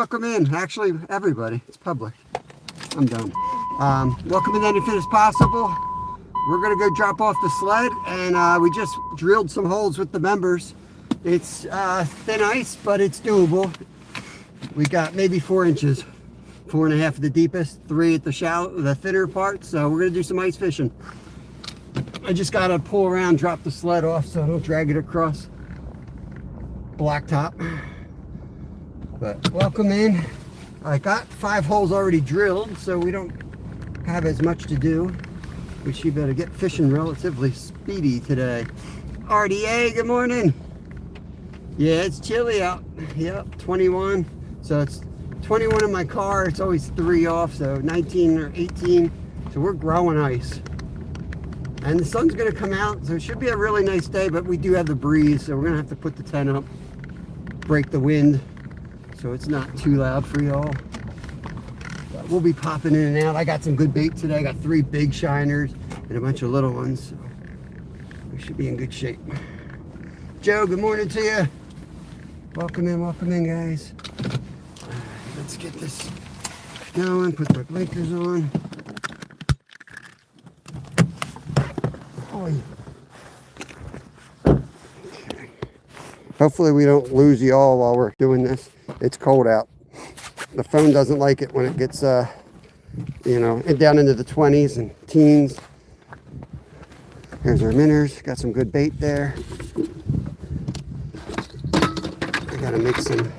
welcome in. Actually, everybody. It's public. I'm done. Welcome in anything as possible. We're going to go drop off the sled, and we just drilled some holes with the members. It's thin ice, but it's doable. We got maybe 4 inches. 4.5 at the deepest, 3 at the thinner part. So we're going to do some ice fishing. I just got to pull around, drop the sled off so I don't drag it across blacktop. But welcome in. I got 5 holes already drilled, so we don't have as much to do. We should better get fishing relatively speedy today. RDA, good morning. Yeah, it's chilly out. Yep, 21. So it's 21 in my car. It's always 3 off, so 19 or 18. So we're growing ice. And the sun's gonna come out, so it should be a really nice day, but we do have the breeze, so we're gonna have to put the tent up, break the wind, so it's not too loud for y'all. But we'll be popping in and out. I got some good bait today. I got 3 big shiners and a bunch of little ones, so we should be in good shape. Joe, good morning to you. Welcome in, guys. Let's get this going, put my blinkers on. Okay. Hopefully we don't lose you all while we're doing this. It's cold out. The phone doesn't like it when it gets, you know, down into the 20s and teens. Here's our minnows. Got some good bait there. I gotta make some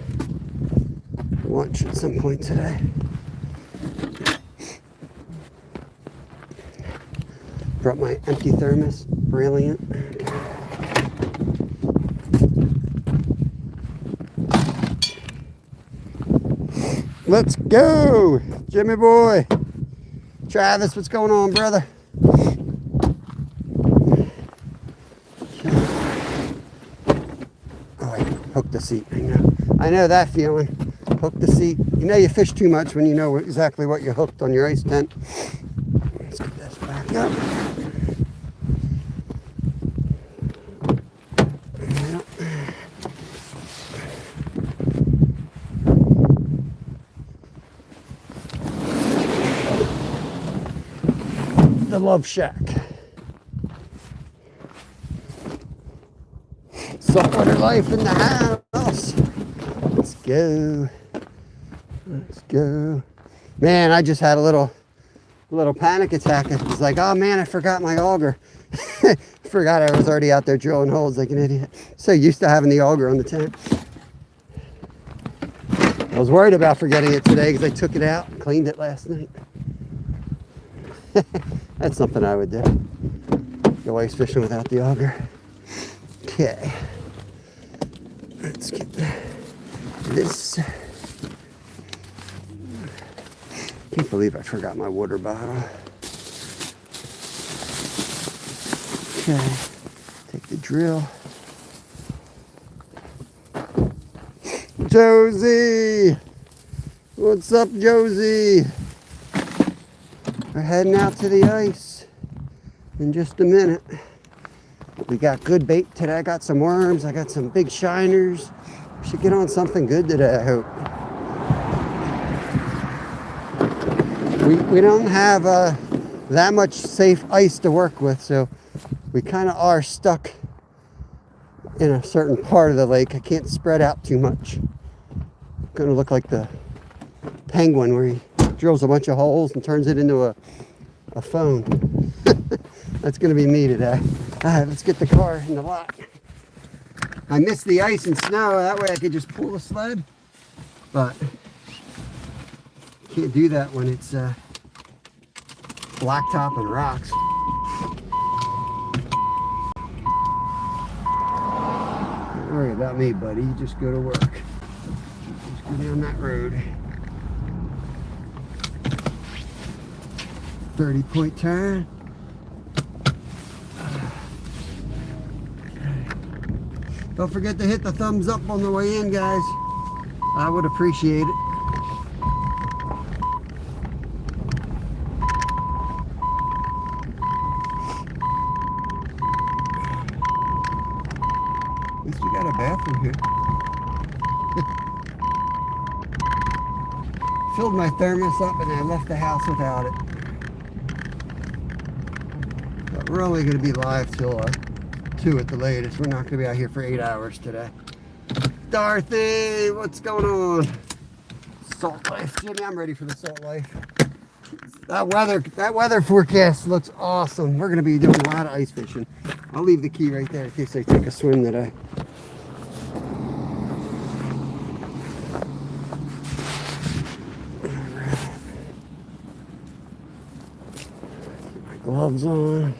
lunch at some point today. Brought my empty thermos. Brilliant. Let's go, Jimmy boy. Travis, what's going on, brother? Oh, I hooked the seat. I know that feeling. Hook the seat. You know you fish too much when you know exactly what you hooked on your ice tent. Let's get this back up. The Love Shack. Saltwater life in the house. Let's go. Let's go. Man, I just had a little panic attack. I was like, oh man, I forgot my auger. Forgot I was already out there drilling holes like an idiot. So used to having the auger on the tent. I was worried about forgetting it today because I took it out and cleaned it last night. That's something I would do. Go ice fishing without the auger. Okay. Let's get this. Can't believe I forgot my water bottle. Okay. Take the drill. Josie! What's up, Josie? We're heading out to the ice in just a minute. We got good bait today. I got some worms. I got some big shiners. We should get on something good today, I hope. We don't have that much safe ice to work with, so we kind of are stuck in a certain part of the lake. I can't spread out too much. I'm going to look like the penguin where he drills a bunch of holes and turns it into a phone. That's going to be me today. All right, let's get the car in the lot. I missed the ice and snow. That way I could just pull the sled. But can't do that when it's blacktop and rocks. Don't worry about me, buddy. You just go to work. Just go down that road. 30-point turn. Don't forget to hit the thumbs up on the way in, guys. I would appreciate it. At least we got a bathroom here. filled my thermos up and I left the house without it. But we're only going to be live till 2 at the latest. We're not going to be out here for 8 hours today. Dorothy, what's going on? Salt life. Jimmy, I'm ready for the salt life. That weather forecast looks awesome. We're going to be doing a lot of ice fishing. I'll leave the key right there in case I take a swim today. My gloves on.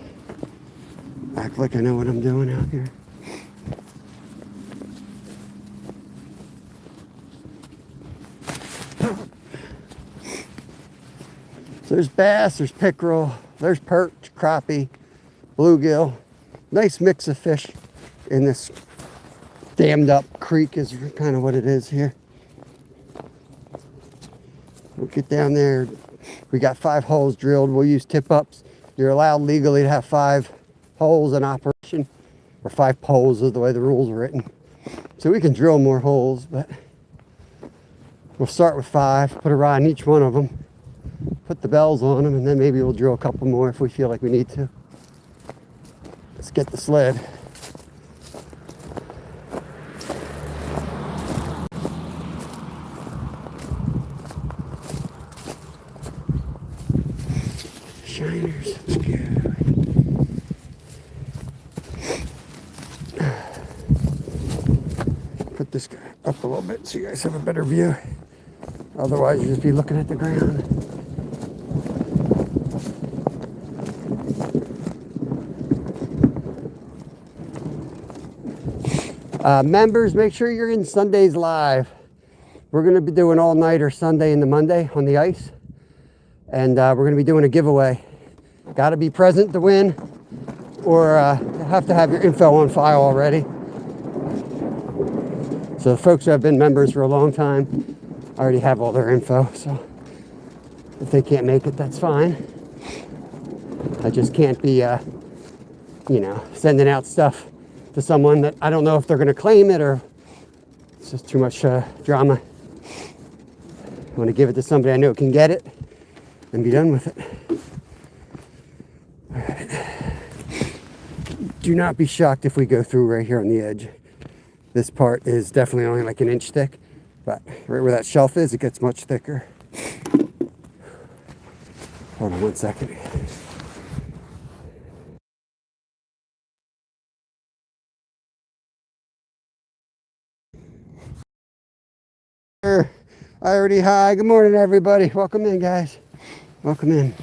Act like I know what I'm doing out here. So there's bass, there's pickerel, there's perch, crappie, bluegill. Nice mix of fish in this dammed up creek is kind of what it is here. We'll get down there. We got 5 holes drilled. We'll use tip ups. You're allowed legally to have 5 holes in operation, or 5 poles is the way the rules are written. So we can drill more holes, but we'll start with 5, put a rod in each one of them, put the bells on them, and then maybe we'll drill a couple more if we feel like we need to. Let's get the sled. Shiners, let's go. Put this guy up a little bit so you guys have a better view. Otherwise, you'll just be looking at the ground. Members, make sure you're in Sunday's live. We're going to be doing all-nighter Sunday into Monday on the ice. And we're going to be doing a giveaway. Got to be present to win, or have to have your info on file already. So the folks who have been members for a long time already have all their info. So if they can't make it, that's fine. I just can't be, sending out stuff to someone that I don't know if they're going to claim it, or it's just too much drama. I want to give it to somebody I know can get it and be done with it. All right. Do not be shocked if we go through right here on the edge. This part is definitely only like an inch thick, but right where that shelf is, it gets much thicker. Hold on 1 second. Hi, good morning everybody. Welcome in, guys. Welcome in.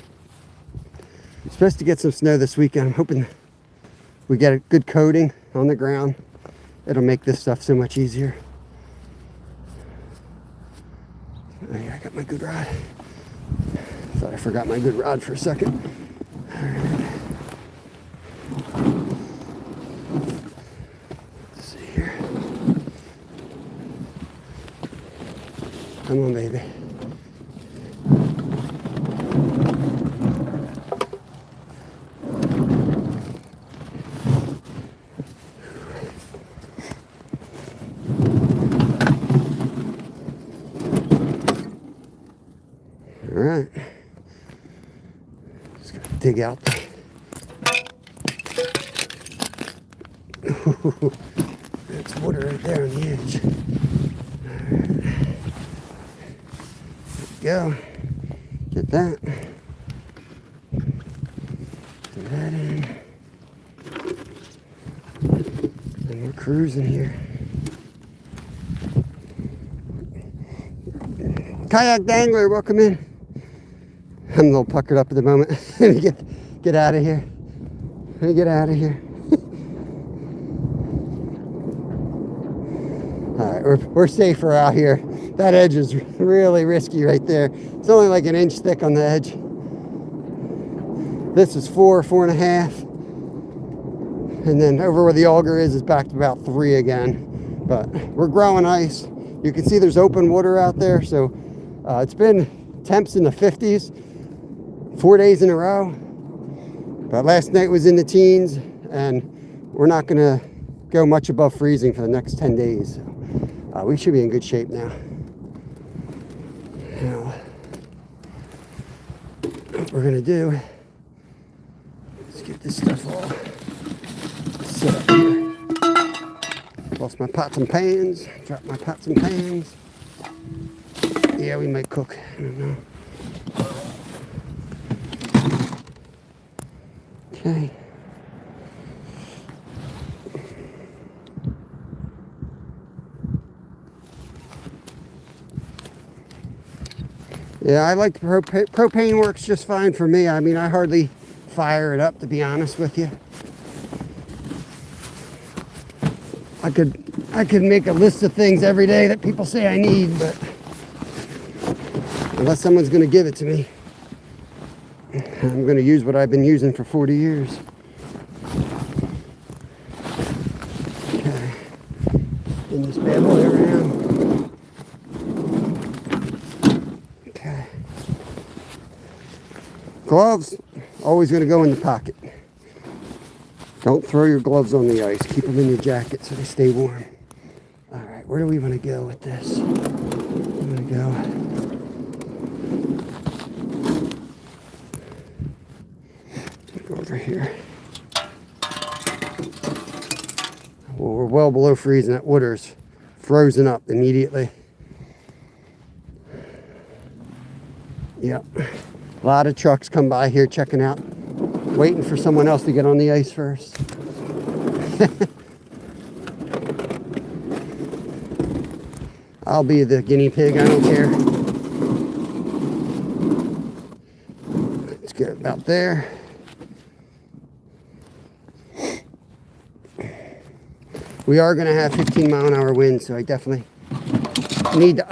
It's supposed to get some snow this weekend. I'm hoping we get a good coating on the ground. It'll make this stuff so much easier. Oh yeah, I got my good rod. Thought I forgot my good rod for a second. All right. Let's see here. Come on, baby. All right. Just gotta dig out. That's water right there on the edge. All right. Go. Get that. Put that in. And we're cruising here. Kayak dangler, welcome in. I'm a little puckered up at the moment. Let me get out of here. Let me get out of here. All right, we're safer out here. That edge is really risky right there. It's only like an inch thick on the edge. This is 4.5. And then over where the auger is back to about 3 again. But we're growing ice. You can see there's open water out there. So it's been temps in the 50s, 4 days in a row. But last night was in the teens, and we're not gonna go much above freezing for the next 10 days. So we should be in good shape now. we're gonna do. Let's get this stuff all set up here. Lost my pots and pans. Drop my pots and pans. Yeah, we might cook. I don't know. Okay. Yeah, I like propane works just fine for me. I mean, I hardly fire it up, to be honest with you. I could make a list of things every day that people say I need, but unless someone's going to give it to me, I'm going to use what I've been using for 40 years. Okay. In this bad boy around. Okay. Gloves, always going to go in the pocket. Don't throw your gloves on the ice. Keep them in your jacket so they stay warm. All right, where do we want to go with this? I'm going to go. Go over here. Well, we're well below freezing. That water's frozen up immediately. Yep. A lot of trucks come by here checking out, waiting for someone else to get on the ice first. I'll be the guinea pig, I don't care. Let's get about there. We are going to have 15-mile-an-hour winds, so I definitely need to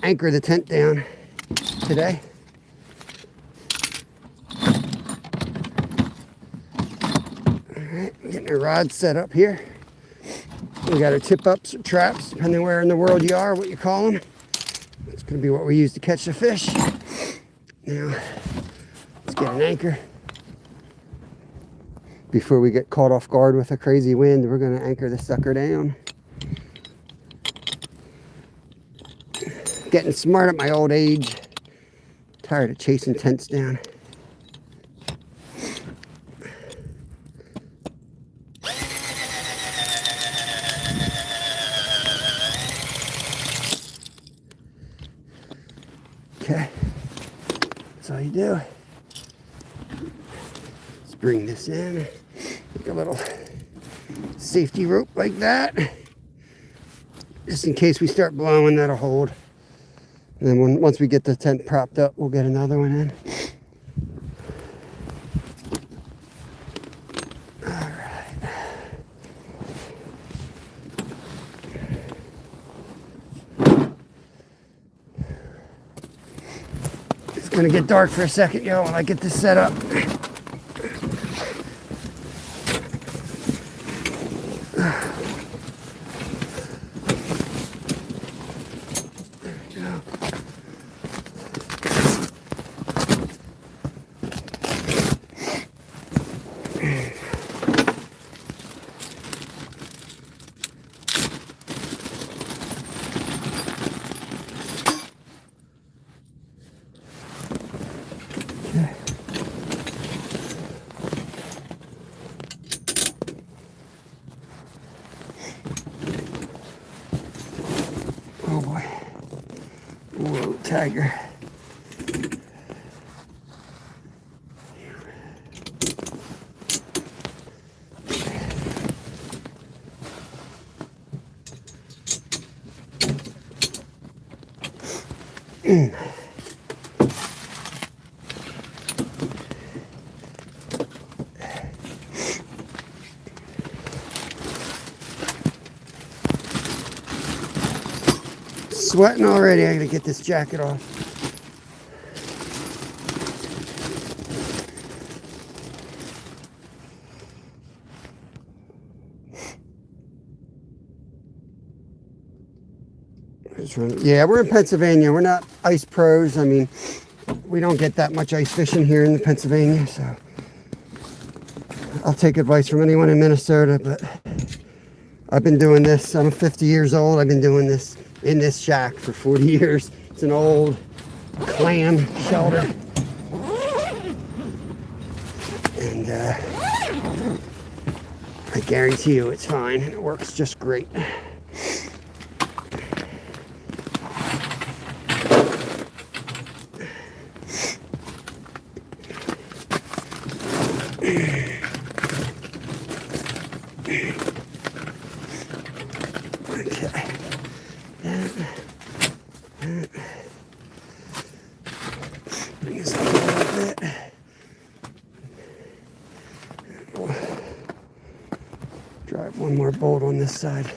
anchor the tent down today. Getting our rods set up here. We got our tip-ups or traps, depending where in the world you are, what you call them. It's going to be what we use to catch the fish. Now, let's get an anchor. Before we get caught off guard with a crazy wind, we're going to anchor this sucker down. Getting smart at my old age. Tired of chasing tents down. Okay, that's all you do. Let's bring this in, make a little safety rope like that. Just in case we start blowing, that'll hold. And then once we get the tent propped up, we'll get another one in. It's gonna get dark for a second, y'all, when I get this set up. Oh boy. Whoa, tiger. Sweating already. I gotta get this jacket off. Yeah, we're in Pennsylvania. We're not ice pros. I mean, we don't get that much ice fishing here in Pennsylvania, so I'll take advice from anyone in Minnesota, but I've been doing this. I'm 50 years old. I've been doing this in this shack for 40 years. It's an old clam shelter. And I guarantee you it's fine. It works just great. Bring this up a little bit. We'll drive one more bolt on this side.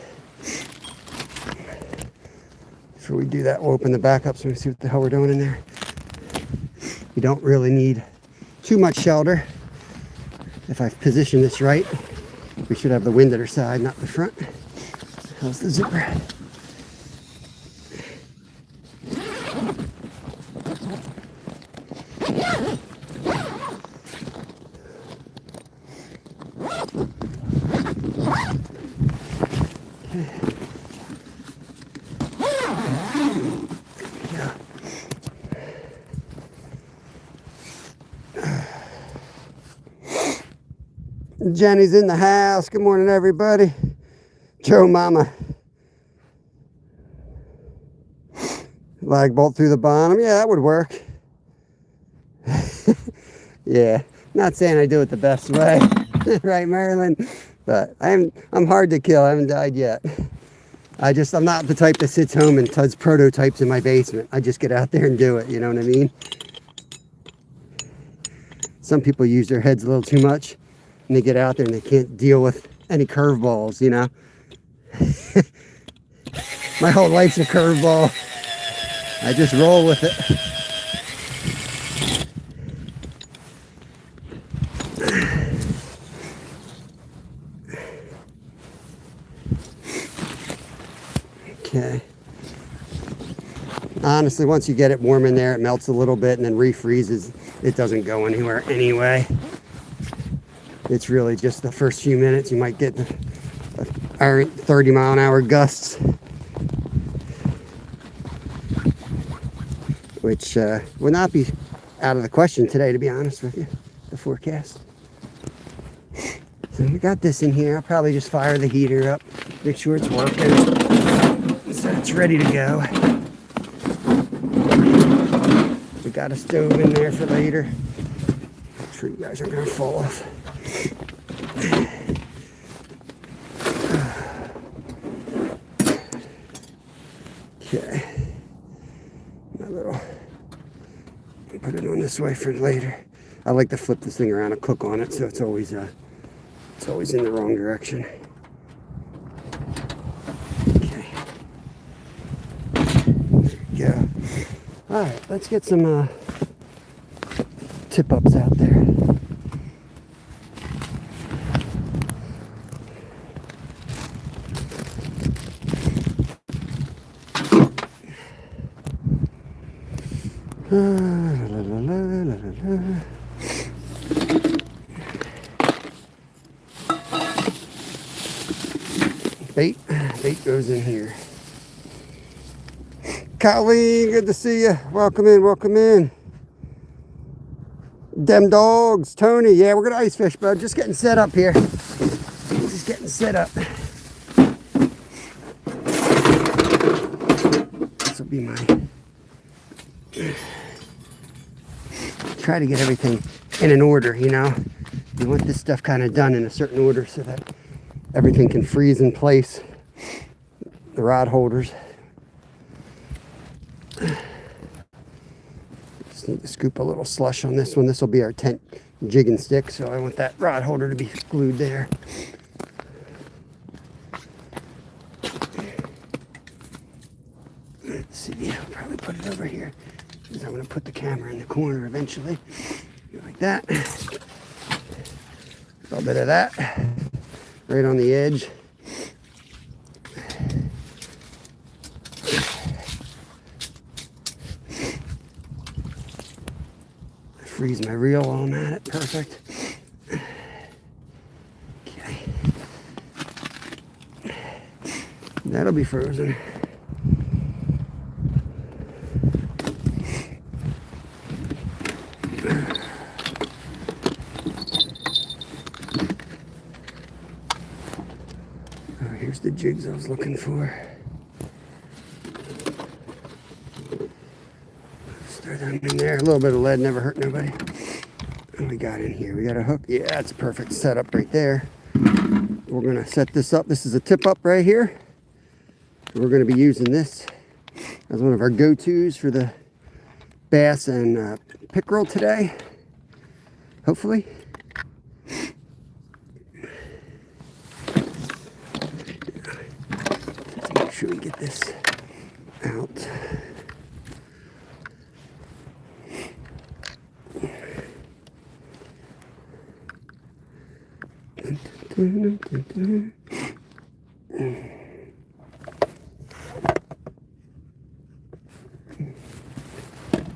Before we do that, we'll open the back up so we can see what the hell we're doing in there. You don't really need too much shelter. If I've positioned this right, we should have the wind at our side, not the front. How's the zipper? Jenny's in the house. Good morning, everybody. Joe Mama. Lag bolt through the bottom. Yeah, that would work. Yeah, not saying I do it the best way. Right, Marilyn? But I'm hard to kill. I haven't died yet. I'm not the type that sits home and does prototypes in my basement. I just get out there and do it. You know what I mean? Some people use their heads a little too much. And they get out there and they can't deal with any curveballs, you know. My whole life's a curveball. I just roll with it. Okay. Honestly, once you get it warm in there, it melts a little bit and then refreezes. It doesn't go anywhere anyway. It's really just the first few minutes. You might get the 30-mile-an-hour gusts, which will not be out of the question today, to be honest with you, the forecast. So we got this in here. I'll probably just fire the heater up, make sure it's working, so it's ready to go. We got a stove in there for later. Make sure you guys aren't going to fall off. Okay, my little, put it on this way for later. I like to flip this thing around and cook on it, so it's always in the wrong direction. Okay, there we go. All right, let's get some tip-ups out there. Bait goes in here. Colleen, good to see you. Welcome in, welcome in. Dem dogs, Tony. Yeah, we're gonna ice fish, bud. Just getting set up here. Just getting set up. This will be my. Try to get everything in an order, you know. You want this stuff kind of done in a certain order so that everything can freeze in place. The rod holders. Just need to scoop a little slush on this one. This will be our tent jigging stick, so I want that rod holder to be glued there. Let's see, I'll probably put it over here because I'm going to put the camera in the corner eventually. Like that. A little bit of that right on the edge. Freeze my reel while I'm at it. Perfect. Okay. That'll be frozen. the jigs I was looking for. Just throw them in there. A little bit of lead never hurt nobody. What we got in here? We got a hook. Yeah, that's a perfect setup right there. We're going to set this up. This is a tip up right here. We're going to be using this as one of our go-tos for the bass and pickerel today. Hopefully. Let's make sure we get this out.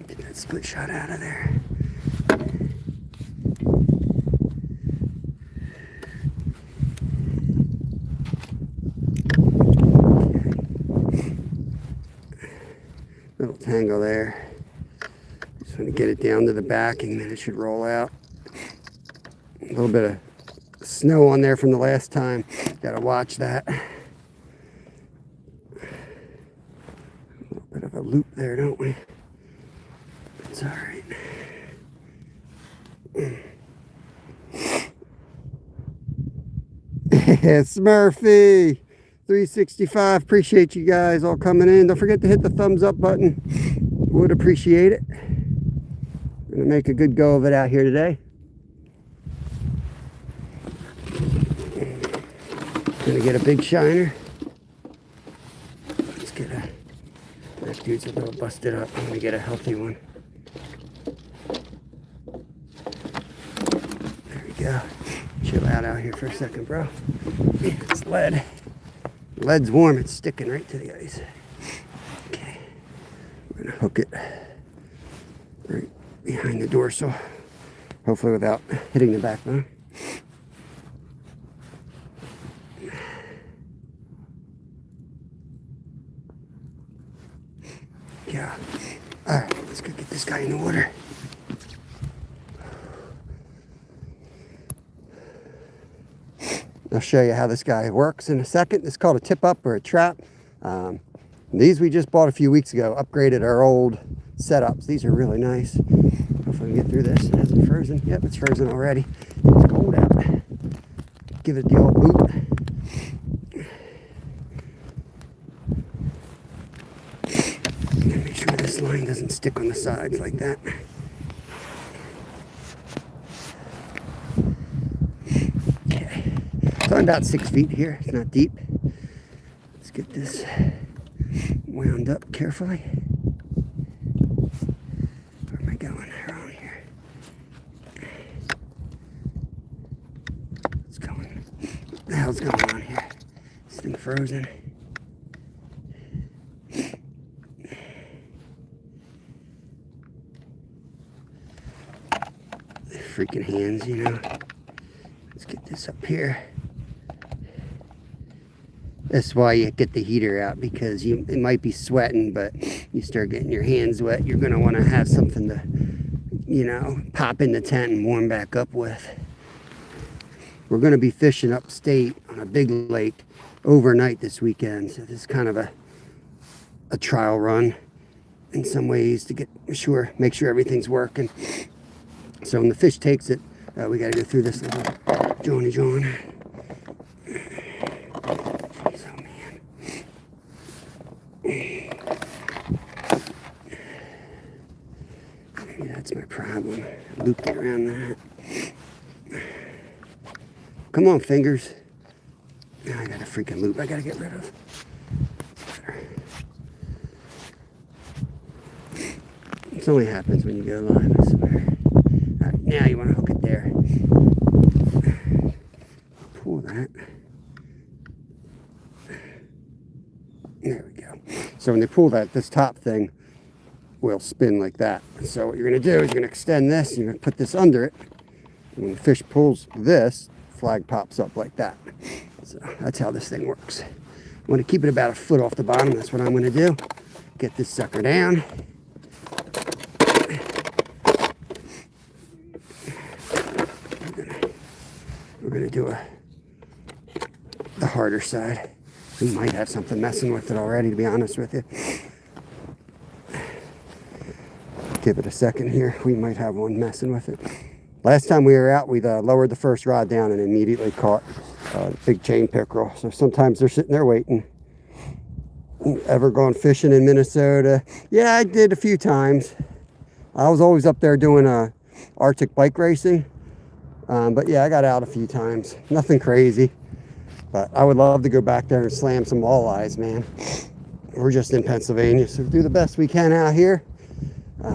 Get that split shot out of there. Little tangle there. Just want to get it down to the backing, then it should roll out. A little bit of snow on there from the last time. Gotta watch that. A little bit of a loop there, don't we? It's all right. Smurfy 365. Appreciate you guys all coming in. Don't forget to hit the thumbs up button. Would appreciate it. Gonna make a good go of it out here today. Gonna get a big shiner. Let's get a, that dude's a little busted up. I'm gonna get a healthy one. There we go. Chill out here for a second, bro. It's lead. Lead's warm, it's sticking right to the ice. Okay. We're gonna hook it right behind the dorsal. Hopefully without hitting the backbone. Yeah. All right, let's go get this guy in the water. I'll show you how this guy works in a second. It's called a tip up or a trap. These we just bought a few weeks ago, upgraded our old setups. These are really nice. Hopefully we can get through this. It hasn't frozen. Yep, it's frozen already. It's cold out. Give it the old boot. Make sure this line doesn't stick on the sides like that. Okay. So I'm about 6 feet here. It's not deep. Let's get this wound up carefully. Where am I going? Around here. What's going? What the hell's going on here? This thing frozen. Freaking hands, you know. Let's get this up here. That's why you get the heater out, because it might be sweating, but you start getting your hands wet, you're going to want to have something to, you know, pop in the tent and warm back up with. We're going to be fishing upstate on a big lake overnight this weekend, so this is kind of a trial run in some ways to make sure everything's working. So when the fish takes it, we got to go through this little Johnny John. Jeez, oh man. Maybe that's my problem. Looped it around that. Come on, fingers. I got a freaking loop I got to get rid of. This only happens when you go live, I swear. Now you want to hook it there. Pull that. There we go. So when they pull that, this top thing will spin like that. So what you're going to do is you're going to extend this, and you're going to put this under it. And when the fish pulls this, flag pops up like that. So that's how this thing works. I want to keep it about a foot off the bottom. That's what I'm going to do. Get this sucker down. We're going to do the harder side. We might have something messing with it already, to be honest with you. Give it a second here. We might have one messing with it. Last time we were out, we lowered the first rod down and immediately caught a big chain pickerel. So sometimes they're sitting there waiting. Ever gone fishing in Minnesota? Yeah, I did a few times. I was always up there doing Arctic bike racing. But yeah, I got out a few times. Nothing crazy. But I would love to go back there and slam some walleyes, man. We're just in Pennsylvania, so we do the best we can out here.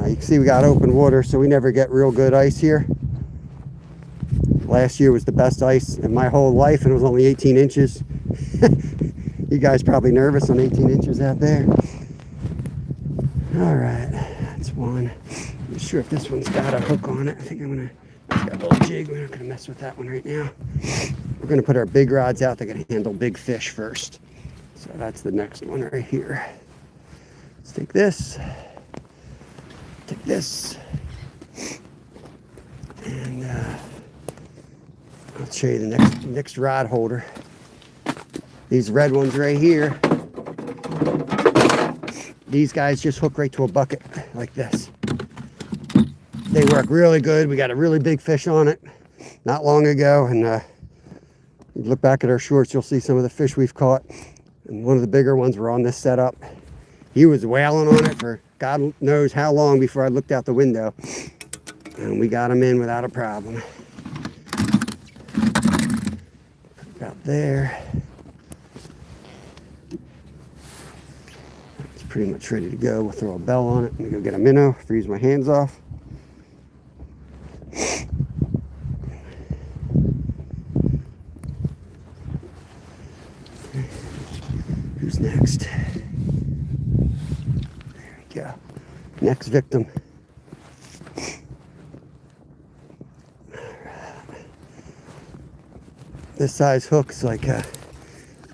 You can see we got open water, so we never get real good ice here. Last year was the best ice in my whole life, and it was only 18 inches. You guys probably nervous on 18 inches out there. All right, that's one. I'm not sure if this one's got a hook on it. I think it's got a little jig. We're not gonna mess with that one right now. We're gonna put our big rods out that can handle big fish first. So that's the next one right here. Let's take this. Take this. And I'll show you the next rod holder. These red ones right here. These guys just hook right to a bucket like this. They work really good. We got a really big fish on it not long ago, and you look back at our shorts, you'll see some of the fish we've caught. And one of the bigger ones were on this setup. He was wailing on it for God knows how long before I looked out the window, and we got him in without a problem. About there. It's pretty much ready to go. We'll throw a bell on it. Let me go get a minnow, freeze my hands off. Who's next? There we go. Next victim. This size hook's like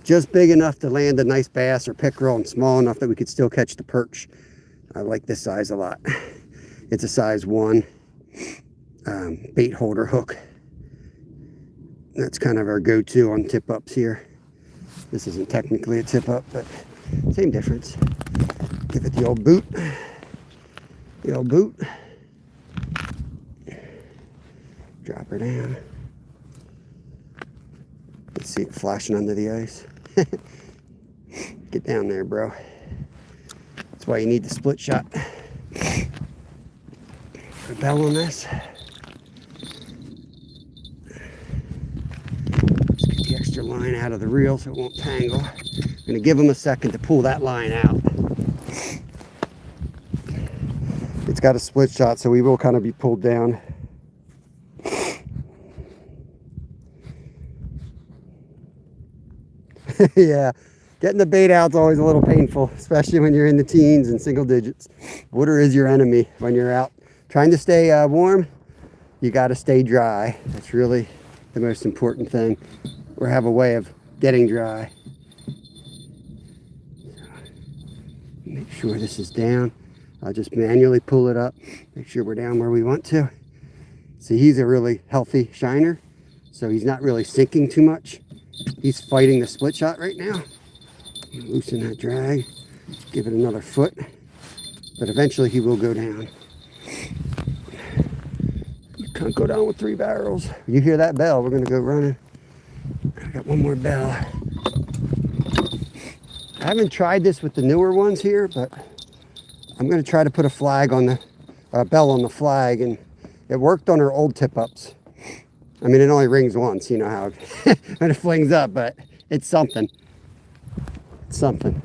just big enough to land a nice bass or pickerel, and small enough that we could still catch the perch. I like this size a lot. It's a size 1 bait holder hook. That's kind of our go-to on tip ups here. This isn't technically a tip up, but same difference. Give it the old boot. The old boot. Drop her down. Let's see it flashing under the ice. Get down there, bro. That's why you need the split shot. Put a bell on this. Let's get the extra line out of the reel so it won't tangle. I'm going to give them a second to pull that line out. It's got a split shot, so we will kind of be pulled down. Yeah, getting the bait out is always a little painful, especially when you're in the teens and single digits. Water is your enemy when you're out trying to stay warm. You got to stay dry. That's really the most important thing, or have a way of getting dry. Make sure this is down. I'll just manually pull it up, make sure we're down where we want to. See, he's a really healthy shiner, so he's not really sinking too much. He's fighting the split shot right now. Loosen that drag, give it another foot, but eventually he will go down. You can't go down with 3 barrels. You hear that bell, we're gonna go running. I got one more bell. I haven't tried this with the newer ones here, but I'm gonna try to put a flag on the bell on the flag, and it worked on our old tip ups. I mean, it only rings once, you know how when it flings up, but it's something. It's something.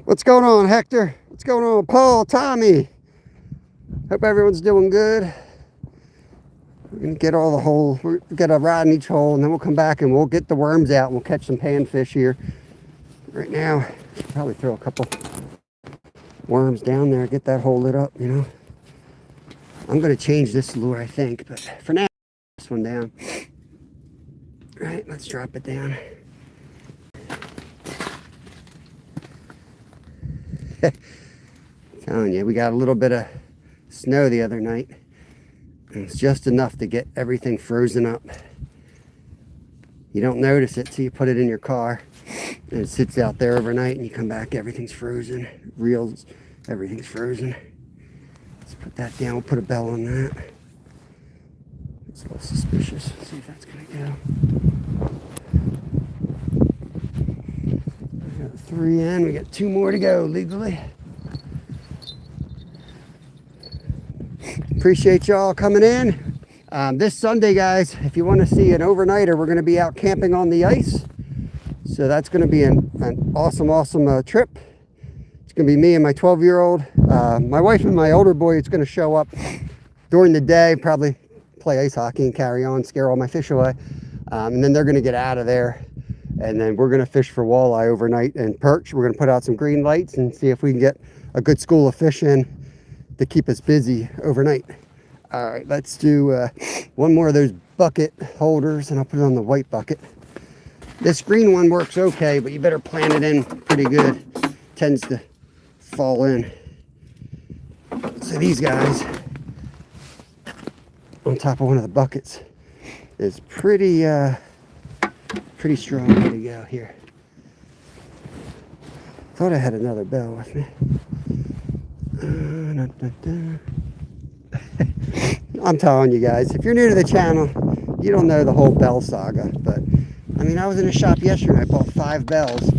What's going on, Hector? What's going on, Paul, Tommy? Hope everyone's doing good. We're gonna get all the holes. We'll get a rod in each hole, and then we'll come back and we'll get the worms out and we'll catch some panfish here. Right now, probably throw a couple worms down there, get that hole lit up, you know. I'm going to change this lure, I think, but for now, this one down. All right, let's drop it down. Telling you, we got a little bit of snow the other night, and it's just enough to get everything frozen up. You don't notice it till you put it in your car. And it sits out there overnight and you come back, everything's frozen. Reels, everything's frozen. Let's put that down, we'll put a bell on that. It's a little suspicious. Let's see if that's gonna go. We got 3 in, we got 2 more to go legally. Appreciate y'all coming in. This Sunday, guys, if you want to see an overnighter, we're going to be out camping on the ice. So that's going to be an awesome trip. It's going to be me and my 12-year-old. My wife and my older boy is going to show up during the day, probably play ice hockey and carry on, scare all my fish away. And then they're going to get out of there. And then we're going to fish for walleye overnight and perch. We're going to put out some green lights and see if we can get a good school of fish in to keep us busy overnight. All right, let's do one more of those bucket holders, and I'll put it on the white bucket. This green one works okay, but you better plant it in pretty good. It tends to fall in. So these guys on top of one of the buckets is pretty strong. Way to go here. Thought I had another bell with me. I'm telling you guys, if you're new to the channel, you don't know the whole bell saga. But I mean, I was in a shop yesterday. I bought 5 bells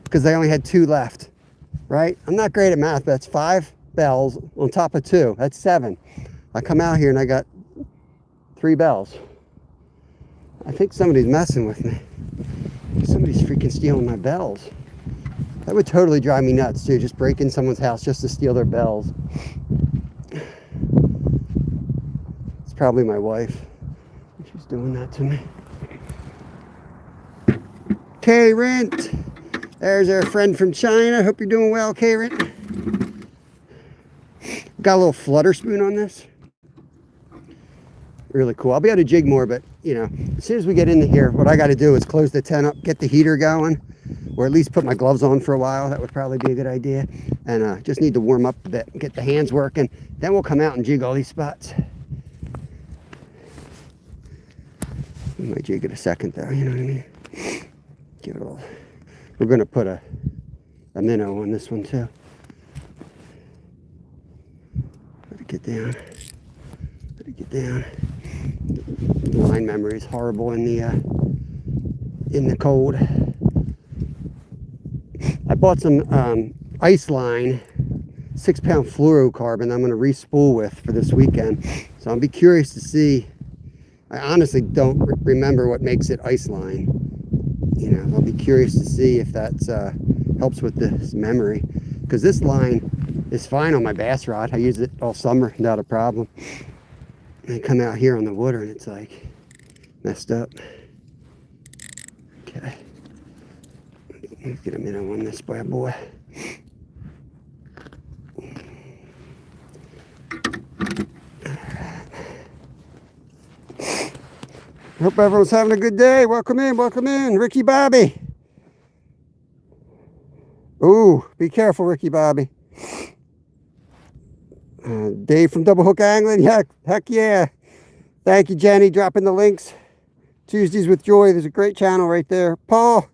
because they only had 2 left. Right? I'm not great at math, but that's 5 bells on top of 2. That's 7. I come out here and I got 3 bells. I think somebody's messing with me. Somebody's freaking stealing my bells. That would totally drive me nuts, too. Just break in someone's house just to steal their bells. It's probably my wife. She's doing that to me. K-Rent. There's our friend from China. Hope you're doing well, K-Rent. Got a little flutter spoon on this. Really cool. I'll be able to jig more, but, you know, as soon as we get into here, what I got to do is close the tent up, get the heater going, or at least put my gloves on for a while. That would probably be a good idea. And just need to warm up a bit, get the hands working. Then we'll come out and jig all these spots. We might jig it a second, though, you know what I mean? Give it a little. We're going to put a minnow on this one, too. Let it get down. Let it get down. Line memory is horrible in the cold. I bought some ice line, 6-pound fluorocarbon I'm going to re-spool with for this weekend. So I'll be curious to see. I honestly don't remember what makes it ice line. You know, I'll be curious to see if that helps with this memory. Because this line is fine on my bass rod. I use it all summer, not a problem. And I come out here on the water and it's like messed up. Okay. Let's get a minnow on this bad boy. Hope everyone's having a good day. Welcome in, Ricky Bobby. Ooh, be careful, Ricky Bobby. Dave from Double Hook Angling. Heck yeah. Thank you, Jenny, dropping the links. Tuesdays with Joy. There's a great channel right there. Paul,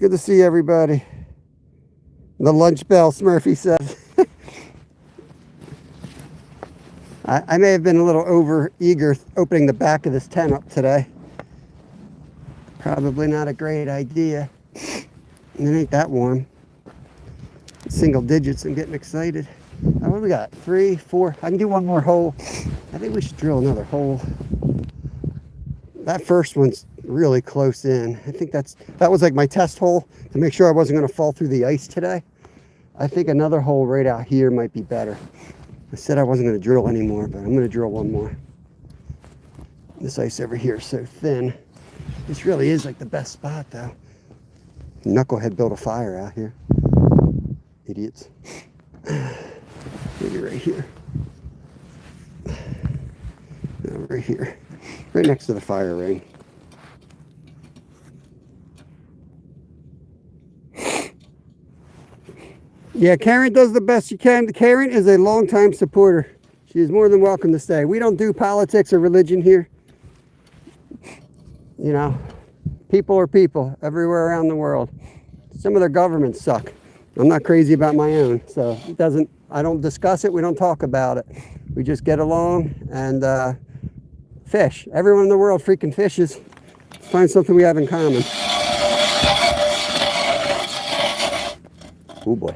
good to see everybody. The lunch bell, Smurfy says. I may have been a little over eager opening the back of this tent up today. Probably not a great idea. It ain't that warm. Single digits, I'm getting excited. What do we got? 3, 4. I can do one more hole. I think we should drill another hole. That first one's really close in. I think that was like my test hole to make sure I wasn't going to fall through the ice today. I think another hole right out here might be better. I said I wasn't going to drill anymore, but I'm going to drill one more. This ice over here is so thin. This really is like the best spot, though. Knucklehead built a fire out here. Idiots. Maybe right here. No, right here. Right next to the fire ring. Yeah, Karen does the best she can. Karen is a longtime supporter. She is more than welcome to stay. We don't do politics or religion here. you know, people are people everywhere around the world. Some of their governments suck. I'm not crazy about my own, so I don't discuss it. We don't talk about it. We just get along and fish. Everyone in the world freaking fishes. Let's find something we have in common. Oh boy.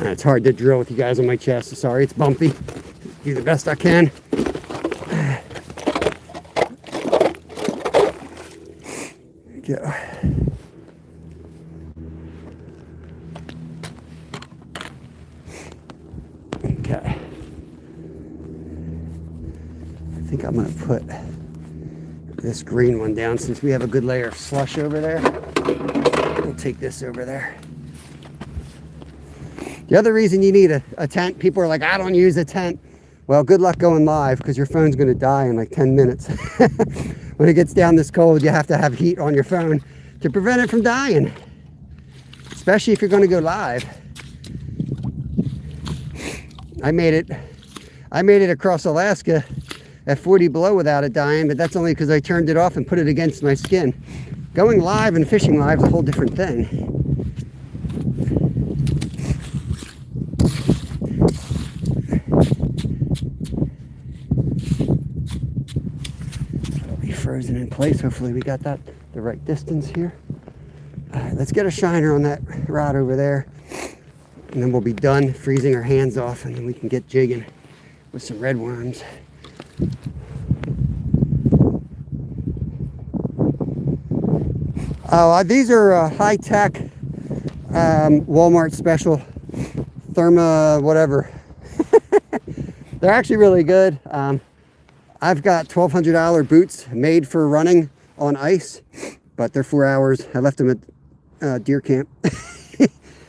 It's hard to drill with you guys on my chest. Sorry, it's bumpy. Do the best I can. There we go. Okay. I think I'm going to put this green one down since we have a good layer of slush over there. We'll take this over there. The other reason you need a tent, people are like, I don't use a tent. Well, good luck going live because your phone's going to die in like 10 minutes. When it gets down this cold, you have to have heat on your phone to prevent it from dying, especially if you're going to go live. I made it across Alaska at 40 below without it dying, but that's only because I turned it off and put it against my skin. Going live and fishing live is a whole different thing. Frozen in place. Hopefully we got that the right distance here. All right, let's get a shiner on that rod over there, and then we'll be done freezing our hands off, and then we can get jigging with some red worms. Oh, these are high-tech Walmart special Therma whatever. They're actually really good. I've got $1,200 boots made for running on ice, but they're 4 hours. I left them at deer camp,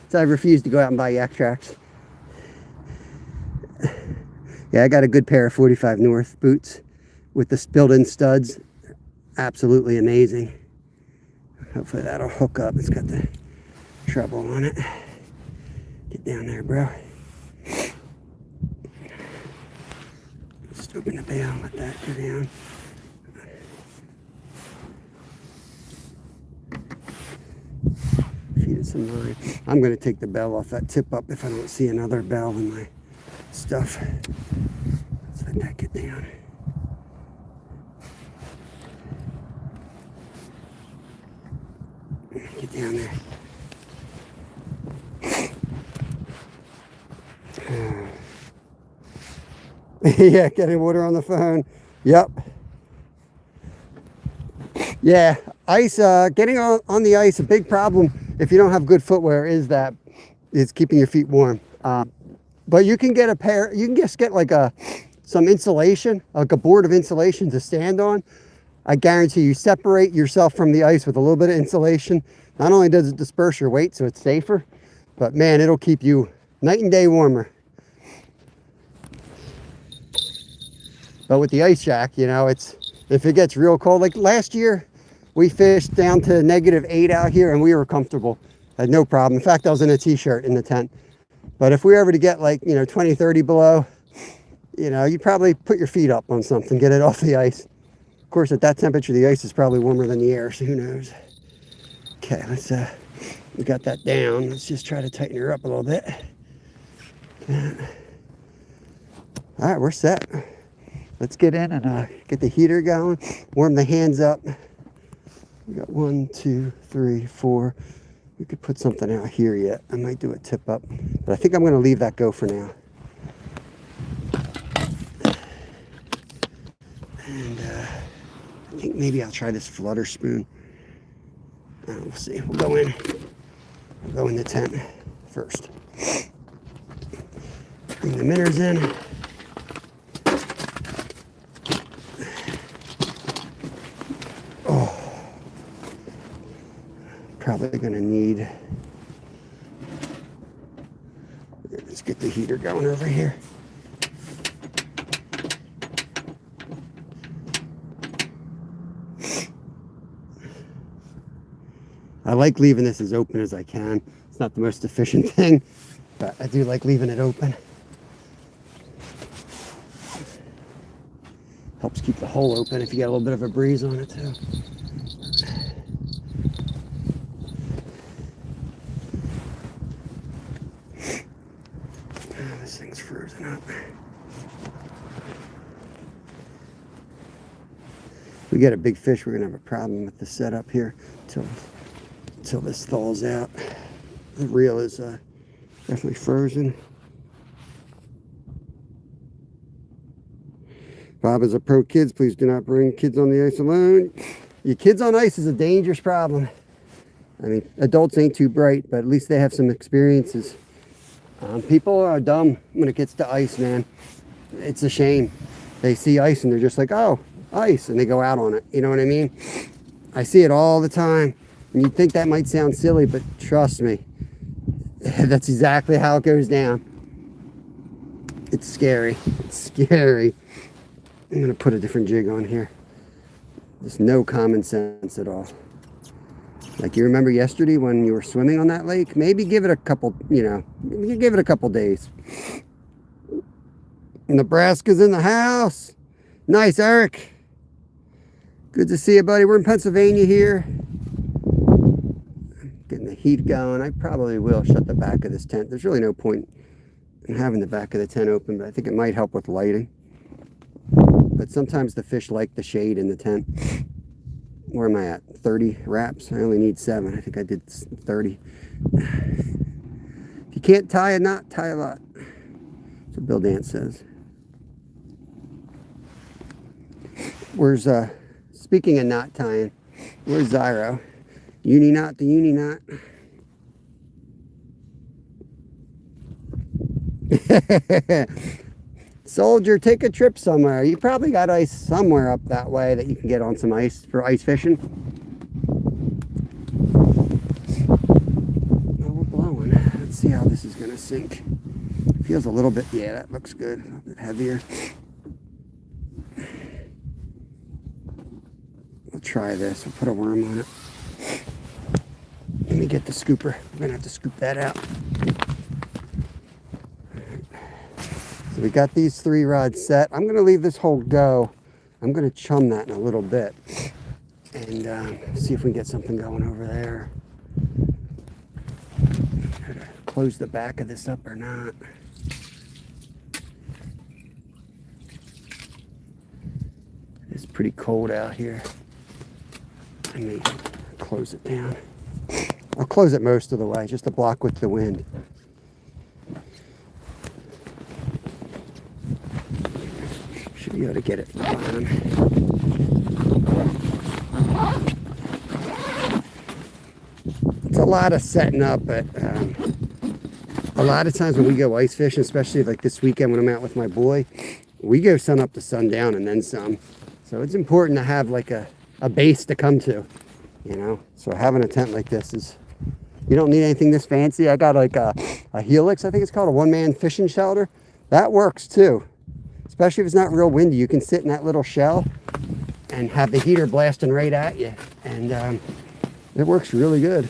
so I refused to go out and buy yak tracks. Yeah, I got a good pair of 45 North boots with the built-in studs. Absolutely amazing. Hopefully that'll hook up. It's got the treble on it. Get down there, bro. Just open the bail, let that go down. Feed it some line. I'm going to take the bell off that tip up if I don't see another bell in my stuff. Let's let that get down. Get down there. Yeah, getting water on the phone. Yep. Yeah, ice, getting on the ice, a big problem if you don't have good footwear is keeping your feet warm. But you can get a pair, you can just get like some insulation, like a board of insulation to stand on. I guarantee you separate yourself from the ice with a little bit of insulation. Not only does it disperse your weight so it's safer, but man, it'll keep you night and day warmer. But with the ice shack, you know, if it gets real cold, like last year, we fished down to -8 out here and we were comfortable. Had no problem. In fact, I was in a t-shirt in the tent. But if we were ever to get like, 20, 30 below, you probably put your feet up on something, get it off the ice. Of course, at that temperature, the ice is probably warmer than the air, so who knows. Okay, we got that down. Let's just try to tighten her up a little bit. All right, we're set. Let's get in and get the heater going, warm the hands up. We got 1, 2, 3, 4. We could put something out here yet. I might do a tip up, but I think I'm going to leave that go for now. And I think maybe I'll try this flutter spoon. We'll see. We'll go in the tent first. Bring the minnows in. Probably going to need, let's get the heater going over here. I like leaving this as open as I can. It's not the most efficient thing, but I do like leaving it open. Helps keep the hole open if you get a little bit of a breeze on it too. Oh, this thing's frozen up. If we get a big fish, we're gonna have a problem with the setup here until this thaws out. The reel is definitely frozen. Bob is a pro kids. Please do not bring kids on the ice alone. Your kids on ice is a dangerous problem. I mean, adults ain't too bright, but at least they have some experiences. People are dumb when it gets to ice, man. It's a shame. They see ice and they're just like, oh, ice, and they go out on it. You know what I mean? I see it all the time. And you'd think that might sound silly, but trust me, that's exactly how it goes down. It's scary. It's scary. I'm going to put a different jig on here. There's no common sense at all. Like, you remember yesterday when you were swimming on that lake? Maybe give it a couple, maybe give it a couple days. Nebraska's in the house. Nice, Eric. Good to see you, buddy. We're in Pennsylvania here. Getting the heat going. I probably will shut the back of this tent. There's really no point in having the back of the tent open, but I think it might help with lighting. But sometimes the fish like the shade in the tent. Where am I at? 30 wraps? I only need 7. I think I did 30. If you can't tie a knot, tie a lot. That's what Bill Dance says. Where's, speaking of knot tying, where's Zyro? Uni knot to uni knot. Soldier, take a trip somewhere. You probably got ice somewhere up that way that you can get on some ice for ice fishing. Oh, we're blowing. Let's see how this is going to sink. Feels a little bit, yeah, that looks good. A little bit heavier. We'll try this. We'll put a worm on it. Let me get the scooper. We're going to have to scoop that out. So we got these 3 rods set. I'm going to leave this hole go. I'm going to chum that in a little bit and see if we can get something going over there. Try to close the back of this up or not. It's pretty cold out here. I may close it down. I'll close it most of the way just to block with the wind. Should be able to get it on. It's a lot of setting up, but a lot of times when we go ice fishing, especially like this weekend when I'm out with my boy, we go sun up to sundown and then some. So it's important to have like a base to come to, So having a tent like this is, you don't need anything this fancy. I got like a Helix, I think it's called, a one-man fishing shelter. That works too. Especially if it's not real windy, you can sit in that little shell and have the heater blasting right at you. And it works really good.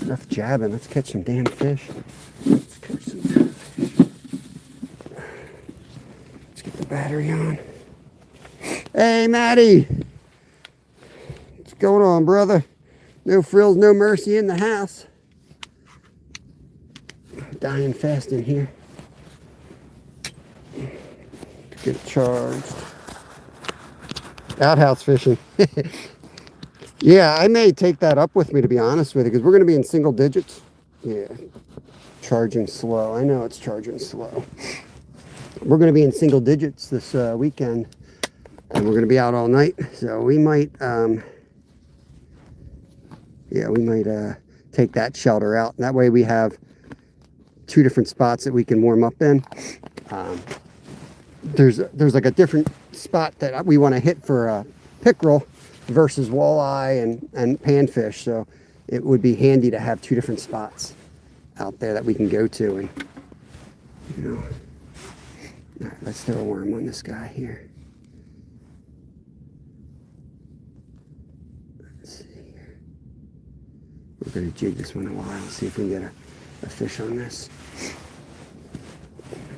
Enough jabbing. Let's catch some damn fish. Let's catch some damn fish. Let's get the battery on. Hey, Matty. What's going on, brother? No frills, no mercy in the house. Dying fast in here. Get it charged. Outhouse fishing. Yeah, I may take that up with me, to be honest with you, because we're going to be in single digits. Yeah, charging slow. I know it's charging slow. We're going to be in single digits this weekend, and we're going to be out all night. So we might, take that shelter out. And that way we have 2 different spots that we can warm up in. There's like a different spot that we want to hit for pickerel versus walleye and panfish. So it would be handy to have 2 different spots out there that we can go to. And all right, let's throw a worm on this guy here. Let's see here. We're going to jig this one a while, see if we can get a fish on this.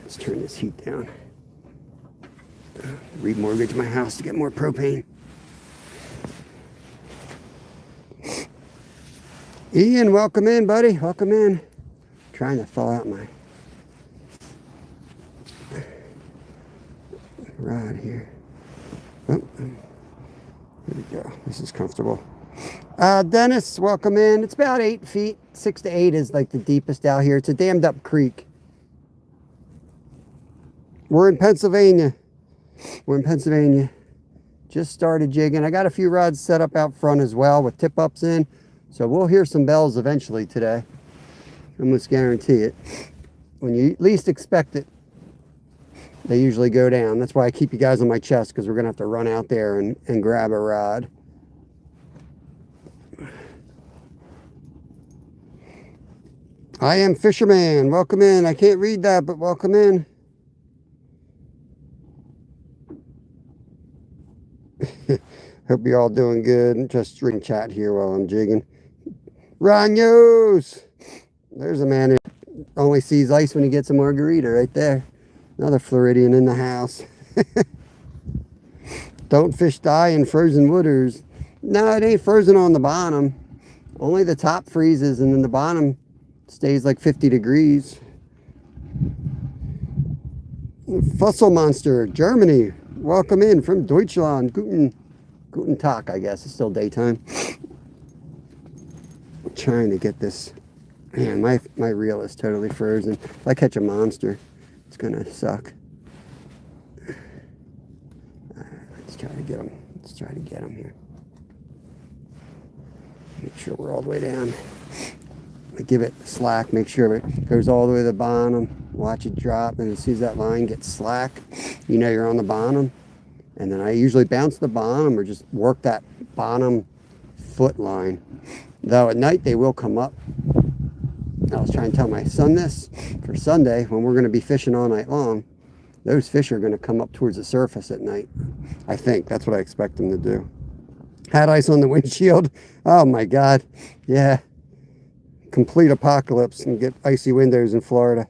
Let's turn this heat down. Remortgage my house to get more propane. Ian, welcome in, buddy. Welcome in. Trying to thaw out my rod here. Oh, here we go. This is comfortable. Dennis, welcome in. It's about 8 feet. 6 to 8 is like the deepest out here. It's a dammed up creek. We're in Pennsylvania. Just started jigging. I got a few rods set up out front as well with tip ups in. So we'll hear some bells eventually today. I almost guarantee it. When you least expect it, they usually go down. That's why I keep you guys on my chest, because we're going to have to run out there and grab a rod. I am Fisherman. Welcome in. I can't read that, but welcome in. Hope you're all doing good. Just string chat here while I'm jigging. Ranyos! There's a man who only sees ice when he gets a margarita right there. Another Floridian in the house. Don't fish die in frozen waters. No, it ain't frozen on the bottom. Only the top freezes, and then the bottom stays like 50 degrees. Fossil Monster, Germany. Welcome in from Deutschland. Guten Tag, I guess. It's still daytime. I'm trying to get this. Man, my reel is totally frozen. If I catch a monster, it's gonna suck. Let's try to get him. Let's try to get him here. Make sure we're all the way down. I give it slack. Make sure it goes all the way to the bottom. Watch it drop, and as soon as that line gets slack, you know you're on the bottom. And then I usually bounce the bottom or just work that bottom foot line. Though at night they will come up. I was trying to tell my son this for Sunday, when we're going to be fishing all night long. Those fish are going to come up towards the surface at night. I think that's what I expect them to do. Had ice on the windshield. Oh my God. Yeah. Complete apocalypse, and get icy windows in Florida.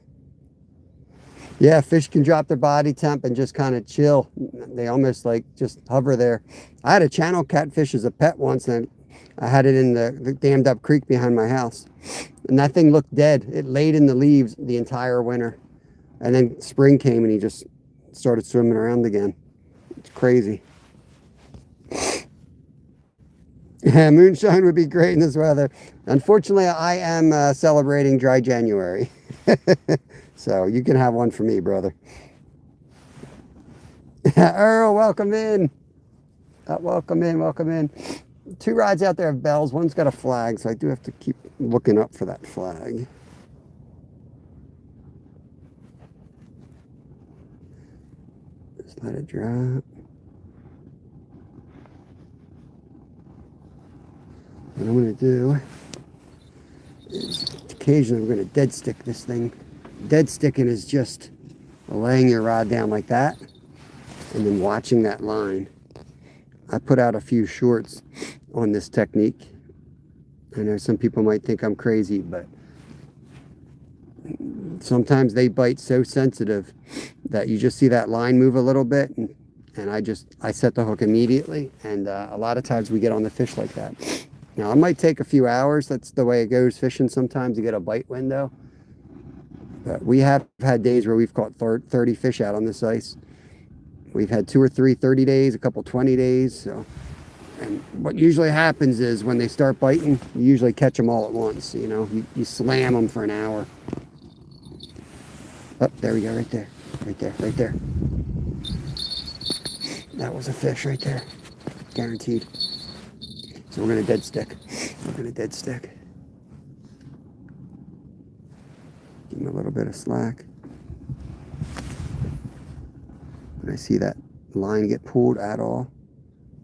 Yeah, fish can drop their body temp and just kind of chill. They almost like just hover there. I had a channel catfish as a pet once, and I had it in the dammed up creek behind my house. And that thing looked dead. It laid in the leaves the entire winter. And then spring came and he just started swimming around again. It's crazy. Yeah, moonshine would be great in this weather. Unfortunately, I am celebrating dry January. So you can have one for me, brother. Earl, welcome in. Welcome in. 2 rods out there have bells. One's got a flag, so I do have to keep looking up for that flag. Just let it drop. What I'm going to do is occasionally I'm going to dead stick this thing. Dead sticking is just laying your rod down like that and then watching that line. I put out a few shorts on this technique. I know some people might think I'm crazy, but sometimes they bite so sensitive that you just see that line move a little bit, and I set the hook immediately, and a lot of times we get on the fish like that. Now, it might take a few hours. That's the way it goes fishing. Sometimes you get a bite window. But we have had days where we've caught 30 fish out on this ice. We've had 2 or 3 30 days, a couple 20 days. So, and what usually happens is when they start biting, you usually catch them all at once. You know, you slam them for an hour. Oh, there we go, right there. That was a fish right there, guaranteed. So we're gonna dead stick. Give him a little bit of slack. When I see that line get pulled at all,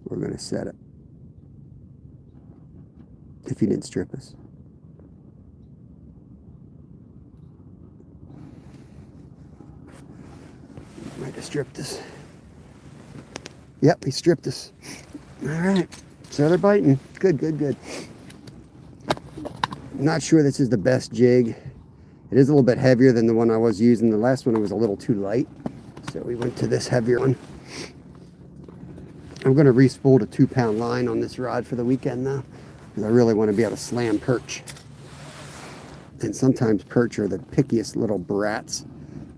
we're gonna set it. If he didn't strip us. Might have stripped us. Yep, he stripped us. All right, So they're biting. Good, good, good. Not sure this is the best jig. It is a little bit heavier than the one I was using. The last one was a little too light. So we went to this heavier one. I'm going to re-spool a 2-pound line on this rod for the weekend though, because I really want to be able to slam perch. And sometimes perch are the pickiest little brats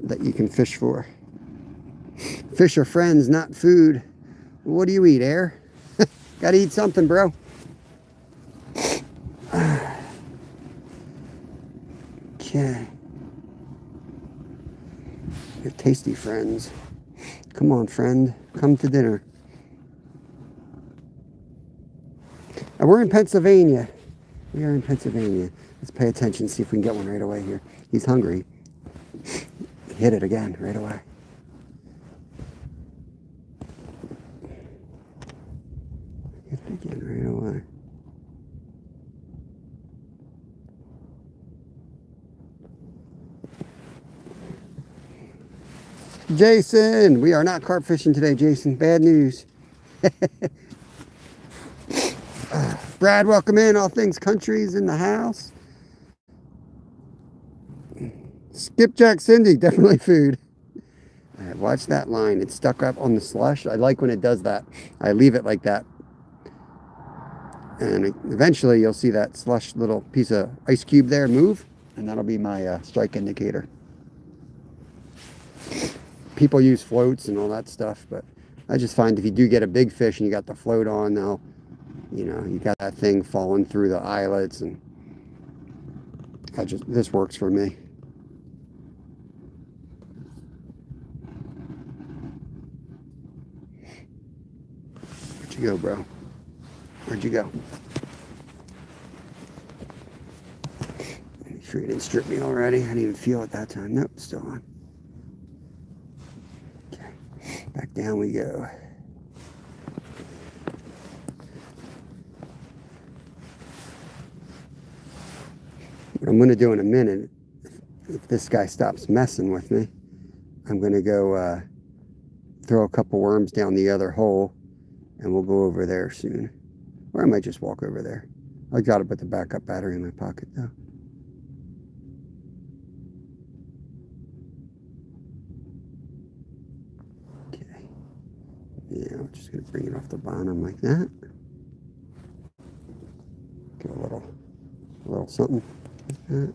that you can fish for. Fish are friends, not food. What do you eat, air? Gotta eat something, bro. Okay. You're tasty friends. Come on, friend. Come to dinner. And we're in Pennsylvania. We are in Pennsylvania. Let's pay attention, see if we can get one right away here. He's hungry. Hit it again right away. Hit it again right away. Jason, we are not carp fishing today, Jason. Bad news. Brad, welcome in. All Things Country's in the house. Skipjack Cindy, definitely food. All right, watch that line. It's stuck up on the slush. I like when it does that. I leave it like that. And eventually you'll see that slush little piece of ice cube there move. And that'll be my strike indicator. People use floats and all that stuff, but I just find if you do get a big fish and you got the float on, now, you know, you got that thing falling through the eyelets, and this works for me. Where'd you go, bro? Where'd you go? Make sure you didn't strip me already. I didn't even feel it that time. Nope, still on. Back down we go. What I'm going to do in a minute, if this guy stops messing with me, I'm going to go throw a couple worms down the other hole, and we'll go over there soon. Or I might just walk over there. I got to put the backup battery in my pocket though. Yeah, I'm just going to bring it off the bottom like that. Get a little something like that.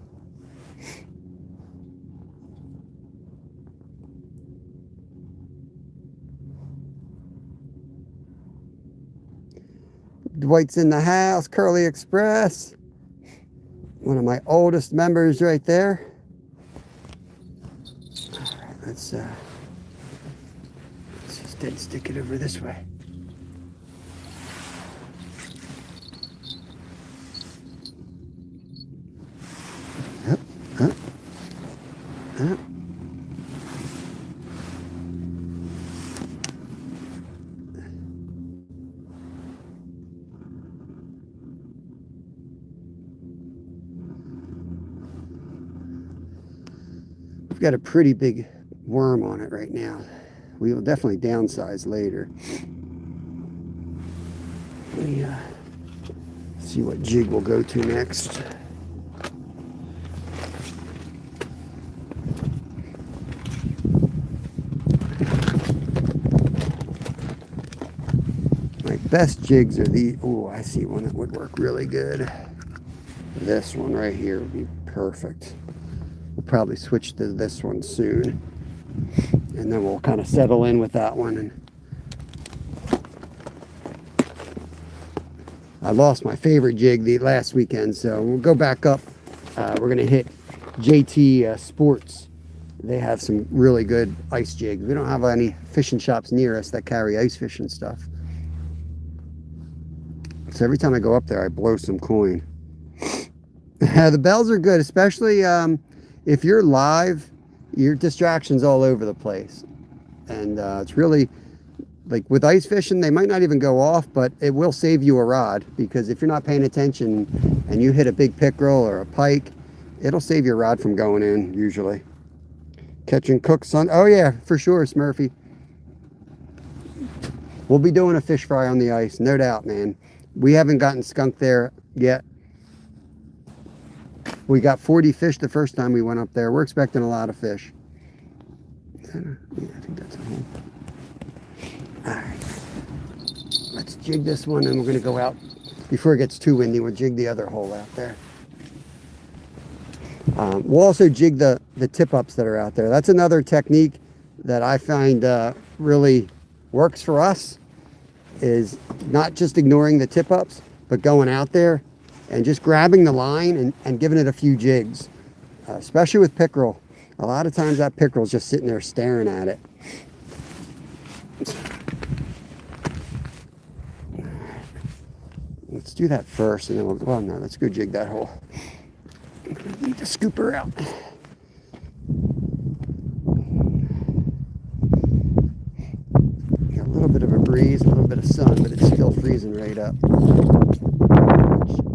Dwight's in the house, Curly Express. One of my oldest members right there. All right, let's just dead stick it over this way. Up, up, up. We've got a pretty big worm on it right now. We will definitely downsize later. Let me see what jig we'll go to next. My best jigs are the, oh, I see one that would work really good. This one right here would be perfect. We'll probably switch to this one soon. And then we'll kind of settle in with that one. And I lost my favorite jig the last weekend, so we'll go back up. We're going to hit JT Sports. They have some really good ice jigs. We don't have any fishing shops near us that carry ice fishing stuff. So every time I go up there, I blow some coin. The bells are good, especially if you're live. Your distractions all over the place, and it's really like with ice fishing, they might not even go off, but it will save you a rod, because if you're not paying attention and you hit a big pickerel or a pike, it'll save your rod from going in usually. Catching cooks on, oh yeah, for sure, Smurfy. We'll be doing a fish fry on the ice, no doubt, man. We haven't gotten skunked there yet. We got 40 fish the first time we went up there. We're expecting a lot of fish. Yeah, I think that's a hole. All right. Let's jig this one, and we're going to go out. Before it gets too windy, we'll jig the other hole out there. We'll also jig the tip-ups that are out there. That's another technique that I find really works for us, is not just ignoring the tip-ups, but going out there and just grabbing the line and giving it a few jigs, especially with pickerel. A lot of times that pickerel's just sitting there staring at it. Let's do that first, and then we'll, well, no, let's go jig that hole. I'm gonna need to scoop her out. Got a little bit of a breeze, a little bit of sun, but it's still freezing right up.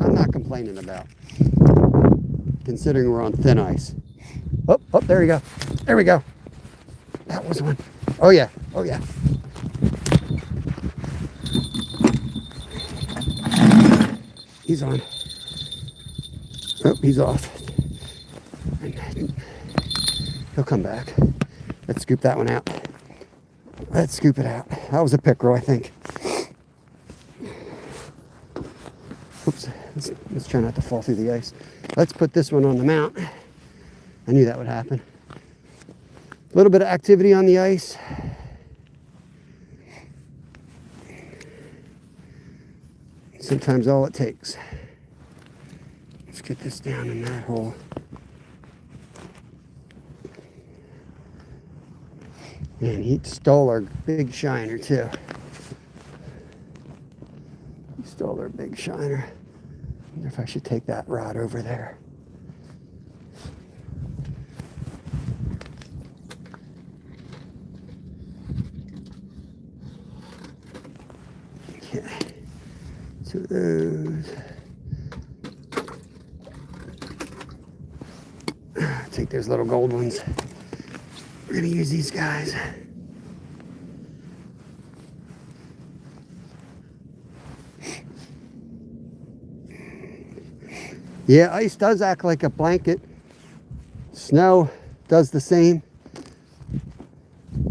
I'm not complaining about, considering we're on thin ice. Oh, oh, there we go. There we go. That was one. Oh yeah, oh yeah. He's on. Oh, he's off. He'll come back. Let's scoop that one out. Let's scoop it out. That was a pickerel, I think. Oops. Let's try not to fall through the ice. Let's put this one on the mount. I knew that would happen. A little bit of activity on the ice. Sometimes all it takes. Let's get this down in that hole. Man, he stole our big shiner too. He stole our big shiner. I wonder if I should take that rod over there. Okay. Two of those. Take those little gold ones. We're gonna use these guys. Yeah, ice does act like a blanket. Snow does the same.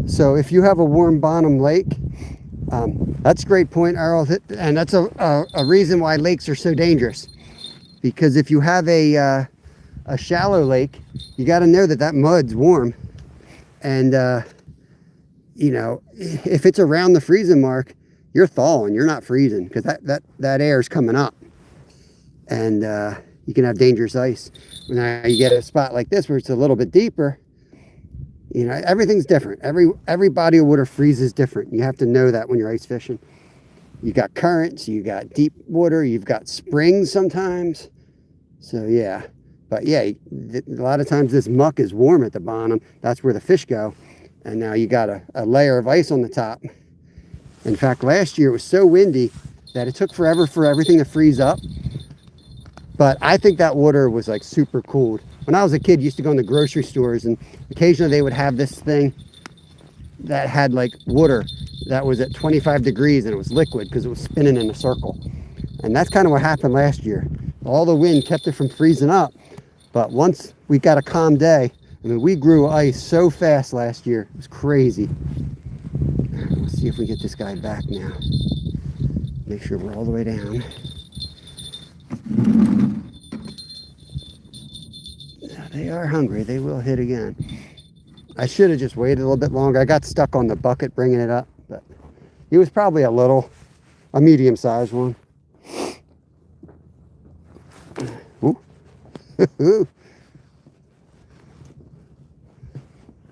So if you have a warm bottom lake, that's a great point, Earl, and that's a reason why lakes are so dangerous. Because if you have a shallow lake, you got to know that that mud's warm, and you know, if it's around the freezing mark, you're thawing, you're not freezing, because that air is coming up, and you can have dangerous ice. Now you get a spot like this where it's a little bit deeper. You know, everything's different. Every body of water freezes different. You have to know that when you're ice fishing. You got currents, you got deep water, you've got springs sometimes. So yeah, but yeah, a lot of times this muck is warm at the bottom. That's where the fish go. And now you got a layer of ice on the top. In fact, last year it was so windy that it took forever for everything to freeze up. But I think that water was like super cooled. When I was a kid, I used to go in the grocery stores, and occasionally they would have this thing that had like water that was at 25 degrees and it was liquid because it was spinning in a circle. And that's kind of what happened last year. All the wind kept it from freezing up. But once we got a calm day, I mean, we grew ice so fast last year. It was crazy. Let's see if we get this guy back now. Make sure we're all the way down. They are hungry. They will hit again. I should have just waited a little bit longer. I got stuck on the bucket bringing it up, but it was probably a medium-sized one. Ooh.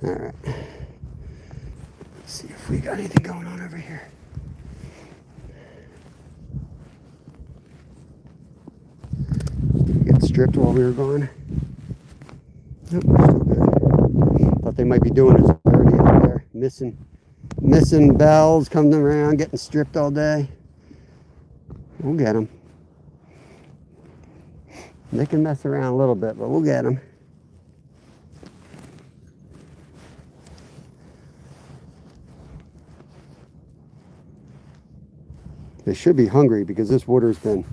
All right. Let's see if we got anything going on over here. Get stripped while we were gone. Nope, still good. Thought they might be doing us dirty out there, missing bells, coming around, getting stripped all day. We'll get them. They can mess around a little bit, but we'll get them. They should be hungry because this water's been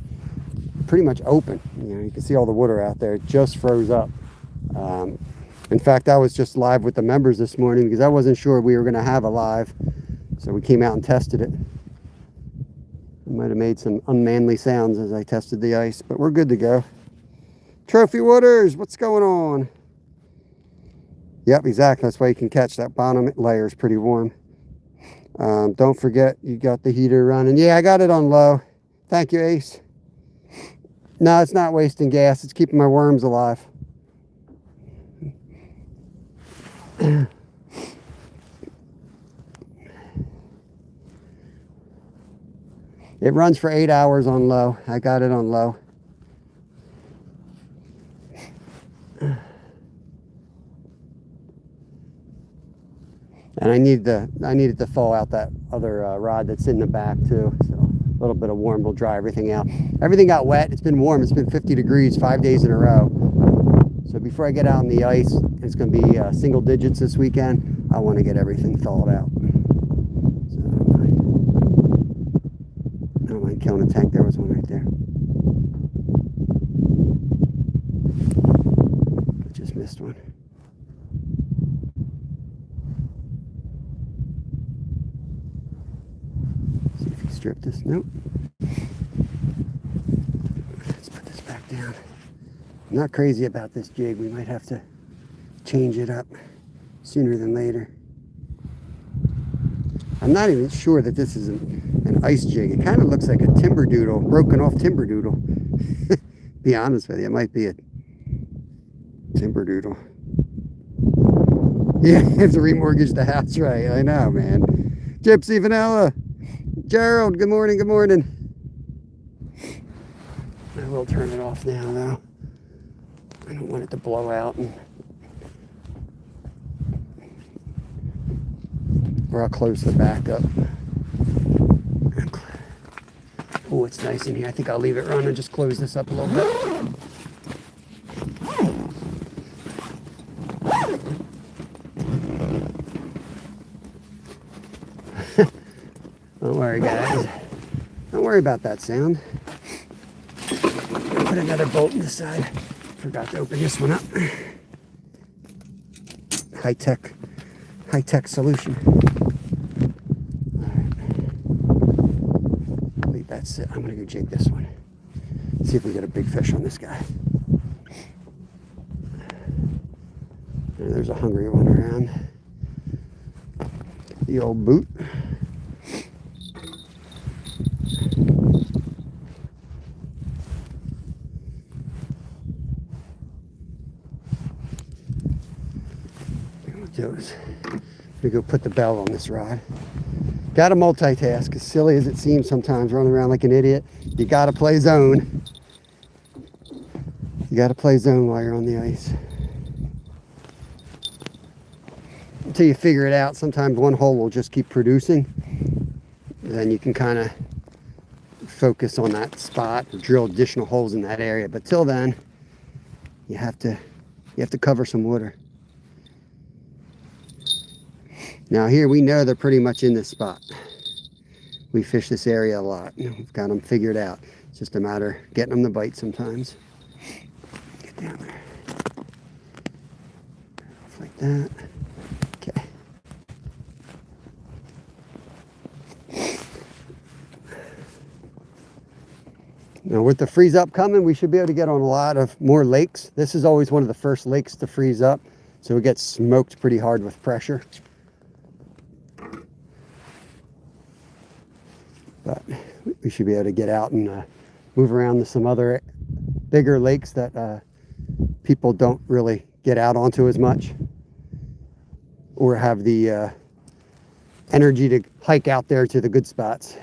pretty much open. You know, you can see all the water out there. It just froze up. In fact, I was just live with the members this morning because I wasn't sure we were going to have a live. So we came out and tested it. I might have made some unmanly sounds as I tested the ice, but we're good to go. Trophy Waters, what's going on? Yep, exactly. That's why you can catch that bottom layer is pretty warm. Don't forget you got the heater running. Yeah, I got it on low. Thank you, Ace. No, it's not wasting gas. It's keeping my worms alive. It runs for 8 hours on low. I got it on low. And I needed to thaw out that other rod that's in the back too. So a little bit of warm will dry everything out. Everything got wet. It's been warm. It's been 50 degrees 5 days in a row. So before I get out on the ice, it's going to be single digits this weekend. I want to get everything thawed out. So I don't mind killing a tank. There was one right there. I just missed one. Strip this. Nope. Let's put this back down. I'm not crazy about this jig. We might have to change it up sooner than later. I'm not even sure that this is an ice jig. It kind of looks like a timber doodle, broken off timber doodle. Be honest with you, it might be a timber doodle. Yeah, you have to remortgage the house, right? I know, man. Gypsy Vanilla. Gerald, good morning, good morning. I will turn it off now, though. I don't want it to blow out. Or I'll close the back up. Oh, it's nice in here. I think I'll leave it run and just close this up a little bit. Don't worry, guys. Don't worry about that sound. Put another bolt in the side. Forgot to open this one up. High-tech solution. All right. I believe that's it. I'm gonna go jig this one. See if we get a big fish on this guy. There's a hungry one around. The old boot. We go put the bell on this rod. Got to multitask, as silly as it seems sometimes, running around like an idiot. You got to play zone. You got to play zone while you're on the ice. Until you figure it out, sometimes one hole will just keep producing. Then you can kind of focus on that spot or drill additional holes in that area. But till then, you have to cover some water. Now here we know they're pretty much in this spot. We fish this area a lot. We've got them figured out. It's just a matter of getting them to bite sometimes. Get down there. Just like that. Okay. Now with the freeze up coming, we should be able to get on a lot of more lakes. This is always one of the first lakes to freeze up. So it gets smoked pretty hard with pressure. But we should be able to get out and move around to some other bigger lakes that people don't really get out onto as much, or have the energy to hike out there to the good spots.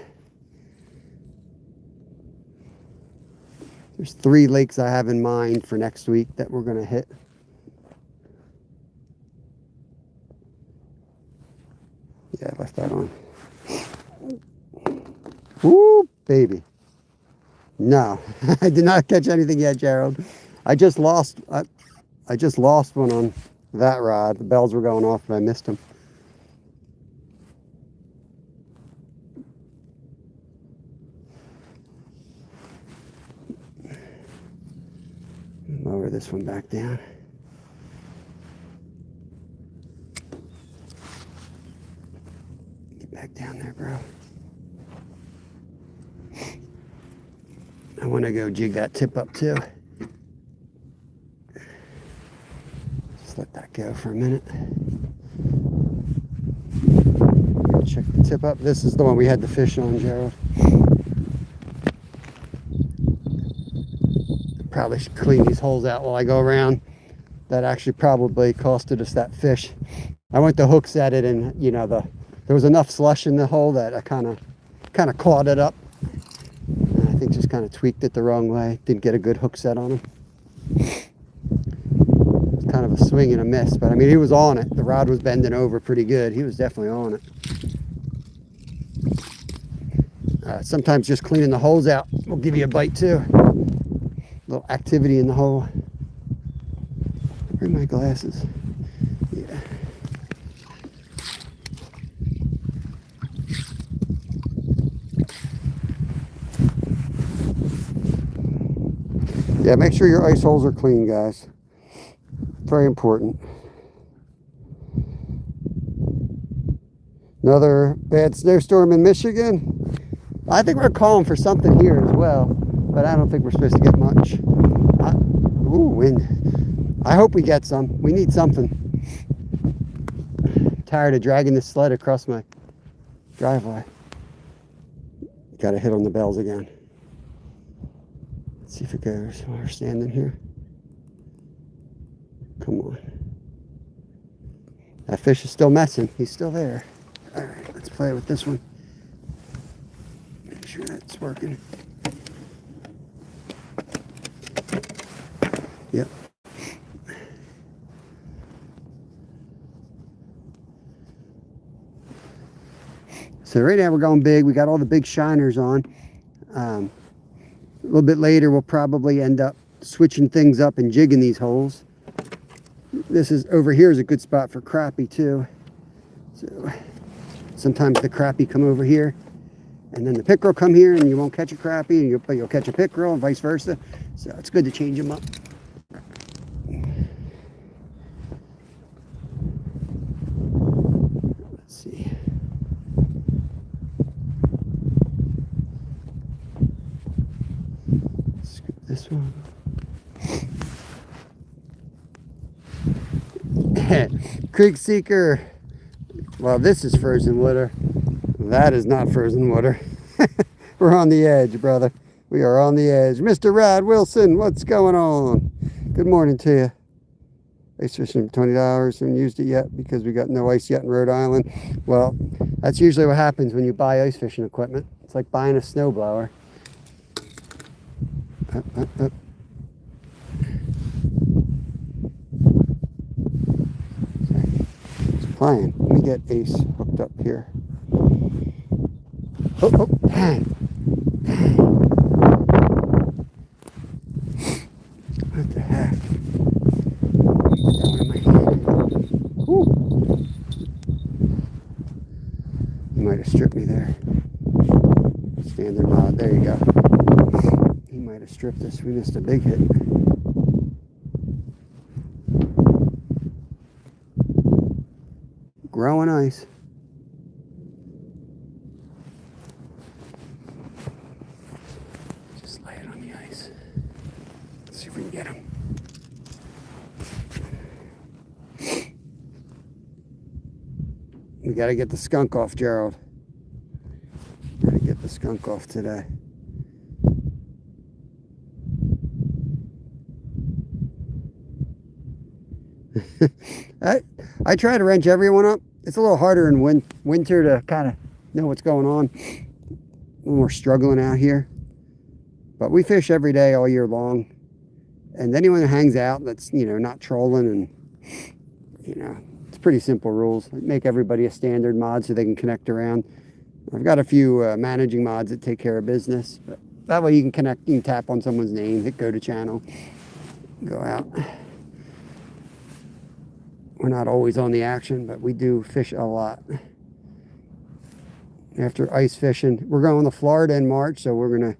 There's 3 lakes I have in mind for next week that we're going to hit. Yeah, I left that on. Woo, baby. No, I did not catch anything yet, Gerald. I just lost one on that rod. The bells were going off, but I missed them. lower this one back down. Get back down there, bro. I want to go jig that tip up too. Just let that go for a minute. Check the tip up. This is the one we had the fish on, Gerald. Probably should clean these holes out while I go around. That actually probably costed us that fish. I went to hook set it, and you know, there was enough slush in the hole that I kind of caught it up. And I think just kind of tweaked it the wrong way. Didn't get a good hook set on him. It's kind of a swing and a miss, but I mean, he was on it. The rod was bending over pretty good. He was definitely on it. Sometimes just cleaning the holes out will give you a bite too. A little activity in the hole. Bring my glasses. Yeah. Yeah, make sure your ice holes are clean, guys. Very important. Another bad snowstorm in Michigan. I think we're calling for something here as well, but I don't think we're supposed to get much. Ooh, wind. I hope we get some. We need something. I'm tired of dragging this sled across my driveway. Got to hit on the bells again. Let's see if it goes while we're standing here. Come on. That fish is still messing. He's still there. All right, let's play with this one. Make sure that's working. Yep. So right now we're going big. We got all the big shiners on. A little bit later we'll probably end up switching things up and jigging these holes. This is over here is a good spot for crappie too. So sometimes the crappie come over here, and then the pickerel come here, and you won't catch a crappie, and you'll catch a pickerel, and vice versa. So it's good to change them up. Let's see. Scoop this one. Creek Seeker. Well, this is frozen water. That is not frozen water. We're on the edge, brother. We are on the edge. Mr. Rod Wilson, what's going on? Good morning to you. Ice fishing for $20. Haven't used it yet because we got no ice yet in Rhode Island. Well, that's usually what happens when you buy ice fishing equipment. It's like buying a snowblower. Up. Playing. Let me get Ace hooked up here. Oh, dang. What the heck? Put that one in my hand. Woo. You might have stripped me there. Standard rod. There you go. He might have stripped us. We missed a big hit. Growing ice. Just lay it on the ice. Let's see if we can get him. We got to get the skunk off, Gerald. Got to get the skunk off today. I try to wrench everyone up. It's a little harder in winter to kind of know what's going on when we're struggling out here. But we fish every day all year long. And anyone that hangs out that's, you know, not trolling, and, you know, it's pretty simple rules. Make everybody a standard mod so they can connect around. I've got a few managing mods that take care of business. But that way you can connect, you can tap on someone's name, hit go to channel, go out. We're not always on the action, but we do fish a lot. After ice fishing, we're going to Florida in March, so we're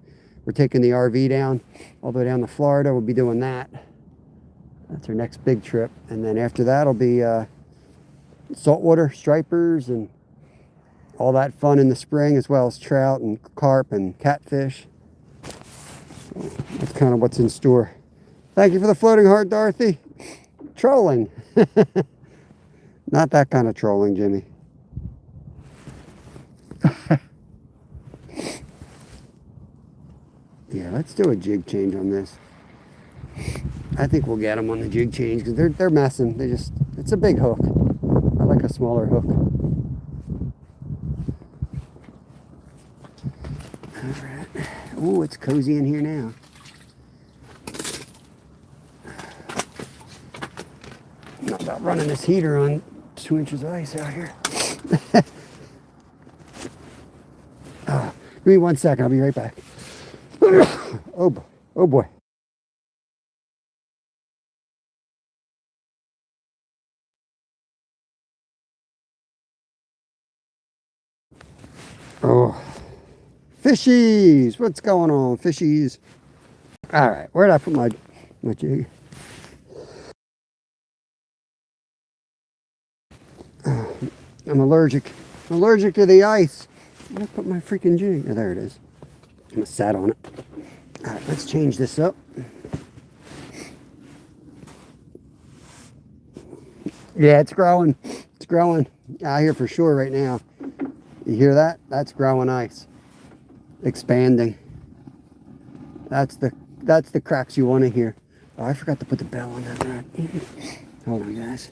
taking the RV down all the way down to Florida. We'll be doing that. That's our next big trip. And then after that will be saltwater stripers and all that fun in the spring, as well as trout and carp and catfish. So that's kind of what's in store. Thank you for the floating heart, Dorothy. Trolling. Not that kind of trolling, Jimmy. Yeah, let's do a jig change on this. I think we'll get them on the jig change because they're messing. It's a big hook. I like a smaller hook. All right. Ooh, it's cozy in here now. Not about running this heater on 2 inches of ice out here. Give me 1 second. I'll be right back. Oh boy. Oh, fishies! What's going on, fishies? All right, where did I put my jig? I'm allergic. I'm allergic to the ice. Where did I put my freaking jig? Oh, there it is. I'm gonna sat on it. All right, let's change this up. Yeah, it's growing. It's growing out here for sure right now. You hear that? That's growing ice. Expanding. That's the cracks you want to hear. Oh, I forgot to put the bell on that rod. Hold on, guys.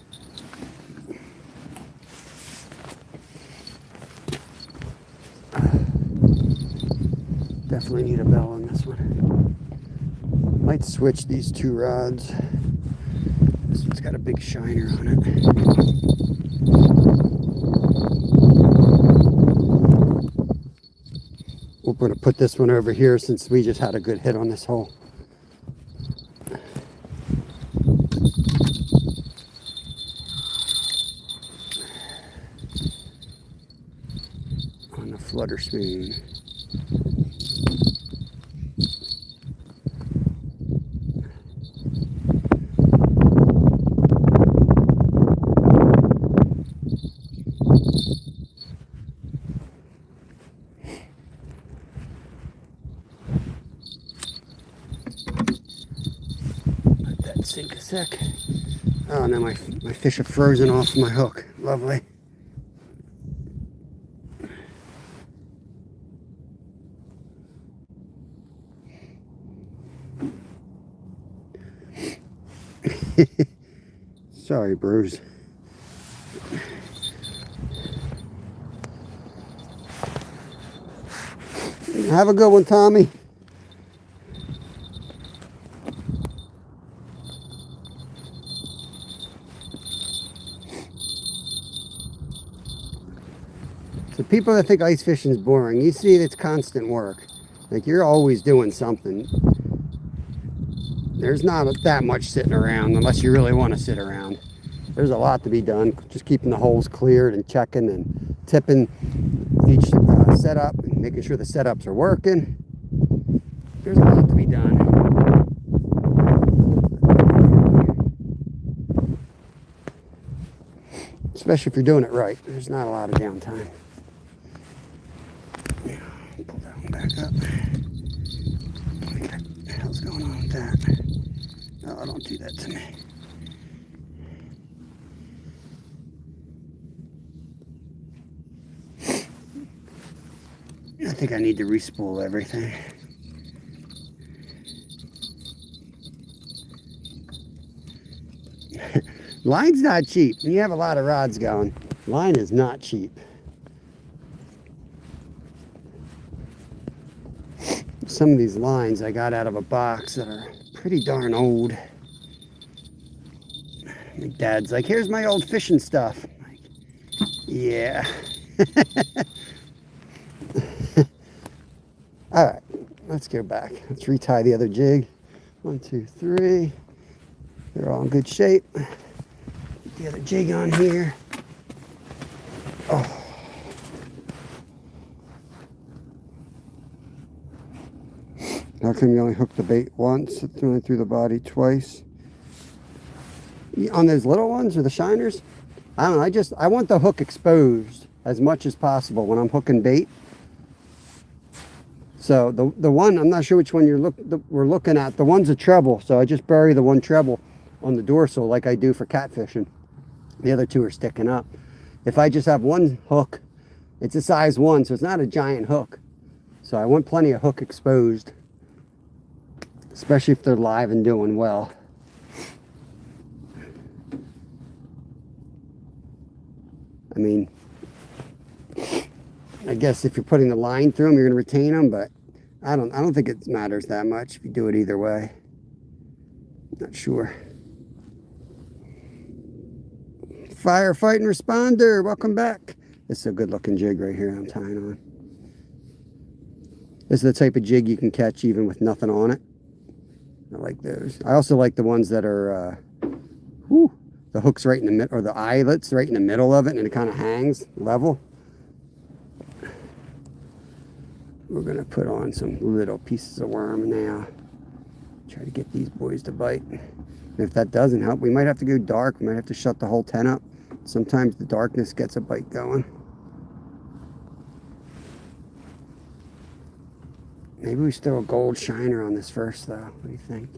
Definitely need a bell on this one. Might switch these 2 rods. This one's got a big shiner on it. We're going to put this one over here since we just had a good hit on this hole. On the flutter spoon. Sink a sec. Oh, now my fish have frozen off my hook. Lovely. Sorry, Bruce. Have a good one, Tommy. So people that think ice fishing is boring, you see it's constant work. Like, you're always doing something. There's not that much sitting around unless you really want to sit around. There's a lot to be done. Just keeping the holes cleared and checking and tipping each setup and making sure the setups are working. There's a lot to be done. Especially if you're doing it right. There's not a lot of downtime. Pull that one back up. What the hell's going on with that? Oh, don't do that to me. I think I need to respool everything. Line's not cheap. When you have a lot of rods going, line is not cheap. Some of these lines I got out of a box that are pretty darn old. My dad's like, here's my old fishing stuff. I'm like, yeah. All right, let's go back. Let's retie the other jig. 1, 2, 3. They're all in good shape. Get the other jig on here. Oh. How come you only hook the bait once? It's only through the body twice. On those little ones or the shiners, I don't know. I want the hook exposed as much as possible when I'm hooking bait. So the one, I'm not sure which one we're looking at. The one's a treble, so I just bury the one treble on the dorsal like I do for catfishing. The other two are sticking up. If I just have one hook, it's a size 1, so it's not a giant hook. So I want plenty of hook exposed, especially if they're live and doing well. I mean, I guess if you're putting the line through them, you're going to retain them, but I don't think it matters that much if you do it either way. Not sure. Firefighting responder, welcome back. This is a good looking jig right here I'm tying on. This is the type of jig you can catch even with nothing on it. I like those. I also like the ones that are, the hook's right in the middle, or the eyelet's right in the middle of it, and it kind of hangs level. We're gonna put on some little pieces of worm now. Try to get these boys to bite. And if that doesn't help, we might have to go dark. We might have to shut the whole tent up. Sometimes the darkness gets a bite going. Maybe we throw a gold shiner on this first, though. What do you think?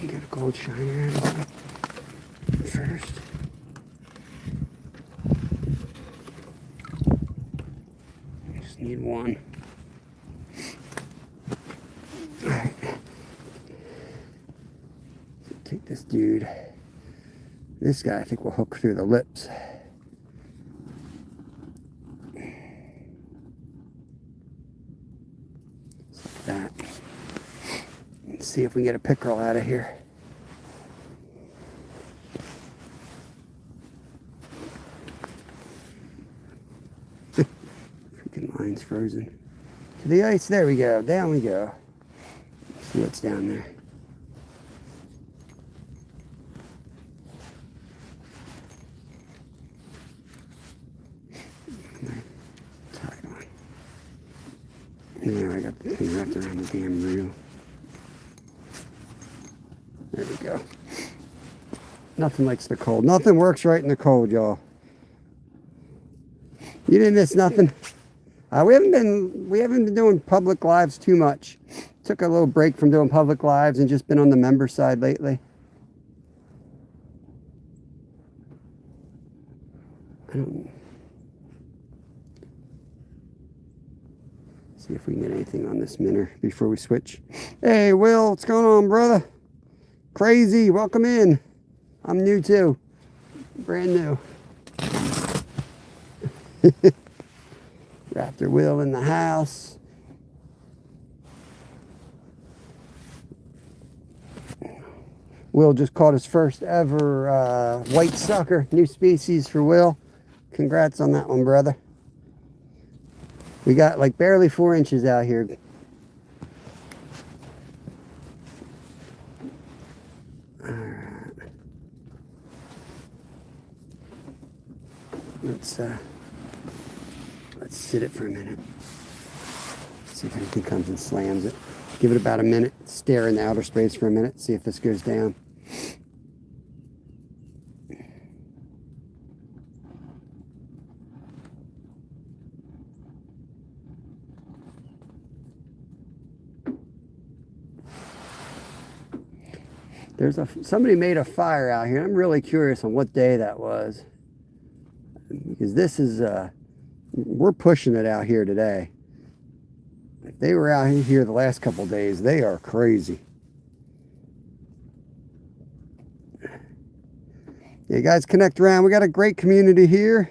You got a gold shiner out first. Just need one. Alright. Take this dude. This guy I think will hook through the lips. Just like that. Let's see if we can get a pickerel out of here. Freaking line's frozen. To the ice, there we go. Down we go. Let's see what's down there. There, I got the thing wrapped around the damn reel. There we go. Nothing likes the cold. Nothing works right in the cold, y'all. You didn't miss nothing. We haven't been doing public lives too much. Took a little break from doing public lives and just been on the member side lately. See if we can get anything on this minnow before we switch. Hey, Will, what's going on, brother? Crazy, welcome in. I'm new too. Brand new. Raptor Will in the house. Will just caught his first ever white sucker, new species for Will. Congrats on that one, brother. We got like barely 4 inches out here. All right. Let's sit it for a minute. See if anything comes and slams it. Give it about a minute. Stare in the outer space for a minute. See if this goes down. Somebody made a fire out here. I'm really curious on what day that was, because this is we're pushing it out here today. If they were out here the last couple of days, they are crazy. Yeah, guys, connect around. We got a great community here.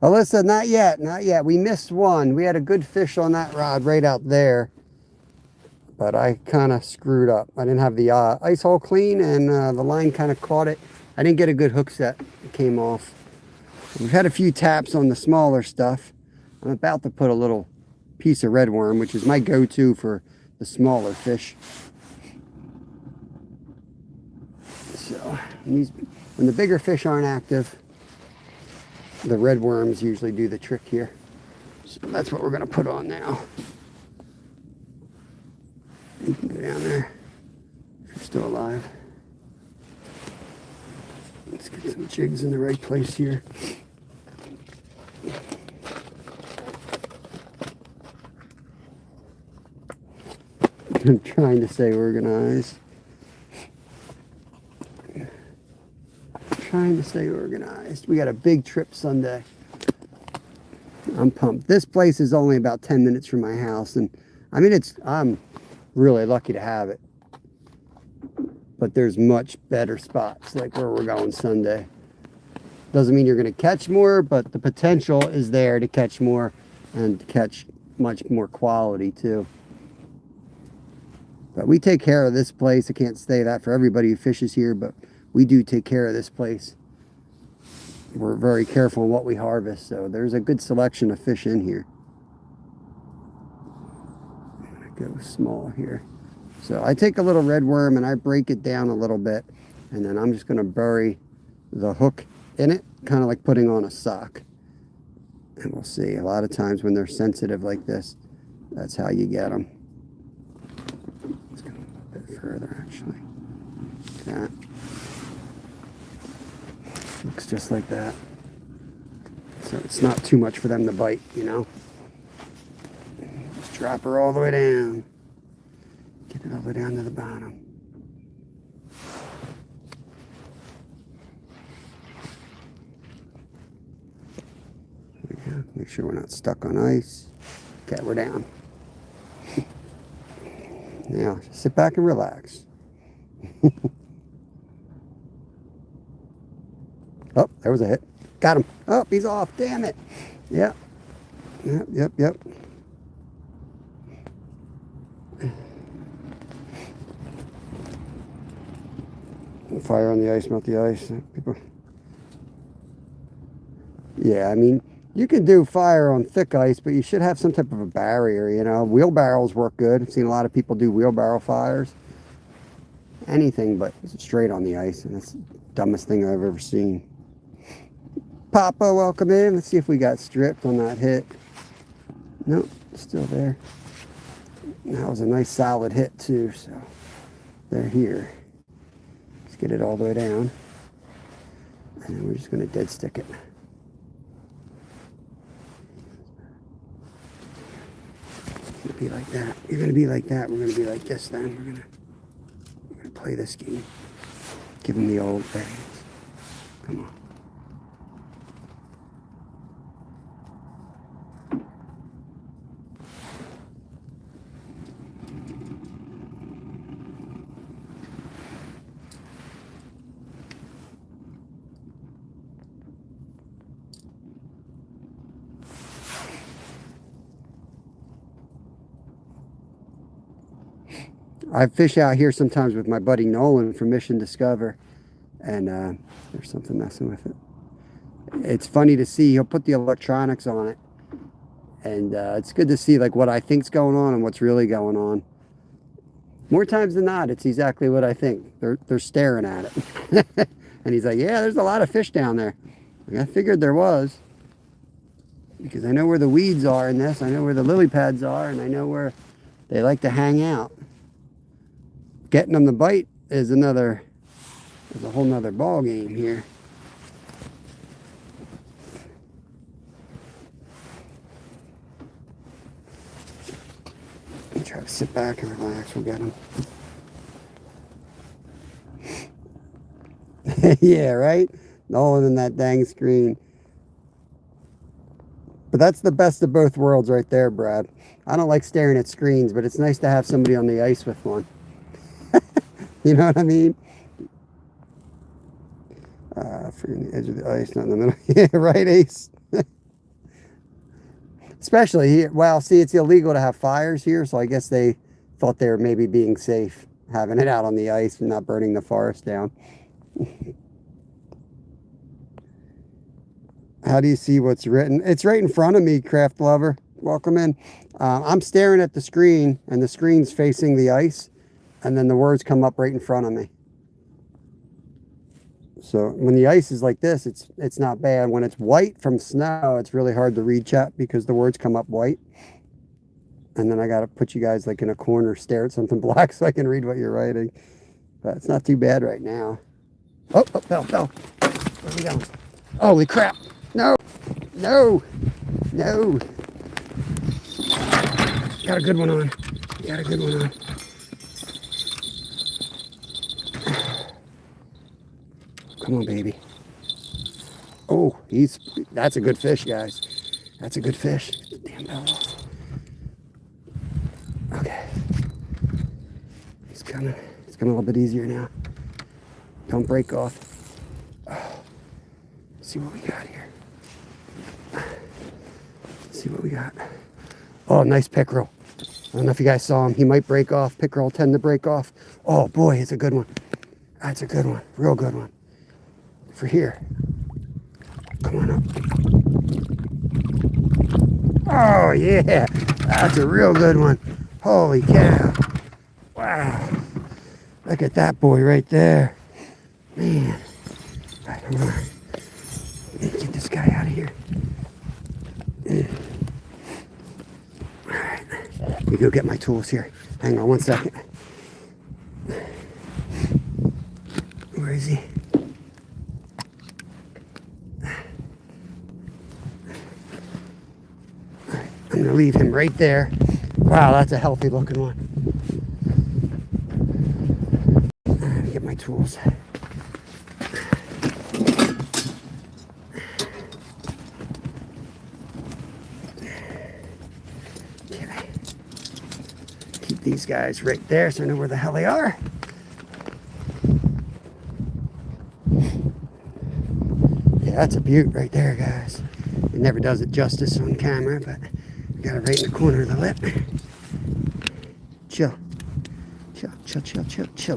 Alyssa, not yet, not yet. We missed one. We had a good fish on that rod right out there, but I kind of screwed up. I didn't have the ice hole clean, and the line kind of caught it. I didn't get a good hook set. It came off. We've had a few taps on the smaller stuff. I'm about to put a little piece of red worm, which is my go-to for the smaller fish. So when the bigger fish aren't active, the red worms usually do the trick here. So that's what we're going to put on now. You can go down there if you're still alive. Let's get some jigs in the right place here. I'm trying to stay organized. Trying to stay organized. We got a big trip Sunday. I'm pumped. This place is only about 10 minutes from my house, and I mean, I'm really lucky to have it. But there's much better spots like where we're going Sunday. Doesn't mean you're going to catch more, but the potential is there to catch more and to catch much more quality too. But we take care of this place. I can't say that for everybody who fishes here, but we do take care of this place. We're very careful in what we harvest, so there's a good selection of fish in here. I'm going to go small here. So I take a little red worm and I break it down a little bit, and then I'm just going to bury the hook in it, kind of like putting on a sock. And we'll see. A lot of times when they're sensitive like this, that's how you get them. Let's go a little bit further, actually. Like that. Looks just like that. So it's not too much for them to bite, you know. Just drop her all the way down. Get it all the way down to the bottom. There we go. Make sure we're not stuck on ice. Okay, we're down. Now, just sit back and relax. Oh, there was a hit. Got him. Oh, he's off. Damn it. Yep. Yep. Fire on the ice, melt the ice. People. Yeah, I mean, you can do fire on thick ice, but you should have some type of a barrier, you know. Wheelbarrows work good. I've seen a lot of people do wheelbarrow fires. Anything but straight on the ice, and that's the dumbest thing I've ever seen. Papa, welcome in. Let's see if we got stripped on that hit. Nope, still there. That was a nice solid hit too, so they're here. Let's get it all the way down. And then we're just going to dead stick it. It's going to be like that. You're going to be like that. We're going to be like this then. We're going to play this game. Give them the old things. Come on. I fish out here sometimes with my buddy Nolan from Mission Discover, and there's something messing with it. It's funny to see. He'll put the electronics on it, and it's good to see like what I think's going on and what's really going on. More times than not, it's exactly what I think. They're staring at it, and he's like, "Yeah, there's a lot of fish down there." Like, I figured there was, because I know where the weeds are in this. I know where the lily pads are, and I know where they like to hang out. Getting them to bite is a whole nother ball game here. Try to sit back and relax. We'll get them. Yeah, right? Nolan in that dang screen. But that's the best of both worlds right there, Brad. I don't like staring at screens, but it's nice to have somebody on the ice with one. You know what I mean? For the edge of the ice, not in the middle. Yeah, right, Ace? Especially here. Well, see, it's illegal to have fires here, so I guess they thought they were maybe being safe, having it out on the ice and not burning the forest down. How do you see what's written? It's right in front of me, Craft Lover. Welcome in. I'm staring at the screen, and the screen's facing the ice. And then the words come up right in front of me. So when the ice is like this, it's not bad. When it's white from snow, it's really hard to read chat because the words come up white. And then I got to put you guys like in a corner, stare at something black so I can read what you're writing. But it's not too bad right now. Oh, fell. Where are we going? Holy crap. No. Got a good one on. Come on, baby. Oh, that's a good fish, guys. That's a good fish. Damn bell off. Okay. It's coming a little bit easier now. Don't break off. Oh. Let's see what we got here. Oh, nice pickerel. I don't know if you guys saw him. He might break off. Pickerel tend to break off. Oh boy, it's a good one. That's a good one. Real good one. For here. Come on up. Oh yeah. That's a real good one. Holy cow. Wow. Look at that boy right there. Man. I don't know. Get this guy out of here. All right. Let me go get my tools here. Hang on one second. Where is he? All right. I'm going to leave him right there. Wow, that's a healthy looking one. Let me get my tools. These guys right there so I know where the hell they are. Yeah, that's a beaut right there, guys. It never does it justice on camera, but I got it right in the corner of the lip. Chill,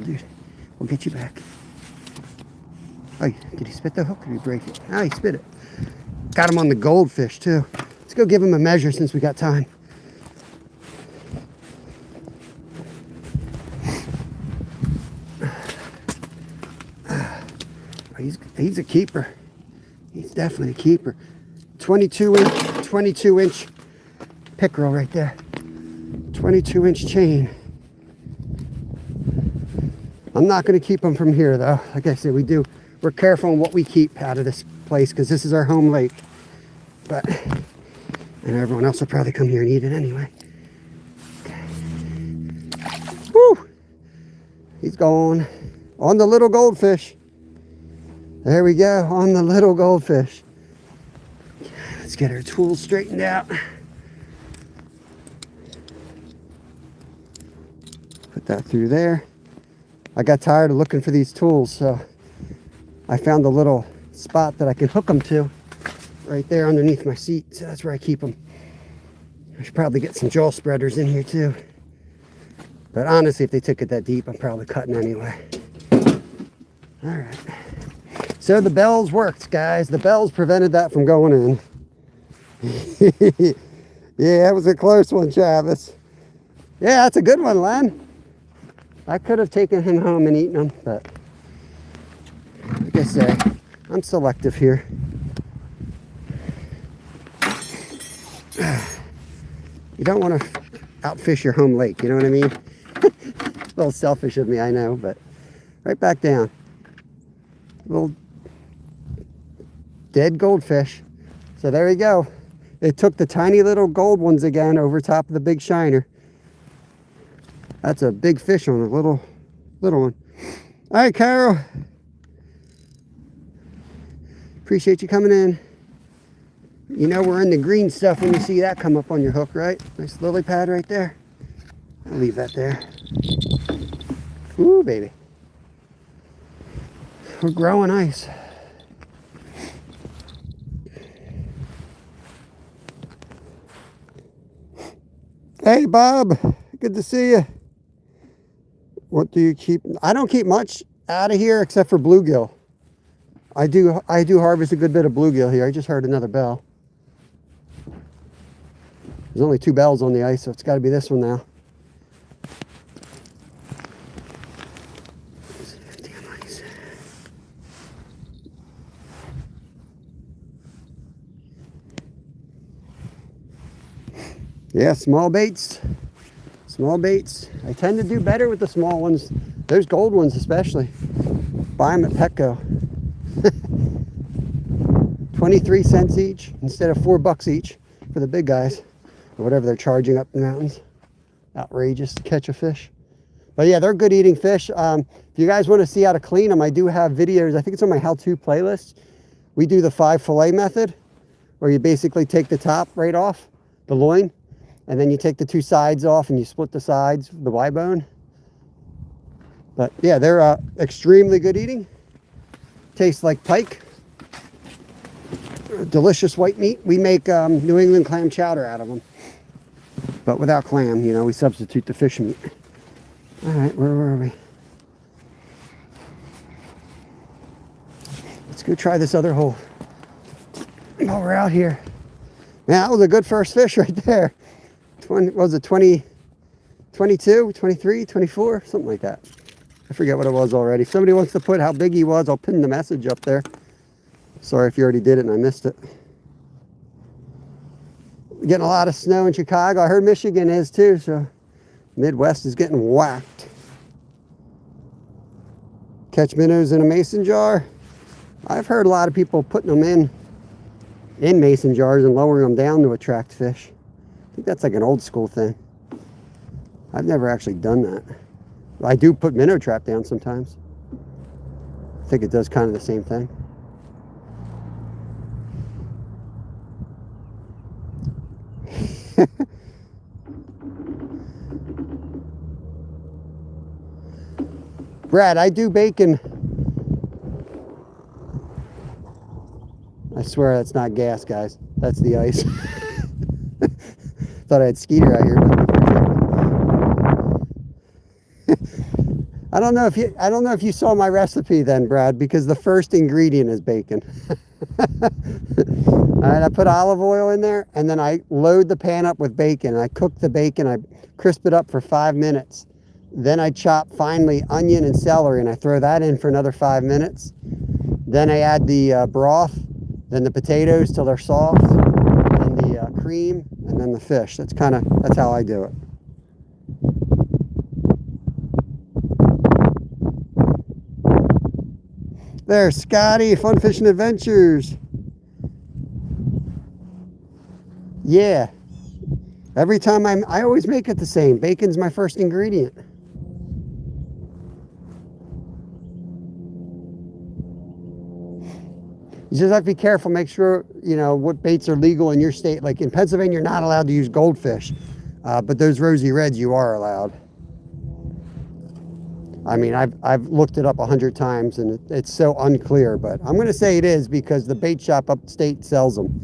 dude. We'll get you back. Oh, did he spit the hook or did he break it? Ah, he spit it. Got him on the goldfish too. Let's go give him a measure since we got time. He's a keeper. He's definitely a keeper. 22 inch pickerel right there. 22-inch chain. I'm not going to keep them from here though. Like I said, we're careful on what we keep out of this place because this is our home lake. But and everyone else will probably come here and eat it anyway. Okay. Woo! He's gone on the little goldfish. There we go, on the little goldfish. Let's get our tools straightened out. Put that through there. I got tired of looking for these tools, so I found a little spot that I can hook them to right there underneath my seat. So that's where I keep them. I should probably get some jaw spreaders in here too. But honestly, if they took it that deep, I'm probably cutting anyway. All right. So the bells worked, guys. The bells prevented that from going in. Yeah, that was a close one, Travis. Yeah, that's a good one, Len. I could have taken him home and eaten him, but like I say, I'm selective here. You don't want to outfish your home lake, you know what I mean? A little selfish of me, I know, but right back down. Little dead goldfish. So there you go. It took the tiny little gold ones again over top of the big shiner. That's a big fish on a little one. All right, Carol. Appreciate you coming in. You know we're in the green stuff when you see that come up on your hook, right? Nice lily pad right there. I'll leave that there. Ooh, baby. We're growing ice. Hey, Bob. Good to see you. What do you keep? I don't keep much out of here except for bluegill. I do harvest a good bit of bluegill here. I just heard another bell. There's only 2 bells on the ice, so it's got to be this one now. Damn ice. Yeah, small baits. Small baits. I tend to do better with the small ones. Those gold ones especially. Buy them at Petco. 23 cents each instead of $4 each for the big guys. Or whatever they're charging up the mountains. Outrageous to catch a fish. But yeah, they're good eating fish. If you guys want to see how to clean them, I do have videos. I think it's on my how-to playlist. We do the 5 fillet method, where you basically take the top right off, the loin, and then you take the 2 sides off and you split the sides, the Y bone. But yeah, they're extremely good eating. Tastes like pike. Delicious white meat. We make New England clam chowder out of them. But without clam, you know, we substitute the fish meat. All right, where were we? Let's go try this other hole. Oh, we're out here. Man, that was a good first fish right there. 20, what was it, 20, 22, 23, 24, something like that. I forget what it was already. If somebody wants to put how big he was, I'll pin the message up there. Sorry if you already did it and I missed it. We're getting a lot of snow in Chicago. I heard Michigan is too, so Midwest is getting whacked. Catch minnows in a mason jar. I've heard a lot of people putting them in mason jars and lowering them down to attract fish. I think that's like an old school thing. I've never actually done that. I do put minnow trap down sometimes. I think it does kind of the same thing. Brad, I do bacon. I swear that's not gas, guys. That's the ice. Thought I had Skeeter out here. I don't know if you saw my recipe then, Brad, because the first ingredient is bacon. All right, I put olive oil in there, and then I load the pan up with bacon. I cook the bacon. I crisp it up for 5 minutes. Then I chop finely onion and celery, and I throw that in for another 5 minutes. Then I add the broth, then the potatoes till they're soft, and the cream, and then the fish. That's how I do it. There's Scotty, Fun Fishing Adventures. Yeah. Every time I always make it the same. Bacon's my first ingredient. You just have to be careful, make sure, you know, what baits are legal in your state. Like in Pennsylvania, you're not allowed to use goldfish, but those rosy reds you are allowed. I mean, I've looked it up 100 times and it's so unclear, but I'm going to say it is because the bait shop upstate sells them.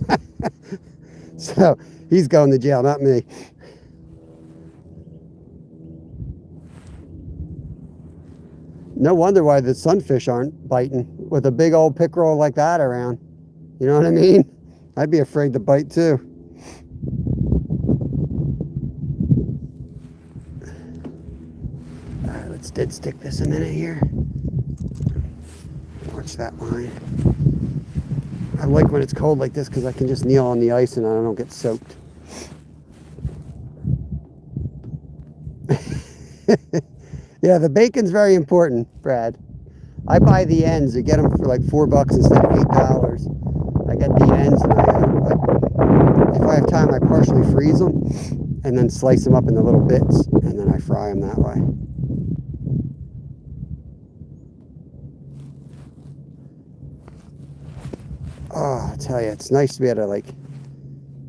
So he's going to jail, not me. No wonder why the sunfish aren't biting with a big old pickerel like that around. You know what I mean? I'd be afraid to bite too. All right, let's dead stick this a minute here. Watch that line. I like when it's cold like this because I can just kneel on the ice and I don't get soaked. Yeah, the bacon's very important, Brad. I buy the ends. I get them for like $4 instead of $8. I get the ends, and if I have time, I partially freeze them and then slice them up into little bits, and then I fry them that way. Oh, I tell you, it's nice to be able to, like,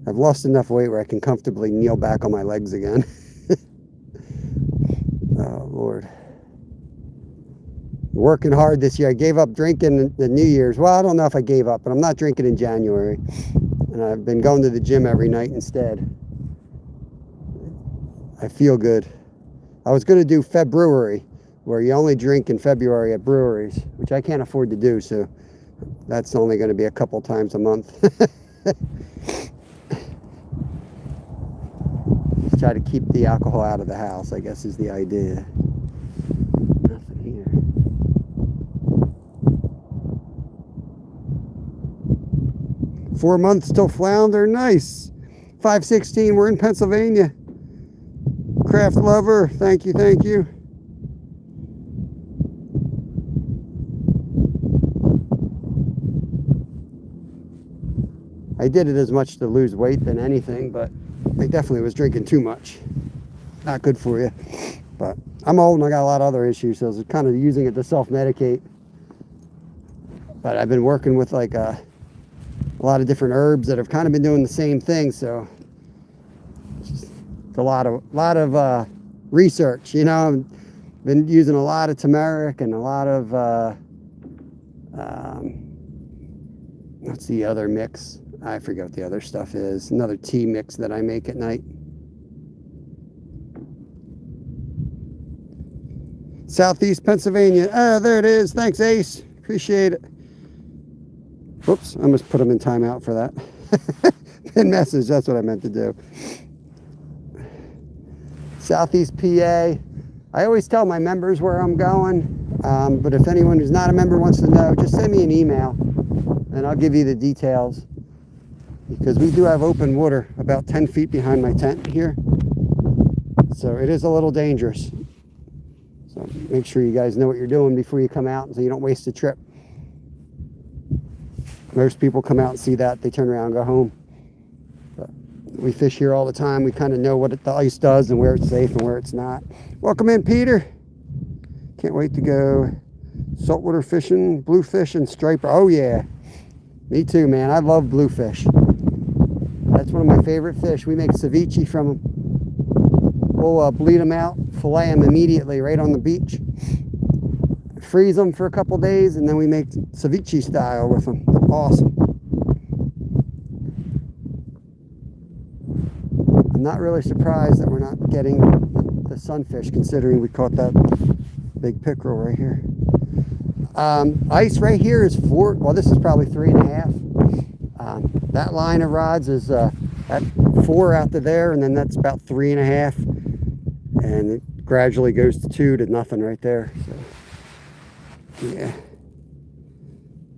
I've lost enough weight where I can comfortably kneel back on my legs again. Oh, Lord. Working hard this year. I gave up drinking the New Year's. Well, I don't know if I gave up, but I'm not drinking in January. And I've been going to the gym every night instead. I feel good. I was going to do February, where you only drink in February at breweries, which I can't afford to do, so that's only going to be a couple times a month. Try to keep the alcohol out of the house, I guess, is the idea. Nothing here. "4 months till flounder." Nice. 516, we're in Pennsylvania. Craft lover, thank you, thank you. I did it as much to lose weight than anything, but I definitely was drinking too much. Not good for you. But I'm old and I got a lot of other issues, so I was kind of using it to self-medicate. But I've been working with like a lot of different herbs that have kind of been doing the same thing, so it's a lot of research, you know. I've been using a lot of turmeric and a lot of what's the other mix? I forget what the other stuff is. Another tea mix that I make at night. Southeast Pennsylvania. Oh, there it is. Thanks, Ace. Appreciate it. Whoops, I must put them in timeout for that. Pin message, that's what I meant to do. Southeast PA. I always tell my members where I'm going, but if anyone who's not a member wants to know, just send me an email and I'll give you the details. Because we do have open water about 10 feet behind my tent here. So it is a little dangerous. So make sure you guys know what you're doing before you come out so you don't waste a trip. Most people come out and see that, they turn around and go home. But we fish here all the time. We kind of know what the ice does and where it's safe and where it's not. Welcome in, Peter. Can't wait to go saltwater fishing, bluefish and striper. Oh yeah, me too, man. I love bluefish. That's one of my favorite fish. We make ceviche from them. We'll bleed them out, fillet them immediately right on the beach, freeze them for a couple days, and then we make ceviche style with them. Awesome. I'm not really surprised that we're not getting the sunfish, considering we caught that big pickerel right here. Ice right here is 4, well, this is probably 3.5. That line of rods is at 4 out to there, and then that's about 3.5, and it gradually goes to 2 to nothing right there. So yeah.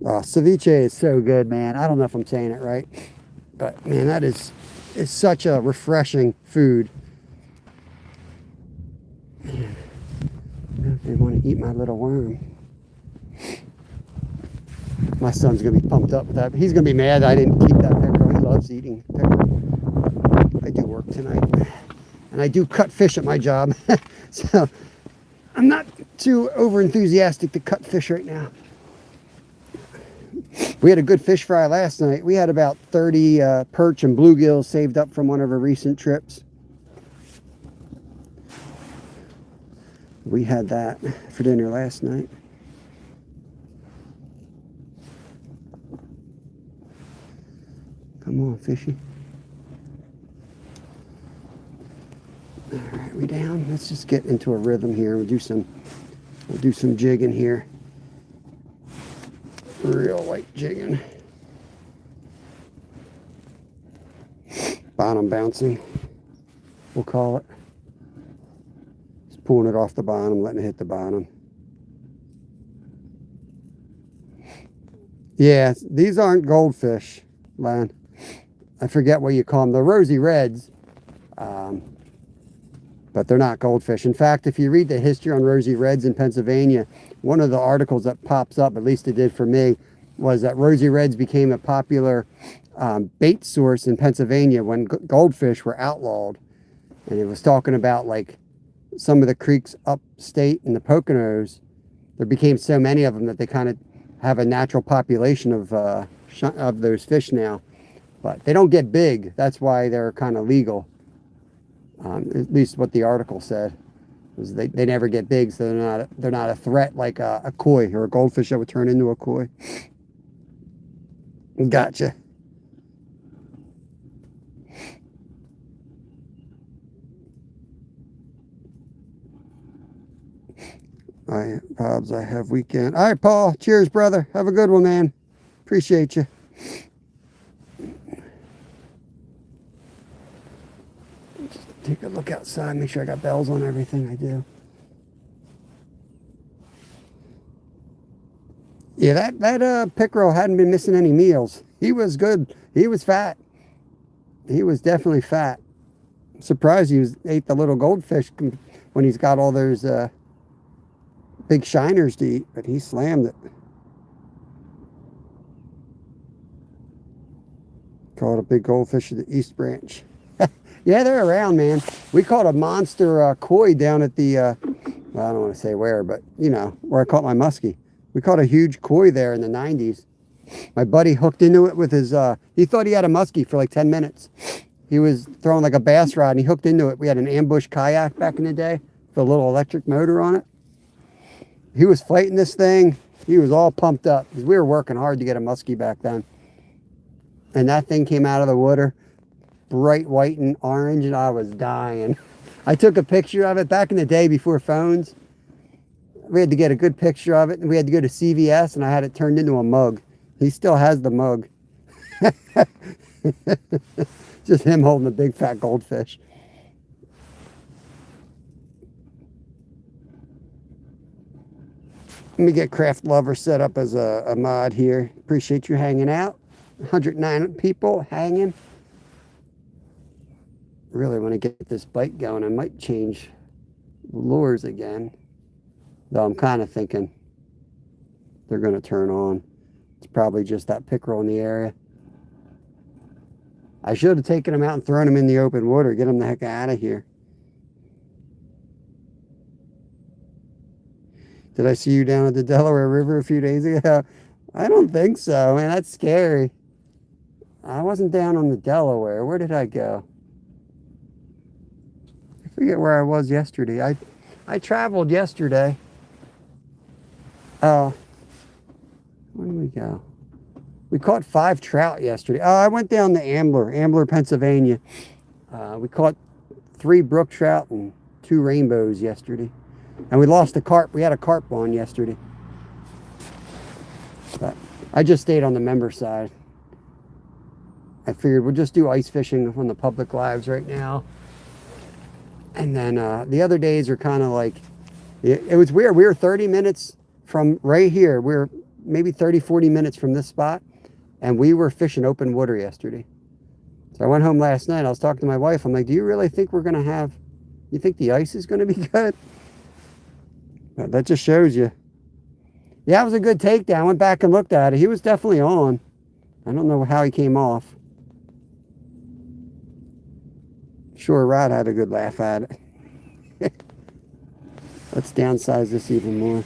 Oh, ceviche is so good, man. I don't know if I'm saying it right, but man, that is such a refreshing food. Man, they want to eat my little worm. My son's going to be pumped up with that. He's going to be mad I didn't keep that pickerel. He loves eating pickerel. I do work tonight. And I do cut fish at my job. So I'm not too over enthusiastic to cut fish right now. We had a good fish fry last night. We had about 30 perch and bluegill saved up from one of our recent trips. We had that for dinner last night. Come on, fishy. All right, we down? Let's just get into a rhythm here. We'll do some jigging here. Real light jigging. Bottom bouncing, we'll call it. Just pulling it off the bottom, letting it hit the bottom. Yeah, these aren't goldfish, Lan. I forget what you call them. They're rosy reds, but they're not goldfish. In fact, if you read the history on rosy reds in Pennsylvania, one of the articles that pops up, at least it did for me, was that rosy reds became a popular bait source in Pennsylvania when goldfish were outlawed. And it was talking about like some of the creeks upstate in the Poconos, there became so many of them that they kind of have a natural population of those fish now. But they don't get big. That's why they're kind of legal. At least what the article said. Was they never get big, so they're not a threat like a koi or a goldfish that would turn into a koi. Gotcha. All right, Bob's, I have weekend. All right, Paul. Cheers, brother. Have a good one, man. Appreciate you. Just take a look outside, make sure I got bells on everything I do. Yeah, that pickerel hadn't been missing any meals. He was good. He was fat. He was definitely fat. Surprised he ate the little goldfish when he's got all those big shiners to eat, but he slammed it. Caught a big goldfish at the East Branch. Yeah, they're around, man. We caught a monster koi down at the, well, I don't want to say where, but, you know, where I caught my muskie. We caught a huge koi there in the 90s. My buddy hooked into it with his, he thought he had a muskie for like 10 minutes. He was throwing like a bass rod and he hooked into it. We had an ambush kayak back in the day with a little electric motor on it. He was fighting this thing. He was all pumped up because we were working hard to get a muskie back then. And that thing came out of the water, bright white and orange, and I was dying. I took a picture of it back in the day before phones. We had to get a good picture of it, and we had to go to CVS, and I had it turned into a mug. He still has the mug. Just him holding a big fat goldfish. Let me get Craft Lover set up as a mod here. Appreciate you hanging out. 109 people hanging. Really want to get this bite going. I might change lures again. Though I'm kind of thinking they're going to turn on. It's probably just that pickerel in the area. I should have taken them out and thrown them in the open water. Get them the heck out of here. Did I see you down at the Delaware River a few days ago? I don't think so, man. That's scary. I wasn't down on the Delaware. Where did I go? I forget where I was yesterday. I traveled yesterday. Oh. Where did we go? We caught 5 trout yesterday. Oh, I went down to Ambler, Pennsylvania. We caught 3 brook trout and 2 rainbows yesterday. And we lost a carp. We had a carp on yesterday. But I just stayed on the member side. I figured we'll just do ice fishing on the public lives right now. And then the other days are kind of like, it was weird. We were 30 minutes from right here. We were maybe 30, 40 minutes from this spot. And we were fishing open water yesterday. So I went home last night. I was talking to my wife. I'm like, do you really think we're going to have, you think the ice is going to be good? But that just shows you. Yeah, it was a good takedown. I went back and looked at it. He was definitely on. I don't know how he came off. Sure, Rod had a good laugh at it. Let's downsize this even more.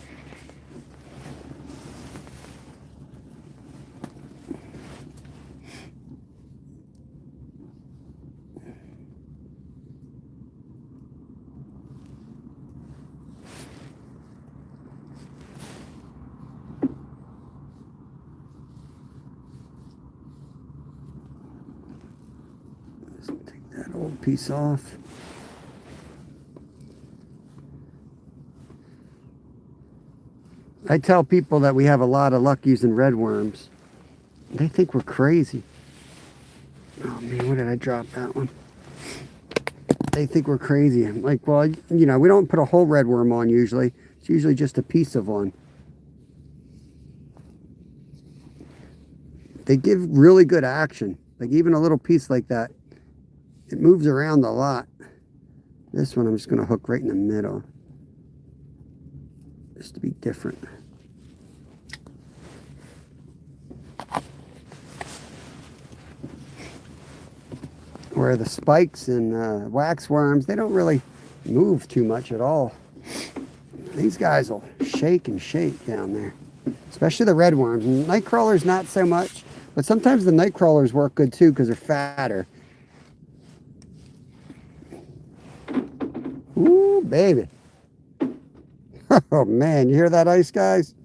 Take that old piece off. I tell people that we have a lot of luck using red worms. They think we're crazy. Oh man, where did I drop that one? They think we're crazy. I'm like, well, you know, we don't put a whole red worm on usually. It's usually just a piece of one. They give really good action. Like even a little piece like that, it moves around a lot. This one I'm just going to hook right in the middle. Just to be different. Where the spikes and wax worms, they don't really move too much at all. These guys will shake and shake down there. Especially the red worms. Night crawlers, not so much. But sometimes the night crawlers work good too because they're fatter. Ooh, baby. Oh man, you hear that ice, guys?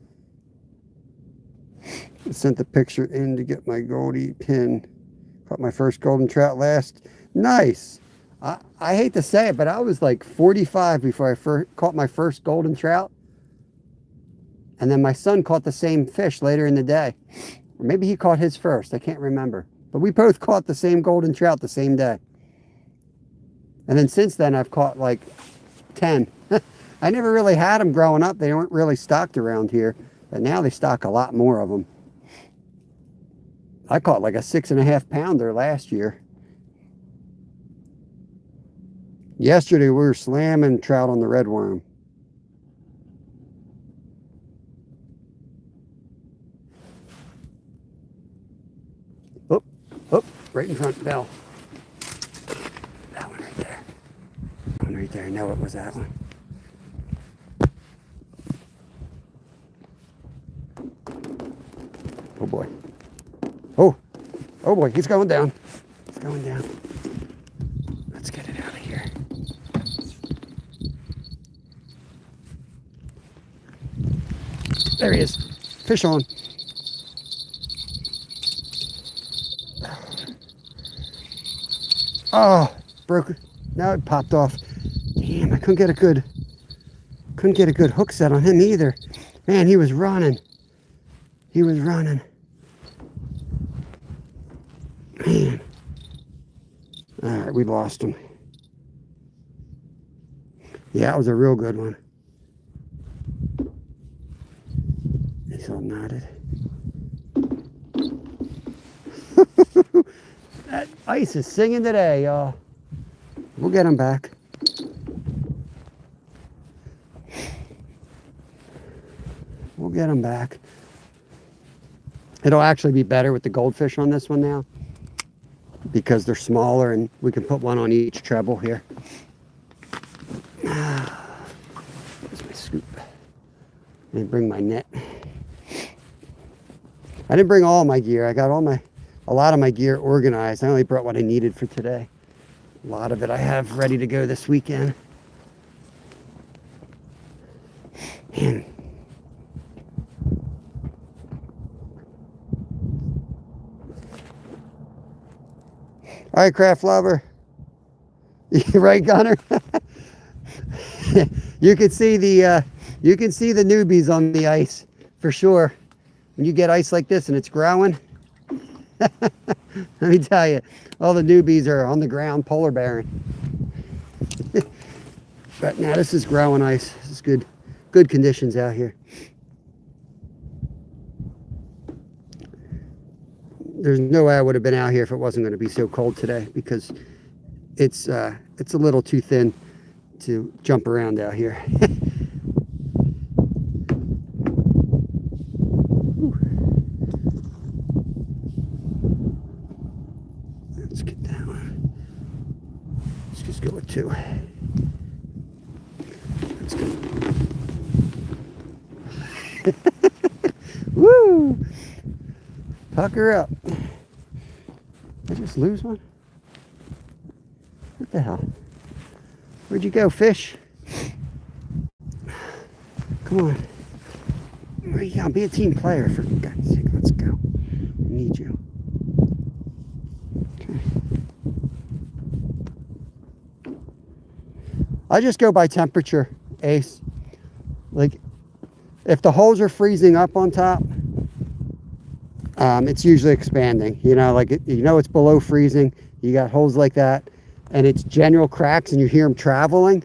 I sent the picture in to get my goldie pin. Caught my first golden trout last. Nice. I hate to say it, but I was like 45 before I caught my first golden trout. And then my son caught the same fish later in the day. Or maybe he caught his first. I can't remember. But we both caught the same golden trout the same day. And then since then, I've caught like 10. I never really had them growing up. They weren't really stocked around here. But now they stock a lot more of them. I caught like a 6.5 pounder last year. Yesterday we were slamming trout on the red worm. Oh, oh, right in front, Bell. That one right there. That one right there. I know it was that one. Oh boy. Oh, oh boy, he's going down. He's going down. Let's get it out of here. There he is. Fish on. Oh, broke it. Now it popped off. Damn, I couldn't get a good hook set on him either. Man, he was running. He was running. Man. All right, we lost him. Yeah, that was a real good one. He's all knotted. That ice is singing today, y'all. We'll get him back. We'll get him back. It'll actually be better with the goldfish on this one now because they're smaller and we can put one on each treble here. Where's my scoop? I didn't bring my net. I didn't bring all my gear. I got a lot of my gear organized. I only brought what I needed for today. A lot of it I have ready to go this weekend. Man. All right, craft lover. Right, Gunner? You can see the newbies on the ice for sure. When you get ice like this and it's growing, let me tell you, all the newbies are on the ground polar bearing. But now this is growing ice. This is good conditions out here. There's no way I would have been out here if it wasn't going to be so cold today because it's a little too thin to jump around out here. Let's get that one. Let's just go with 2. Let's go. Woo! Pucker up. Did I just lose one? What the hell? Where'd you go, fish? Come on. Where you going? Be a team player, for God's sake. Let's go. We need you. Okay. I just go by temperature, Ace. Like, if the holes are freezing up on top, it's usually expanding. You know, like, it's below freezing. You got holes like that, and it's general cracks, and you hear them traveling.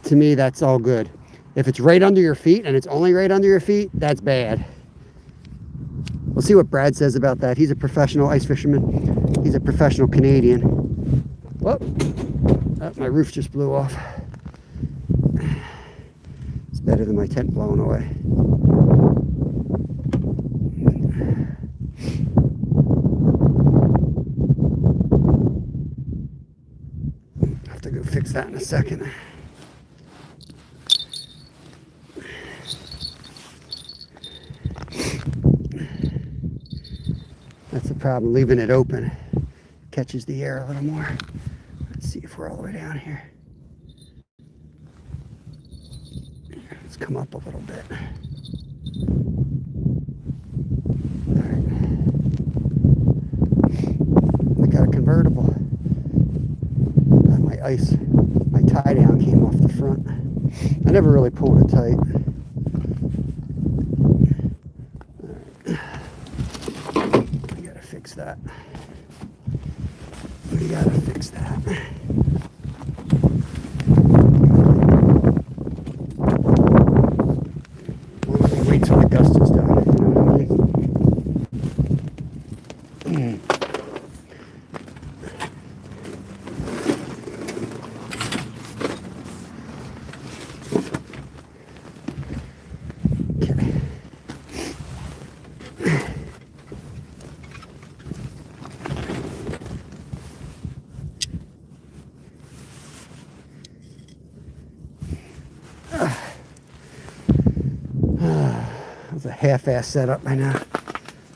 To me, that's all good. If it's right under your feet, and it's only right under your feet, that's bad. We'll see what Brad says about that. He's a professional ice fisherman. He's a professional Canadian. Whoop. Oh, my roof just blew off. It's better than my tent blowing away. I'll have to go fix that in a second. That's the problem, leaving it open catches the air a little more. Let's see if we're all the way down here. Let's come up a little bit. All right. I got a convertible. My tie down came off the front. I never really pulled it tight. That. We gotta fix that. Well, let me wait till the dust is done. You know what I mean? was a half-ass setup, I know.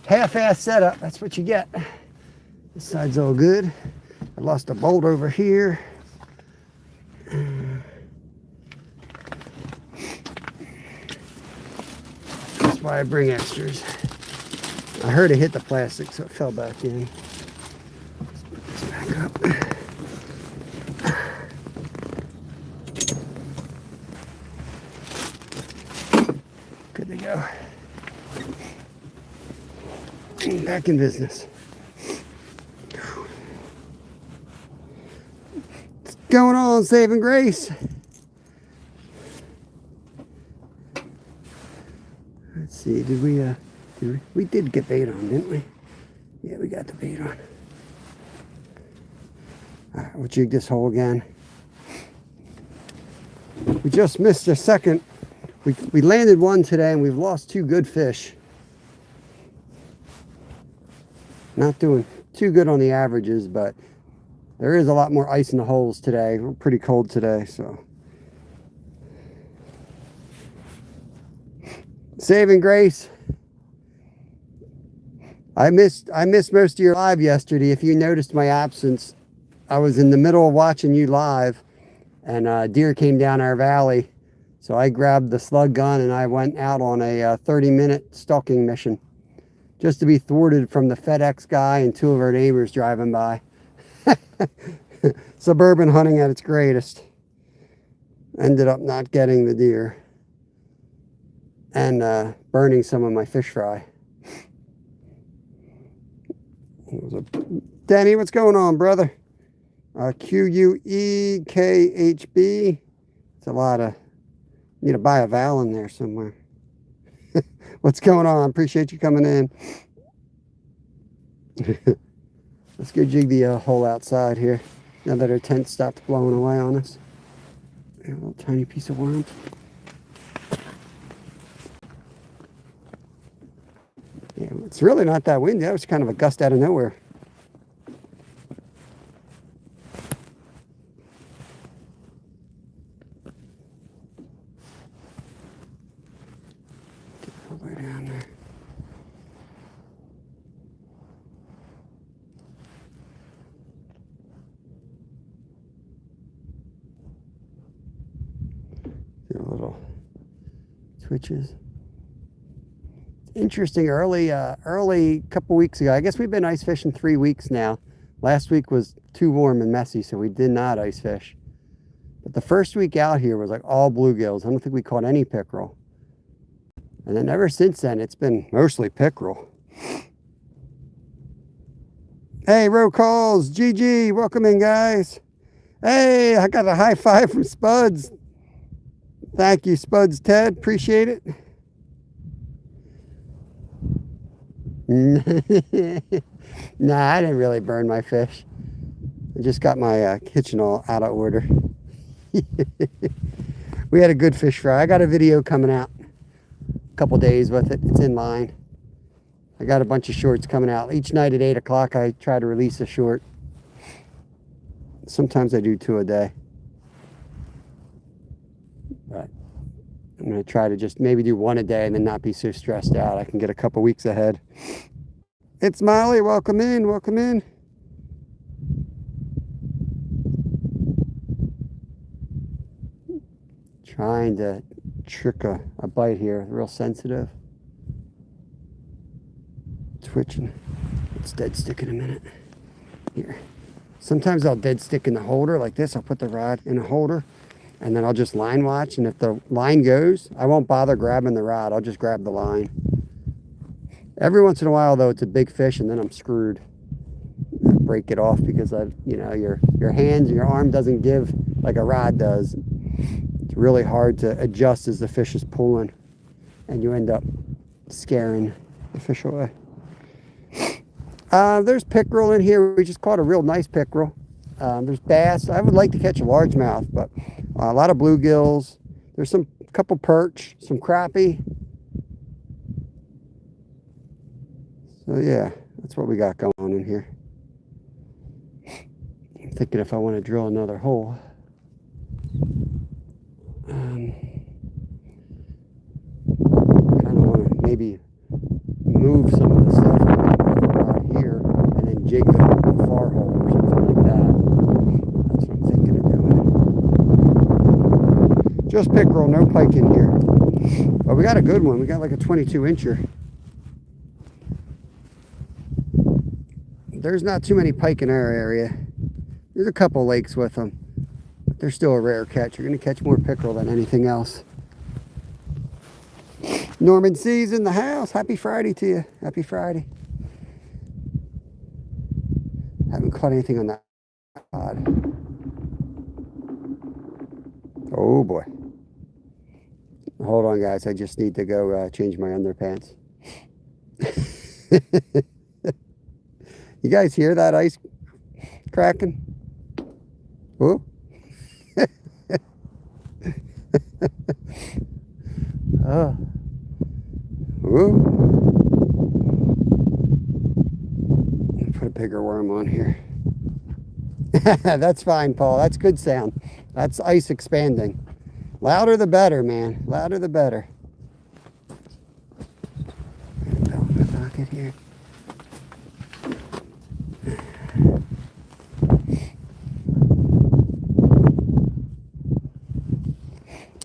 Half-ass setup, that's what you get. This side's all good. I lost a bolt over here. That's why I bring extras. I heard it hit the plastic, so it fell back in. Let's put this back up. Good to go. Back in business. What's going on, Saving Grace? Let's see, did we did get bait on, didn't we? Yeah, we got the bait on. All right, we'll jig this hole again. We just missed a second. We landed one today and we've lost 2 good fish. Not doing too good on the averages, but there is a lot more ice in the holes today. We're pretty cold today, so. Saving Grace. I missed most of your live yesterday. If you noticed my absence, I was in the middle of watching you live, and deer came down our valley. So I grabbed the slug gun and I went out on a 30-minute stalking mission, just to be thwarted from the FedEx guy and 2 of our neighbors driving by. Suburban hunting at its greatest. Ended up not getting the deer and burning some of my fish fry. Danny, what's going on, brother? Quekhb. It's a lot of, need to buy a vowel in there somewhere. What's going on? Appreciate you coming in. Let's go jig the hole outside here, now that our tent stopped blowing away on us. A little tiny piece of worm. Yeah, it's really not that windy. That was kind of a gust out of nowhere. Get all the way down there. A little twitches. Interesting. Early couple weeks ago, I guess we've been ice fishing 3 weeks now. Last week was too warm and messy, so we did not ice fish. But the first week out here was like all bluegills. I don't think we caught any pickerel. And then ever since then, it's been mostly pickerel. Hey, roll calls, GG, welcome in, guys. Hey, I got a high five from Spuds. Thank you, Spuds Ted, appreciate it. Nah, I didn't really burn my fish. I just got my kitchen all out of order. We had a good fish fry. I got a video coming out a couple days with it. It's in line. I got a bunch of shorts coming out. Each night at 8 o'clock, I try to release a short. Sometimes I do 2 a day. But I'm going to try to just maybe do 1 a day and then not be so stressed out. I can get a couple weeks ahead. It's Molly. Welcome in. Welcome in. Trying to trick a bite here. Real sensitive. Twitching. It's dead stick in a minute. Here. Sometimes I'll dead stick in the holder like this. I'll put the rod in a holder. And then I'll just line watch, and if the line goes, I won't bother grabbing the rod. I'll just grab the line. Every once in a while, though, it's a big fish, and then I'm screwed. I break it off because your hands, your arm doesn't give like a rod does. It's really hard to adjust as the fish is pulling, and you end up scaring the fish away. There's pickerel in here. We just caught a real nice pickerel. There's bass. I would like to catch a largemouth, but a lot of bluegills. There's some couple perch, some crappie. So yeah, that's what we got going on in here. I'm thinking if I want to drill another hole. Kind of want to maybe move some of the stuff out here and then jig the far hole or something like that. That's what I'm thinking of doing. Just pickerel, no pike in here. But we got a good one. We got like a 22-incher. There's not too many pike in our area. There's a couple lakes with them, but they're still a rare catch. You're going to catch more pickerel than anything else. Norman C's in the house. Happy Friday to you. Happy Friday. Haven't caught anything on that rod. Oh boy. Hold on, guys. I just need to go change my underpants. You guys hear that ice cracking? Whoa. Oh. Whoa. Put a bigger worm on here. That's fine, Paul. That's good sound. That's ice expanding. Louder the better, man. Louder the better. Bell in my pocket here.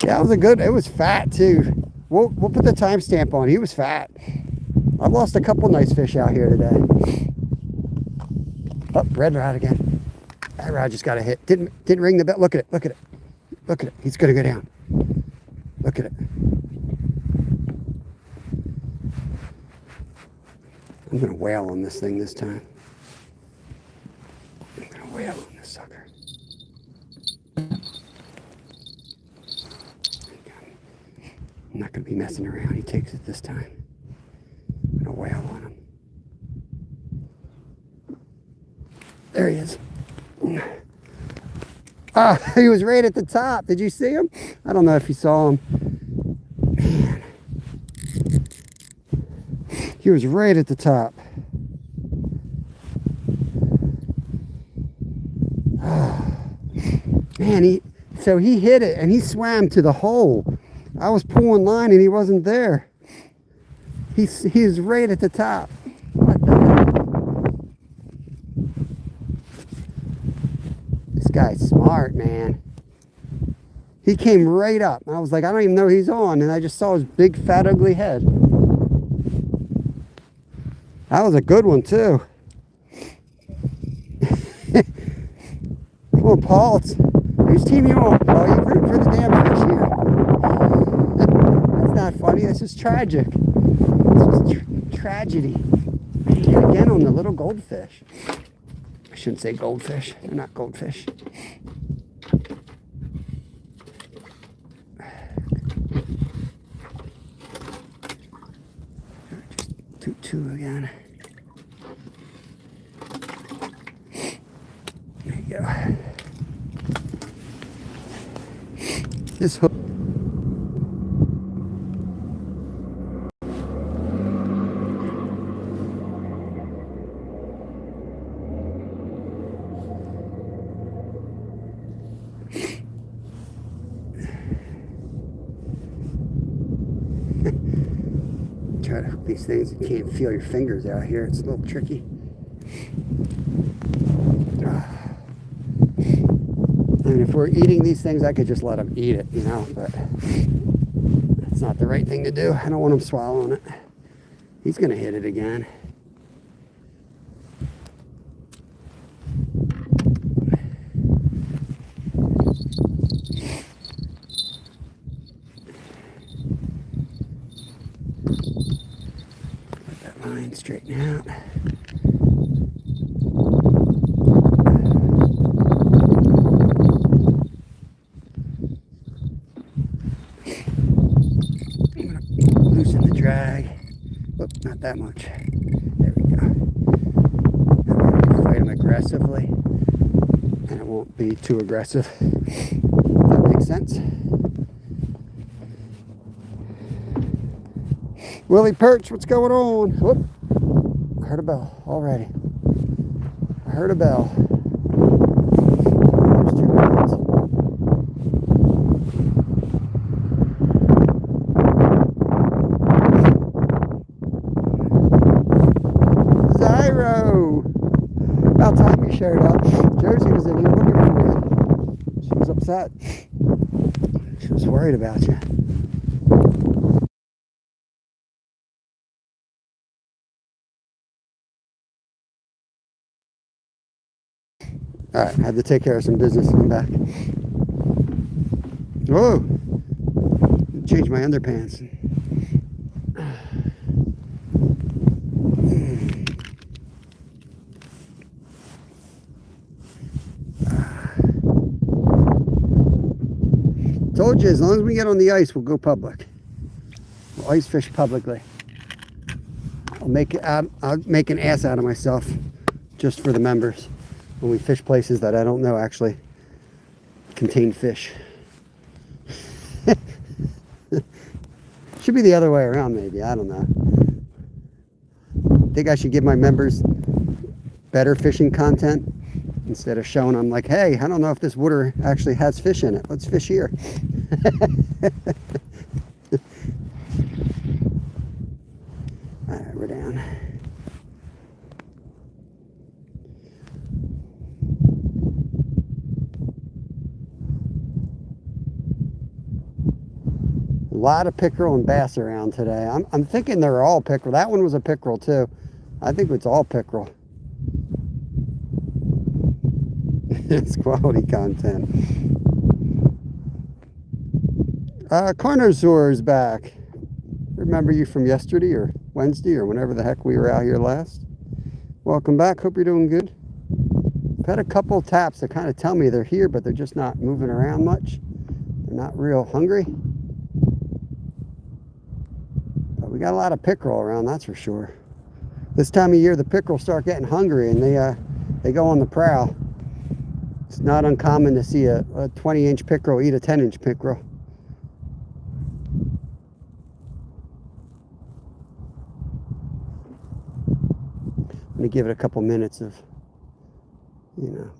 Yeah, it was a good, it was fat too. We'll put the timestamp on. He was fat. I've lost a couple nice fish out here today. Oh, red rod again. That rod just got a hit. Didn't ring the bell. Look at it. Look at it. Look at it. He's gonna go down. Look at it. I'm gonna wail on this thing this time. I'm gonna wail on this sucker. I'm not going to be messing around. He takes it this time. I'm going to wail on him. There he is. Ah, he was right at the top. Did you see him? I don't know if you saw him. Man. He was right at the top. Oh. Man, so he hit it and he swam to the hole. I was pulling line and he wasn't there. He's right at the top. What the heck? This guy's smart, man. He came right up. I was like, I don't even know he's on. And I just saw his big, fat, ugly head. That was a good one, too. Come on, Paul. Who's teaming you on, Paul? You're rooting for the damn fish here. That's not funny. This is tragic. This is tragedy. Again on the little goldfish. I shouldn't say goldfish. They're not goldfish. Just two again. There you go. This hook. Try to hook these things. You can't feel your fingers out here. It's a little tricky. I mean, if we're eating these things, I could just let them eat it, you know, but that's not the right thing to do. I don't want him swallowing it. He's going to hit it again. Let that line straighten out. Drag. Whoop, not that much. There we go. Fight him aggressively, and it won't be too aggressive. That makes sense. Willie Perch, what's going on? Whoop. I heard a bell already. I heard a bell. There's two rods. about time you showed up. Josie was in here looking for you. She was upset. She was worried about you. All right, I had to take care of some business. I'm back. Whoa! Change my underpants. Told you, as long as we get on the ice, we'll go public. We'll ice fish publicly. I'll make an ass out of myself just for the members when we fish places that I don't know actually contain fish. Should be the other way around, maybe. I don't know. Think I should give my members better fishing content instead of showing them like, hey, I don't know if this water actually has fish in it. Let's fish here. All right, we're down. A lot of pickerel and bass around today. I'm thinking they're all pickerel. That one was a pickerel too. I think it's all pickerel. It's quality content. Carnosaur's back. Remember you from yesterday or Wednesday or whenever the heck we were out here last. Welcome back. Hope you're doing good. I've had a couple taps that kind of tell me they're here, but they're just not moving around much. They're not real hungry. But we got a lot of pickerel around, that's for sure. This time of year, the pickerel start getting hungry and they go on the prowl. It's not uncommon to see a 20-inch pickerel eat a 10-inch pickerel. I'm going to give it a couple minutes of,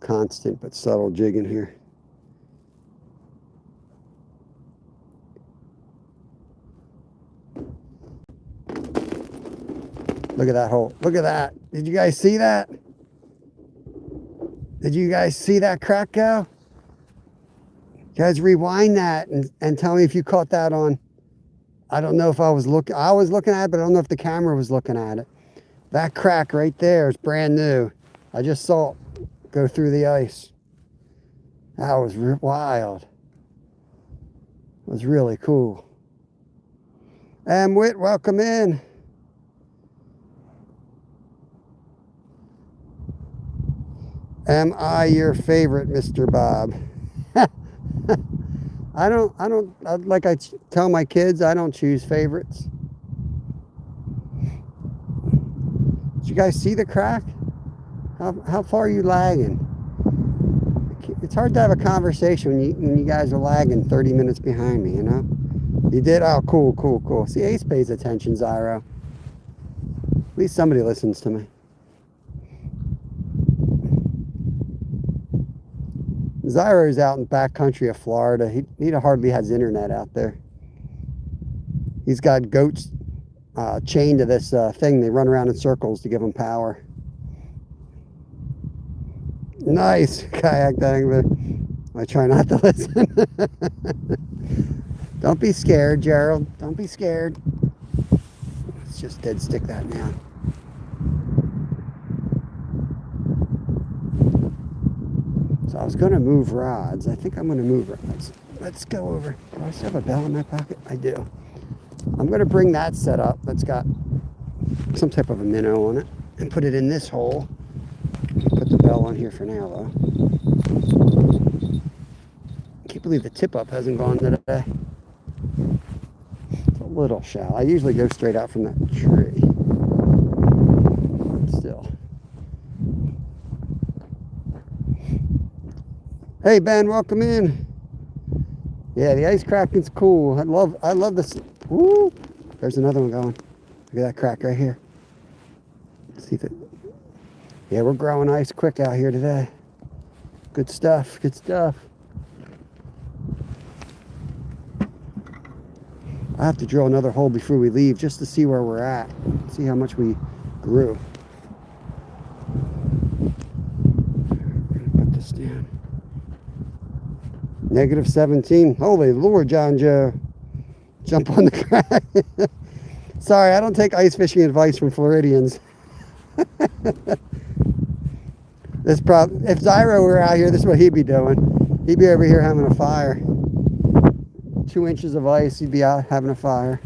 constant but subtle jigging here. Look at that hole. Look at that. Did you guys see that? Did you guys see that crack go? You guys rewind that and tell me if you caught that on. I don't know if I was looking at it, but I don't know if the camera was looking at it. That crack right there is brand new. I just saw it go through the ice. That was wild. It was really cool. And Whit, welcome in. Am I your favorite, Mr. Bob? Like I tell my kids, I don't choose favorites. Did you guys see the crack? How far are you lagging? It's hard to have a conversation when you guys are lagging 30 minutes behind me, you know? You did? Oh, cool. See, Ace pays attention, Zyro. At least somebody listens to me. Zyro's out in the back country of Florida. He hardly has internet out there. He's got goats chained to this thing. They run around in circles to give them power. Nice kayak dangler. I try not to listen. Don't be scared, Gerald. Don't be scared. Let's just dead stick that now. So I was going to move rods. I think I'm going to move rods. Let's go over. Do I still have a bell in my pocket? I do. I'm going to bring that set up. That's got some type of a minnow on it and put it in this hole. Put the bell on here for now, though. I can't believe the tip up hasn't gone today. It's a little shallow. I usually go straight out from that tree. Still. Hey Ben, welcome in. Yeah, the ice cracking's cool. I love this. Woo! There's another one going. Look at that crack right here. Let's see if it. Yeah, we're growing ice quick out here today. Good stuff. Good stuff. I have to drill another hole before we leave just to see where we're at. See how much we grew. down. -17. Holy Lord, John Joe. Jump on the crack. Sorry, I don't take ice fishing advice from Floridians. If Zyro were out here, this is what he'd be doing. He'd be over here having a fire. 2 inches of ice, he'd be out having a fire.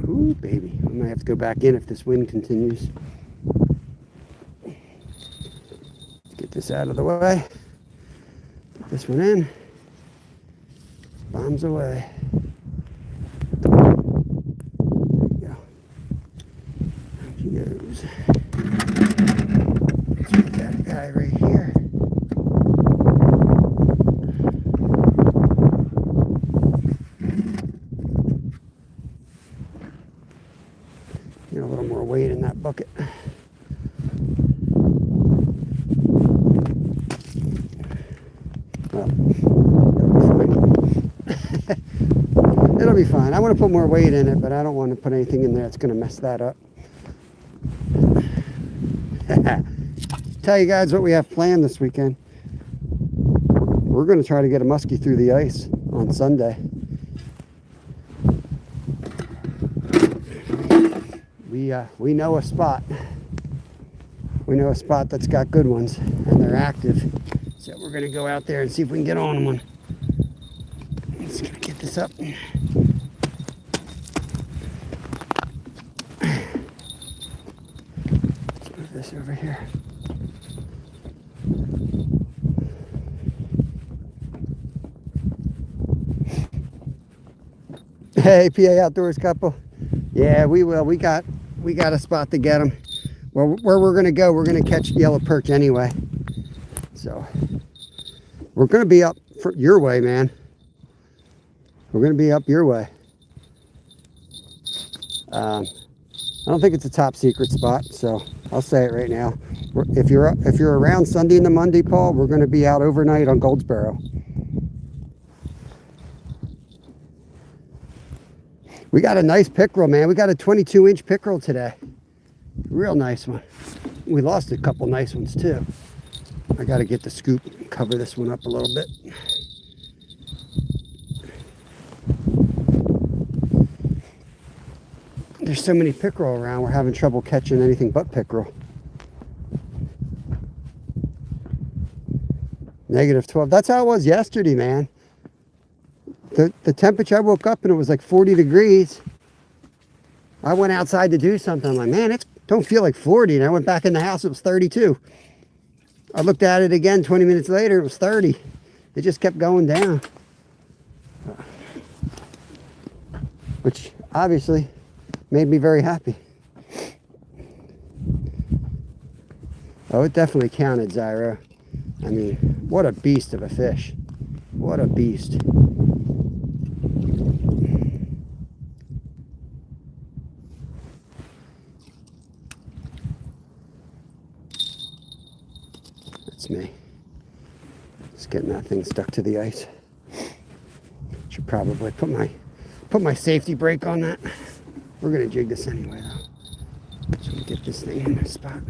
Ooh, baby. I might have to go back in if this wind continues. Let's get this out of the way. Put this one in. Bombs away. There we go. There he goes. Let's put that guy right here. Get a little more weight in that bucket. Well, it'll be fine. I want to put more weight in it, but I don't want to put anything in there that's going to mess that up. Tell you guys what we have planned this weekend. We're going to try to get a muskie through the ice on Sunday. We know a spot. We know a spot that's got good ones, and they're active. So we're going to go out there and see if we can get on one. I'm just going to get this up. Let's move this over here. Hey, PA Outdoors couple. Yeah, we will. We got a spot to get them. Well, where we're going to go, we're going to catch yellow perch anyway. So we're going to be up your way, man. We're going to be up your way. I don't think it's a top secret spot, so I'll say it right now. If you're around Sunday into Monday, Paul, we're going to be out overnight on Goldsboro. We got a nice pickerel, man. We got a 22-inch pickerel today. Real nice one. We lost a couple nice ones too. I got to get the scoop and cover this one up a little bit. There's so many pickerel around, we're having trouble catching anything but pickerel. -12. That's how it was yesterday, man. The temperature, I woke up and it was like 40 degrees. I went outside to do something. I'm like, man, it don't feel like 40. And I went back in the house, it was 32. I looked at it again 20 minutes later, it was 30. It just kept going down. Which obviously made me very happy. Oh, it definitely counted, Zyro. I mean, what a beast of a fish. What a beast. That's me. Just getting that thing stuck to the ice. Should probably put my safety brake on that. We're gonna jig this anyway though. So we get this thing in the spot.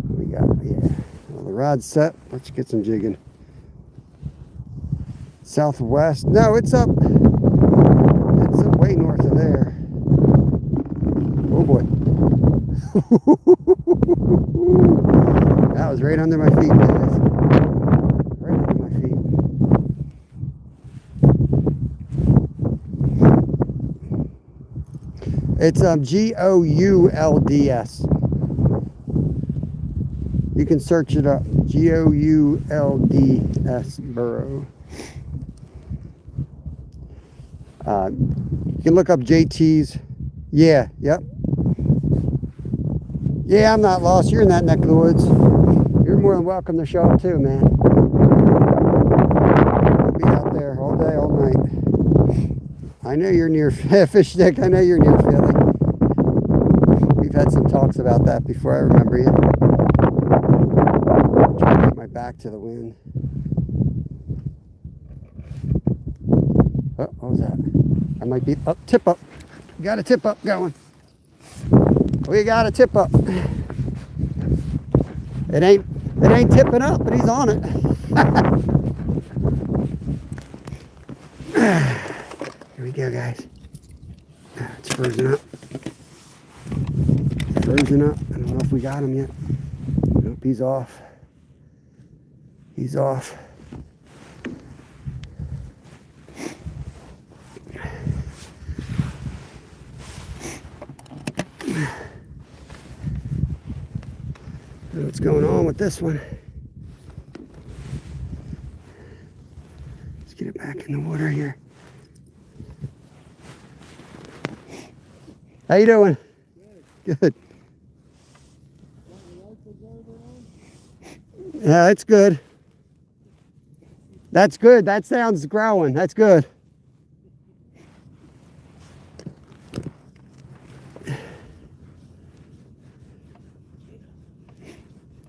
We got, yeah. Well, the rod's set. Let's get some jigging. Southwest. No, it's up. It's up way north of there. Oh boy. That was right under my feet, guys. Right under my feet. It's G-O-U-L-D-S. You can search it up. G-O-U-L-D-S burrow. You can look up JT's. Yeah, yep. Yeah, I'm not lost. You're in that neck of the woods. You're more than welcome to show up too, man. I'll be out there all day, all night. I know you're near Fish Stick. I know you're near Philly. We've had some talks about that before. I remember you. I'm trying to get my back to the wind. Oh, what was that? That might be up, tip up. We got a tip up going. We got a tip up. It ain't tipping up, but he's on it. Here we go, guys. It's frozen up. Frozen up. I don't know if we got him yet. Nope, he's off. He's off. What's going on with this one? Let's get it back in the water here. How you doing? Good. Yeah, that's good. That's good. That sounds growing. That's good.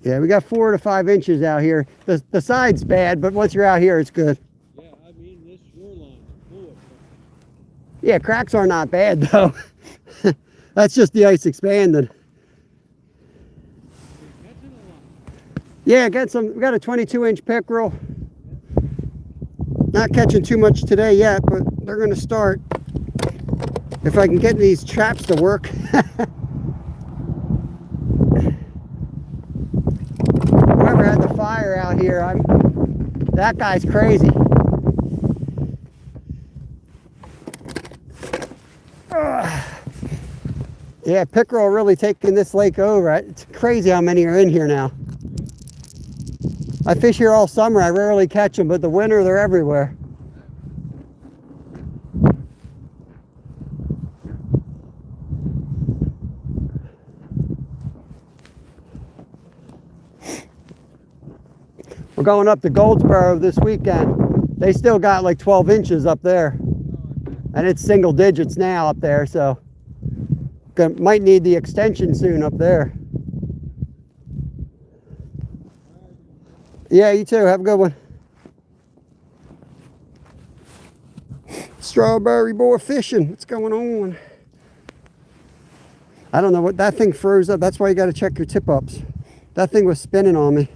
Yeah, we got 4 to 5 inches out here. The side's bad, but once you're out here, it's good. Yeah, I mean, this shoreline is full of cracks. Yeah, cracks are not bad, though. That's just the ice expanding. You're catching a lot. Yeah, we got a 22-inch pickerel. Not catching too much today yet, but they're going to start. If I can get these traps to work. Whoever had the fire out here, that guy's crazy. Yeah, pickerel really taking this lake over. It's crazy how many are in here now. I fish here all summer. I rarely catch them, but the winter they're everywhere. We're going up to Goldsboro this weekend. They still got like 12 inches up there. And it's single digits now up there, so might need the extension soon up there. Yeah, you too. Have a good one. Strawberry boy fishing. What's going on? I don't know what that thing froze up. That's why you got to check your tip ups. That thing was spinning on me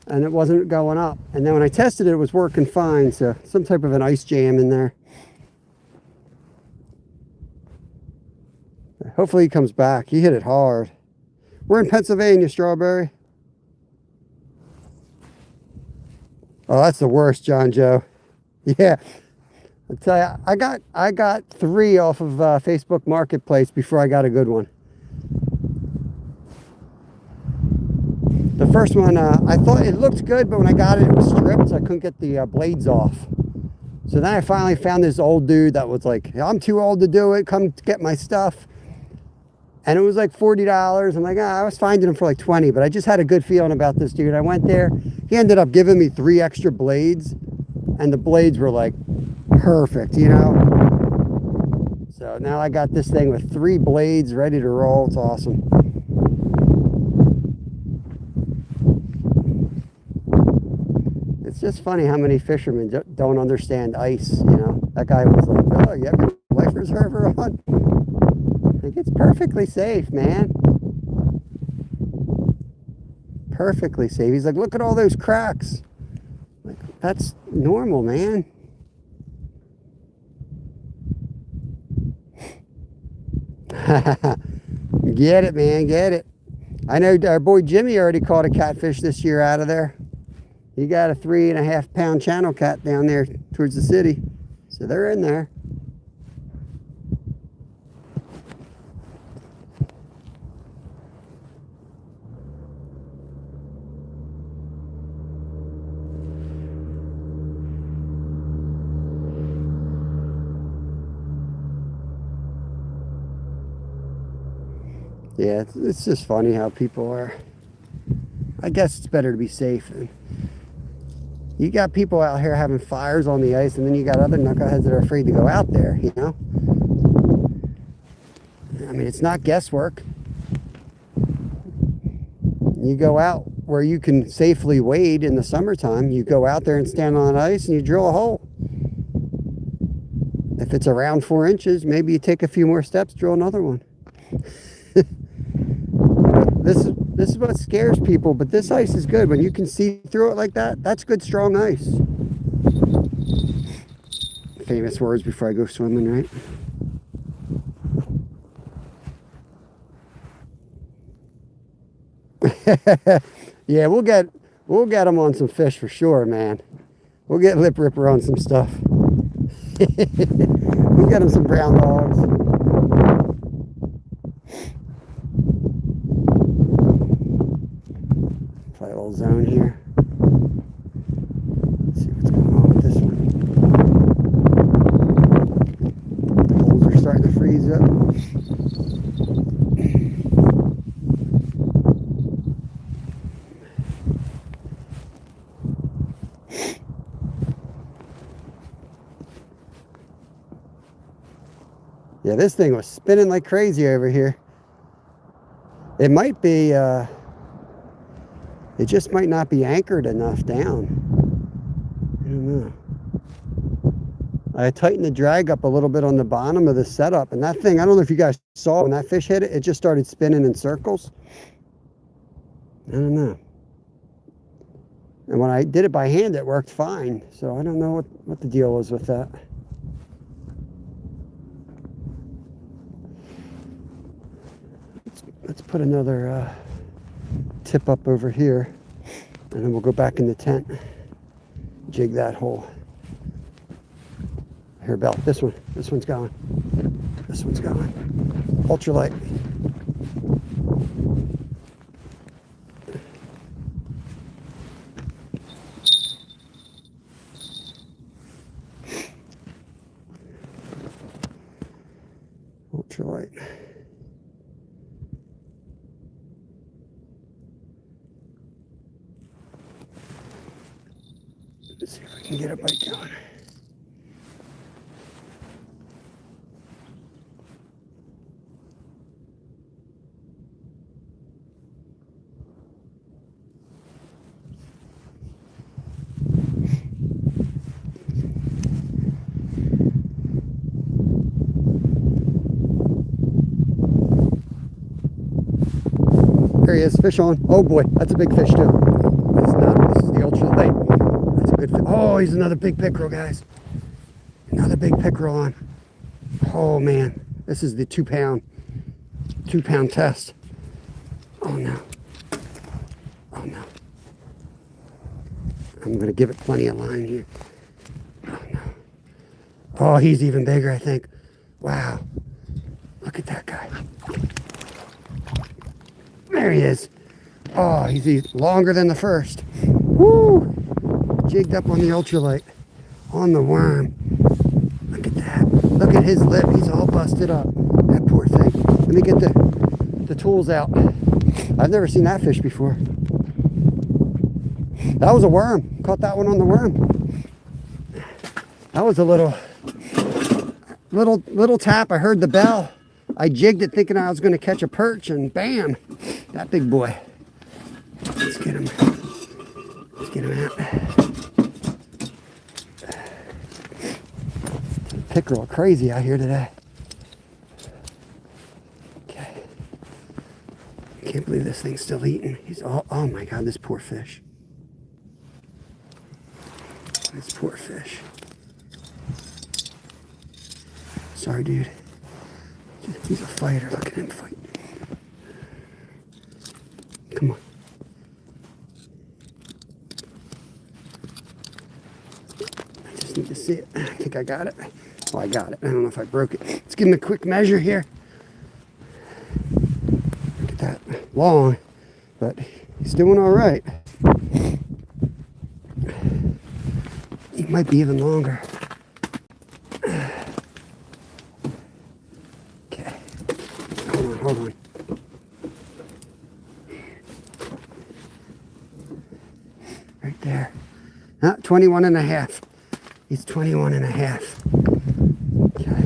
and it wasn't going up. And then when I tested it, it was working fine. So some type of an ice jam in there. Hopefully he comes back. He hit it hard. We're in Pennsylvania, Strawberry. Oh, that's the worst, John Joe. Yeah. I'll tell you, I got 3 off of Facebook Marketplace before I got a good one. The first one, I thought it looked good, but when I got it, it was stripped, so I couldn't get the blades off. So then I finally found this old dude that was like, I'm too old to do it, come get my stuff. And it was like $40. I'm like, I was finding them for like 20, but I just had a good feeling about this dude. I went there, he ended up giving me 3 extra blades, and the blades were like perfect, you know? So now I got this thing with 3 blades ready to roll. It's awesome. It's just funny how many fishermen don't understand ice, you know? That guy was like, oh, you have your life preserver on? Like, it's perfectly safe, man. Perfectly safe. He's like, look at all those cracks. Like, that's normal, man. Get it, man, get it. I know our boy Jimmy already caught a catfish this year out of there. He got a 3.5 pound channel cat down there towards the city. So they're in there. Yeah, it's just funny how people are. I guess it's better to be safe. You got people out here having fires on the ice, and then you got other knuckleheads that are afraid to go out there, you know? I mean, it's not guesswork. You go out where you can safely wade in the summertime. You go out there and stand on ice and you drill a hole. If it's around 4 inches, maybe you take a few more steps, drill another one. This is what scares people, but this ice is good. When you can see through it like that, that's good, strong ice. Famous words before I go swimming, right? Yeah, we'll get them on some fish for sure, man. We'll get Lip Ripper on some stuff. We'll get him some brown dogs. Play a little zone here. Let's see what's going on with this one. The holes are starting to freeze up. Yeah, this thing was spinning like crazy over here. It might be, it just might not be anchored enough down. I don't know. I tightened the drag up a little bit on the bottom of the setup, and that thing, I don't know if you guys saw when that fish hit it, it just started spinning in circles. I don't know. And when I did it by hand, it worked fine. So I don't know what the deal was with that. Let's put another tip up over here, and then we'll go back in the tent, jig that hole. Here, Bell, this one's going. This one's going. Ultralight. Ultralight. Let's see if we can get a bite going. There he is, fish on. Oh boy, that's a big fish too. It's not, this is the ultralight. That's a good fish. Oh, he's another big pickerel, guys. Another big pickerel on. Oh man, this is the 2 pound test. Oh no. Oh no. I'm gonna give it plenty of line here. Oh no. Oh, he's even bigger, I think. Wow. Look at that guy. There he is. Oh, he's longer than the first. Woo! Jigged up on the ultralight. On the worm. Look at that. Look at his lip. He's all busted up. That poor thing. Let me get the tools out. I've never seen that fish before. That was a worm. Caught that one on the worm. That was a little tap. I heard the bell. I jigged it thinking I was going to catch a perch, and bam, that big boy. Let's get him. Let's get him out. Pickerel crazy out here today. Okay. Can't believe this thing's still eating. He's all, oh my God, this poor fish. This poor fish. Sorry, dude. He's a fighter. Look at him fight. Come on. I just need to see it. I think I got it. Oh, I got it. I don't know if I broke it. Let's give him a quick measure here. Look at that. Long, but he's doing all right. He might be even longer. Hold on. Right there. 21 and a half. He's 21 and a half. Okay.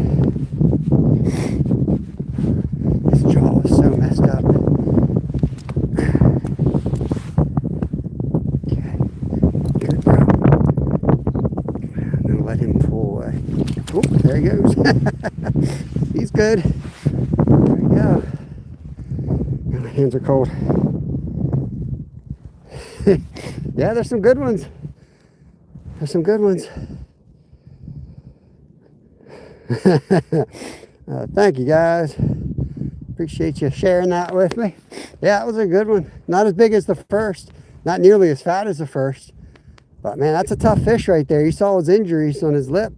His jaw is so messed up. Okay. Good, bro. I'm gonna let him pull away. Oh, there he goes. He's good. There we go. My hands are cold. Yeah, there's some good ones. There's some good ones. Thank you guys. Appreciate you sharing that with me. Yeah, that was a good one. Not as big as the first. Not nearly as fat as the first. But man, that's a tough fish right there. You saw his injuries on his lip.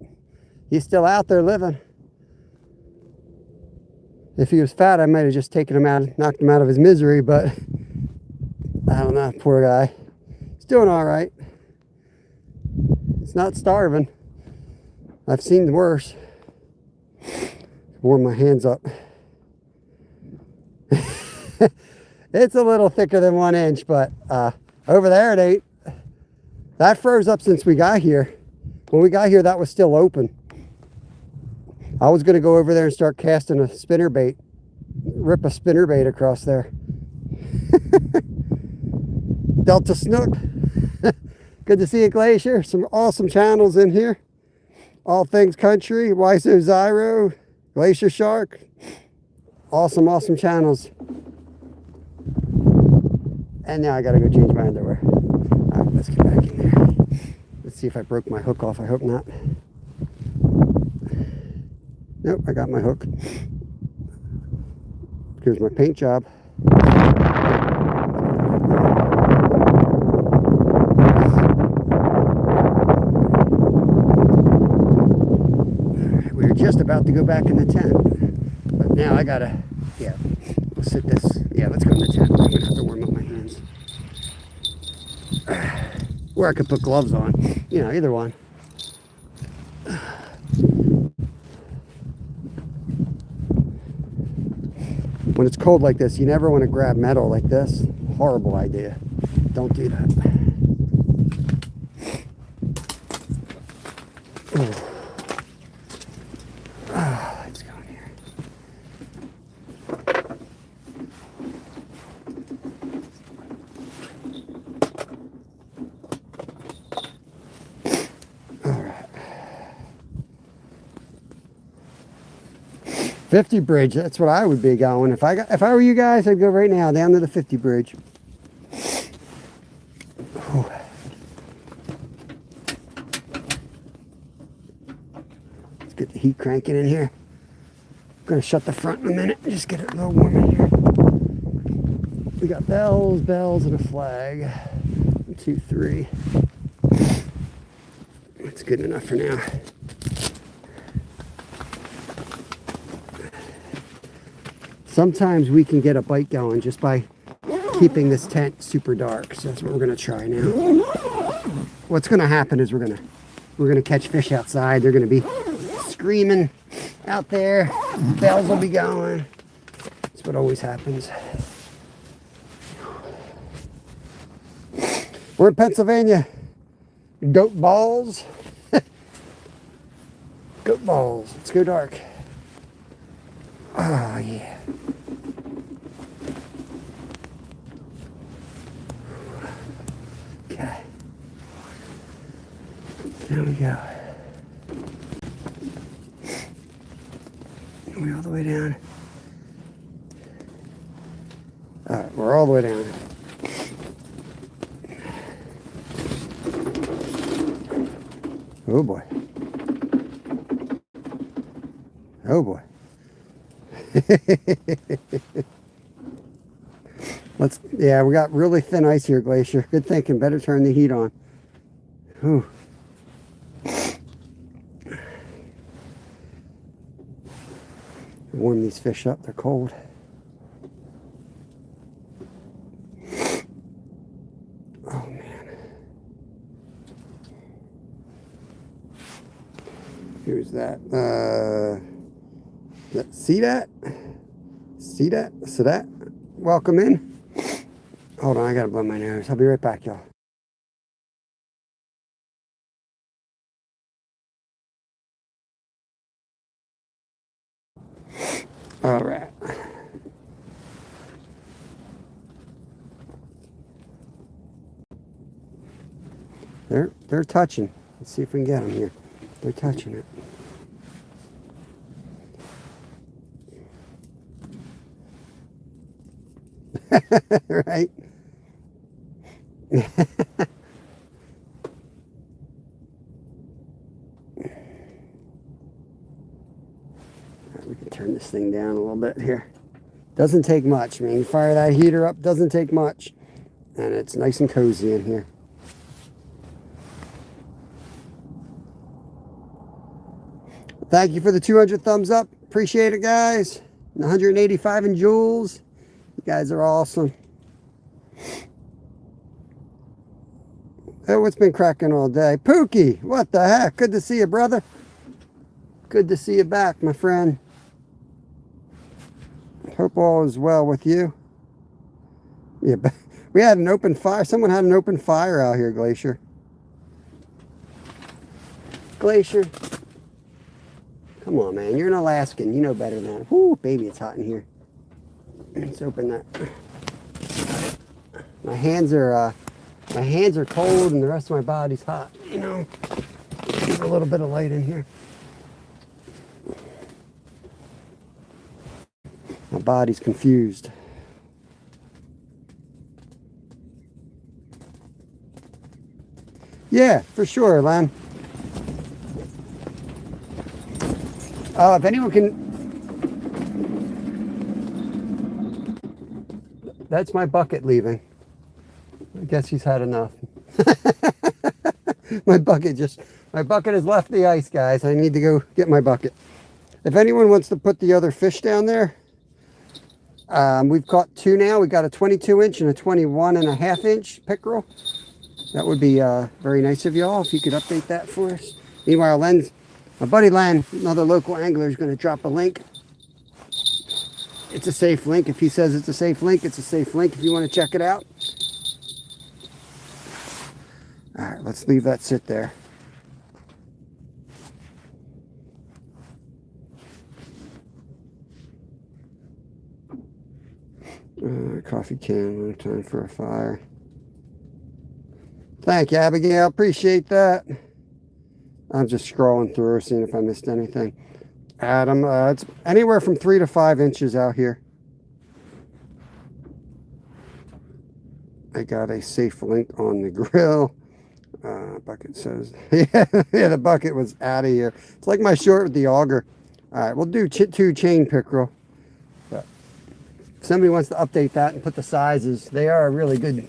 He's still out there living. If he was fat, I might have just taken him out, knocked him out of his misery, but I don't know, poor guy. He's doing all right. He's not starving. I've seen worse. Warm my hands up. It's a little thicker than 1 inch, but over there it ain't. That froze up since we got here. When we got here, that was still open. I was going to go over there and start casting a spinnerbait. Rip a spinnerbait across there. Delta Snook. Good to see you, Glacier. Some awesome channels in here. All Things Country, Wyso Zyro, Glacier Shark. Awesome, awesome channels. And now I gotta go change my underwear. All right, let's get back in there. Let's see if I broke my hook off. I hope not. Nope, I got my hook. Here's my paint job. We were just about to go back in the tent, but now I gotta, yeah, we'll sit this, yeah, let's go in the tent. I'm gonna have to warm up my hands. Or I could put gloves on, you know, either one. When it's cold like this, you never want to grab metal like this. Horrible idea. Don't do that. Let's go in here. All right. 50 bridge, that's what I would be going. If I were you guys, I'd go right now down to the 50 bridge. Whew. Let's get the heat cranking in here. I'm gonna shut the front in a minute and just get it a little warm in here. We got bells, and a flag. 1, 2, 3. That's good enough for now. Sometimes we can get a bite going just by keeping this tent super dark. So that's what we're gonna try now. What's gonna happen is we're gonna catch fish outside. They're gonna be screaming out there. Bells will be going. That's what always happens. We're in Pennsylvania. Goat balls. Goat balls. Let's go dark. Oh, yeah. Okay. There we go. We're all the way down. All right, we're all the way down. Oh boy. Oh boy. Yeah, we got really thin ice here, Glacier. Good thinking. Better turn the heat on. Whew. Warm these fish up. They're cold. Oh, man. Here's that. See that? See that? So that? Welcome in. Hold on, I gotta blow my nose. I'll be right back, y'all. All right. They're touching. Let's see if we can get them here. They're touching it. Right? We can turn this thing down a little bit here. Doesn't take much, man. You fire that heater up, doesn't take much. And it's nice and cozy in here. Thank you for the 200 thumbs up. Appreciate it, guys. 185 in joules. You guys are awesome. Oh, what's been cracking all day? Pookie, what the heck? Good to see you, brother. Good to see you back, my friend. Hope all is well with you. Yeah, we had an open fire. Someone had an open fire out here, Glacier. Glacier. Come on, man. You're an Alaskan. You know better than that. Whoo, baby, it's hot in here. Let's open that. My hands are cold and the rest of my body's hot. You know, there's a little bit of light in here. My body's confused. Yeah, for sure, Len. If anyone can... That's my bucket leaving. I guess he's had enough. My bucket has left the ice, guys. I need to go get my bucket. If anyone wants to put the other fish down there, we've caught two now. We got a 22-inch and a 21.5-inch pickerel. That would be very nice of y'all if you could update that for us. Meanwhile, my buddy Len, another local angler, is going to drop a link. It's a safe link. If he says it's a safe link, it's a safe link if you want to check it out. All right, let's leave that sit there. Coffee can, no time for a fire. Thank you, Abigail. Appreciate that. I'm just scrolling through, seeing if I missed anything. Adam, it's anywhere from 3 to 5 inches out here. I got a safe link on the grill. Bucket says, yeah, the bucket was out of here. It's like my short with the auger. All right, we'll do 2 chain pickerel. But if somebody wants to update that and put the sizes, they are a really good,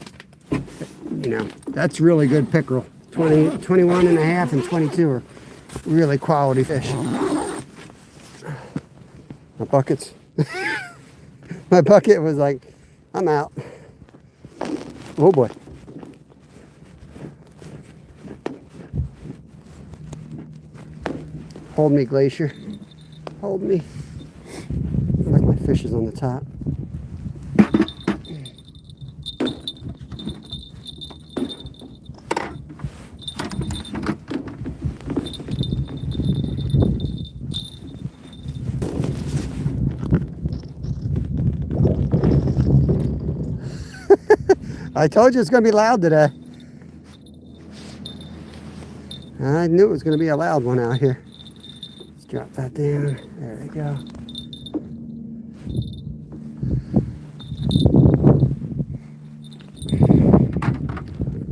you know, that's really good pickerel. 21.5 and 22 are really quality fish. My buckets. My bucket was like, I'm out. Oh boy. Hold me, Glacier. Hold me. I like my fish is on the top. I told you it's going to be loud today. I knew it was going to be a loud one out here. Let's drop that down. There we go.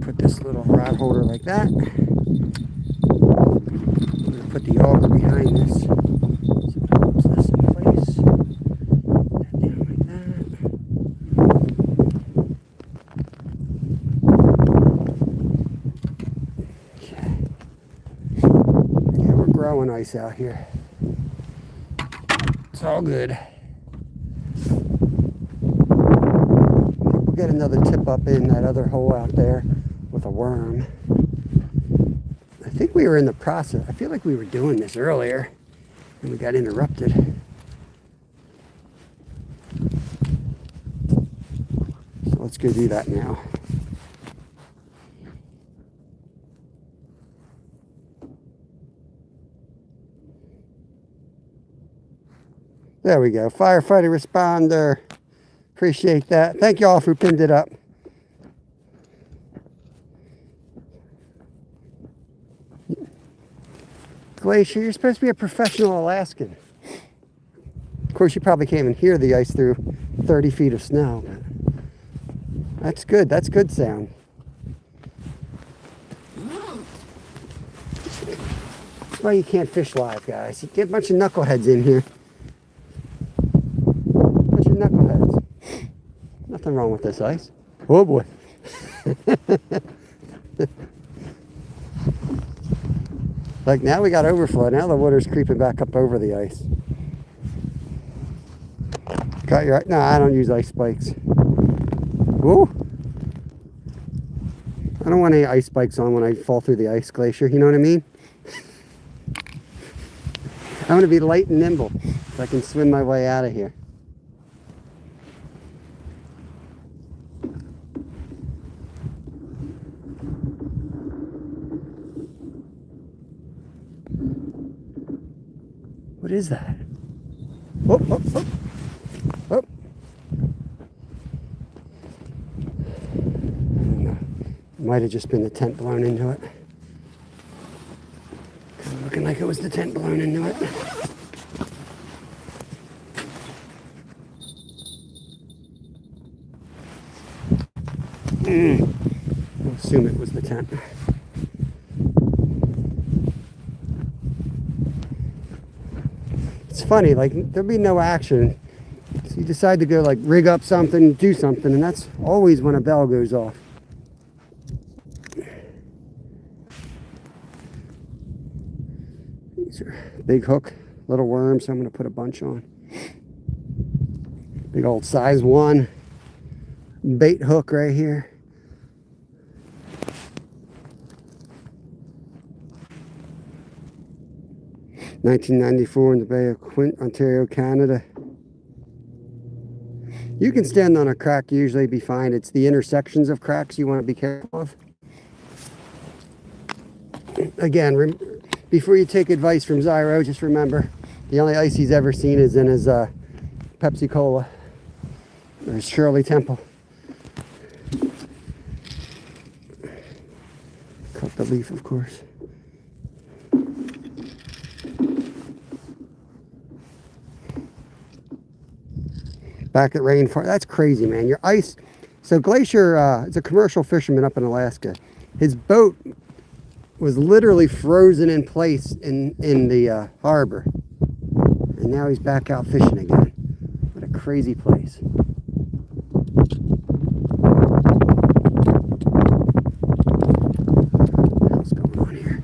Put this little rod holder like that. I'm going to put the auger behind this. So it holds this in place. That down like that. Growing ice out here. It's all good. We'll get another tip up in that other hole out there with a worm. I think we were in the process. I feel like we were doing this earlier and we got interrupted. So let's go do that now. There we go. Firefighter responder. Appreciate that. Thank you all who pinned it up. Glacier, you're supposed to be a professional Alaskan. Of course, you probably can't even hear the ice through 30 feet of snow, but that's good. That's good sound. That's why you can't fish live, guys. You get a bunch of knuckleheads in here. Bunch of knuckleheads. Nothing wrong with this ice. Oh boy. Like now we got overflow. Now the water's creeping back up over the ice. Got your, no, I don't use ice spikes. Whoa. I don't want any ice spikes on when I fall through the ice, Glacier. You know what I mean? I want to be light and nimble so I can swim my way out of here. What is that? Oh, oh, oh. Oh. I don't know. Might have just been the tent blown into it. Kind of looking like it was the tent blown into it. I'll assume it was the tent. It's funny, like there'll be no action. So you decide to go like rig up something, do something, and that's always when a bell goes off. These are big hook, little worms, so I'm going to put a bunch on. Big old size 1 bait hook right here. $19.94 in the Bay of Quinte, Ontario, Canada. You can stand on a crack, usually be fine. It's the intersections of cracks you want to be careful of. Again, before you take advice from Zyro, just remember the only ice he's ever seen is in his Pepsi Cola or his Shirley Temple. Cut the leaf, of course. Back at Rainforest. That's crazy, man. Your ice. So Glacier is a commercial fisherman up in Alaska. His boat was literally frozen in place in the harbor. And now he's back out fishing again. What a crazy place. What's going on here?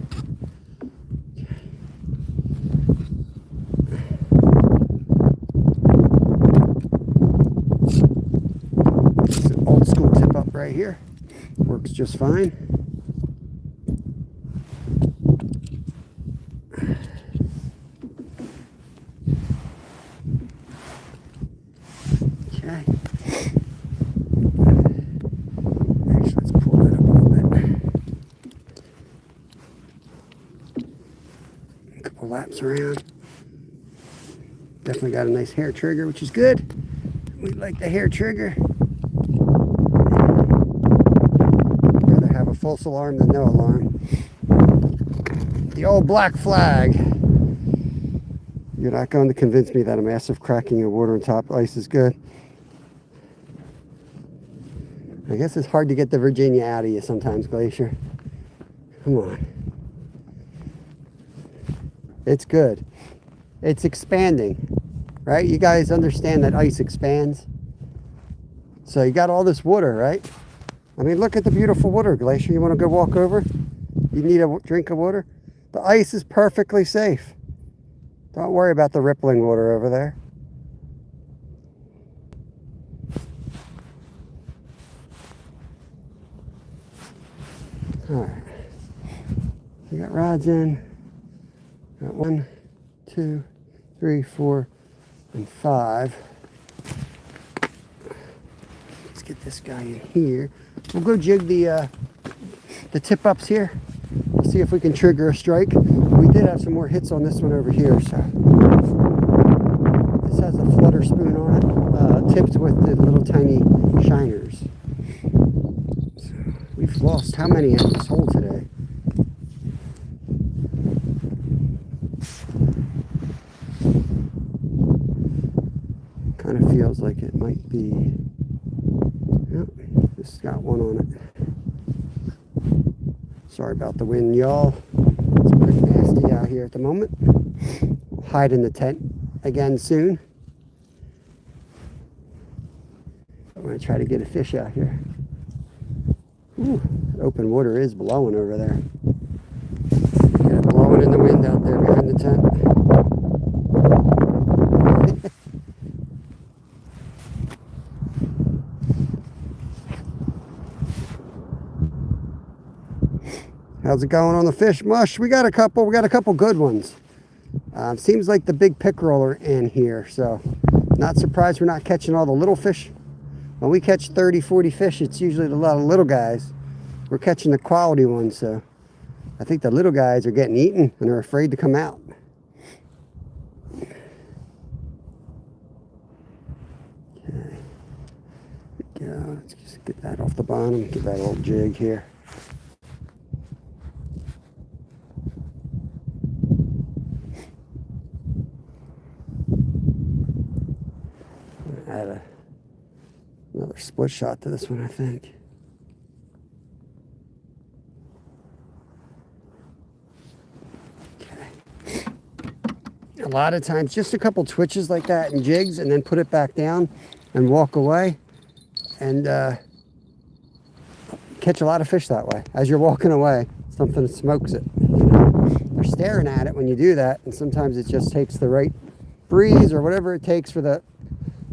Old school tip up right here. Works just fine. Okay. Actually, let's pull that up a little bit. A couple laps around. Definitely got a nice hair trigger, which is good. We like the hair trigger. False alarm than no alarm. The old black flag. You're not going to convince me that a massive cracking of water on top ice is good. I guess it's hard to get the Virginia out of you sometimes, Glacier. Come on. It's good. It's expanding, right? You guys understand that ice expands. So you got all this water, right? I mean, look at the beautiful water, Glacier. You want to go walk over? You need a drink of water? The ice is perfectly safe. Don't worry about the rippling water over there. All right. We got rods in. Got 1, 2, 3, 4, and 5. Let's get this guy in here. We'll go jig the tip ups here. See if we can trigger a strike. We did have some more hits on this one over here. So this has a flutter spoon on it, tipped with the little tiny shiners. So we've lost how many in this hole today? Kind of feels like it might be. Yep, this has got one on it. Sorry about the wind, y'all. It's pretty nasty out here at the moment. We'll hide in the tent again soon. I'm going to try to get a fish out here. Ooh, open water is blowing over there. Yeah, blowing in the wind out there behind the tent. How's it going on the fish, Mush? We got a couple good ones. Seems like the big pickerel are in here, so not surprised we're not catching all the little fish. When we catch 30, 40 fish, it's usually a lot of little guys. We're catching the quality ones, so I think the little guys are getting eaten and are afraid to come out. Okay. There we go. Let's just get that off the bottom. Get that old jig here. Add another split shot to this one, I think. Okay. A lot of times, just a couple twitches like that and jigs, and then put it back down and walk away, and catch a lot of fish that way. As you're walking away, something smokes it. You're staring at it when you do that, and sometimes it just takes the right breeze or whatever it takes for the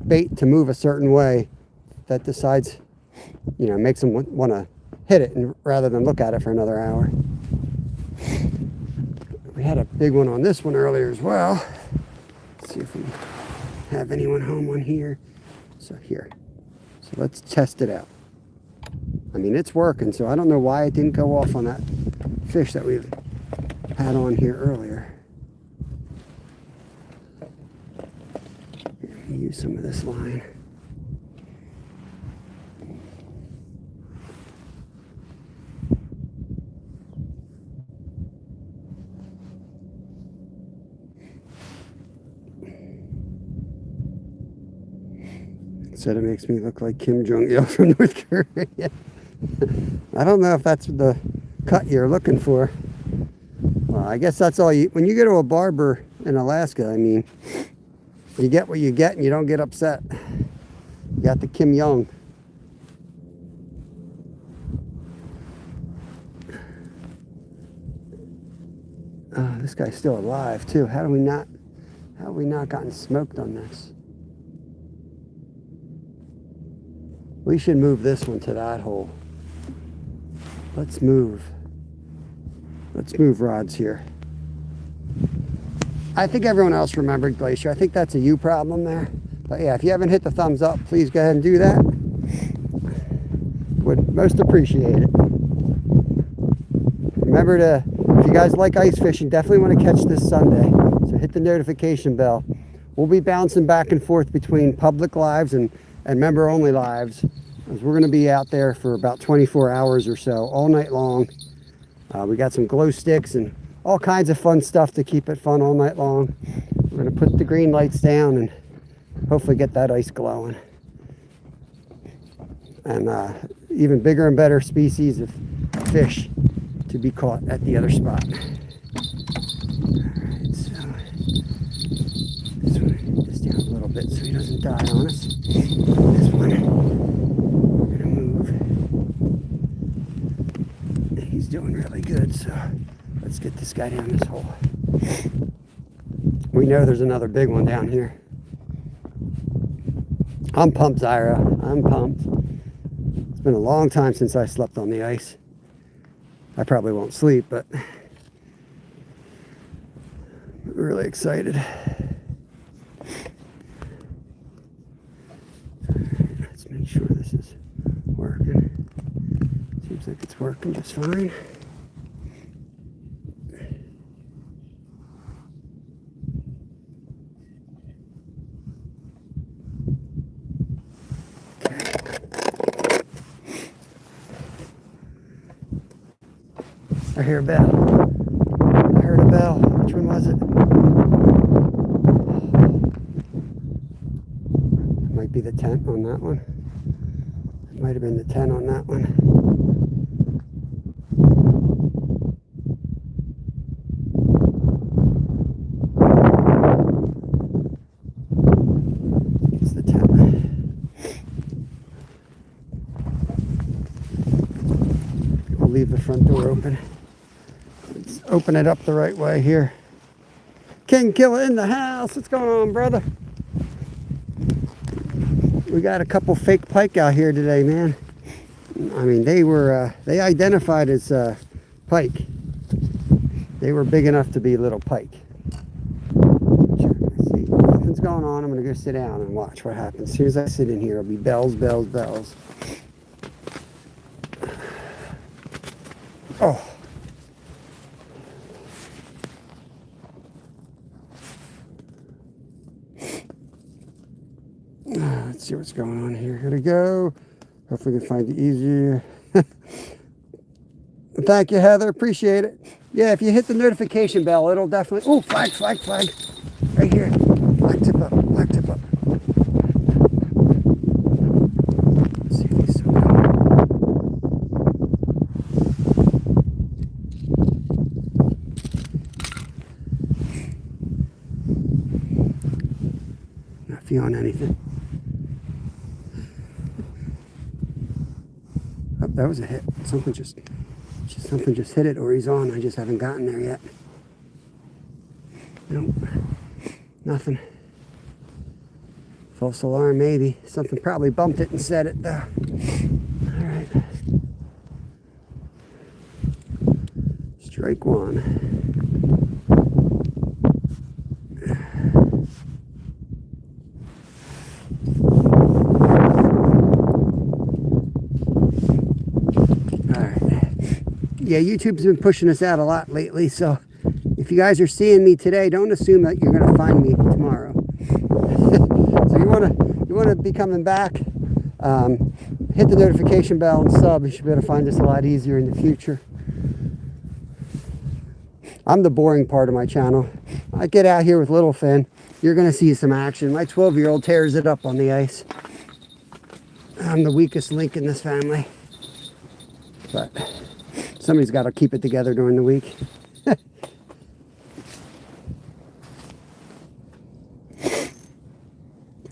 bait to move a certain way that decides, makes them want to hit it and rather than look at it for another hour. We had a big one on this one earlier as well. Let's see if we have anyone home on here. So here. So let's test it out. I mean, it's working, so I don't know why it didn't go off on that fish that we've had on here earlier. Use some of this line. Said it makes me look like Kim Jong-il from North Korea. I don't know if that's the cut you're looking for. Well, I guess that's all you. When you go to a barber in Alaska, I mean, you get what you get and you don't get upset. You got the Kim Jong. This guy's still alive too. How have we not gotten smoked on this? We should move this one to that hole. Let's move rods here. I think everyone else remembered Glacier. I think that's a you problem there. But yeah, if you haven't hit the thumbs up, please go ahead and do that. Would most appreciate it. Remember to, if you guys like ice fishing, definitely want to catch this Sunday. So hit the notification bell. We'll be bouncing back and forth between public lives and member only lives. As we're going to be out there for about 24 hours or so, all night long. We got some glow sticks and all kinds of fun stuff to keep it fun all night long. We're going to put the green lights down and hopefully get that ice glowing. And even bigger and better species of fish to be caught at the other spot. Alright, so this one, this down a little bit so he doesn't die on us. This one, we're going to move. He's doing really good, so let's get this guy down this hole. We know there's another big one down here. I'm pumped, Zyra. I'm pumped. It's been a long time since I slept on the ice. I probably won't sleep, but I'm really excited. Let's make sure this is working. Seems like it's working just fine. I hear a bell. I heard a bell. Which one was it? be the tent on that one. It might have been the tent on that one. It's the tent. We'll leave the front door open. Let's open it up the right way here. King Killer in the house. What's going on, brother? We got a couple fake pike out here today, man. I mean, they identified as pike. They were big enough to be little pike. Let's see, nothing's going on. I'm gonna go sit down and watch what happens. As soon as I sit in here, it'll be bells, bells, bells. Oh. Let's see what's going on here. Here we go. Hopefully we can find it easier. Thank you, Heather. Appreciate it. Yeah, if you hit the notification bell, it'll definitely... Oh, flag, flag, flag. Right here. Black tip up, black tip up. Let's see if he's still going. Not feeling anything. Oh, that was a hit. Something just hit it, or he's on. I just haven't gotten there yet. Nope. Nothing. False alarm, maybe. Something probably bumped it and set it, though. All right. Strike one. Yeah, YouTube's been pushing us out a lot lately, so if you guys are seeing me today, don't assume that you're going to find me tomorrow. So you want to be coming back, hit the notification bell and sub. You should be able to find us a lot easier in the future. I'm the boring part of my channel. I get out here with Little Fin. You're going to see some action. My 12-year-old tears it up on the ice. I'm the weakest link in this family. But... somebody's got to keep it together during the week.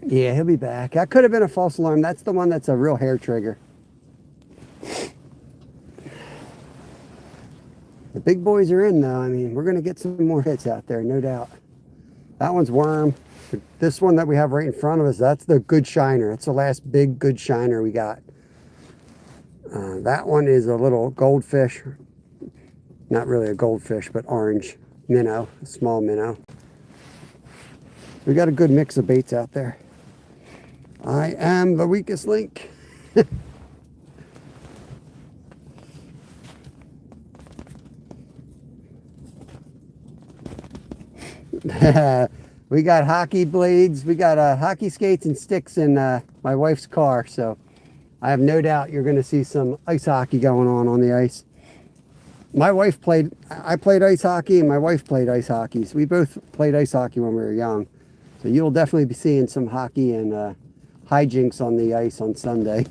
Yeah, he'll be back. That could have been a false alarm. That's the one that's a real hair trigger. The big boys are in, though. I mean, we're going to get some more hits out there, no doubt. That one's worm. This one that we have right in front of us, that's the good shiner. That's the last big good shiner we got. That one is a little goldfish. Not really a goldfish, but orange minnow, a small minnow. We got a good mix of baits out there. I am the weakest link. We got hockey blades. We got hockey skates and sticks in my wife's car, so I have no doubt you're going to see some ice hockey going on the ice. I played ice hockey, and my wife played ice hockey. So we both played ice hockey when we were young. So you'll definitely be seeing some hockey and hijinks on the ice on Sunday.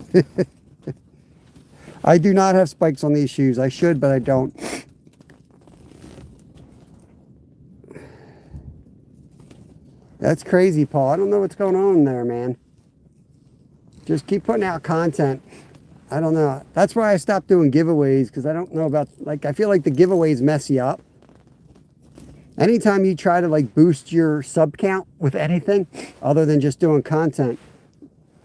I do not have spikes on these shoes. I should, but I don't. That's crazy, Paul. I don't know what's going on there, man. Just keep putting out content. I don't know. That's why I stopped doing giveaways, because I don't know about, like, I feel like the giveaways mess you up. Anytime you try to, like, boost your sub count with anything other than just doing content,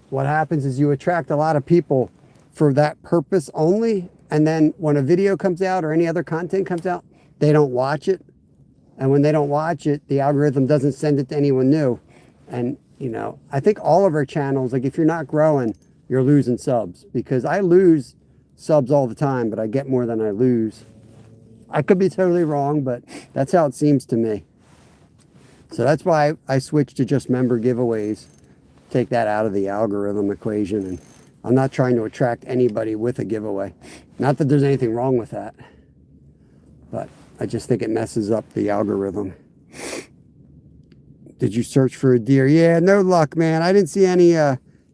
what happens is you attract a lot of people for that purpose only. And then when a video comes out or any other content comes out, they don't watch it. And when they don't watch it, the algorithm doesn't send it to anyone new. And, you know, I think all of our channels, like, if you're not growing, you're losing subs, because I lose subs all the time, but I get more than I lose. I could be totally wrong, but that's how it seems to me. So that's why I switched to just member giveaways. Take that out of the algorithm equation, and I'm not trying to attract anybody with a giveaway. Not that there's anything wrong with that, but I just think it messes up the algorithm. Did you search for a deer? Yeah, no luck, man. I didn't see any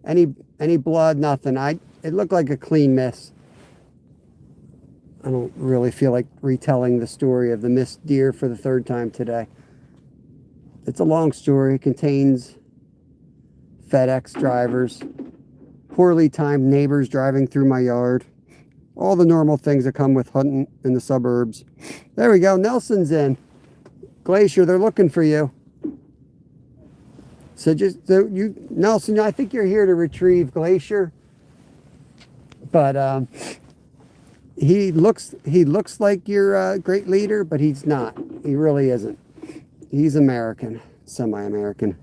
Any blood, nothing. It looked like a clean miss. I don't really feel like retelling the story of the missed deer for the third time today. It's a long story. It contains FedEx drivers, poorly timed neighbors driving through my yard, all the normal things that come with hunting in the suburbs. There we go. Nelson's in. Glacier, they're looking for you. So Nelson, I think you're here to retrieve Glacier. But he looks like you're a great leader, but he's not. He really isn't. He's American, semi-American.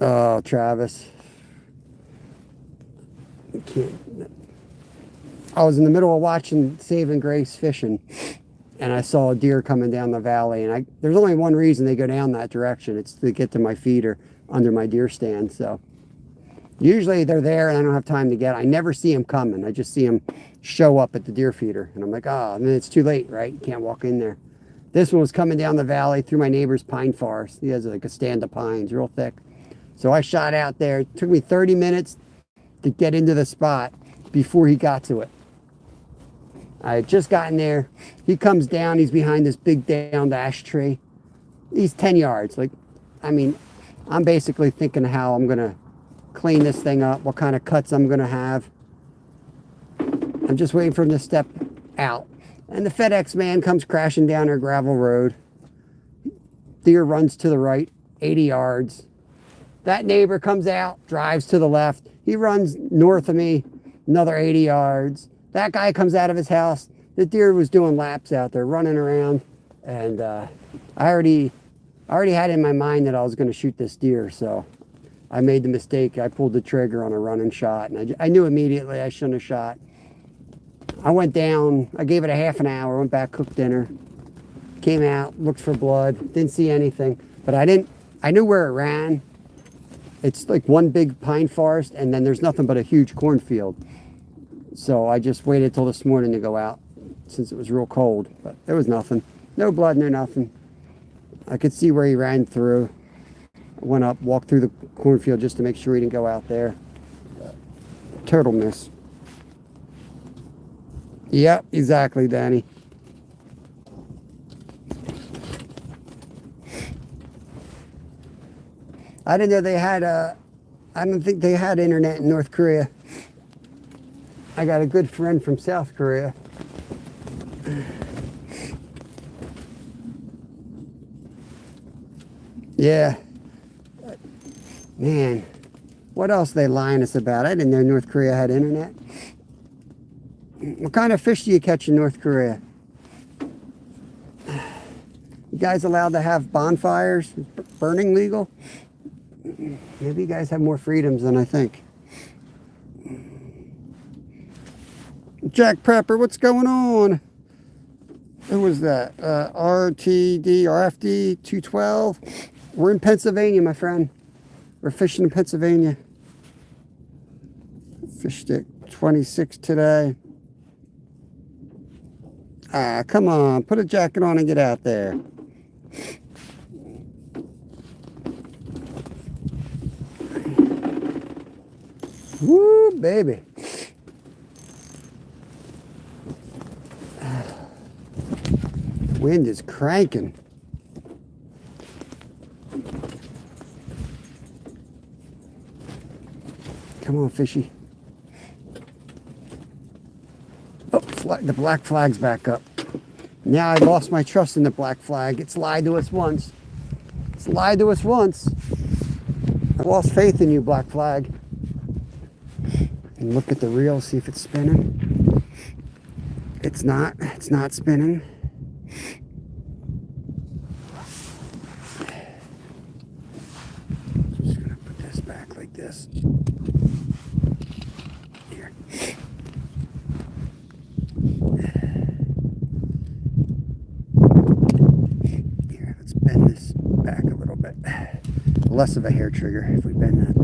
Oh, Travis. I was in the middle of watching Saving Grace fishing, and I saw a deer coming down the valley. And there's only one reason they go down that direction. It's to get to my feeder under my deer stand. So usually they're there, and I don't have time to get. I never see them coming. I just see them show up at the deer feeder, and I'm like, oh, and then it's too late, right? You can't walk in there. This one was coming down the valley through my neighbor's pine forest. He has like a stand of pines, real thick. So I shot out there. It took me 30 minutes to get into the spot before he got to it. I had just gotten there. He comes down. He's behind this big downed ash tree. He's 10 yards. Like, I mean, I'm basically thinking how I'm going to clean this thing up, what kind of cuts I'm going to have. I'm just waiting for him to step out. And the FedEx man comes crashing down our gravel road. Deer runs to the right, 80 yards. That neighbor comes out, drives to the left. He runs north of me, another 80 yards. That guy comes out of his house. The deer was doing laps out there, running around. And I already had in my mind that I was going to shoot this deer. So I made the mistake. I pulled the trigger on a running shot. And I knew immediately I shouldn't have shot. I went down. I gave it a half an hour. Went back, cooked dinner. Came out, looked for blood. Didn't see anything. But I knew where it ran. It's like one big pine forest, and then there's nothing but a huge cornfield. So I just waited till this morning to go out since it was real cold. But there was nothing. No blood, no nothing. I could see where he ran through. I went up, walked through the cornfield just to make sure he didn't go out there. Turtle miss. Yep, exactly, Danny. I didn't know they had I don't think they had internet in North Korea. I got a good friend from South Korea. Yeah. Man, what else are they lying us about? I didn't know North Korea had internet. What kind of fish do you catch in North Korea? You guys allowed to have bonfires? Burning legal? Maybe you guys have more freedoms than I think. Jack Prepper, what's going on? Who was that? RFD 212. We're in Pennsylvania, my friend. We're fishing in Pennsylvania. Fished at 26 today. Come on, put a jacket on and get out there. Woo, baby. Wind is cranking. Come on, fishy. Oh, the black flag's back up. Now I lost my trust in the black flag. It's lied to us once. It's lied to us once. I lost faith in you, black flag. And look at the reel, see if it's spinning. It's not spinning. Just gonna put this back like this. Here. Here, let's bend this back a little bit. Less of a hair trigger if we bend that.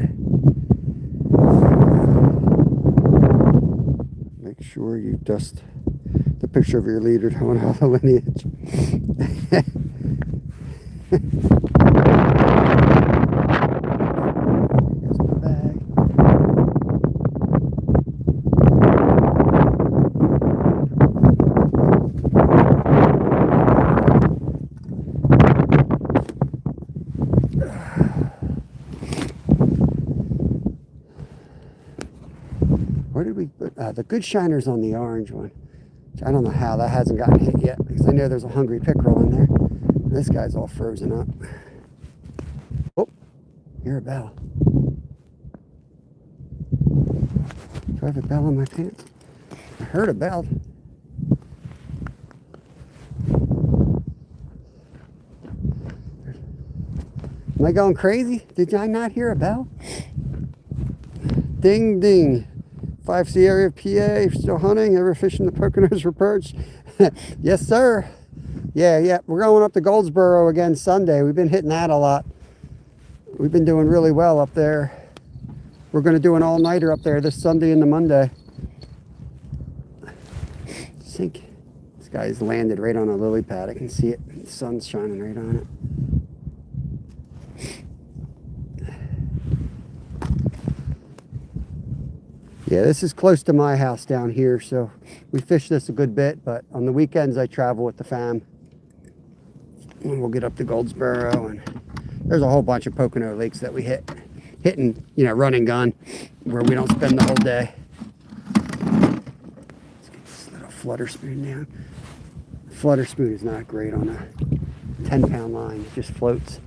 Make sure you dust the picture of your leader showing all the lineage. Where did we put the good shiner's on the orange one? I don't know how that hasn't gotten hit yet because I know there's a hungry pickerel in there. This guy's all frozen up. Oh, hear a bell. Do I have a bell in my pants? I heard a bell. Am I going crazy? Did I not hear a bell? Ding, ding. 5C area of PA, still hunting, ever fishing the Poconos for perch? Yes, sir. Yeah, we're going up to Goldsboro again Sunday. We've been hitting that a lot. We've been doing really well up there. We're going to do an all-nighter up there this Sunday and the Monday. I think this guy's landed right on a lily pad. I can see it. The sun's shining right on it. Yeah, this is close to my house down here, so we fish this a good bit, but on the weekends I travel with the fam. And we'll get up to Goldsboro, and there's a whole bunch of Pocono lakes that we hitting, you know, run and gun, where we don't spend the whole day. Let's get this little flutter spoon down. Flutter spoon is not great on a 10-pound line, it just floats.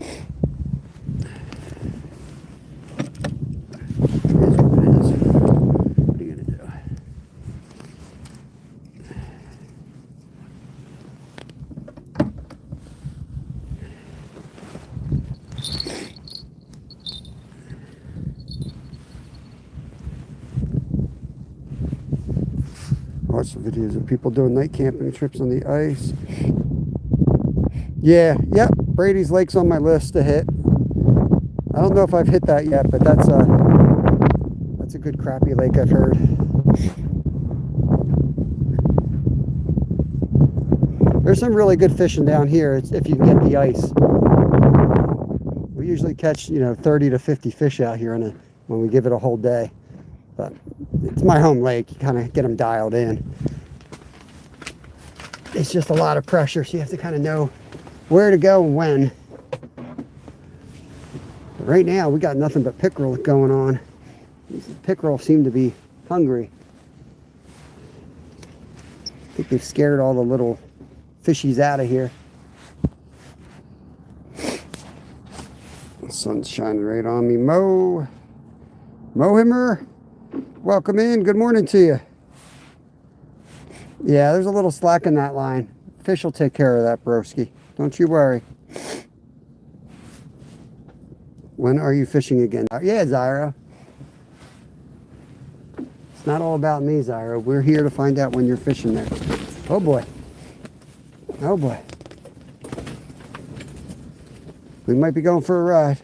Watch the videos of people doing night camping trips on the ice. Yeah, yep, Brady's Lake's on my list to hit. I don't know if I've hit that yet, but that's a good crappie lake, I've heard. There's some really good fishing down here if you can get the ice. We usually catch, you know, 30 to 50 fish out here when we give it a whole day. But it's my home lake. You kind of get them dialed in. It's just a lot of pressure, so you have to kind of know where to go and when. But right now, we got nothing but pickerel going on. These pickerel seem to be hungry. I think they've scared all the little fishies out of here. The sun's shining right on me. Mohimmer. Welcome in. Good morning to you. Yeah, there's a little slack in that line. Fish will take care of that, broski. Don't you worry. When are you fishing again? Yeah, Zyra. It's not all about me, Zyra. We're here to find out when you're fishing there. Oh, boy. Oh, boy. We might be going for a ride.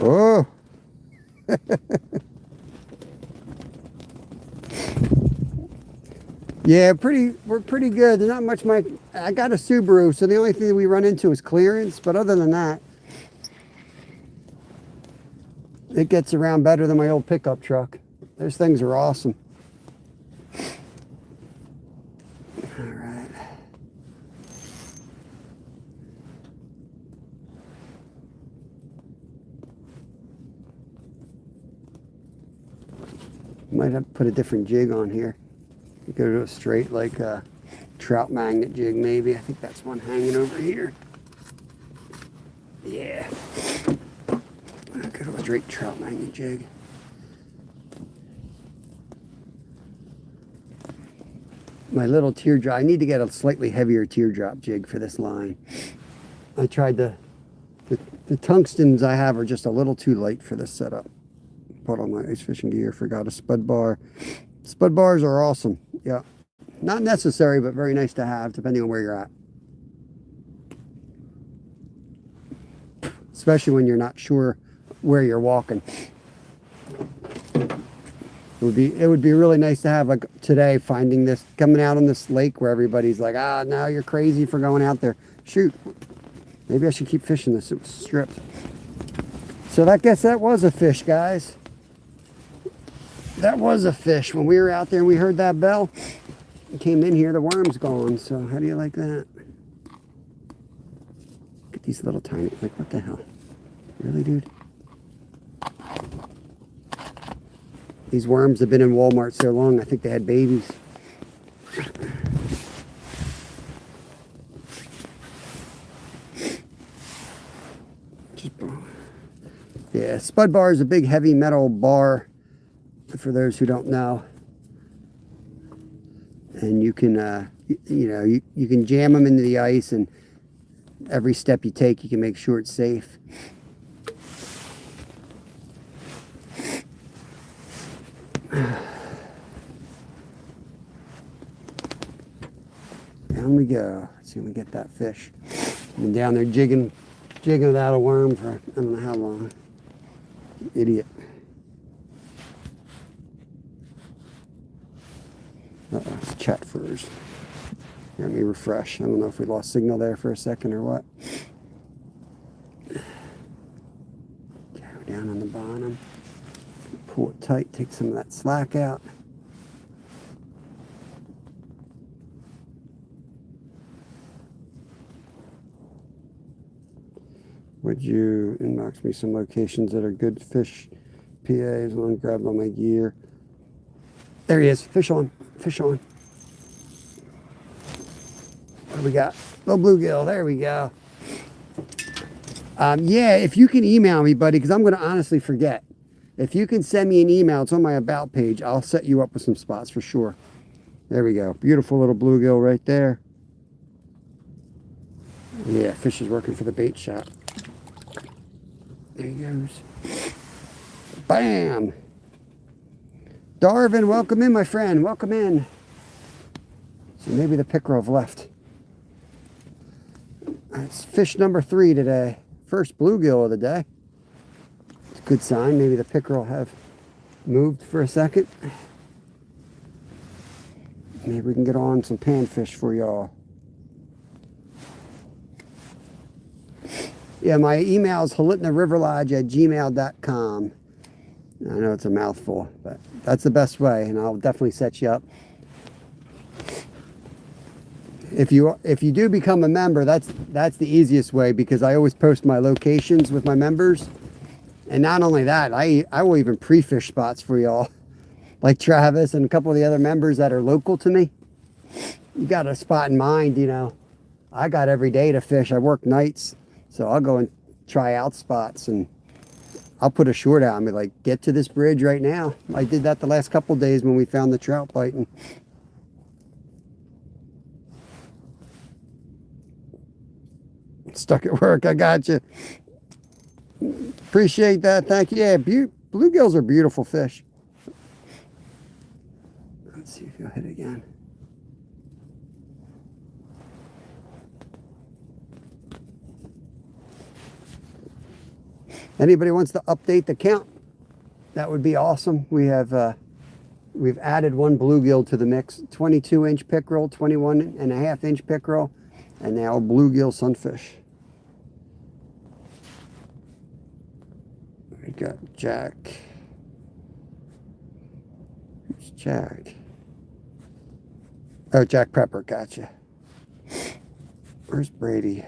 Oh. Yeah, we're pretty good. There's not much I got a Subaru, so the only thing we run into is clearance, but other than that, it gets around better than my old pickup truck. Those things are awesome. All right. Might have to put a different jig on here. You go to a straight, like a trout magnet jig, maybe. I think that's one hanging over here. Yeah. I'll go to a straight trout magnet jig. My little teardrop. I need to get a slightly heavier teardrop jig for this line. I tried the tungstens I have are just a little too light for this setup. Put on my ice fishing gear, forgot a spud bar. Spud bars are awesome. Yeah. Not necessary, but very nice to have, depending on where you're at. Especially when you're not sure where you're walking. It would be really nice to have, like today, finding this, coming out on this lake where everybody's like, now you're crazy for going out there. Shoot. Maybe I should keep fishing this. It was stripped. So I guess that was a fish, guys. That was a fish. When we were out there and we heard that bell, we came in here, the worm's gone. So how do you like that? Look at these little tiny, like what the hell? Really, dude? These worms have been in Walmart so long, I think they had babies. Yeah, spud bar is a big heavy metal bar, for those who don't know. And you can, you can jam them into the ice, and every step you take, you can make sure it's safe. Down we go. Let's see if we get that fish. Been down there jigging without a worm for I don't know how long. Idiot. Uh-oh, it's chat furs. Let me refresh. I don't know if we lost signal there for a second or what. Okay, we're down on the bottom. Pull it tight, take some of that slack out. Would you inbox me some locations that are good fish PAs? I want to grab all my gear. There he is. Fish on. Fish on. What do we got? Little bluegill. There we go. Yeah, if you can email me, buddy, because I'm going to honestly forget. If you can send me an email, it's on my About page. I'll set you up with some spots for sure. There we go. Beautiful little bluegill right there. Yeah, fish is working for the bait shop. There he goes. Bam! Darvin, welcome in, my friend. Welcome in. So maybe the pickerel have left. That's fish number 3 today. First bluegill of the day. It's a good sign. Maybe the pickerel have moved for a second. Maybe we can get on some panfish for y'all. Yeah, my email is halitnariverlodge@gmail.com. I know it's a mouthful, but that's the best way, and I'll definitely set you up. If you do become a member, that's the easiest way, because I always post my locations with my members. And not only that, I will even pre-fish spots for y'all, like Travis and a couple of the other members that are local to me. You got a spot in mind, you know. I got every day to fish. I work nights. So I'll go and try out spots, and I'll put a short out and be like, get to this bridge right now. I did that the last couple days when we found the trout biting. Stuck at work. I got you. Appreciate that. Thank you. Yeah, bluegills are beautiful fish. Let's see if you'll hit again. Anybody wants to update the count? That would be awesome. We have we've added one bluegill to the mix. 22-inch pickerel, 21.5-inch pickerel, and now bluegill sunfish. We got Jack. Who's Jack? Oh, Jack Prepper. Gotcha. Where's Brady?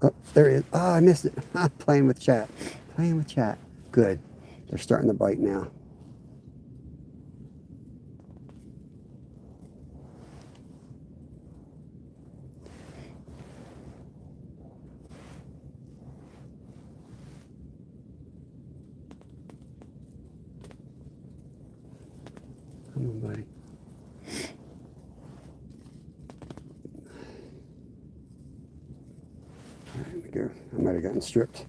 Oh, there he is. Oh, I missed it. I'm playing with chat. Playing with chat. Good. They're starting to bite now. Come on, buddy. There we go. I might have gotten stripped.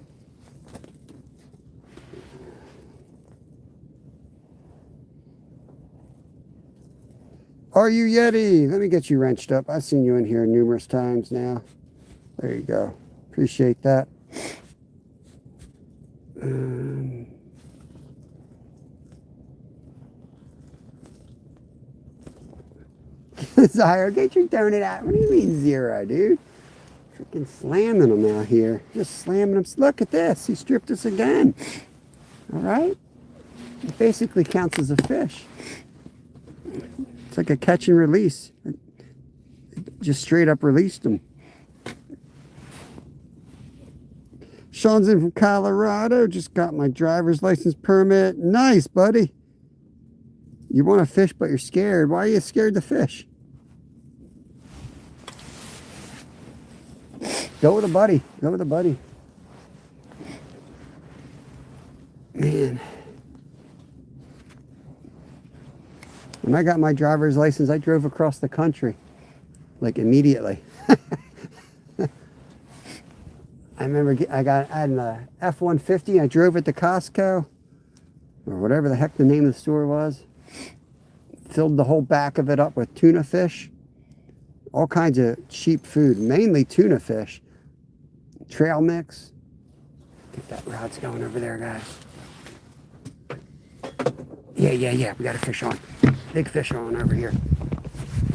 Are you Yeti? Let me get you wrenched up. I've seen you in here numerous times now. There you go. Appreciate that. Zire, get your donut out. What do you mean 0, dude? Freaking slamming them out here. Just slamming them. Look at this. He stripped us again. All right? It basically counts as a fish. It's like a catch and release. It just straight up released him. Sean's in from Colorado. Just got my driver's license permit. Nice, buddy. You want to fish, but you're scared. Why are you scared to fish? Go with a buddy. Go with a buddy. Man. When I got my driver's license, I drove across the country. Like immediately. I remember I had an F-150. I drove it to Costco. Or whatever the heck the name of the store was. Filled the whole back of it up with tuna fish. All kinds of cheap food. Mainly tuna fish. Trail mix. Get that rod's going over there, guys. Yeah. We got a fish on. Big fish on over here.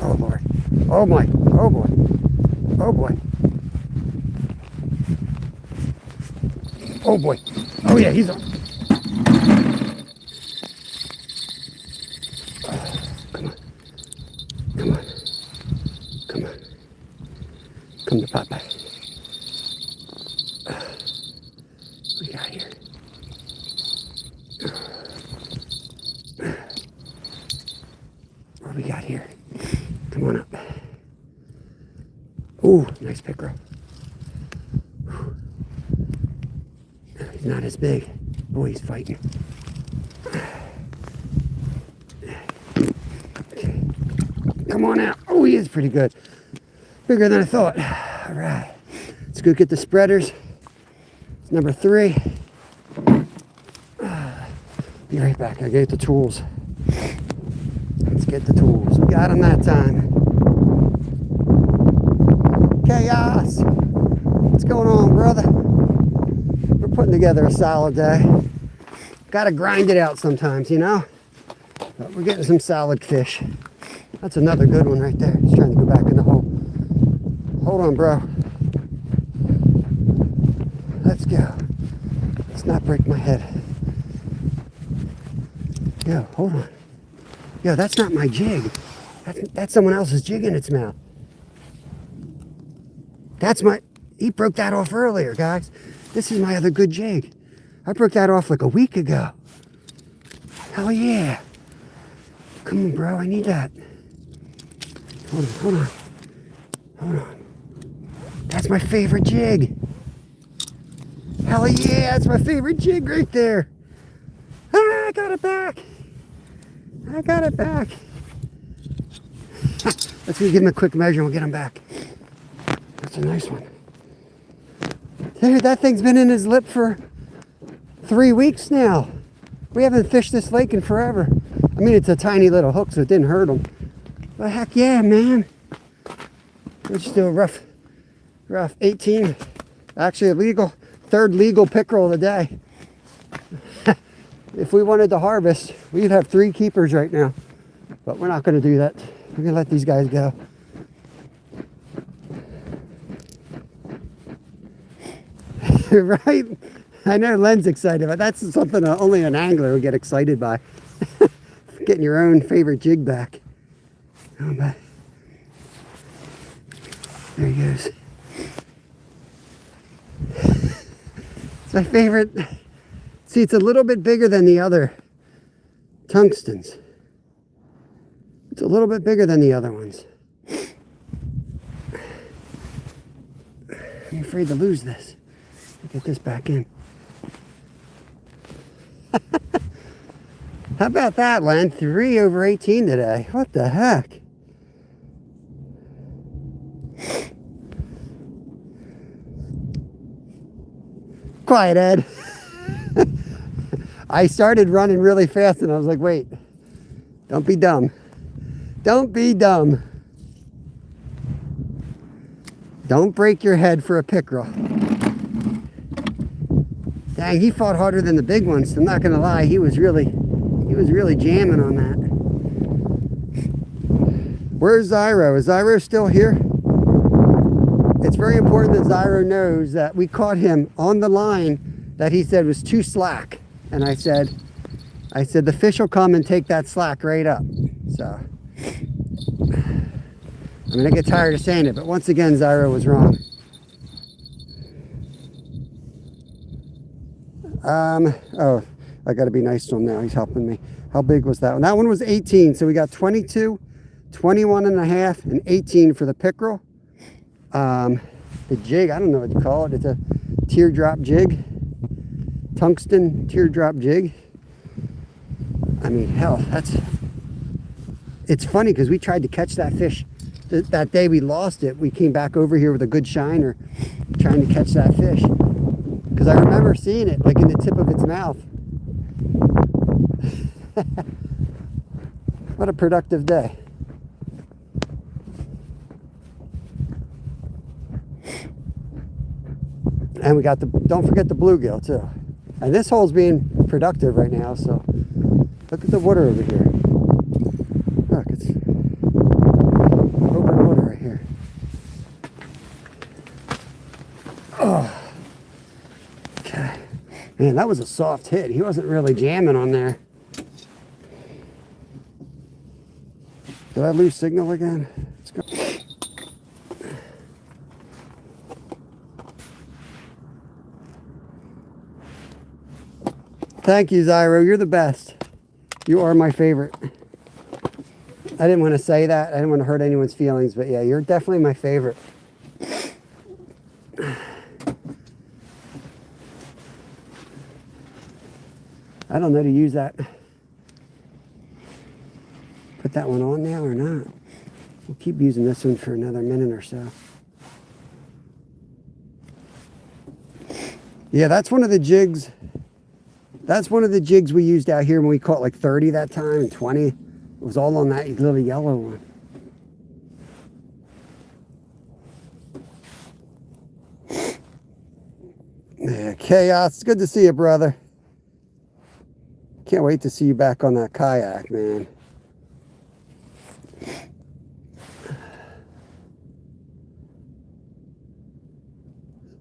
Oh, Lord. Oh, my. Oh, boy. Oh, boy. Oh, boy. Oh, yeah, he's on. Come on. Come on. Come on. Come to Papa. What we got here? What we got here? Come on up. Ooh, nice pickerel. He's not as big. Boy, he's fighting. Okay. Come on out. Oh, he is pretty good. Bigger than I thought. All right. Let's go get the spreaders. It's number 3. Be right back. I get the tools. Let's get the tools. We got them that time. Chaos. What's going on, brother? We're putting together a solid day. Got to grind it out sometimes, you know? But we're getting some solid fish. That's another good one right there. He's trying to go back in the hole. Hold on, bro. Let's go. Let's not break my head. Yo, hold on. Yo, that's not my jig. That's someone else's jig in its mouth. That's my... He broke that off earlier, guys. This is my other good jig. I broke that off like a week ago. Hell yeah. Come on, bro. I need that. Hold on. That's my favorite jig. Hell yeah. That's my favorite jig right there. Ah, I got it back. Let's go give him a quick measure and we'll get him back. That's a nice one. Dude, that thing's been in his lip for 3 weeks now. We haven't fished this lake in forever. I mean, it's a tiny little hook, so it didn't hurt him. But heck yeah, man. Let's just do a rough 18. Actually, a legal, 3rd legal pickerel of the day. If we wanted to harvest, we'd have 3 keepers right now. But we're not going to do that. We're going to let these guys go. Right? I know Len's excited, but that's something only an angler would get excited by. Getting your own favorite jig back. Oh, but there he goes. It's my favorite. See, it's a little bit bigger than the other tungstens. It's a little bit bigger than the other ones. I'm afraid to lose this. Get this back in. How about that, Len? 3 over 18 today. What the heck? Quiet, Ed. I started running really fast and I was like, wait, don't be dumb. Don't be dumb. Don't break your head for a pickerel. Dang, he fought harder than the big ones. I'm not gonna lie, he was really jamming on that. Where's Zyro? Is Zyro still here? It's very important that Zyro knows that we caught him on the line that he said was too slack. And I said, the fish will come and take that slack right up. So, I'm gonna get tired of saying it, but once again, Zyro was wrong. Oh, I got to be nice to him now. He's helping me. How big was that one? That one was 18. So we got 22, 21 and a half, and 18 for the pickerel. The jig, I don't know what to call it. It's a teardrop jig. Tungsten teardrop jig. I mean, hell, it's funny because we tried to catch that fish that day we lost it. We came back over here with a good shiner trying to catch that fish because I remember seeing it like in the tip of its mouth. What a productive day. And we got don't forget the bluegill too. And this hole's being productive right now, so look at the water over here. Look, it's open water right here. Oh. Okay. Man, that was a soft hit. He wasn't really jamming on there. Did I lose signal again? Let's go. Thank you, Zyro. You're the best. You are my favorite. I didn't want to say that. I didn't want to hurt anyone's feelings, but yeah, you're definitely my favorite. I don't know to use that. Put that one on now or not. We'll keep using this one for another minute or so. Yeah, that's one of the jigs. That's one of the jigs we used out here when we caught like 30 that time and 20. It was all on that little yellow one. Yeah, Chaos, it's good to see you, brother. Can't wait to see you back on that kayak, man.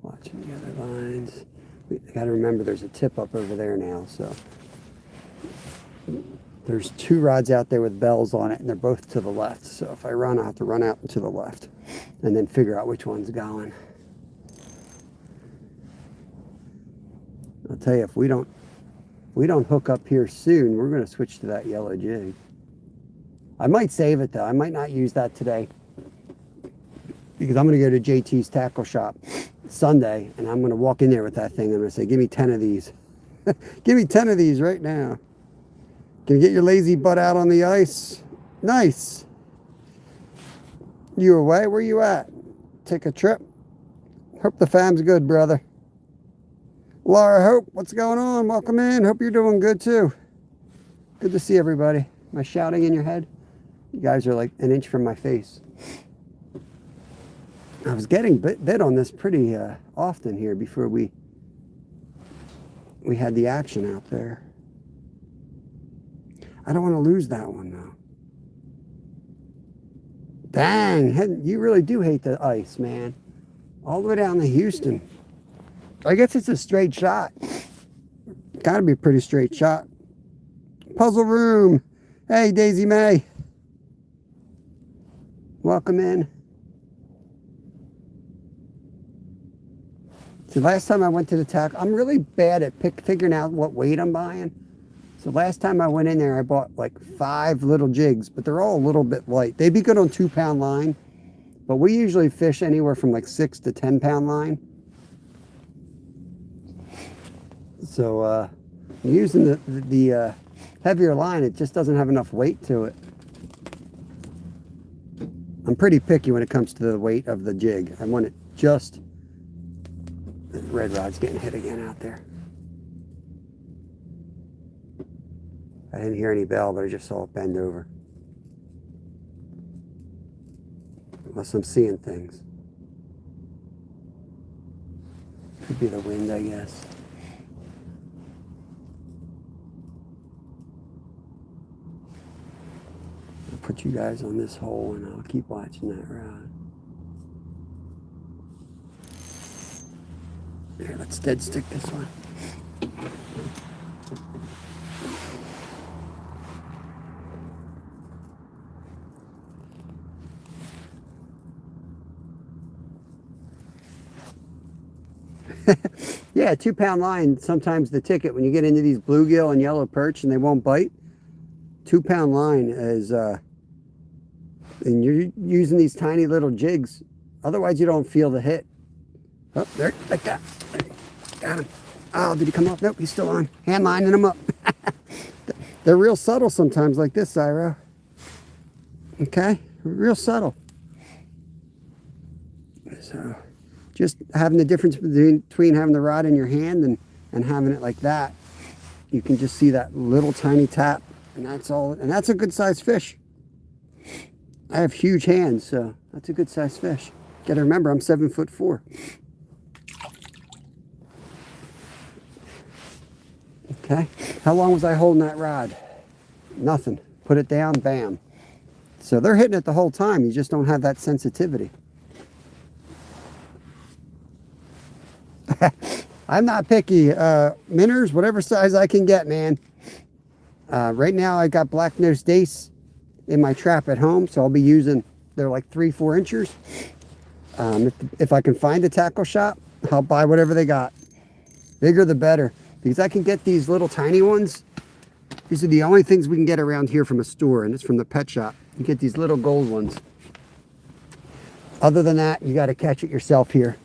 Watching the other lines. I got to remember there's a tip up over there now, so there's 2 rods out there with bells on it, and they're both to the left. So if I run, I'll have to run out to the left and then figure out which one's going. I'll tell you, if we don't hook up here soon, we're going to switch to that yellow jig. I might save it though. I might not use that today because I'm going to go to JT's tackle shop Sunday, and I'm going to walk in there with that thing. I'm going to say, give me 10 of these. Give me 10 of these right now. Can you get your lazy butt out on the ice? Nice. You away? Where you at? Take a trip? Hope the fam's good, brother. Laura Hope, what's going on? Welcome in. Hope you're doing good too. Good to see everybody. Am I shouting in your head? You guys are like an inch from my face. I was getting bit on this pretty often here before we had the action out there. I don't want to lose that one though. Dang, you really do hate the ice, man. All the way down to Houston. I guess it's a straight shot. Gotta be a pretty straight shot. Puzzle Room. Hey, Daisy May. Welcome in. So last time I went to the tackle, I'm really bad at figuring out what weight I'm buying. So last time I went in there, I bought like 5 little jigs, but they're all a little bit light. They'd be good on 2-pound line, but we usually fish anywhere from like 6 to 10-pound line. So using the heavier line, it just doesn't have enough weight to it. I'm pretty picky when it comes to the weight of the jig. I want it just... The red rod's getting hit again out there. I didn't hear any bell, but I just saw it bend over. Unless I'm seeing things. Could be the wind, I guess. I'll put you guys on this hole and I'll keep watching that rod. Here, let's dead stick this one. Yeah, 2-pound line, sometimes the ticket, when you get into these bluegill and yellow perch and they won't bite, 2-pound line is, and you're using these tiny little jigs. Otherwise, you don't feel the hit. Oh, there, like that. Got him. Oh, did he come off? Nope, he's still on. Hand lining him up. They're real subtle sometimes like this, Zyro. Okay, real subtle. So, just having the difference between having the rod in your hand and having it like that, you can just see that little tiny tap, and that's all. And that's a good sized fish. I have huge hands, so that's a good sized fish. Got to remember, I'm 7'4". Okay, how long was I holding that rod? Nothing. Put it down, bam. So they're hitting it the whole time. You just don't have that sensitivity. I'm not picky. Minnows, whatever size I can get, man. Right now I got black-nosed dace in my trap at home, so I'll be using, they're like 3-4 inchers. If I can find a tackle shop, I'll buy whatever they got. Bigger the better, because I can get these little tiny ones. These are the only things we can get around here from a store, and it's from the pet shop. You get these little gold ones. Other than that, you got to catch it yourself here.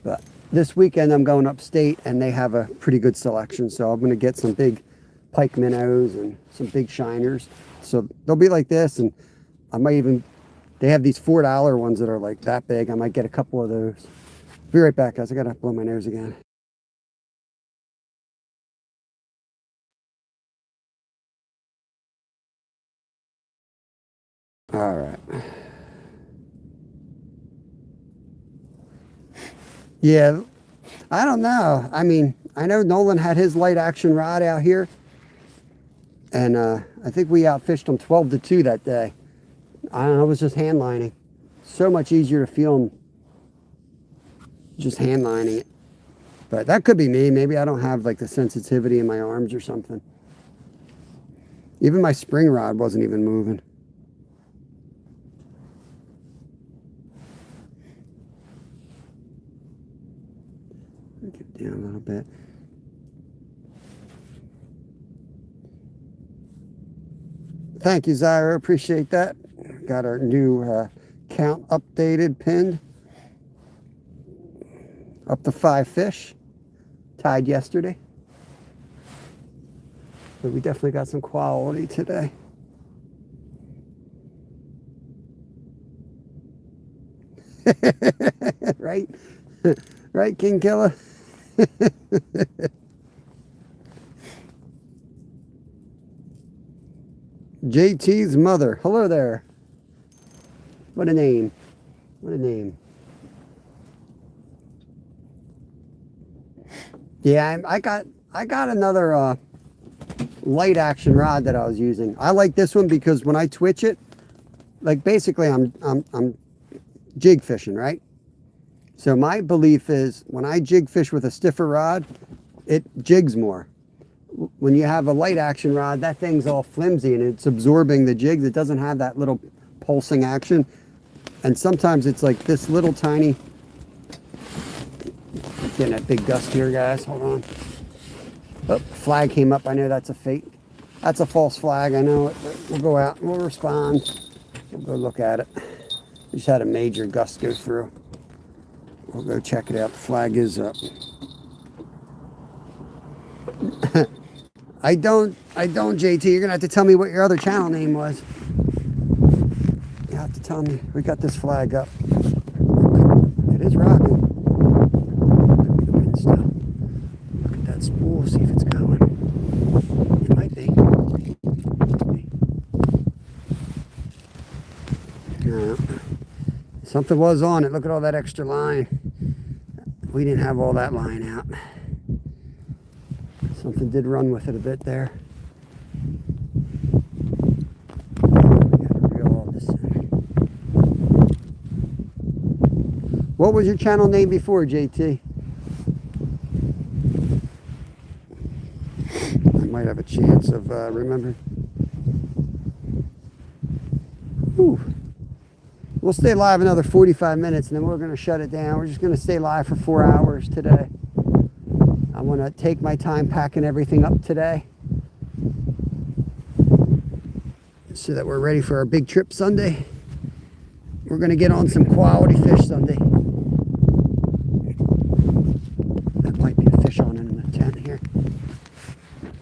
But this weekend I'm going upstate and they have a pretty good selection. So I'm going to get some big pike minnows and some big shiners. So they'll be like this, and I might even, they have these $4 ones that are like that big. I might get a couple of those. Be right back, guys. I got to blow my nose again. All right. Yeah, I don't know. I mean, I know Nolan had his light action rod out here, and I think we outfished him 12-2 that day. I don't know, it was just hand lining. So much easier to feel him just hand lining it. But that could be me. Maybe I don't have like the sensitivity in my arms or something. Even my spring rod wasn't even moving. Get down a little bit. Thank you, Zyra. Appreciate that. Got our new count updated, pinned. Up to 5 fish. Tied yesterday. But we definitely got some quality today. Right? Right, King Killer? JT's mother. Hello there. What a name. What a name. Yeah, I got another light action rod that I was using. I like this one because when I twitch it, like basically I'm jig fishing, right? So my belief is when I jig fish with a stiffer rod, it jigs more. When you have a light action rod, that thing's all flimsy and it's absorbing the jigs. It doesn't have that little pulsing action. And sometimes it's like this little tiny, getting that big gust here, guys, hold on. Oh, flag came up, I know that's a fake. That's a false flag, I know it. We'll go out and we'll respond. We'll go look at it. We just had a major gust go through. We'll go check it out. The flag is up. I don't, JT. You're gonna have to tell me what your other channel name was. You have to tell me. We got this flag up. It is rocking. Could be the wind still. Look at that spool. See if it's going. It might be. Something was on it. Look at all that extra line. We didn't have all that line out. Something did run with it a bit there. We gotta reel all this in. What was your channel name before, JT? I might have a chance of remembering. Ooh. We'll stay live another 45 minutes and then we're going to shut it down. We're just going to stay live for 4 hours today. I want to take my time packing everything up today so that we're ready for our big trip Sunday. We're going to get on some quality fish Sunday. That might be a fish on in the tent here.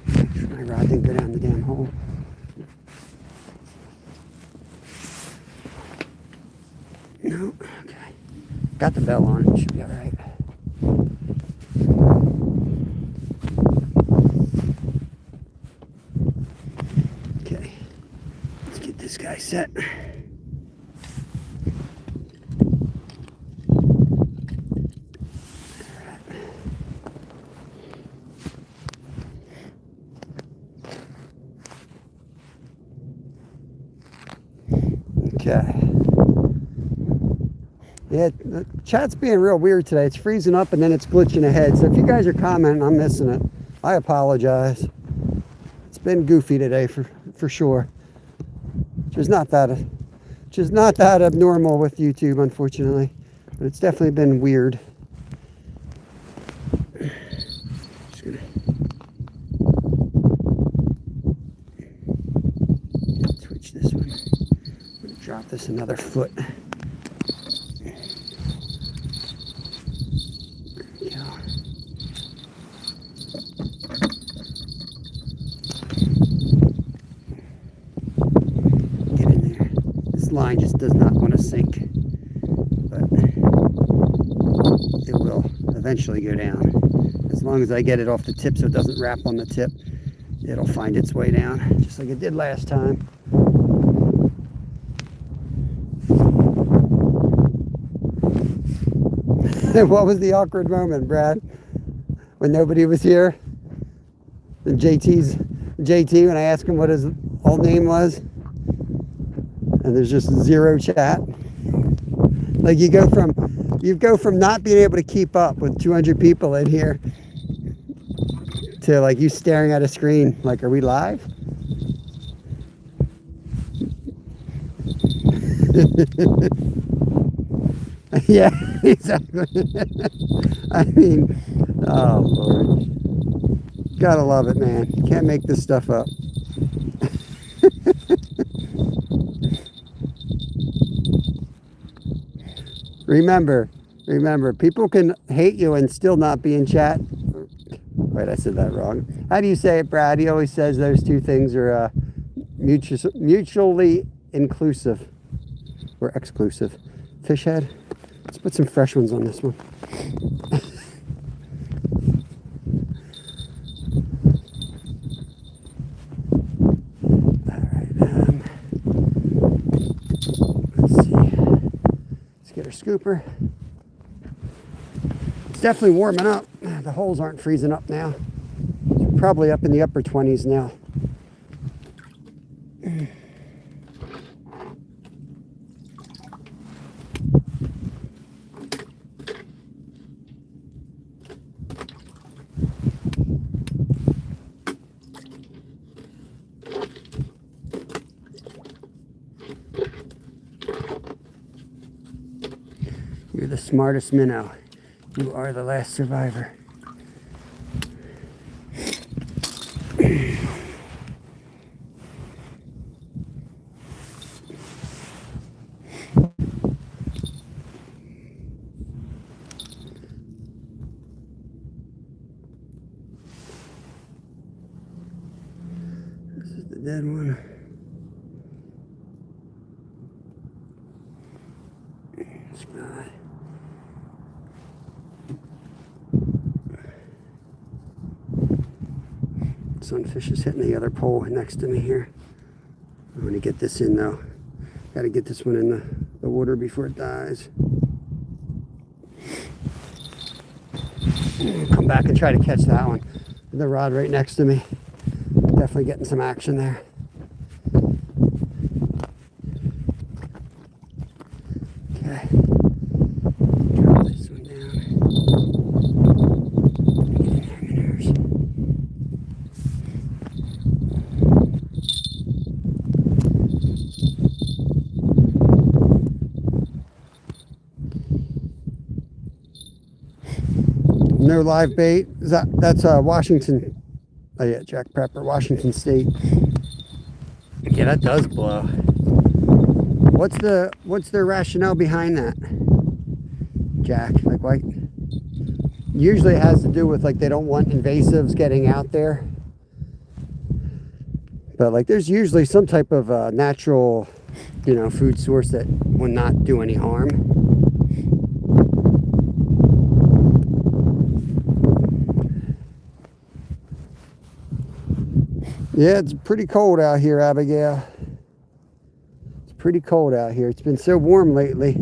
Make sure my rod didn't go down the damn hole. No, okay. Got the bell on, it should be all right. Okay, let's get this guy set. Okay. Yeah, the chat's being real weird today. It's freezing up and then it's glitching ahead. So if you guys are commenting, I'm missing it. I apologize. It's been goofy today for sure. Just not that abnormal with YouTube, unfortunately. But it's definitely been weird. Just gonna switch this one. I'm gonna drop this another foot. Line just does not want to sink, but it will eventually go down. As long as I get it off the tip so it doesn't wrap on the tip, it'll find its way down, just like it did last time. What was the awkward moment, Brad? When nobody was here? And JT, when I asked him what his old name was? And there's just zero chat. Like you go from not being able to keep up with 200 people in here to like you staring at a screen like, are we live? Yeah, exactly. I mean, oh Lord. Gotta love it, man. You can't make this stuff up. Remember, people can hate you and still not be in chat. Wait, I said that wrong. How do you say it, Brad? He always says those two things are mutually inclusive or exclusive. Fish head. Let's put some fresh ones on this one. All right. Let's see. Let's get our scooper. It's definitely warming up. The holes aren't freezing up now. It's probably up in the upper 20s now. You're the smartest minnow. You are the last survivor. This is the dead one. Spot. Sunfish is hitting the other pole next to me here. I'm going to get this in though. Got to get this one in the water before it dies. Come back and try to catch that one. The rod right next to me. Definitely getting some action there. Okay. Drop this one down. No live bait. That's Washington. Oh yeah, Jack Prepper, Washington State. Yeah, that does blow. What's their rationale behind that, Jack? Like, why? Usually it has to do with like they don't want invasives getting out there. But like there's usually some type of natural, food source that will not do any harm. Yeah, it's pretty cold out here, Abigail. It's pretty cold out here. It's been so warm lately.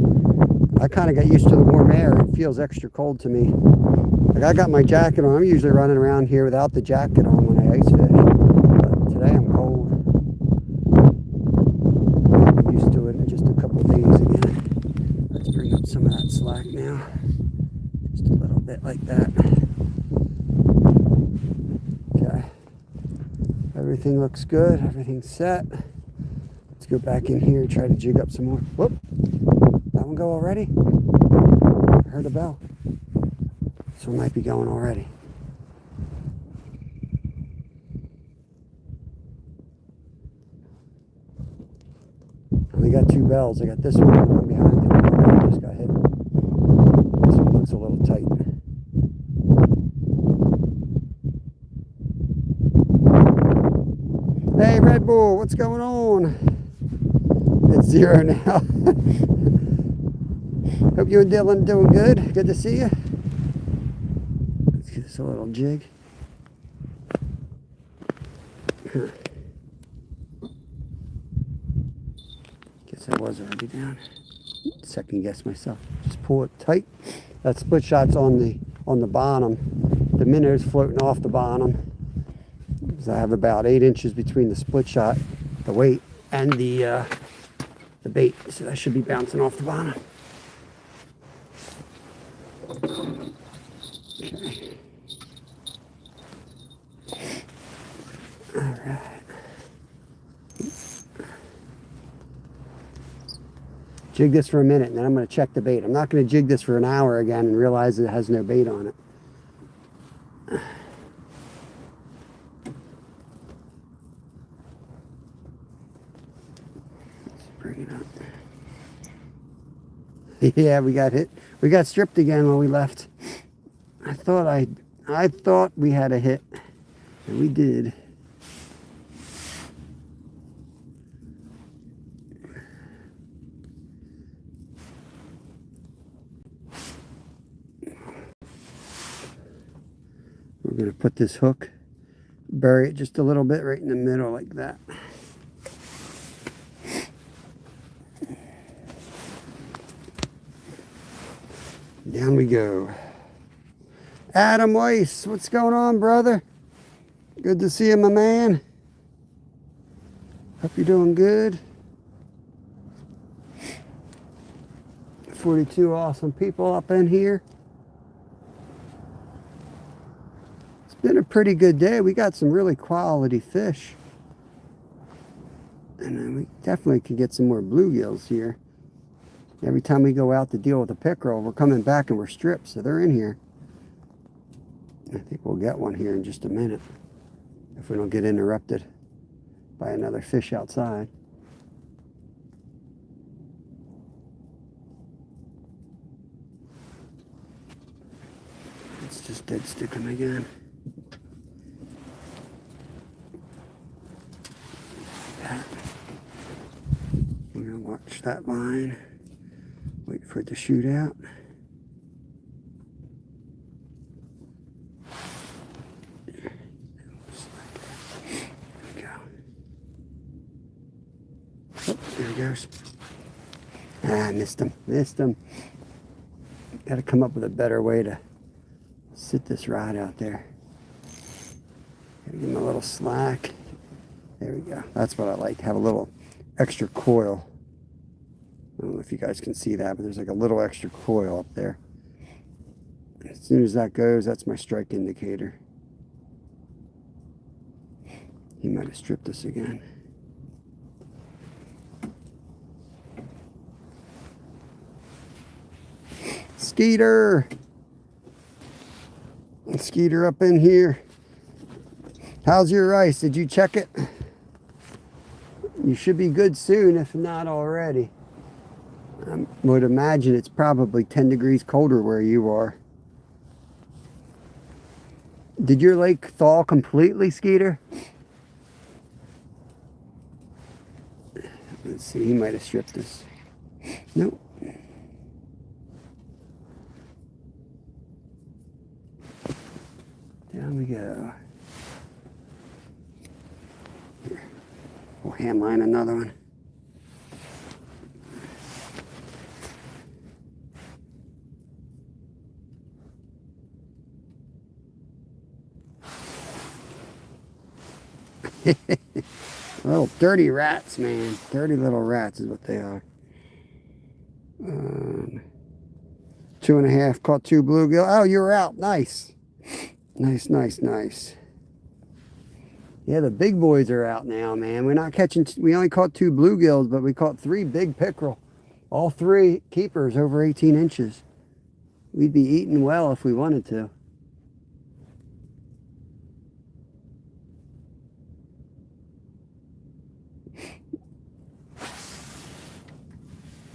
I kind of got used to the warm air. It feels extra cold to me. Like I got my jacket on. I'm usually running around here without the jacket on when I ice fish. But today I'm cold. I'll get used to it in just a couple of days again. Let's bring up some of that slack now. Just a little bit like that. Okay. Everything looks good. Everything's set. Let's go back in here and try to jig up some more. Whoop. That one go already? I heard a bell. So it might be going already. I only got 2 bells. I got this one and the one behind it. I just got hit. This one looks a little tight. Hey Red Bull, what's going on? It's 0 now. Hope you and Dylan doing good. Good to see you. Let's get this a little jig. Guess I was already down. Second guess myself. Just pull it tight. That split shot's on the bottom. The minnow's floating off the bottom. So I have about 8 inches between the split shot, the weight, and the bait. So that should be bouncing off the bottom. Okay. All right. Jig this for a minute, and then I'm going to check the bait. I'm not going to jig this for an hour again and realize it has no bait on it. Let's bring it up. Yeah, we got hit. We got stripped again when we left. I thought we had a hit, and we did. We're going to put this hook, bury it just a little bit right in the middle like that. Down we go. Adam Weiss, what's going on, brother? Good to see you, my man. Hope you're doing good. 42 awesome people up in here. It's been a pretty good day. We got some really quality fish. And we definitely could get some more bluegills here. Every time we go out to deal with a pickerel, we're coming back and we're stripped, so they're in here. I think we'll get one here in just a minute if we don't get interrupted by another fish outside. Let's just dead stick him again. We're gonna watch that line. Wait for it to shoot out. There we go. Oh, there he goes. Ah, missed him. Got to come up with a better way to sit this rod out there. Gotta give him a little slack. There we go. That's what I like. Have a little extra coil. I don't know if you guys can see that, but there's like a little extra coil up there. As soon as that goes, that's my strike indicator. He might have stripped us again. Skeeter! Skeeter up in here. How's your ice? Did you check it? You should be good soon, if not already. I would imagine it's probably 10 degrees colder where you are. Did your lake thaw completely, Skeeter? Let's see, he might have stripped us. Nope. Down we go. Here. We'll hand line another one. Little dirty rats, man. Dirty little rats is what they are. 2.5, caught 2 bluegill. Oh, you're out. Nice. Nice, nice, nice. Yeah, the big boys are out now, man. We're not catching, we only caught 2 bluegills, but we caught 3 big pickerel. All 3 keepers over 18 inches. We'd be eating well if we wanted to.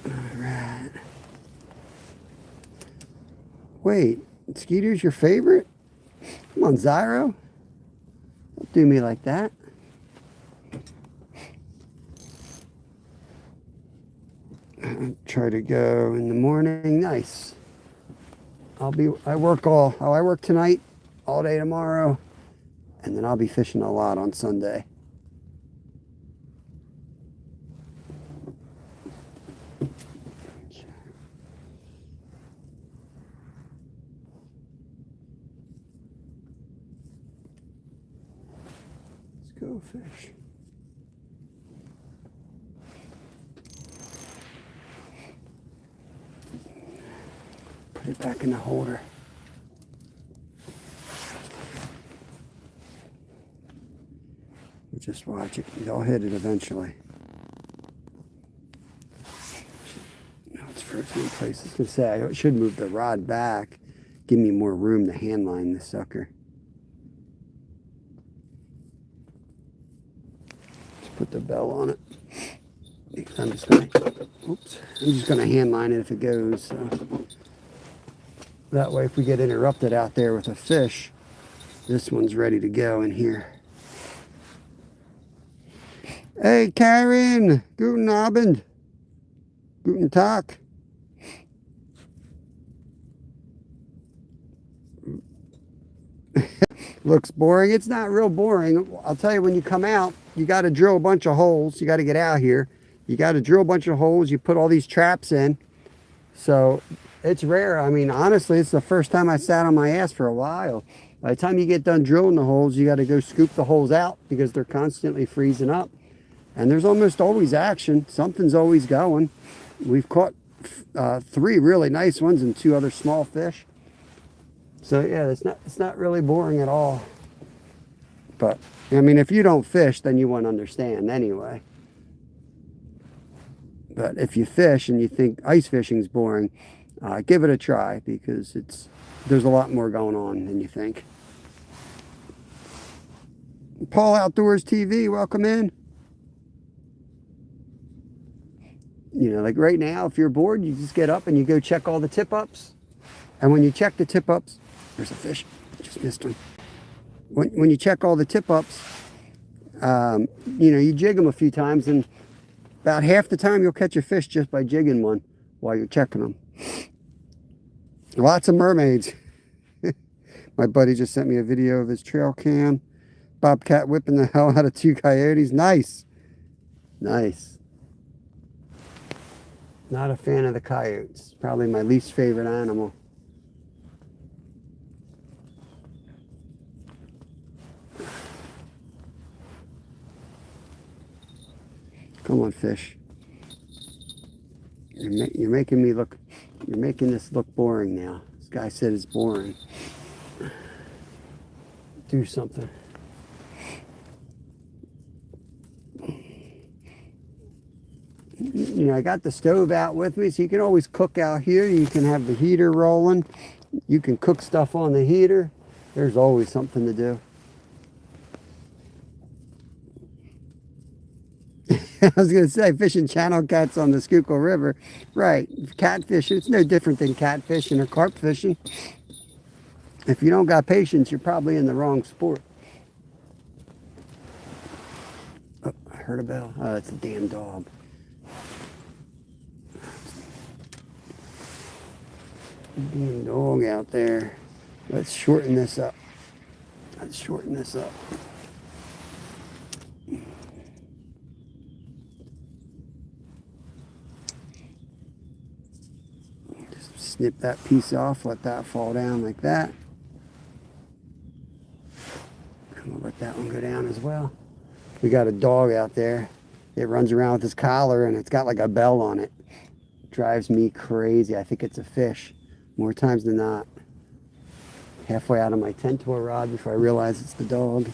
Alright. Wait, Skeeter's your favorite? Come on, Zyro. Don't do me like that. I'll try to go in the morning. Nice. I work tonight, all day tomorrow, and then I'll be fishing a lot on Sunday. Go fish. Put it back in the holder. Just watch it. Y'all hit it eventually. No, it's frozen in place. I was gonna say I should move the rod back, give me more room to hand line this sucker. Put the bell on it. I'm just gonna hand line it if it goes. So. That way, if we get interrupted out there with a fish, this one's ready to go in here. Hey, Karen, guten Abend, guten Tag. Looks boring. It's not real boring. I'll tell you, when you come out, you got to drill a bunch of holes. You got to get out here. You got to drill a bunch of holes. You put all these traps in. So it's rare. I mean, honestly, it's the first time I sat on my ass for a while. By the time you get done drilling the holes, you got to go scoop the holes out because they're constantly freezing up. And there's almost always action. Something's always going. We've caught 3 really nice ones and 2 other small fish. So yeah, it's not really boring at all. But I mean, if you don't fish, then you won't understand anyway. But if you fish and you think ice fishing's boring, give it a try because there's a lot more going on than you think. Paul Outdoors TV, welcome in. You know, like right now, if you're bored, you just get up and you go check all the tip-ups. And when you check the tip-ups, there's a fish. Just missed one. When you check all the tip-ups, you know, you jig them a few times, and about half the time you'll catch a fish just by jigging one while you're checking them. Lots of mermaids. My buddy just sent me a video of his trail cam. Bobcat whipping the hell out of 2 coyotes. Nice. Nice. Not a fan of the coyotes. Probably my least favorite animal. Come on, fish. You're making me look. You're making this look boring now. This guy said it's boring. Do something. You know, I got the stove out with me, so you can always cook out here. You can have the heater rolling. You can cook stuff on the heater. There's always something to do. I was going to say, fishing channel cats on the Schuylkill River. Right. Catfishing, it's no different than catfishing or carp fishing. If you don't got patience, you're probably in the wrong sport. Oh, I heard a bell. Oh, that's a damn dog. Damn dog out there. Let's shorten this up. Let's shorten this up. Just snip that piece off, let that fall down like that. And we'll let that one go down as well. We got a dog out there. It runs around with his collar and it's got like a bell on it. Drives me crazy. I think it's a fish. More times than not. Halfway out of my 10-tour rod before I realize it's the dog.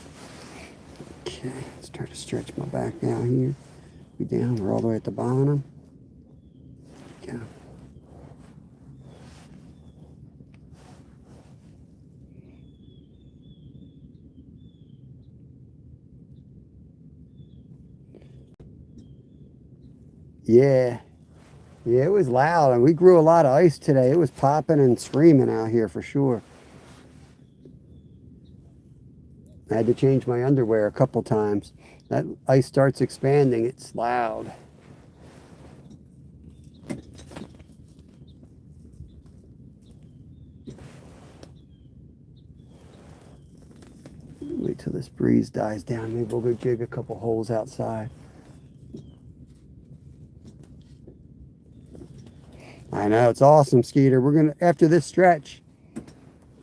Okay, let's try to stretch my back down here. Be down, we're all the way at the bottom. Okay. Yeah. Yeah, it was loud, and we grew a lot of ice today. It was popping and screaming out here for sure. I had to change my underwear a couple times. That ice starts expanding, it's loud. Wait till this breeze dies down. Maybe we'll go jig a couple holes outside. I know, it's awesome, Skeeter. We're gonna, after this stretch,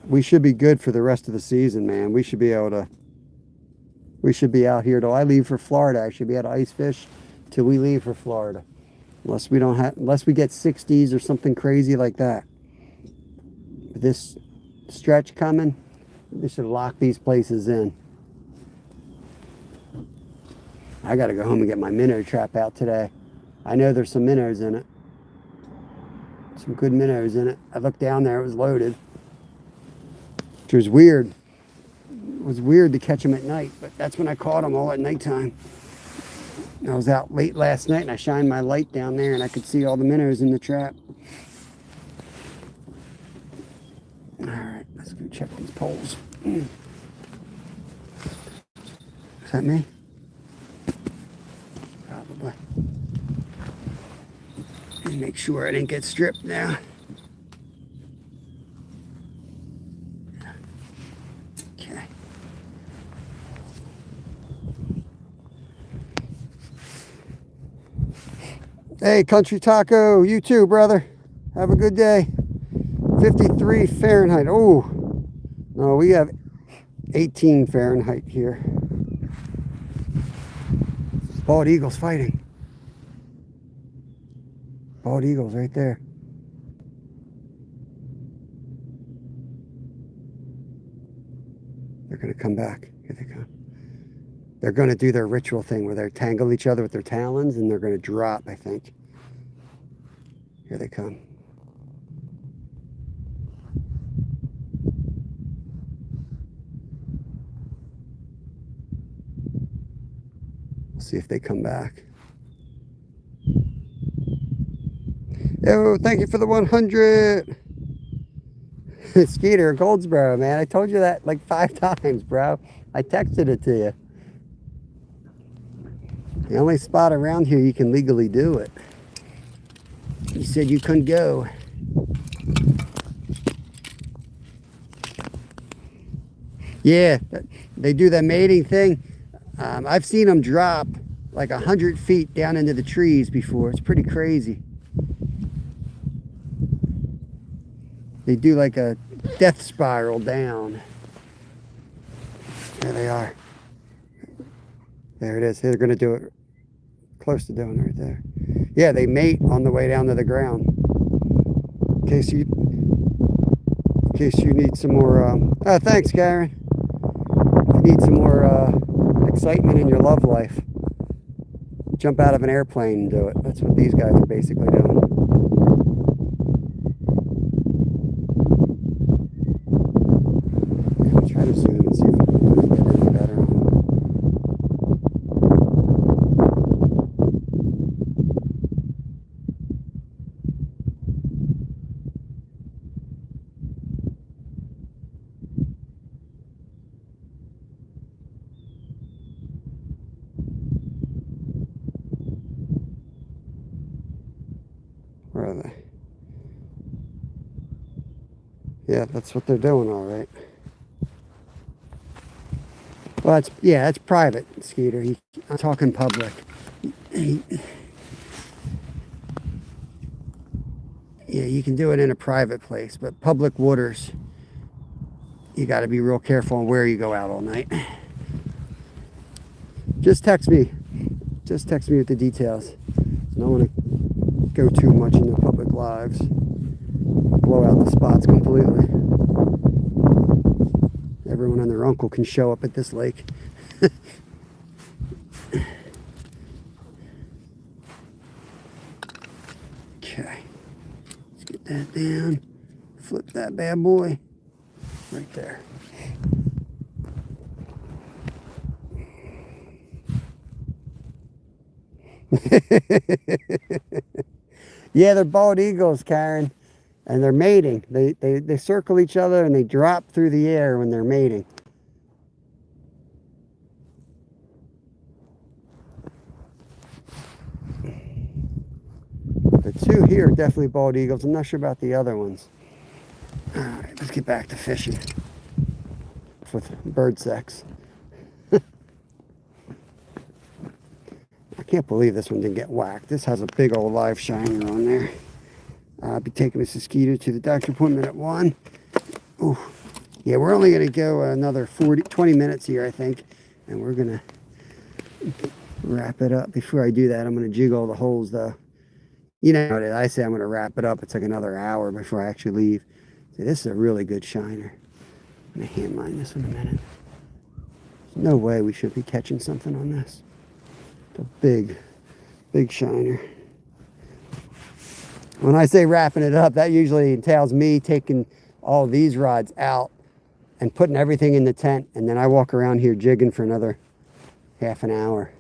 we should be good for the rest of the season, man. We should be able to, we should be out here till I leave for Florida. I should be able to ice fish till we leave for Florida. Unless we don't have, unless we get 60s or something crazy like that. This stretch coming, we should lock these places in. I gotta go home and get my minnow trap out today. I know there's some minnows in it. Some good minnows in it. I looked down there, it was loaded. Which was weird. It was weird to catch them at night, but that's when I caught them, all at nighttime. I was out late last night and I shined my light down there and I could see all the minnows in the trap. All right, let's go check these poles. Is that me? Probably. Make sure I didn't get stripped now. Okay. Hey, Country Taco, you too, brother. Have a good day. 53 Fahrenheit. Oh, no, we have 18 Fahrenheit here. Bald eagles fighting. Bald eagles right there. They're going to come back. Here they come. They're going to do their ritual thing where they tangle each other with their talons and they're going to drop, I think. Here they come. We'll see if they come back. Yo, thank you for the 100. Skeeter, Goldsboro, man. I told you that like 5 times, bro. I texted it to you. The only spot around here you can legally do it. You said you couldn't go. Yeah, they do that mating thing. I've seen them drop like 100 feet down into the trees before. It's pretty crazy. They do like a death spiral down. There they are. There it is. They're going to do it close to doing it right there. Yeah, they mate on the way down to the ground. In case you need some more. Thanks, Karen. If you need some more excitement in your love life, jump out of an airplane and do it. That's what these guys are basically doing. are they? Yeah, that's what they're doing, all right. Well, it's private, Skeeter. I'm talking public. Yeah, you can do it in a private place, but public waters, you got to be real careful on where you go out all night. Just text me. Just text me with the details. I don't want to go too much into public lives. Blow out the spots completely. Everyone and their uncle can show up at this lake. Okay. Let's get that down. Flip that bad boy. Right there. Yeah, they're bald eagles, Karen, and they're mating. They circle each other and they drop through the air when they're mating. The two here are definitely bald eagles. I'm not sure about the other ones. All right, let's get back to fishing with bird sex. I can't believe this one didn't get whacked. This has a big old live shiner on there. I'll be taking Mrs. Skeeter to the doctor appointment at 1. Ooh. Yeah, we're only going to go another 20 minutes here, I think. And we're going to wrap it up. Before I do that, I'm going to jig all the holes, though. You know, I say I'm going to wrap it up. It's like another hour before I actually leave. See, this is a really good shiner. I'm going to hand line this in a minute. There's no way we should be catching something on this. It's a big shiner. When I say wrapping it up, that usually entails me taking all these rods out and putting everything in the tent, and then I walk around here jigging for another half an hour.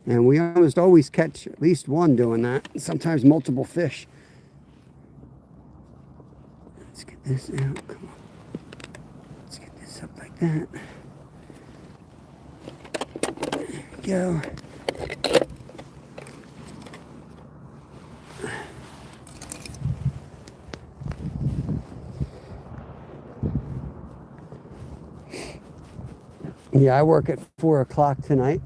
And we almost always catch at least one doing that, sometimes multiple fish. Let's get this out. Come on. Let's get this up like that. There we go. Yeah, I work at 4 o'clock tonight.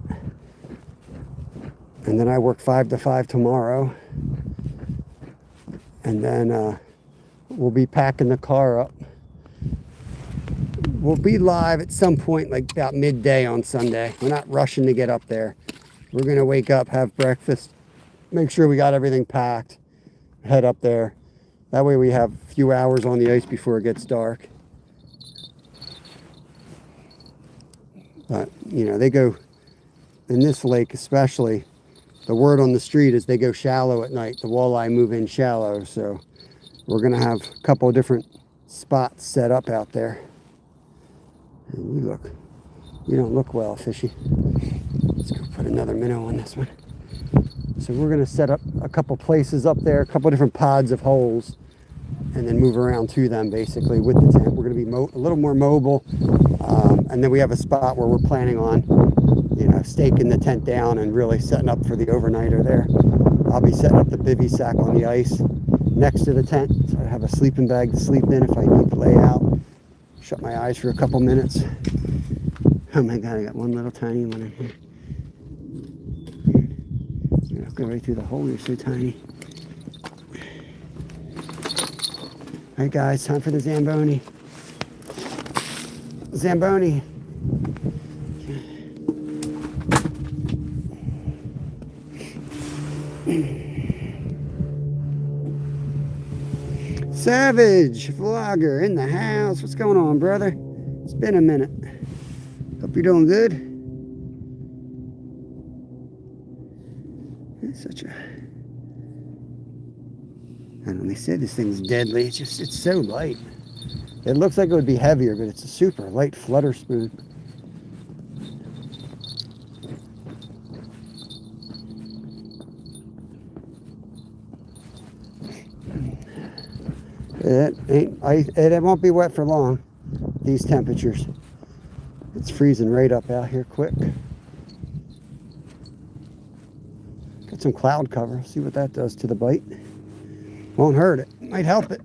And then I work 5 to 5 tomorrow. And then we'll be packing the car up. We'll be live at some point, like about midday on Sunday. We're not rushing to get up there. We're going to wake up, have breakfast, make sure we got everything packed, head up there. That way we have a few hours on the ice before it gets dark. But, you know, they go, in this lake especially, the word on the street is they go shallow at night. The walleye move in shallow, so we're going to have a couple of different spots set up out there. And you don't look well, fishy. Let's go put another minnow on this one. So we're going to set up a couple places up there, a couple different pods of holes, and then move around to them basically with the tent. We're going to be a little more mobile, and then we have a spot where we're planning on, you know, staking the tent down and really setting up for the overnighter there. I'll be setting up the bivy sack on the ice next to the tent, so I have a sleeping bag to sleep in if I need to lay out. Shut my eyes for a couple minutes. Oh my God, I got one little tiny one in here. You're not going right through the hole, you're so tiny. All right guys, time for the Zamboni. Zamboni. Savage vlogger in the house. What's going on, brother? It's been a minute. Hope you're doing good. It's such a... I don't know, they say this thing's deadly. It's so light. It looks like it would be heavier, but it's a super light flutter spoon. It won't be wet for long, these temperatures. It's freezing right up out here quick. Put some cloud cover. See what that does to the bite. Won't hurt it. Might help it.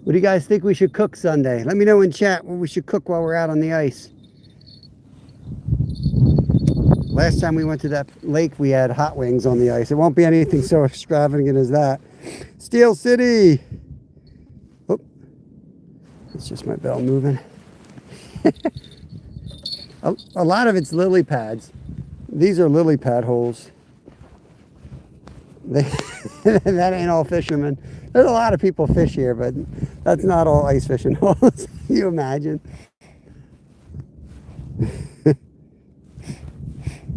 What do you guys think we should cook Sunday? Let me know in chat what we should cook while we're out on the ice. Last time we went to that lake, we had hot wings on the ice. It won't be anything so extravagant as that. Steel City. Oh, it's just my bell moving. A lot of it's lily pads. These are lily pad holes. That ain't all fishermen. There's a lot of people fish here, but that's not all ice fishing holes. You imagine?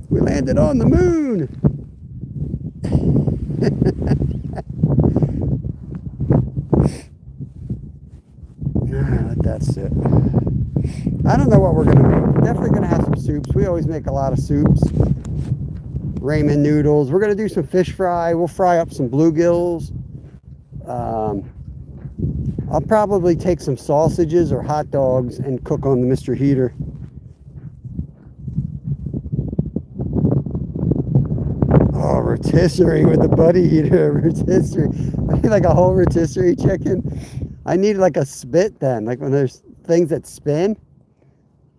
We landed on the moon. Let that sit. I don't know what we're gonna make. We're definitely gonna have some soups. We always make a lot of soups. Ramen noodles. We're gonna do some fish fry. We'll fry up some bluegills. I'll probably take some sausages or hot dogs and cook on the Mr. Heater. Oh, rotisserie with the buddy heater. Rotisserie. I need like a whole rotisserie chicken. I need like a spit then, like when there's things that spin.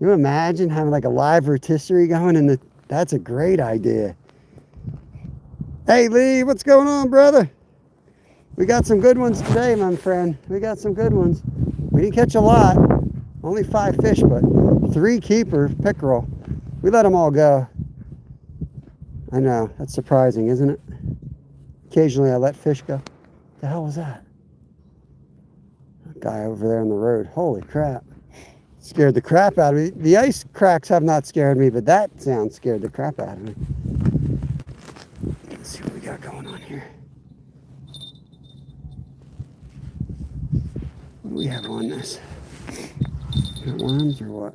You imagine having like a live rotisserie going in the... That's a great idea. Hey Lee, what's going on, brother? We got some good ones today, my friend. We got some good ones. We didn't catch a lot. Only 5 fish, but 3 keeper pickerel. We let them all go. I know, that's surprising, isn't it? Occasionally I let fish go. The hell was that? That guy over there on the road. Holy crap. Scared the crap out of me. The ice cracks have not scared me, but that sound scared the crap out of me. Let's see what we got going on here. What do we have on this? Got worms or what?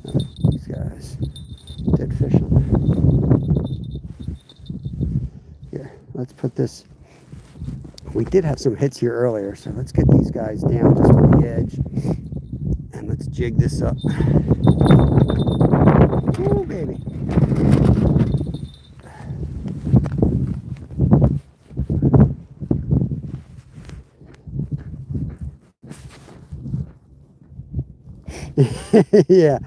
Oh, these guys. Dead fish on there. Here, let's put this. We did have some hits here earlier, so let's get these guys down just on the edge. And let's jig this up. Oh, baby. yeah.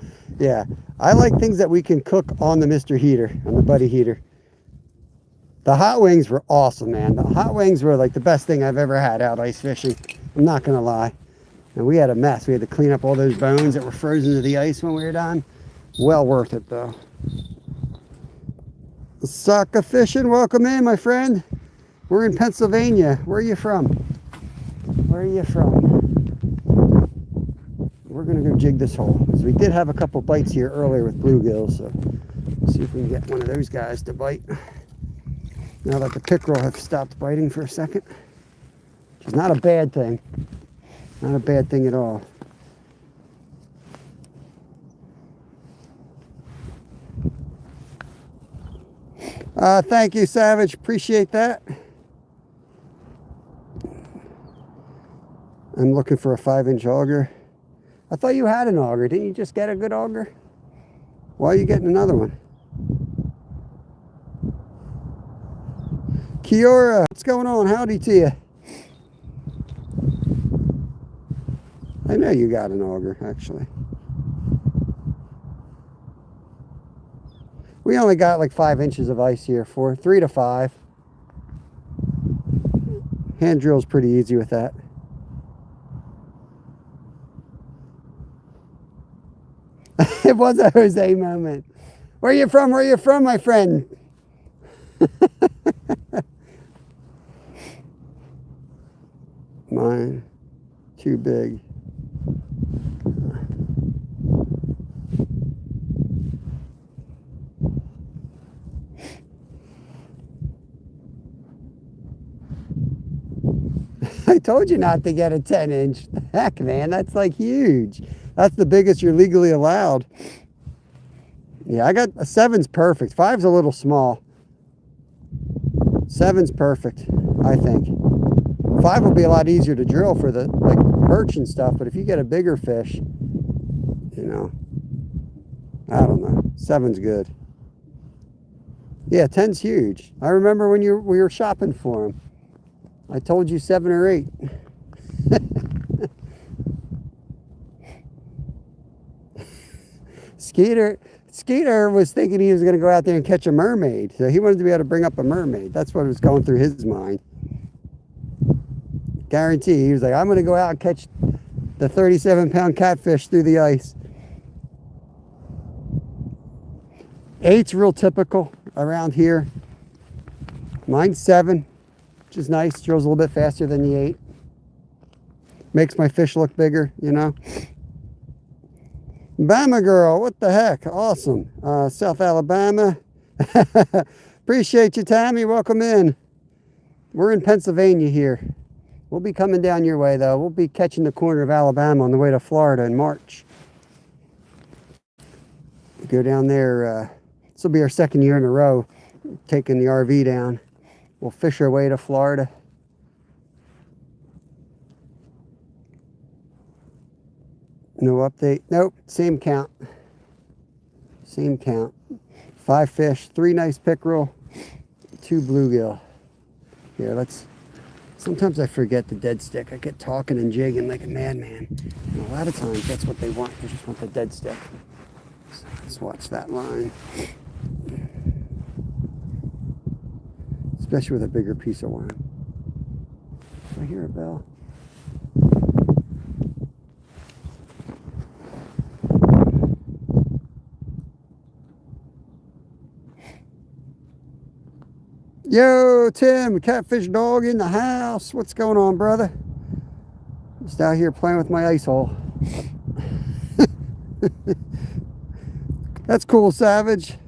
I like things that we can cook on the Mr. Heater, on the buddy heater. The hot wings were awesome, man. The hot wings were like the best thing I've ever had out ice fishing. I'm not gonna lie. And we had a mess. We had to clean up all those bones that were frozen to the ice when we were done. Well worth it though. Sucker fishing, welcome in, my friend. We're in Pennsylvania. Where are you from? Where are you from? We're gonna go jig this hole because we did have a couple bites here earlier with bluegill, so let's see if we can get one of those guys to bite. Now that the pickerel have stopped biting for a second, which is not a bad thing. Not a bad thing at all. Thank you, Savage. Appreciate that. I'm looking for a 5-inch auger. I thought you had an auger. Didn't you just get a good auger? Why are you getting another one? Kiora, what's going on? Howdy to you. I know you got an auger, actually. We only got like 5 inches of ice here, 3 to 5. Hand drill's pretty easy with that. It was a Jose moment. Where are you from? Where are you from, my friend? Mine, too big. I told you not to get a 10-inch. Heck, man, that's like huge. That's the biggest you're legally allowed. Yeah, I got a 7's perfect. 5's a little small. 7's perfect, I think. 5 will be a lot easier to drill for the like perch and stuff, but if you get a bigger fish, you know. I don't know. 7's good. Yeah, 10's huge. I remember when we were shopping for them. I told you 7 or 8. Skeeter was thinking he was going to go out there and catch a mermaid. So he wanted to be able to bring up a mermaid. That's what was going through his mind. Guarantee. He was like, I'm going to go out and catch the 37-pound catfish through the ice. 8's real typical around here. Mine's 7, which is nice. Drills a little bit faster than the 8. Makes my fish look bigger, you know. Bama girl, what the heck? Awesome. South Alabama. Appreciate you, Tammy. Welcome in. We're in Pennsylvania here. We'll be coming down your way, though. We'll be catching the corner of Alabama on the way to Florida in March. Go down there. This will be our 2nd year in a row taking the RV down. We'll fish our way to Florida. No update. Nope. Same count. Same count. 5 fish, 3 nice pickerel, 2 bluegill. Here, let's... Sometimes I forget the dead stick. I get talking and jigging like a madman. And a lot of times that's what they want. They just want the dead stick. So let's watch that line. Especially with a bigger piece of worm. Do I hear a bell? Yo, Tim, catfish dog in the house. What's going on, brother? Just out here playing with my ice hole. That's cool, Savage.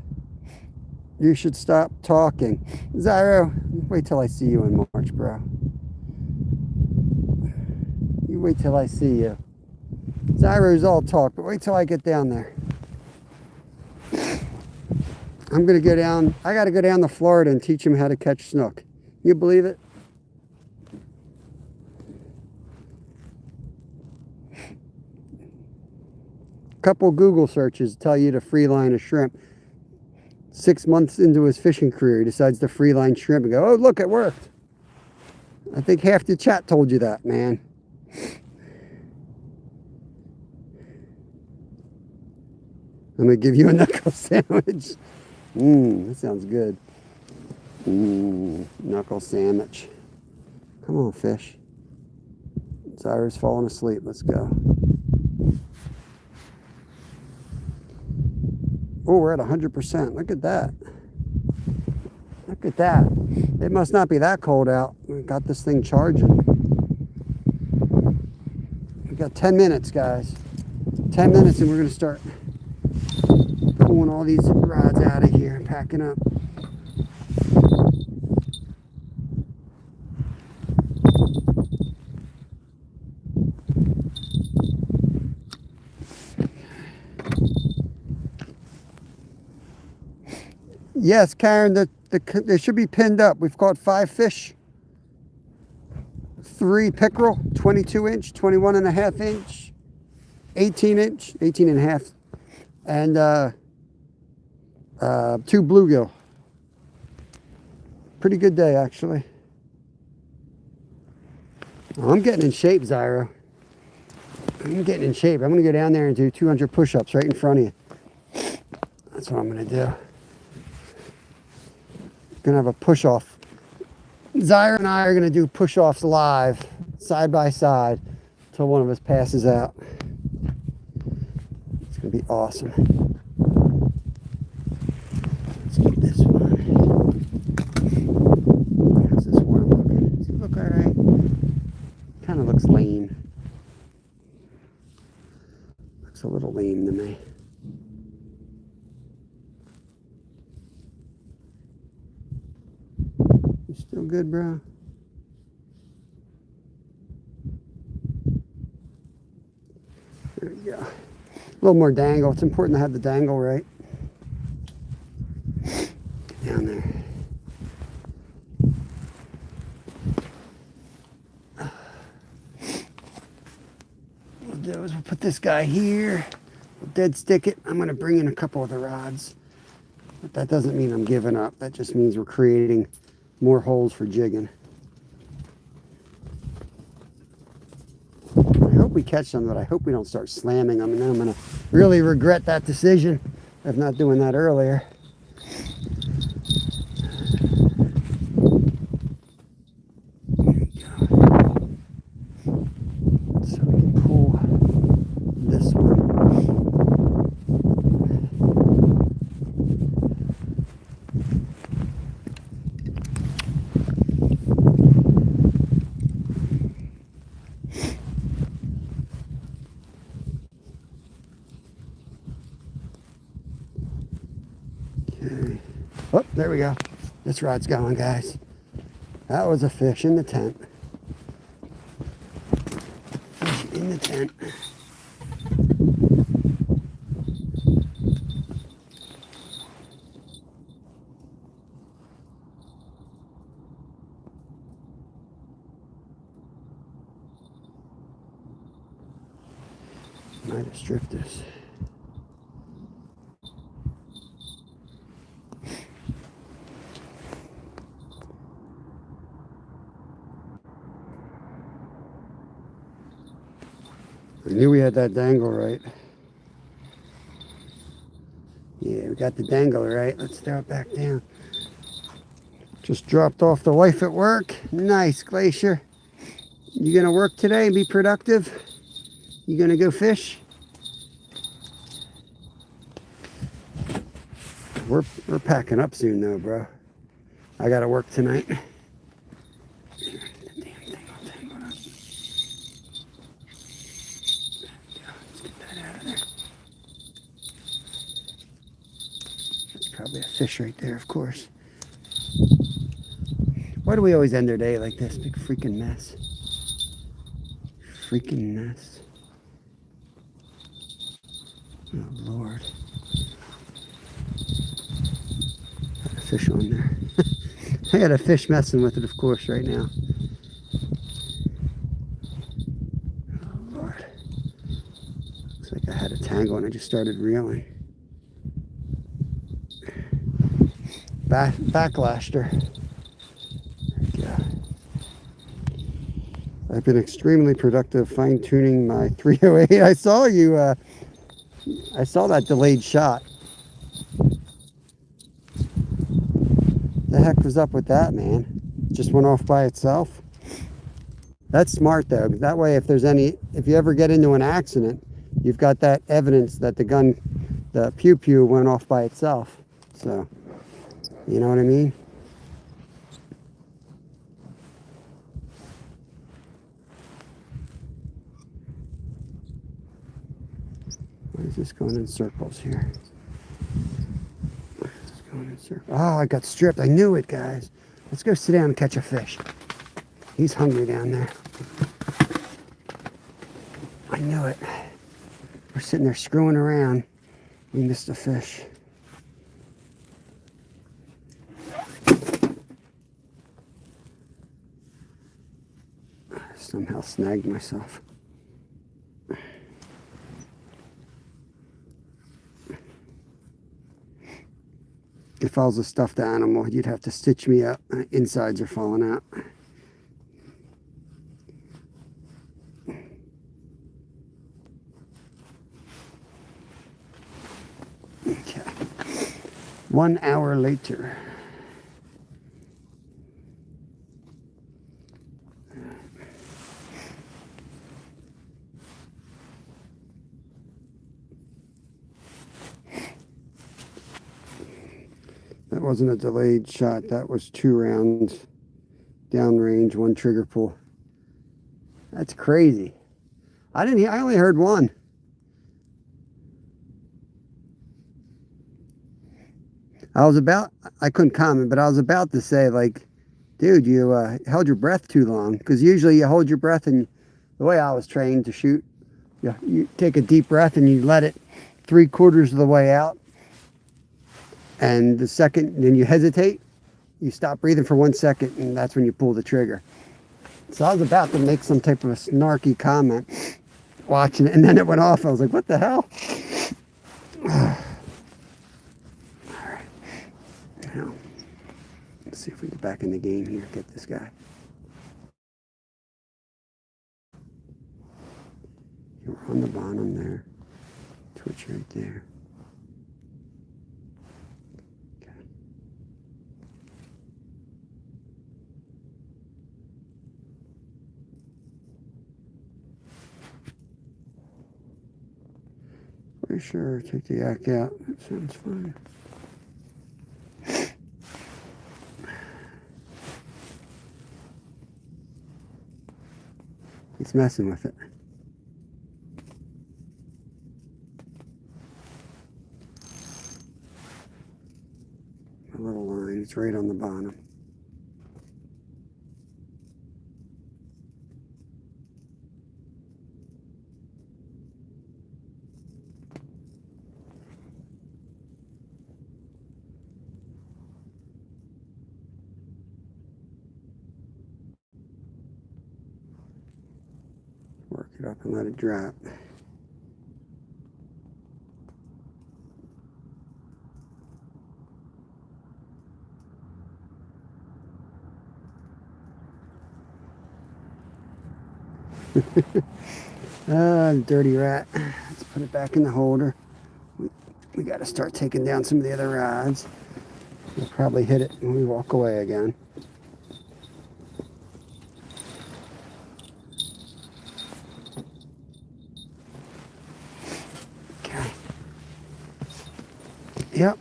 You should stop talking. Zyro, wait till I see you in March, bro. You wait till I see you. Zyro's all talk, but wait till I get down there. I'm going to go down. I got to go down to Florida and teach him how to catch snook. You believe it? Couple Google searches tell you to free line a shrimp. 6 months into his fishing career, he decides to free line shrimp and go, oh, look, it worked. I think half the chat told you that, man. I'm going to give you a knuckle sandwich. That sounds good. Knuckle sandwich. Come on, fish. Zyra's falling asleep. Let's go. Oh, we're at 100%. Look at that. Look at that. It must not be that cold out. We got this thing charging. We got 10 minutes, guys. 10 minutes and we're going to start pulling all these rods out of here and packing up. Yes, Karen, they should be pinned up. We've caught 5 fish, 3 pickerel, 22-inch, 21.5-inch, 18-inch, 18.5, and 2 bluegill. Pretty good day, actually. Oh, I'm getting in shape, Zyra. I'm getting in shape. I'm going to go down there and do 200 push-ups right in front of you. That's what I'm going to do. Going to have a push-off. Zyra and I are going to do push-offs live, side by side, until one of us passes out. It's going to be awesome. Let's get this one. How's this worm looking? Does he look all right? Kind of looks lame. Looks a little lame to me. You still good, bro? There we go. A little more dangle. It's important to have the dangle right. Get down there. What we'll do is we'll put this guy here. We'll dead stick it. I'm going to bring in a couple of the rods. But that doesn't mean I'm giving up. That just means we're creating more holes for jigging. I hope we catch them, but I hope we don't start slamming them. And then I'm going to really regret that decision of not doing that earlier. There we go. So we can pull this one. Okay. Oh, there we go. This rod's going, guys. That was a fish in the tent. Fish in the tent. Might have stripped this. I knew we had that dangle right. Yeah, we got the dangle right. Let's throw it back down. Just dropped off the wife at work. Nice, Glacier. You gonna work today and be productive? You gonna go fish? We're packing up soon though, bro. I gotta work tonight. Probably a fish right there, of course. Why do we always end our day like this? Big freaking mess. Freaking mess. Oh, Lord. Got a fish on there. I got a fish messing with it, of course, right now. Oh, Lord. Looks like I had a tangle and I just started reeling. Backlashed her. There we go. I've been extremely productive fine-tuning my 308. I saw you, I saw that delayed shot. The heck was up with that, man? Just went off by itself. That's smart though, because that way if you ever get into an accident, you've got that evidence that the gun, the pew-pew went off by itself. So, you know what I mean? Why is this going in circles here? It's going in circles. Oh, I got stripped. I knew it, guys. Let's go sit down and catch a fish. He's hungry down there. I knew it. We're sitting there screwing around. We missed a fish. Somehow snagged myself. If I was a stuffed animal, you'd have to stitch me up. My insides are falling out. Okay. 1 hour later. That wasn't a delayed shot. That was 2 rounds downrange, 1 trigger pull. That's crazy. I only heard 1. I couldn't comment, but I was about to say, like, dude, you held your breath too long. Because usually you hold your breath, and the way I was trained to shoot, you take a deep breath and you let it 3/4 of the way out. And the second, then you hesitate, you stop breathing for 1 second, and that's when you pull the trigger. So I was about to make some type of a snarky comment watching it, and then it went off. I was like, what the hell? All right. Now, let's see if we get back in the game here. Get this guy. We're on the bottom there. Twitch right there. Okay. Pretty sure. Take the yak out. That sounds fine. He's messing with it. A little line. It's right on the bottom. Work it up and let it drop. Dirty rat. Let's put it back in the holder. We got to start taking down some of the other rods. We'll probably hit it when we walk away again. Okay. Yep.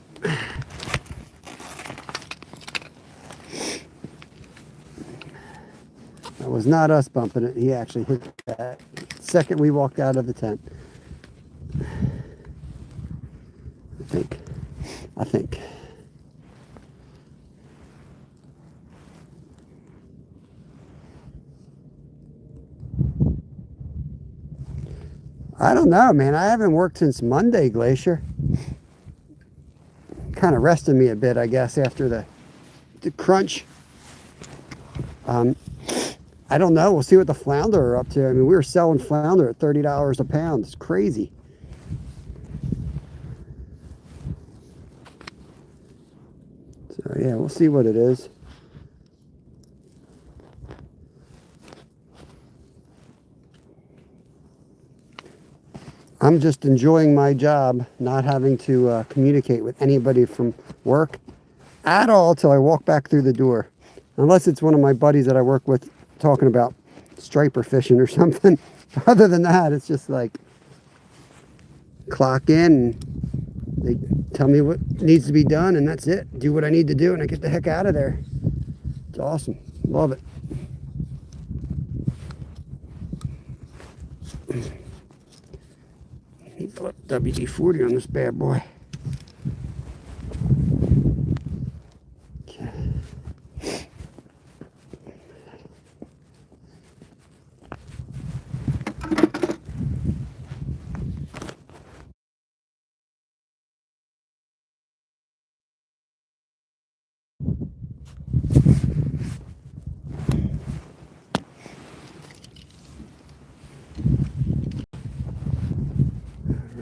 That was not us bumping it. He actually hit that second we walked out of the tent. I think. I don't know, man. I haven't worked since Monday, Glacier. Kind of rested me a bit, I guess, after the crunch. I don't know. We'll see what the flounder are up to. I mean, we were selling flounder at $30 a pound. It's crazy. So, yeah, we'll see what it is. I'm just enjoying my job, not having to communicate with anybody from work at all till I walk back through the door. Unless it's one of my buddies that I work with talking about striper fishing or something. Other than that, it's just like clock in, and they tell me what needs to be done, and that's it. Do what I need to do, and I get the heck out of there. It's awesome. Love it. Need to let WD-40 on this bad boy.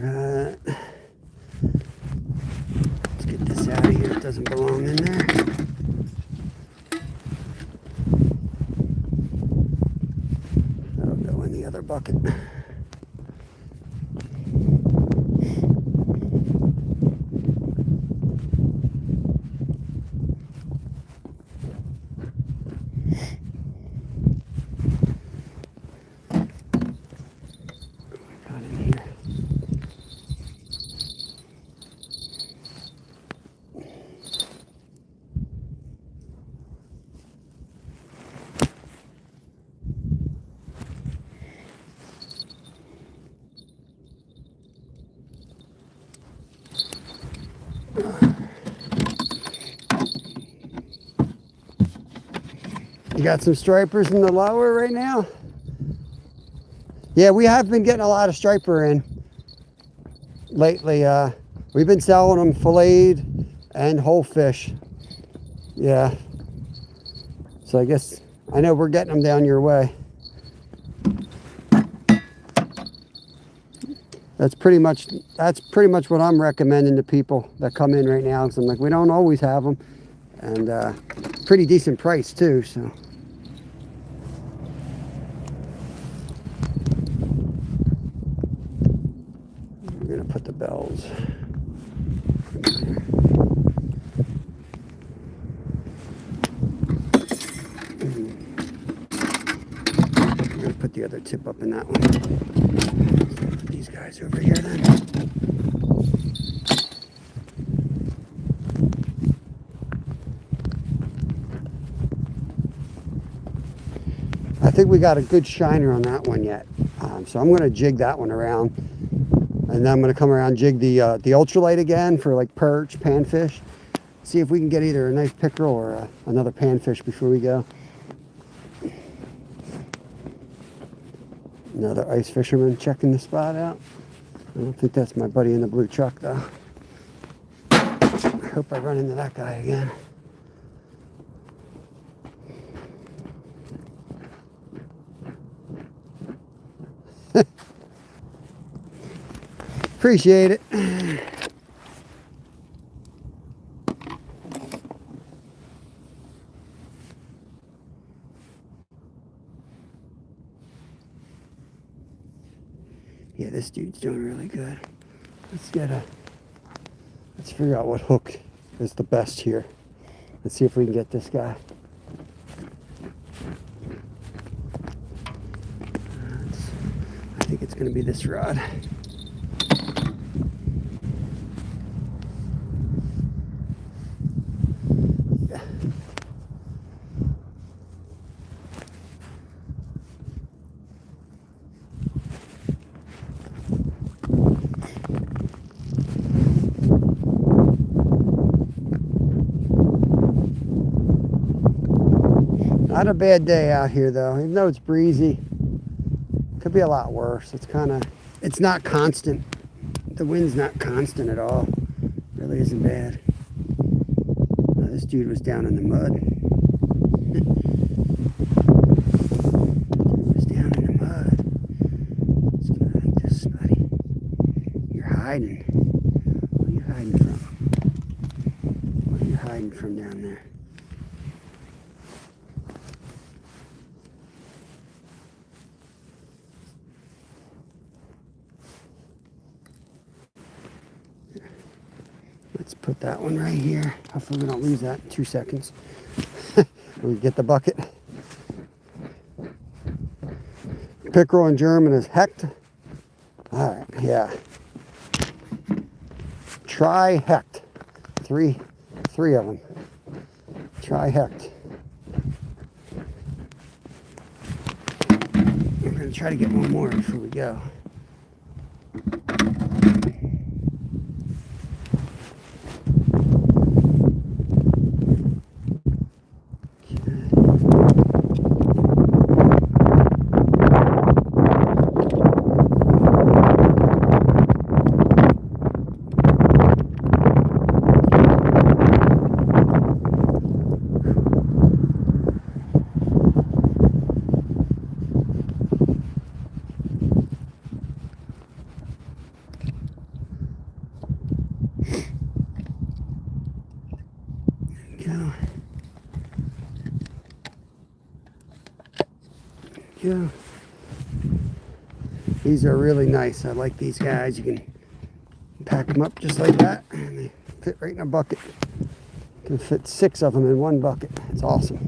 Right. Let's get this out of here. It doesn't belong in there. That'll go in the other bucket. You got some stripers in the lower right now? Yeah, we have been getting a lot of striper in lately. We've been selling them filleted and whole fish. Yeah. So I guess, I know we're getting them down your way. That's pretty much what I'm recommending to people that come in right now. Because I'm like, we don't always have them, and pretty decent price too. So. We're gonna put the bells. I'm gonna put the other tip up in that one. Put these guys over here then. I think we got a good shiner on that one yet. So I'm gonna jig that one around. And then I'm going to come around, jig the ultralight again for like perch, panfish. See if we can get either a nice pickerel or another panfish before we go. Another ice fisherman checking the spot out. I don't think that's my buddy in the blue truck though. I hope I run into that guy again. Appreciate it. Yeah, this dude's doing really good. Let's figure out what hook is the best here. Let's see if we can get this guy. I think it's going to be this rod. Not a bad day out here though, even though it's breezy. Could be a lot worse. It's not constant. The wind's not constant at all. Really isn't bad. Oh, this dude was down in the mud. Dude was down in the mud. It's gonna like this, buddy. You're hiding. What are you hiding from? What are you hiding from down there? Let's put that one right here. Hopefully we don't lose that in 2 seconds. We get the bucket. Pickerel in German is Hecht. All right, yeah. Try Hecht. Three of them. Try Hecht. We're gonna try to get one more before we go. Yeah. These are really nice. I like these guys. You can pack them up just like that and they fit right in a bucket. You can fit 6 of them in one bucket. It's awesome.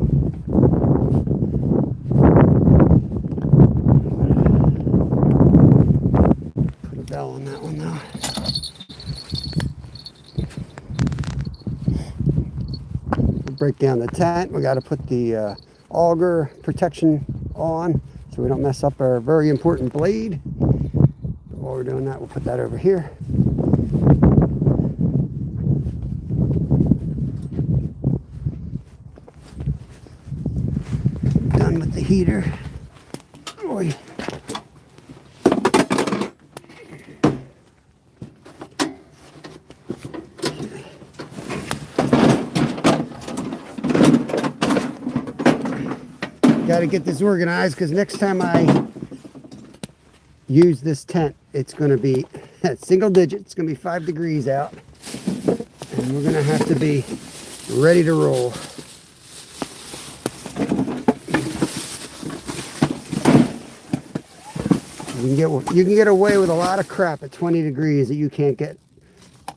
Put a bell on that one though. We'll break down the tent. We got to put the auger protection on so we don't mess up our very important blade. But while we're doing that, we'll put that over here. Done with the heater. Oy. Got to get this organized because next time I use this tent. It's going to be single digit. It's going to be 5 degrees out. And we're going to have to be ready to roll. You can get away with a lot of crap at 20 degrees that you can't get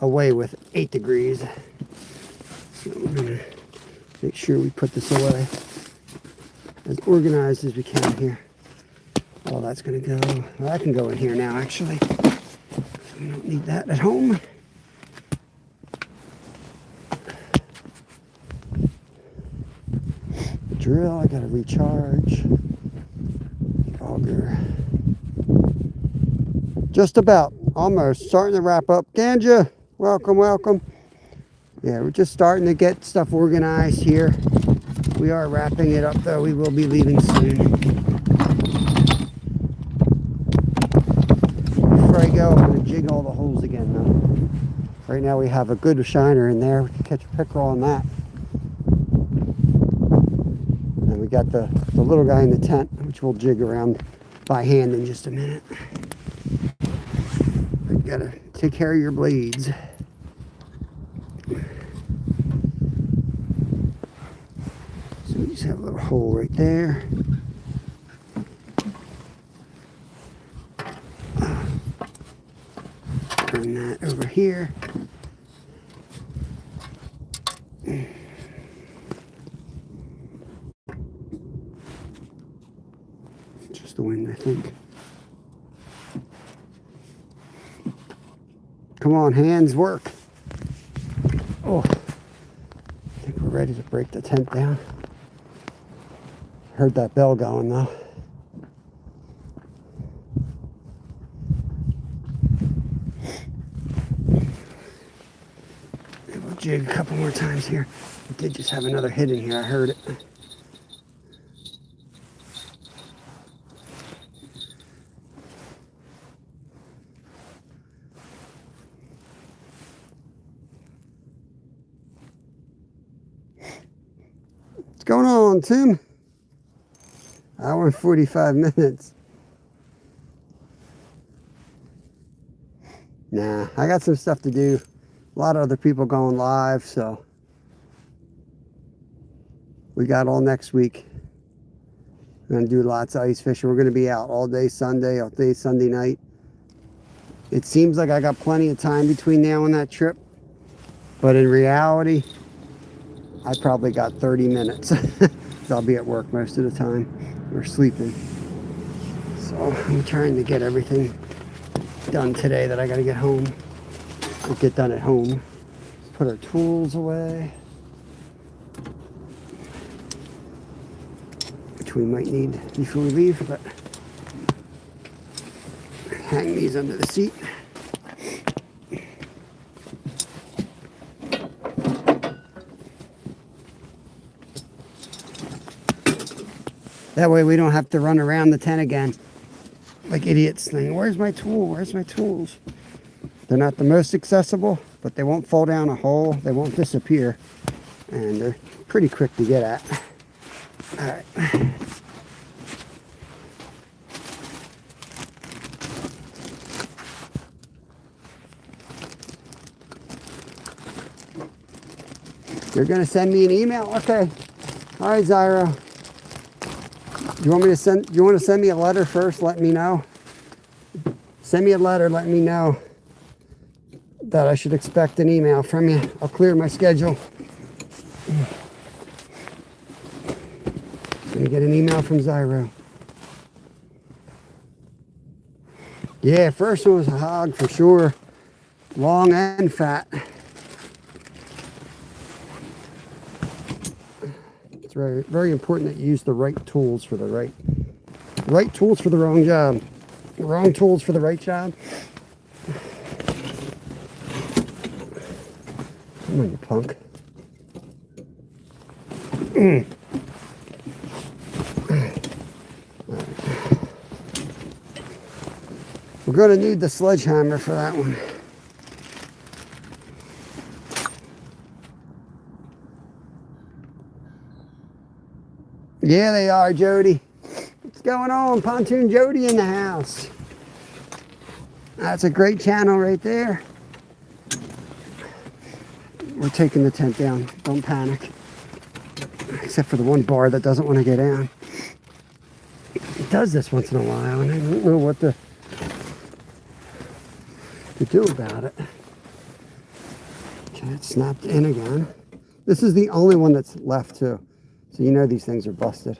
away with 8 degrees. So we're going to make sure we put this away as organized as we can here. Oh, that's going to go. Well, that can go in here now, actually. So we don't need that at home. The drill, I got to recharge. The auger. Just about. Almost. Starting to wrap up. Ganja, welcome, welcome. Yeah, we're just starting to get stuff organized here. We are wrapping it up, though. We will be leaving soon. Before I go, I'm going to jig all the holes again, though. Right now we have a good shiner in there. We can catch a pickerel on that. And we got the little guy in the tent, which we'll jig around by hand in just a minute. But you got to take care of your blades. So we just have a little hole right there. Turn that over here. Just the wind, I think. Come on, hands, work. Oh, I think we're ready to break the tent down. Heard that bell going, though. We'll jig a couple more times here. I did just have another hit in here. I heard it. What's going on, Tim? Hour and 45 minutes. Nah, I got some stuff to do. A lot of other people going live, so we got all next week. We're going to do lots of ice fishing. We're going to be out all day Sunday, all day Sunday night. It seems like I got plenty of time between now and that trip, but in reality, I probably got 30 minutes. I'll be at work most of the time. We're sleeping. So I'm trying to get everything done today that I got to get home. Or get done at home. Put our tools away, which we might need before we leave, but hang these under the seat. That way we don't have to run around the tent again like idiots saying, where's my tool? Where's my tools? They're not the most accessible, but they won't fall down a hole. They won't disappear. And they're pretty quick to get at. All right. You're going to send me an email? Okay. All right, Zyro. You want to send me a letter first? Let me know. Send me a letter. Let me know that I should expect an email from you. I'll clear my schedule. Gonna get an email from Zyro. Yeah, first one was a hog for sure. Long and fat. It's very, very important that you use the right tools for the right tools for the wrong job. The wrong tools for the right job. Come on, you punk. We're going to need the sledgehammer for that one. Yeah, they are, Jody. What's going on? Pontoon Jody in the house. That's a great channel right there. We're taking the tent down. Don't panic. Except for the one bar that doesn't want to get down. It does this once in a while, and I don't know what to do about it. Okay, it's snapped in again. This is the only one that's left too. So you know these things are busted.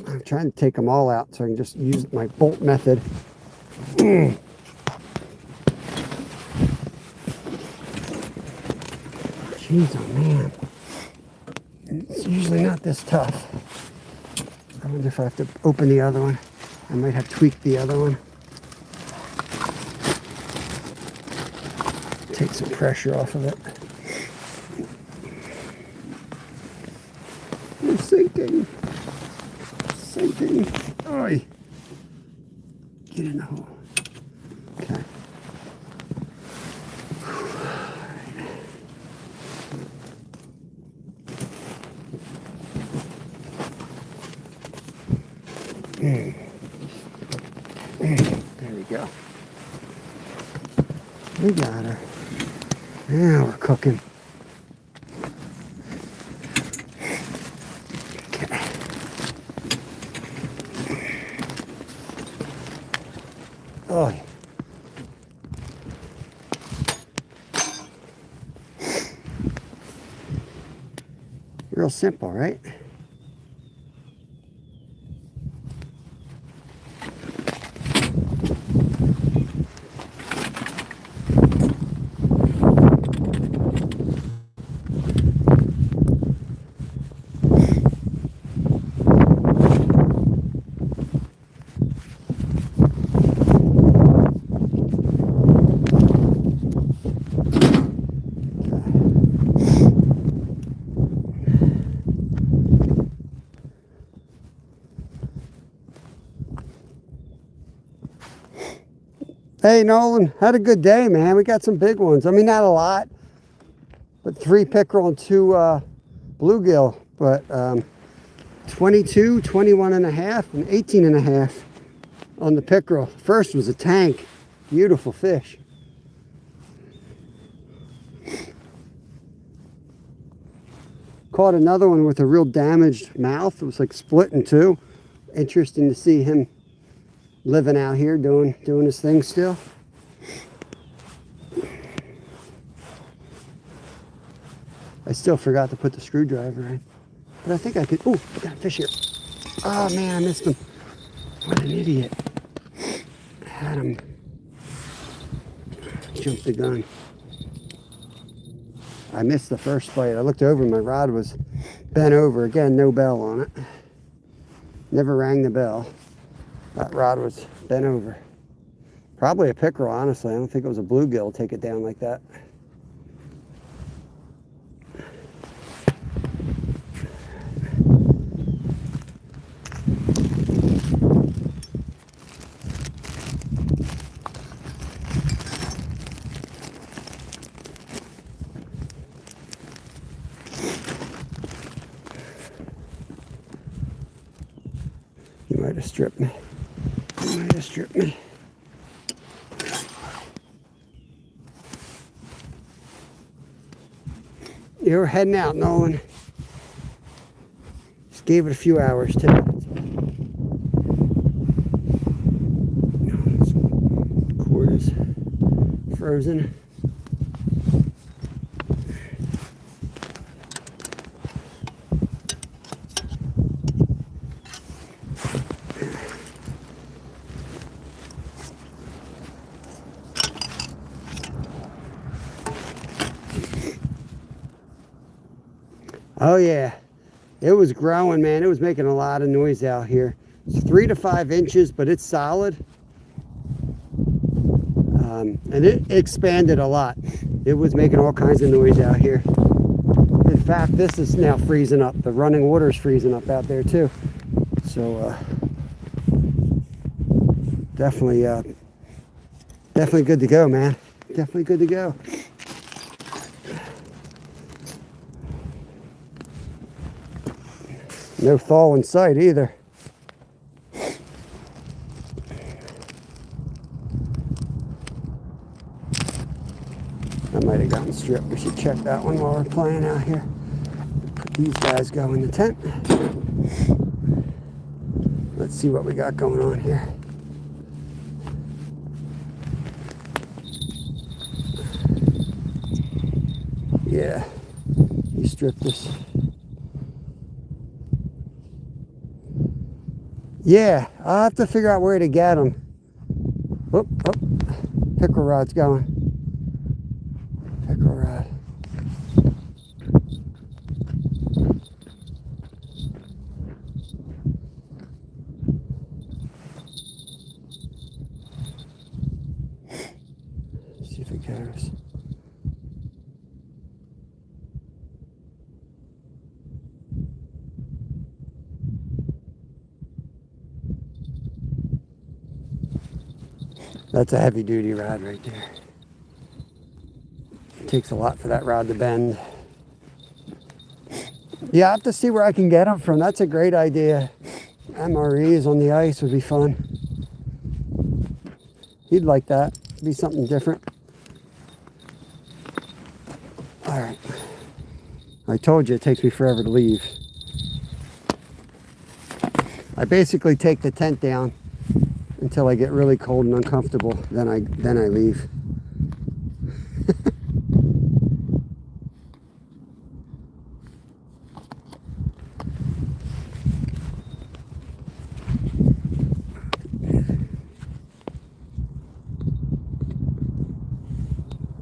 I'm trying to take them all out so I can just use my bolt method. Jeez, oh man. It's usually not this tough. I wonder if I have to open the other one. I might have tweaked the other one. Take some pressure off of it. We're sinking. Sinking. Oi. Get in the hole. Okay. There we go. We got her. Now we're cooking. Okay. Oh. Real simple, right? Hey Nolan, had a good day, man. We got some big ones. I mean, not a lot, but 3 pickerel and 2 bluegill. But 22, 21 and a half, and 18 and a half on the pickerel. First was a tank. Beautiful fish. Caught another one with a real damaged mouth. It was like split in two. Interesting to see him living out here doing his thing still. I still forgot to put the screwdriver in, but I think I could. Oh, I got a fish here. Oh man, I missed him. What an idiot. I had him. Jumped the gun. I missed the first bite. I looked over, my rod was bent over. Again, no bell on it. Never rang the bell. That rod was bent over. Probably a pickerel, honestly. I don't think it was a bluegill take it down like that. You might have stripped me. You might have stripped me. You're heading out, Nolan. Just gave it a few hours too. Cord is frozen. Oh yeah, it was growing, man. It was making a lot of noise out here. It's 3 to 5 inches, but it's solid. And it expanded a lot. It was making all kinds of noise out here. In fact, this is now freezing up. The running water is freezing up out there too. So definitely good to go, man. Definitely good to go. No thaw in sight either. might have gotten stripped. We should check that one while we're playing out here. Put these guys go in the tent. Let's see what we got going on here. Yeah, he stripped us. Yeah, I'll have to figure out where to get them. Oh, pickerel rod's going. Pickerel rod. See if it cares. That's a heavy duty rod right there. It takes a lot for that rod to bend. Yeah, I have to see where I can get them from. That's a great idea. MREs on the ice would be fun. He'd like that. Be something different. All right. I told you it takes me forever to leave. I basically take the tent down until I get really cold and uncomfortable. Then I leave.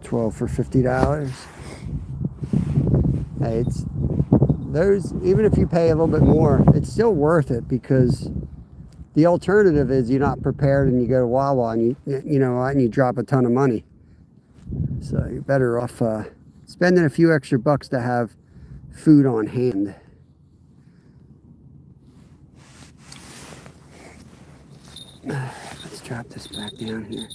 $12 for $50. Hey, it's those, even if you pay a little bit more, it's still worth it, because the alternative is you're not prepared and you go to Wawa and you drop a ton of money. So you're better off spending a few extra bucks to have food on hand. Let's drop this back down here.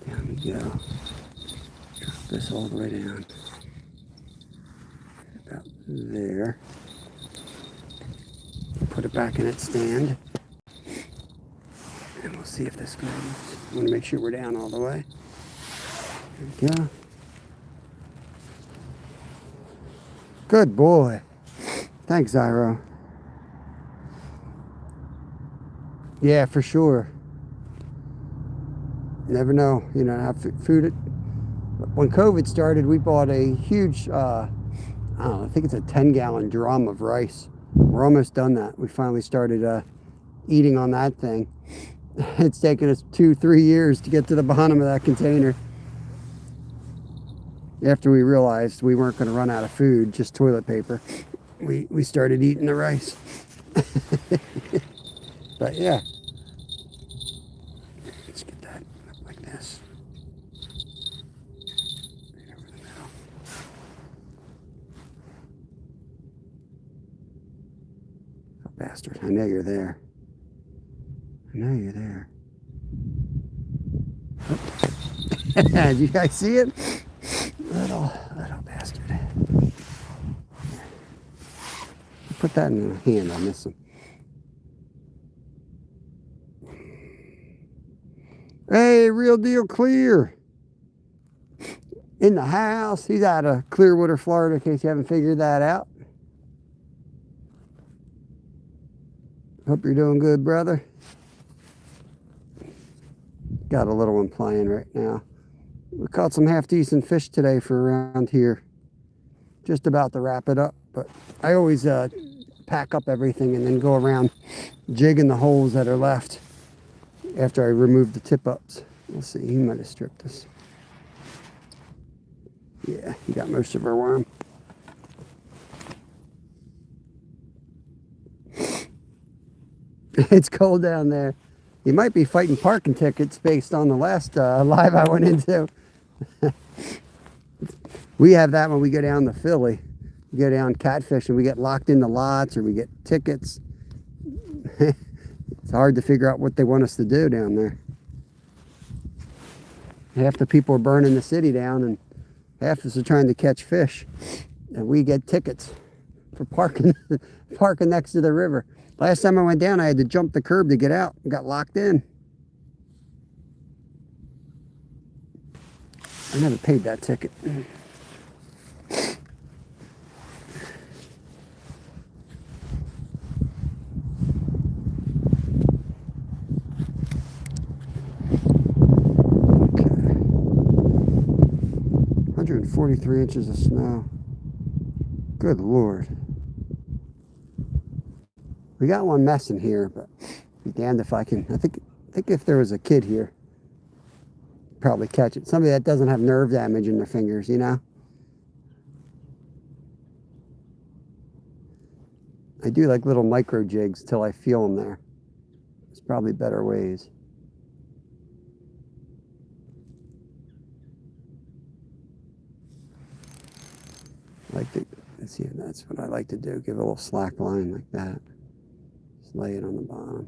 Down we go. Drop this all the way down. About there. Put it back in its stand. And we'll see if this goes. I want to make sure we're down all the way. There we go. Good boy. Thanks, Zyro. Yeah, for sure. You never know, have food. When COVID started, we bought a huge, I don't know, I think it's a 10-gallon drum of rice. We're almost done that. We finally started eating on that thing. It's taken us 2-3 years to get to the bottom of that container. After we realized we weren't going to run out of food, just toilet paper, we started eating the rice. But yeah. Let's get that up like this. Right over the middle. Oh, bastard. I know you're there. I know you're there. Oh. Did you guys see it? Little bastard. Put that in the hand, I'll miss him. Hey, real deal clear. In the house. He's out of Clearwater, Florida, in case you haven't figured that out. Hope you're doing good, brother. Got a little one playing right now. We caught some half-decent fish today for around here. Just about to wrap it up, but I always pack up everything and then go around jigging the holes that are left after I remove the tip-ups. We'll see, he might have stripped us. Yeah, he got most of our worm. It's cold down there. You might be fighting parking tickets based on the last live I went into. We have that when we go down to Philly. We go down catfishing, we get locked into lots or we get tickets. It's hard to figure out what they want us to do down there. Half the people are burning the city down and half of us are trying to catch fish. And we get tickets. for parking parking next to the river. Last time I went down, I had to jump the curb to get out. Got locked in. I never paid that ticket. Okay. 143 inches of snow. Good Lord. We got one messing here, but be damned if I can. I think if there was a kid here, probably catch it. Somebody that doesn't have nerve damage in their fingers, you know? I do like little micro jigs till I feel them there. There's probably better ways. Like to, let's see, that's what I like to do. Give a little slack line like that. Just lay it on the bottom.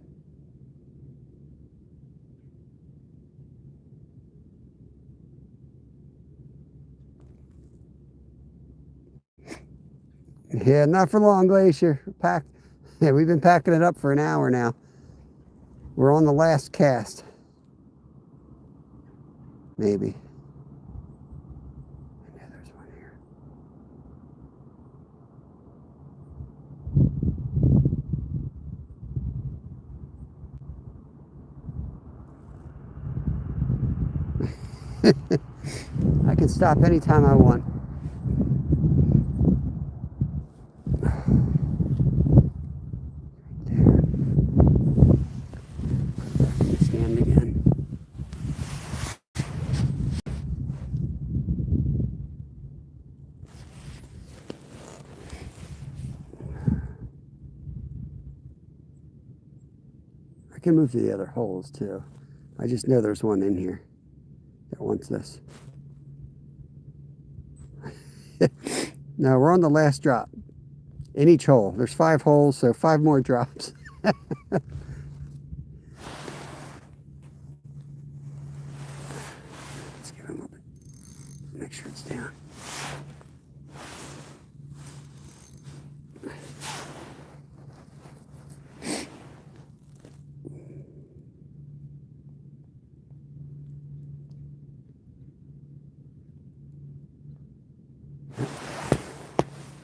Yeah, not for long, Glacier. Packed. Yeah, we've been packing it up for an hour now. We're on the last cast. Maybe. Yeah, there's one here. I can stop anytime I want. I can move to the other holes too. I just know there's one in here that wants this. Now we're on the last drop in each hole. There's 5 holes, so 5 more drops. Let's give him a little bit. Make sure it's down.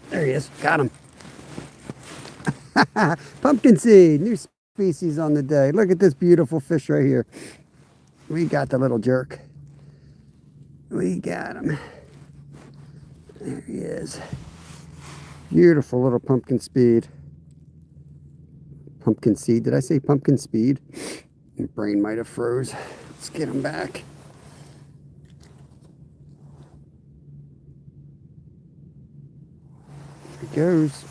There he is. Got him. Pumpkin seed. New species on the day. Look at this beautiful fish right here. We got the little jerk. We got him. There he is. Beautiful little pumpkin speed. Pumpkin seed. Did I say pumpkin speed? Your brain might have froze. Let's get him back. Goes.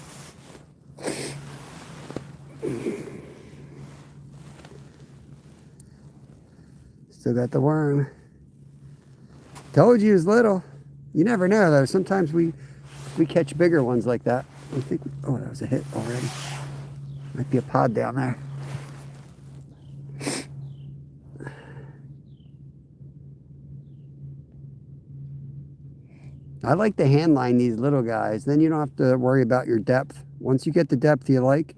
Still got the worm. Told you he was little. You never know though. Sometimes we catch bigger ones like that. I think. Oh, that was a hit already. Might be a pod down there. I like to hand line these little guys. Then you don't have to worry about your depth. Once you get the depth you like,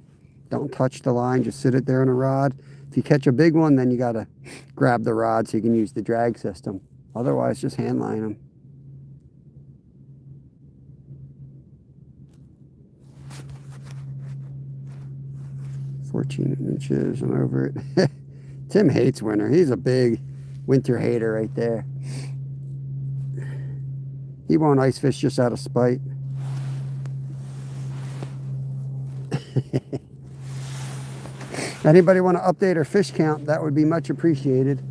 don't touch the line. Just sit it there on a rod. If you catch a big one, then you got to grab the rod so you can use the drag system. Otherwise, just hand line them. "14 inches and over it." Tim hates winter. He's a big winter hater right there. He won't ice fish just out of spite. Anybody want to update our fish count? That would be much appreciated.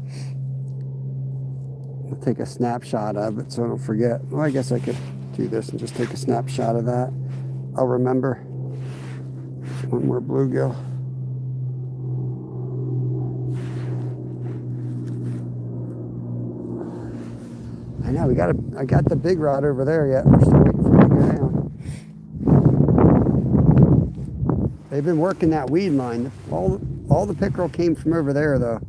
I'll take a snapshot of it so I don't forget. Well, I guess I could do this and just take a snapshot of that. I'll remember. There's one more bluegill. I know, I got the big rod over there yet. We're still waiting for it to go down. They've been working that weed line. All the pickerel came from over there though.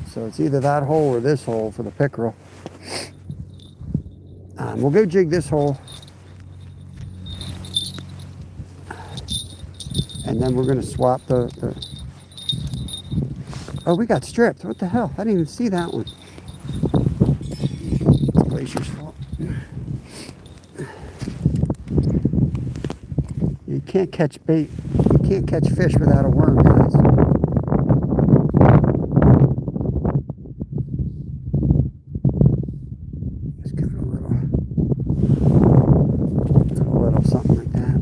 So it's either that hole or this hole for the pickerel. We'll go jig this hole. And then we're going to swap the... Oh, we got stripped. What the hell? I didn't even see that one. It's Glacier's fault. You can't catch bait. You can't catch fish without a worm, guys. Just give it a little something like that.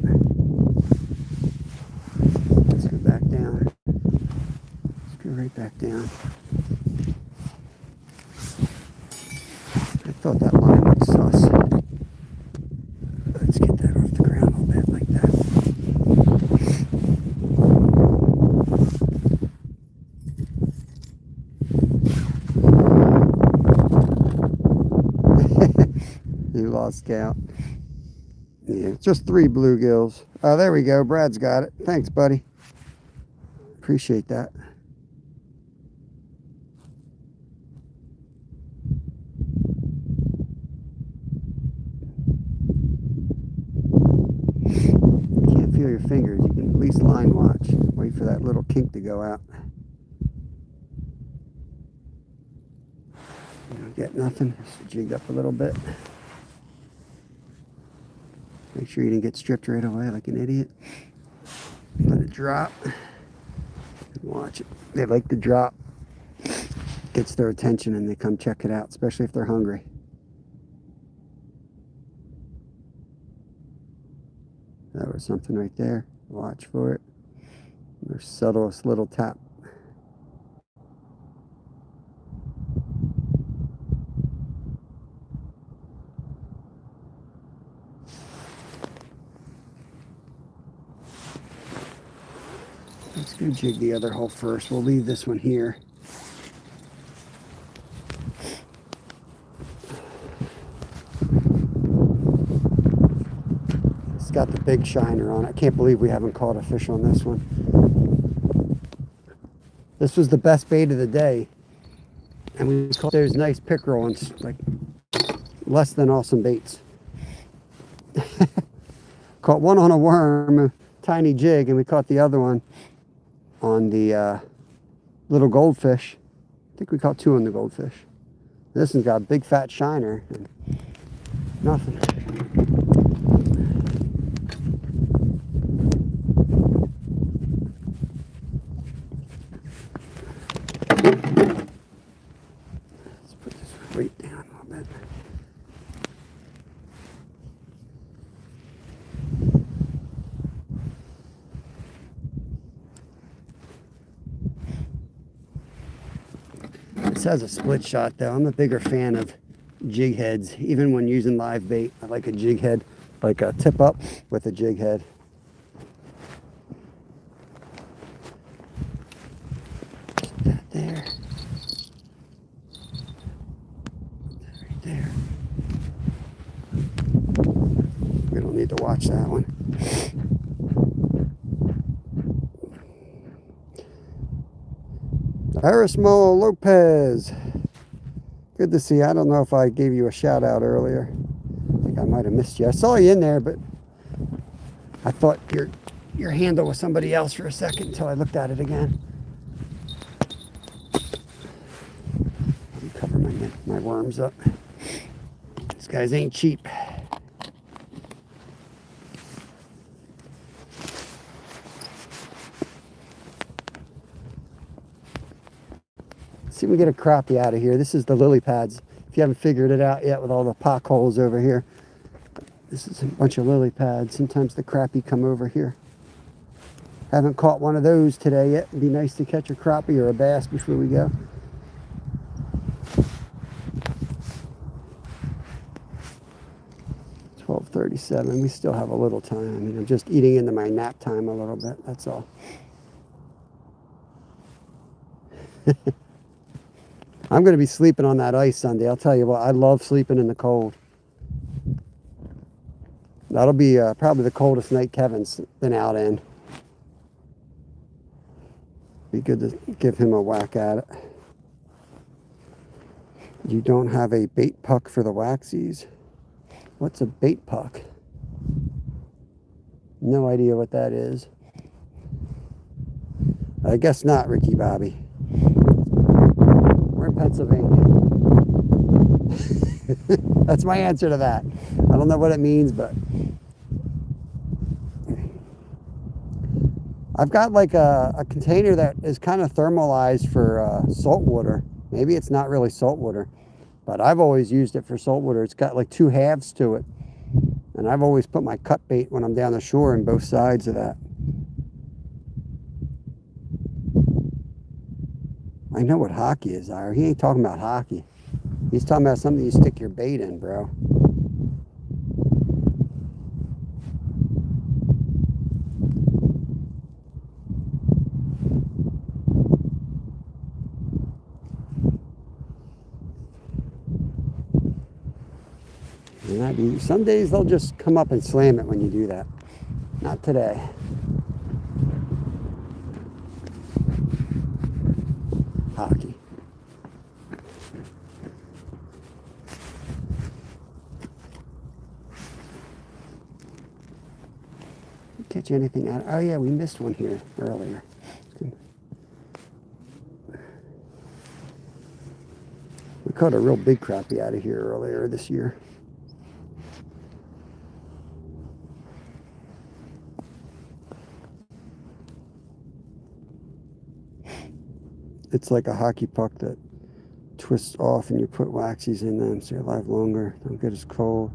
Let's go back down. Let's go right back down. I thought that line looked sus. Let's get that off the ground a little bit like that. You lost count. Yeah, just 3 bluegills. Oh, there we go. Brad's got it. Thanks, buddy. Appreciate that. Can't feel your fingers. You can at least line watch. Wait for that little kink to go out. You don't get nothing. Just jig up a little bit. Make sure you didn't get stripped right away like an idiot. Let it drop. Watch it. They like to drop. Gets their attention and they come check it out, especially if they're hungry. That was something right there. Watch for it. Their subtlest little tap. Let's go jig the other hole first. We'll leave this one here. It's got the big shiner on it. I can't believe we haven't caught a fish on this one. This was the best bait of the day. And we caught those nice pickerel ones, like less than awesome baits. Caught one on a worm, a tiny jig, and we caught the other one on the little goldfish. I think we caught 2 on the goldfish. This one's got a big fat shiner and nothing. Let's put this weight down a little bit. This has a split shot though. I'm a bigger fan of jig heads. Even when using live bait, I like a jig head, like a tip up with a jig head. Put that there. Put that right there. We don't need to watch that one. Erismo Lopez. Good to see you. I don't know if I gave you a shout out earlier. I think I might have missed you. I saw you in there, but I thought your handle was somebody else for a second until I looked at it again. Let me cover my worms up. These guys ain't cheap. See if we get a crappie out of here. This is the lily pads. If you haven't figured it out yet with all the pock holes over here. This is a bunch of lily pads. Sometimes the crappie come over here. Haven't caught one of those today yet. It'd be nice to catch a crappie or a bass before we go. $12:37. We still have a little time. I mean, I'm just eating into my nap time a little bit. That's all. I'm going to be sleeping on that ice Sunday. I'll tell you what, I love sleeping in the cold. That'll be probably the coldest night Kevin's been out in. Be good to give him a whack at it. You don't have a bait puck for the waxies. What's a bait puck? No idea what that is. I guess not, Ricky Bobby. We're in Pennsylvania. That's my answer to that. I don't know what it means, but I've got like a container that is kind of thermalized for salt water. Maybe it's not really salt water, but I've always used it for salt water. It's got like two halves to it. And I've always put my cut bait when I'm down the shore in both sides of that. I know what hockey is, Ira. He ain't talking about hockey. He's talking about something you stick your bait in, bro. And some days they'll just come up and slam it when you do that. Not today. Hockey. Catch anything out? Oh yeah, we missed one here earlier. We caught a real big crappie out of here earlier this year. It's like a hockey puck that twists off and you put waxies in them so you're alive longer, don't get as cold.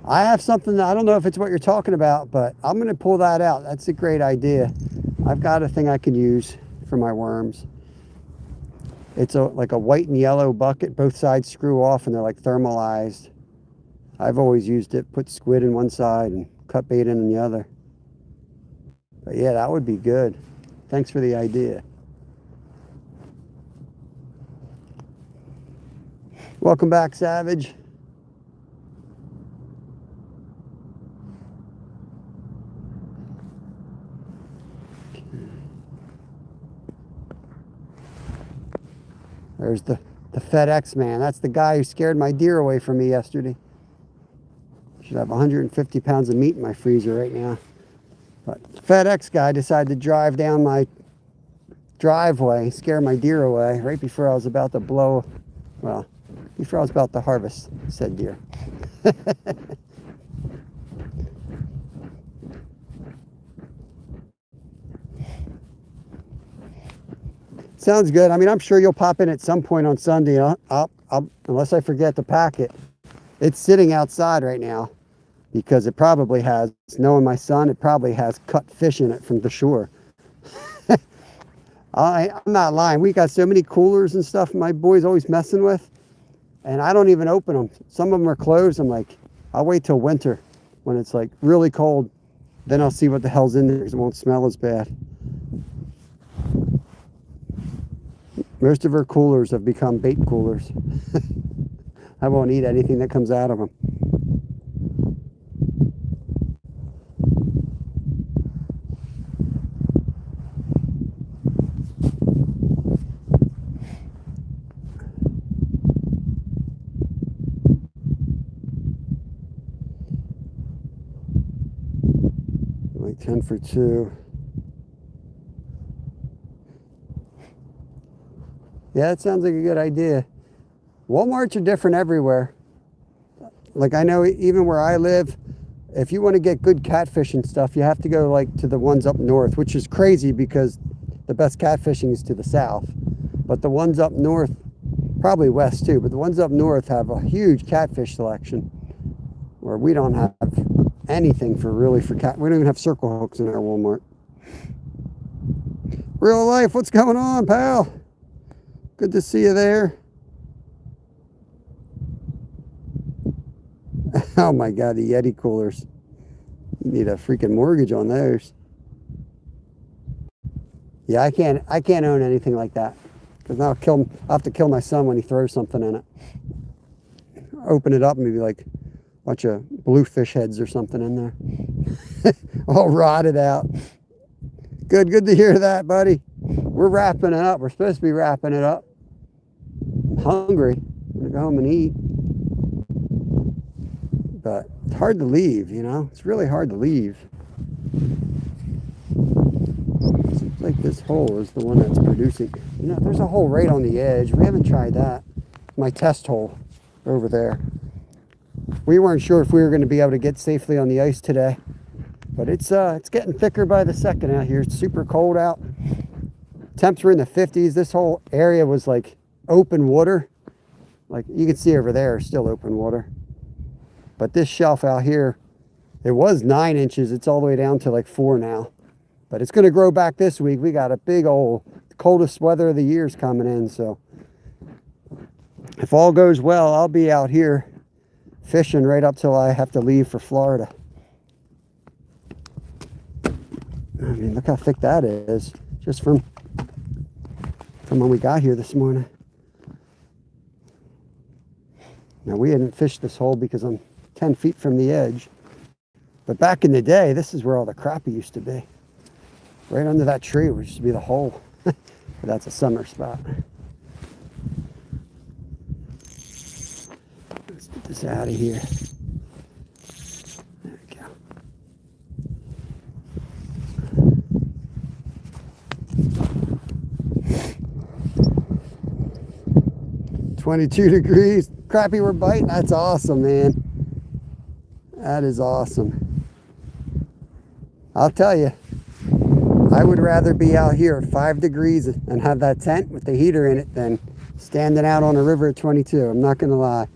I have something that I don't know if it's what you're talking about, but I'm going to pull that out. That's a great idea. I've got a thing I could use for my worms. It's like a white and yellow bucket. Both sides screw off and they're like thermalized. I've always used it. Put squid in one side and cut bait in the other. But yeah, that would be good. Thanks for the idea. Welcome back, Savage. There's the FedEx man. That's the guy who scared my deer away from me yesterday. Should have 150 pounds of meat in my freezer right now. But the FedEx guy decided to drive down my driveway, scare my deer away right before I was about to before I was about to harvest said deer. Sounds good. I mean, I'm sure you'll pop in at some point on Sunday. I'll unless I forget to pack it. It's sitting outside right now because it probably has, knowing my son, it probably has cut fish in it from the shore. I'm not lying. We got so many coolers and stuff my boy's always messing with, and I don't even open them. Some of them are closed. I'm like, I'll wait till winter when it's like really cold. Then I'll see what the hell's in there because it won't smell as bad. Most of our coolers have become bait coolers. I won't eat anything that comes out of them. Like 10 for 2. Yeah, that sounds like a good idea. Walmarts are different everywhere. Like I know even where I live, if you want to get good catfish and stuff, you have to go like to the ones up north, which is crazy because the best catfishing is to the south. But the ones up north, probably west too, but the ones up north have a huge catfish selection where we don't have anything for cat. We don't even have circle hooks in our Walmart. Real life, what's going on, pal? Good to see you there. Oh my God, the Yeti coolers. You need a freaking mortgage on those. Yeah, I can't own anything like that. Because I'll have to kill my son when he throws something in it. Open it up and maybe like a bunch of bluefish heads or something in there. All rotted out. Good to hear that, buddy. We're wrapping it up. We're supposed to be wrapping it up. I'm hungry. I'm gonna go home and eat. but it's hard to leave, you know? It's really hard to leave. Seems like this hole is the one that's producing. You know, there's a hole right on the edge. We haven't tried that. My test hole over there. We weren't sure if we were going to be able to get safely on the ice today, but it's getting thicker by the second out here. It's super cold out. Temps were in the 50s. This whole area was like open water. Like you can see over there, still open water. But this shelf out here, it was 9 inches. It's all the way down to like 4 now. But it's going to grow back this week. We got a big old coldest weather of the year's coming in. So if all goes well, I'll be out here fishing right up till I have to leave for Florida. I mean, look how thick that is just from when we got here this morning. Now, we hadn't fished this hole because I'm 10 feet from the edge. But back in the day, this is where all the crappie used to be. Right under that tree, which used to be the hole. But that's a summer spot. Let's get this out of here. There we go. "22 degrees. Crappie were biting." That's awesome, man. That is awesome. I'll tell you, I would rather be out here at 5 degrees and have that tent with the heater in it than standing out on a river at 22. I'm not going to lie.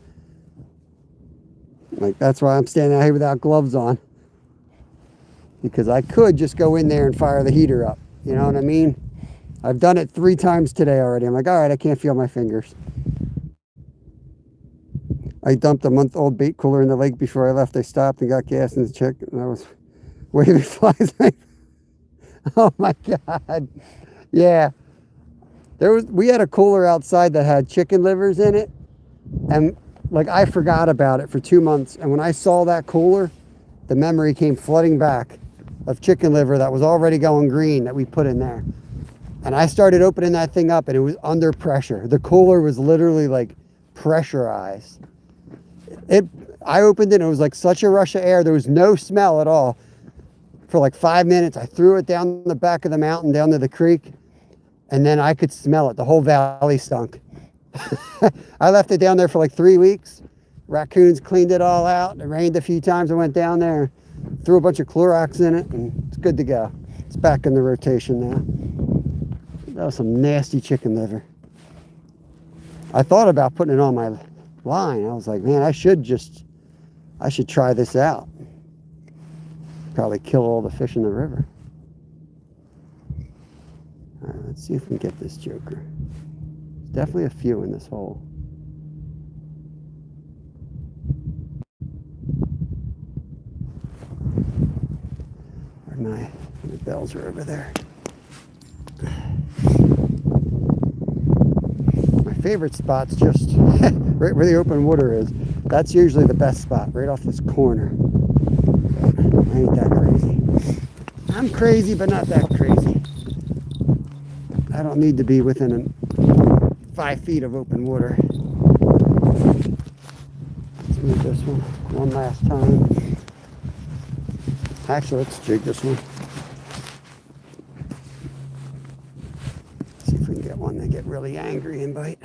Like, that's why I'm standing out here without gloves on. Because I could just go in there and fire the heater up. You know what I mean? I've done it 3 times today already. I'm like, all right, I can't feel my fingers. I dumped a month-old bait cooler in the lake before I left. I stopped and got gas in the check, and I was waving flies. Oh my God. Yeah. We had a cooler outside that had chicken livers in it, and like I forgot about it for 2 months. And when I saw that cooler, the memory came flooding back of chicken liver that was already going green that we put in there. And I started opening that thing up, and it was under pressure. The cooler was literally like pressurized. I opened it, and it was like such a rush of air. There was no smell at all. For like 5 minutes, I threw it down the back of the mountain, down to the creek, and then I could smell it. The whole valley stunk. I left it down there for like 3 weeks. Raccoons cleaned it all out. It rained a few times. I went down there, threw a bunch of Clorox in it, and it's good to go. It's back in the rotation now. That was some nasty chicken liver. I thought about putting it on my line. I was like, man, I should try this out. Probably kill all the fish in the river. All right, let's see if we can get this joker. There's definitely a few in this hole. My bells are over there. My favorite spot's just right where the open water is. That's usually the best spot, right off this corner. I ain't that crazy. I'm crazy, but not that crazy. I don't need to be within 5 feet of open water. Let's move this one last time. Actually, let's jig this one. See if we can get one that get really angry and bite.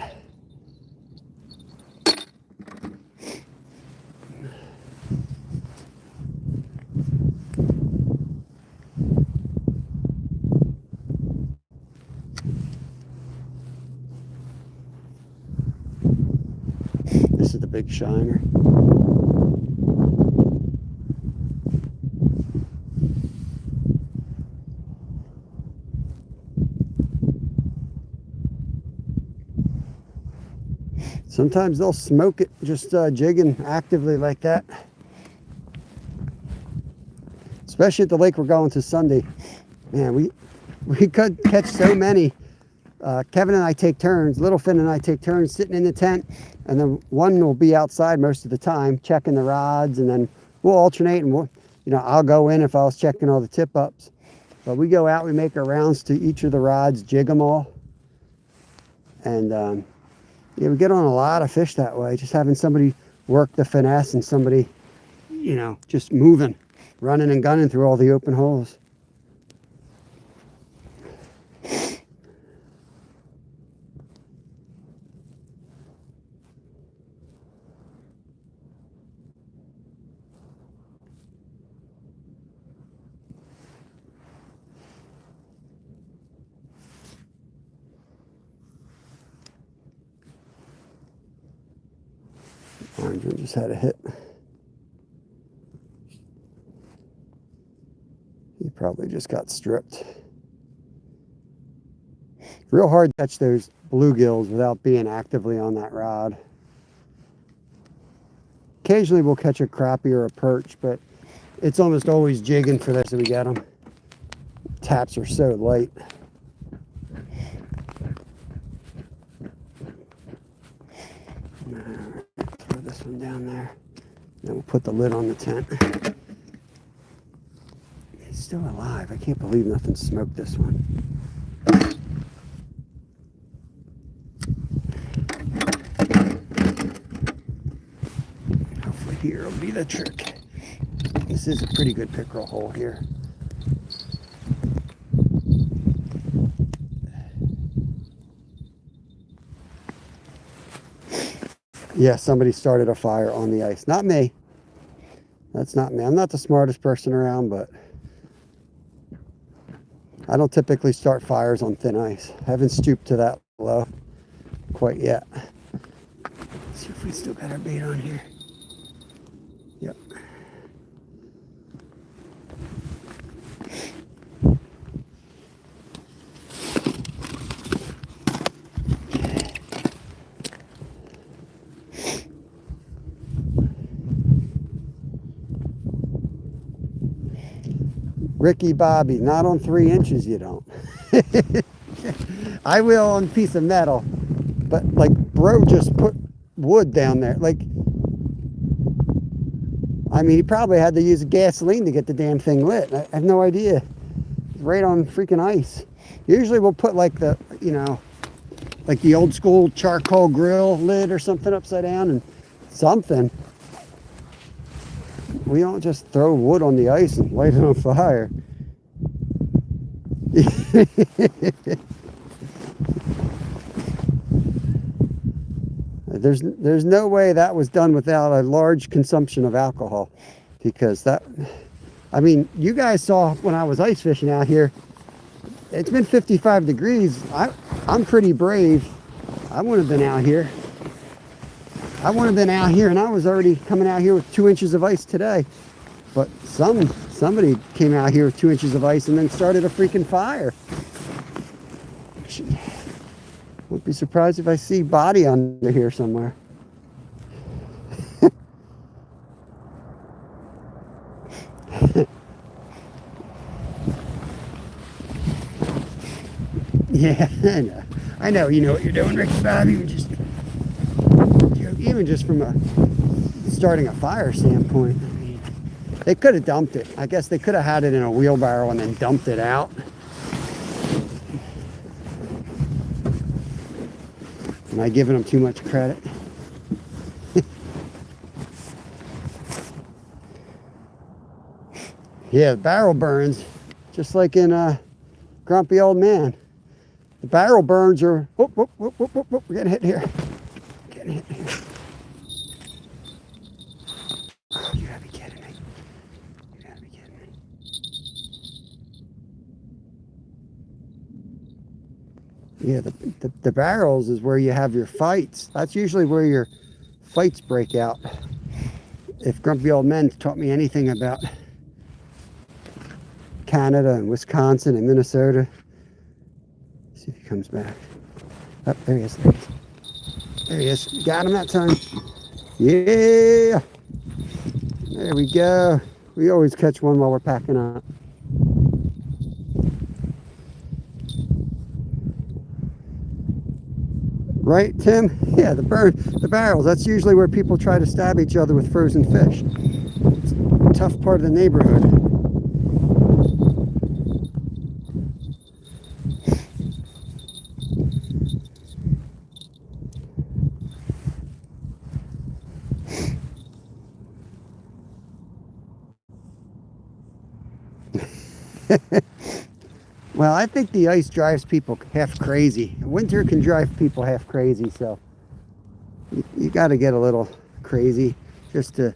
This is the big shiner. Sometimes they'll smoke it just jigging actively like that. Especially at the lake we're going to Sunday. Man, we could catch so many. Kevin and I take turns, Littlefin and I take turns sitting in the tent, and then one will be outside most of the time checking the rods, and then we'll alternate, and I'll go in if I was checking all the tip ups. But we go out, we make our rounds to each of the rods, jig them all, and yeah, we get on a lot of fish that way. Just having somebody work the finesse and somebody you know, just moving, running and gunning through all the open holes. Orange one just had a hit. He probably just got stripped. Real hard to catch those bluegills without being actively on that rod. Occasionally we'll catch a crappie or a perch, but it's almost always jigging for this that we get them. Taps are so light. Throw this one down there. Then we'll put the lid on the tent. He's still alive. I can't believe nothing smoked this one. Hopefully here will be the trick. This is a pretty good pickerel hole here. Yeah, somebody started a fire on the ice. Not me. That's not me. I'm not the smartest person around, but I don't typically start fires on thin ice. I haven't stooped to that low quite yet. Let's see if we still got our bait on here. Yep. Ricky Bobby, not on 3 inches you don't. I will on a piece of metal, but like bro just put wood down there. Like, I mean, he probably had to use gasoline to get the damn thing lit. I have no idea. It's right on freaking ice. Usually we'll put like the, you know, like the old school charcoal grill lid or something upside down and something. We don't just throw wood on the ice and light it on fire. There's no way that was done without a large consumption of alcohol, because that, I mean, you guys saw when I was ice fishing out here, it's been 55 degrees. I'm pretty brave. I wouldn't have been out here. And I was already coming out here with 2 inches of ice today. But somebody came out here with 2 inches of ice and then started a freaking fire. Wouldn't be surprised if I see body under here somewhere. Yeah, I know. You know what you're doing, Ricky Bobby. Even just from starting a fire standpoint, I mean, they could have dumped it. I guess they could have had it in a wheelbarrow and then dumped it out. Am I giving them too much credit? Yeah, the barrel burns, just like in Grumpy Old Man. The barrel burns are, whoop, whoop, whoop, whoop, whoop, whoop. We're getting hit here. Getting hit here. Oh, you gotta be kidding me. You gotta be kidding me. Yeah, the barrels is where you have your fights. That's usually where your fights break out. If Grumpy Old Men taught me anything about Canada and Wisconsin and Minnesota. Let's see if he comes back. Oh, there he is. There he is. Got him that time. Yeah. There we go. We always catch one while we're packing up. Right, Tim? Yeah, the barrels. That's usually where people try to stab each other with frozen fish. It's a tough part of the neighborhood. Well, I think the ice drives people half crazy. Winter can drive people half crazy, so you got to get a little crazy just to,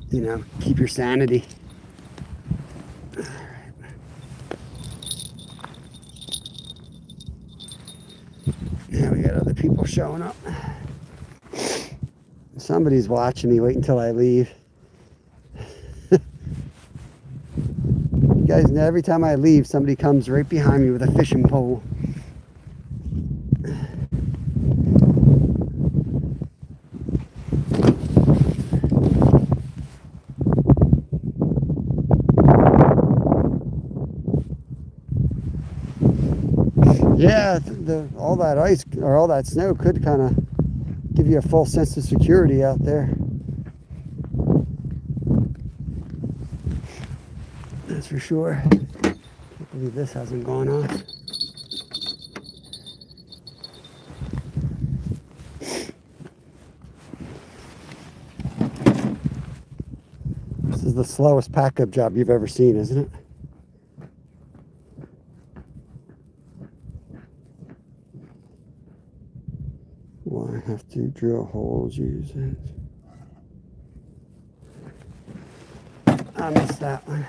you know, keep your sanity. Yeah, we got other people showing up. Somebody's watching me. Wait until I leave. You guys know every time I leave, somebody comes right behind me with a fishing pole. Yeah, all that ice or all that snow could kind of give you a false sense of security out there. That's for sure. Can't believe this hasn't gone off. This is the slowest pack-up job you've ever seen, isn't it? Well, I have to drill holes, use it. I missed that one.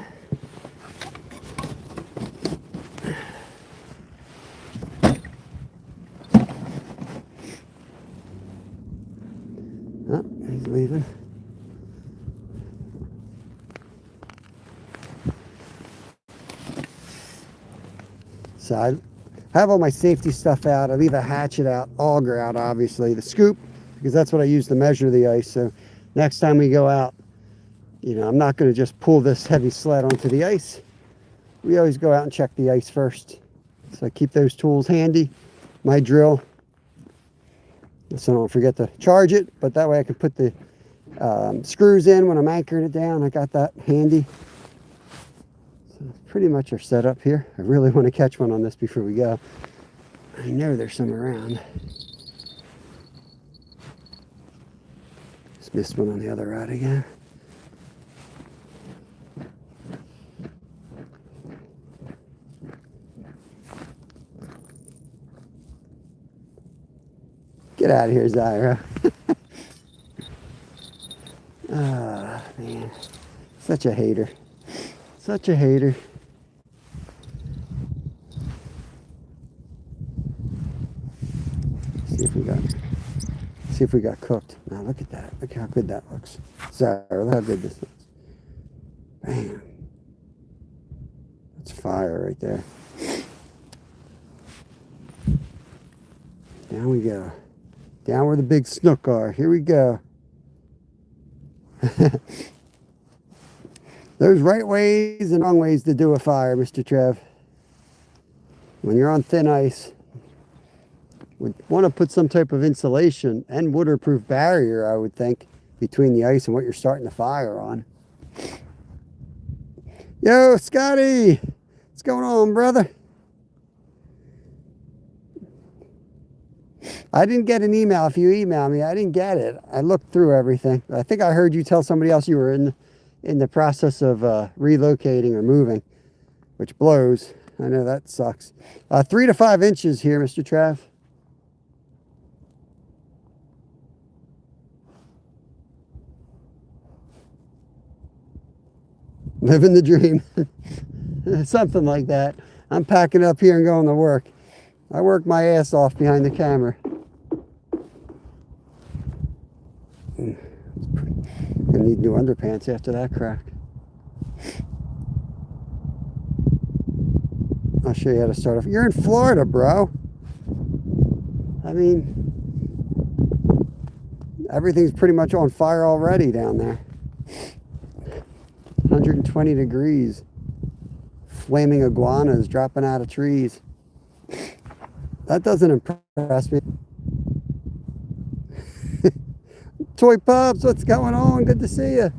Oh, he's leaving. So I have all my safety stuff out. I leave a hatchet out, auger out, obviously, the scoop, because that's what I use to measure the ice. So next time we go out, you know, I'm not going to just pull this heavy sled onto the ice. We always go out and check the ice first. So I keep those tools handy, my drill, so I don't forget to charge it, but that way I can put the screws in when I'm anchoring it down. I got that handy. So pretty much our setup here. I really want to catch one on this before we go. I know there's some around. Just missed one on the other rod again. Get out of here, Zyra. Ah, man. Such a hater. Such a hater. See if we got cooked. Now look at that. Look how good that looks. Zyra, look how good this looks. Bam. That's fire right there. Down we go. Down where the big snook are. Here we go. There's right ways and wrong ways to do a fire, Mr. Trev. When you're on thin ice, would want to put some type of insulation and waterproof barrier, I would think, between the ice and what you're starting the fire on. Yo, Scotty! What's going on, brother? I didn't get an email. If you email me, I didn't get it. I looked through everything. I think I heard you tell somebody else you were in the process of relocating or moving, which blows. I know that sucks. 3 to 5 inches here, Mr. Trav. Living the dream. Something like that. I'm packing up here and going to work. I work my ass off behind the camera. Gonna need new underpants after that crack. I'll show you how to start off. You're in Florida, bro. I mean, everything's pretty much on fire already down there. 120 degrees. Flaming iguanas dropping out of trees. That doesn't impress me. Toy Pups, what's going on? Good to see you.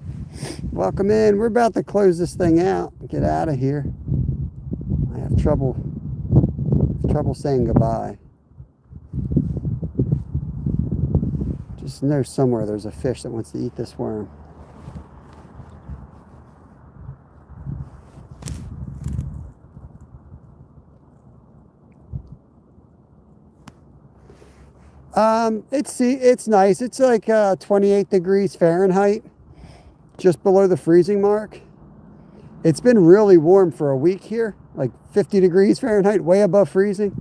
Welcome in. We're about to close this thing out. Get out of here. I have trouble saying goodbye. Just know somewhere there's a fish that wants to eat this worm. It's nice. It's like 28 degrees Fahrenheit, just below the freezing mark. It's been really warm for a week here, like 50 degrees Fahrenheit, way above freezing.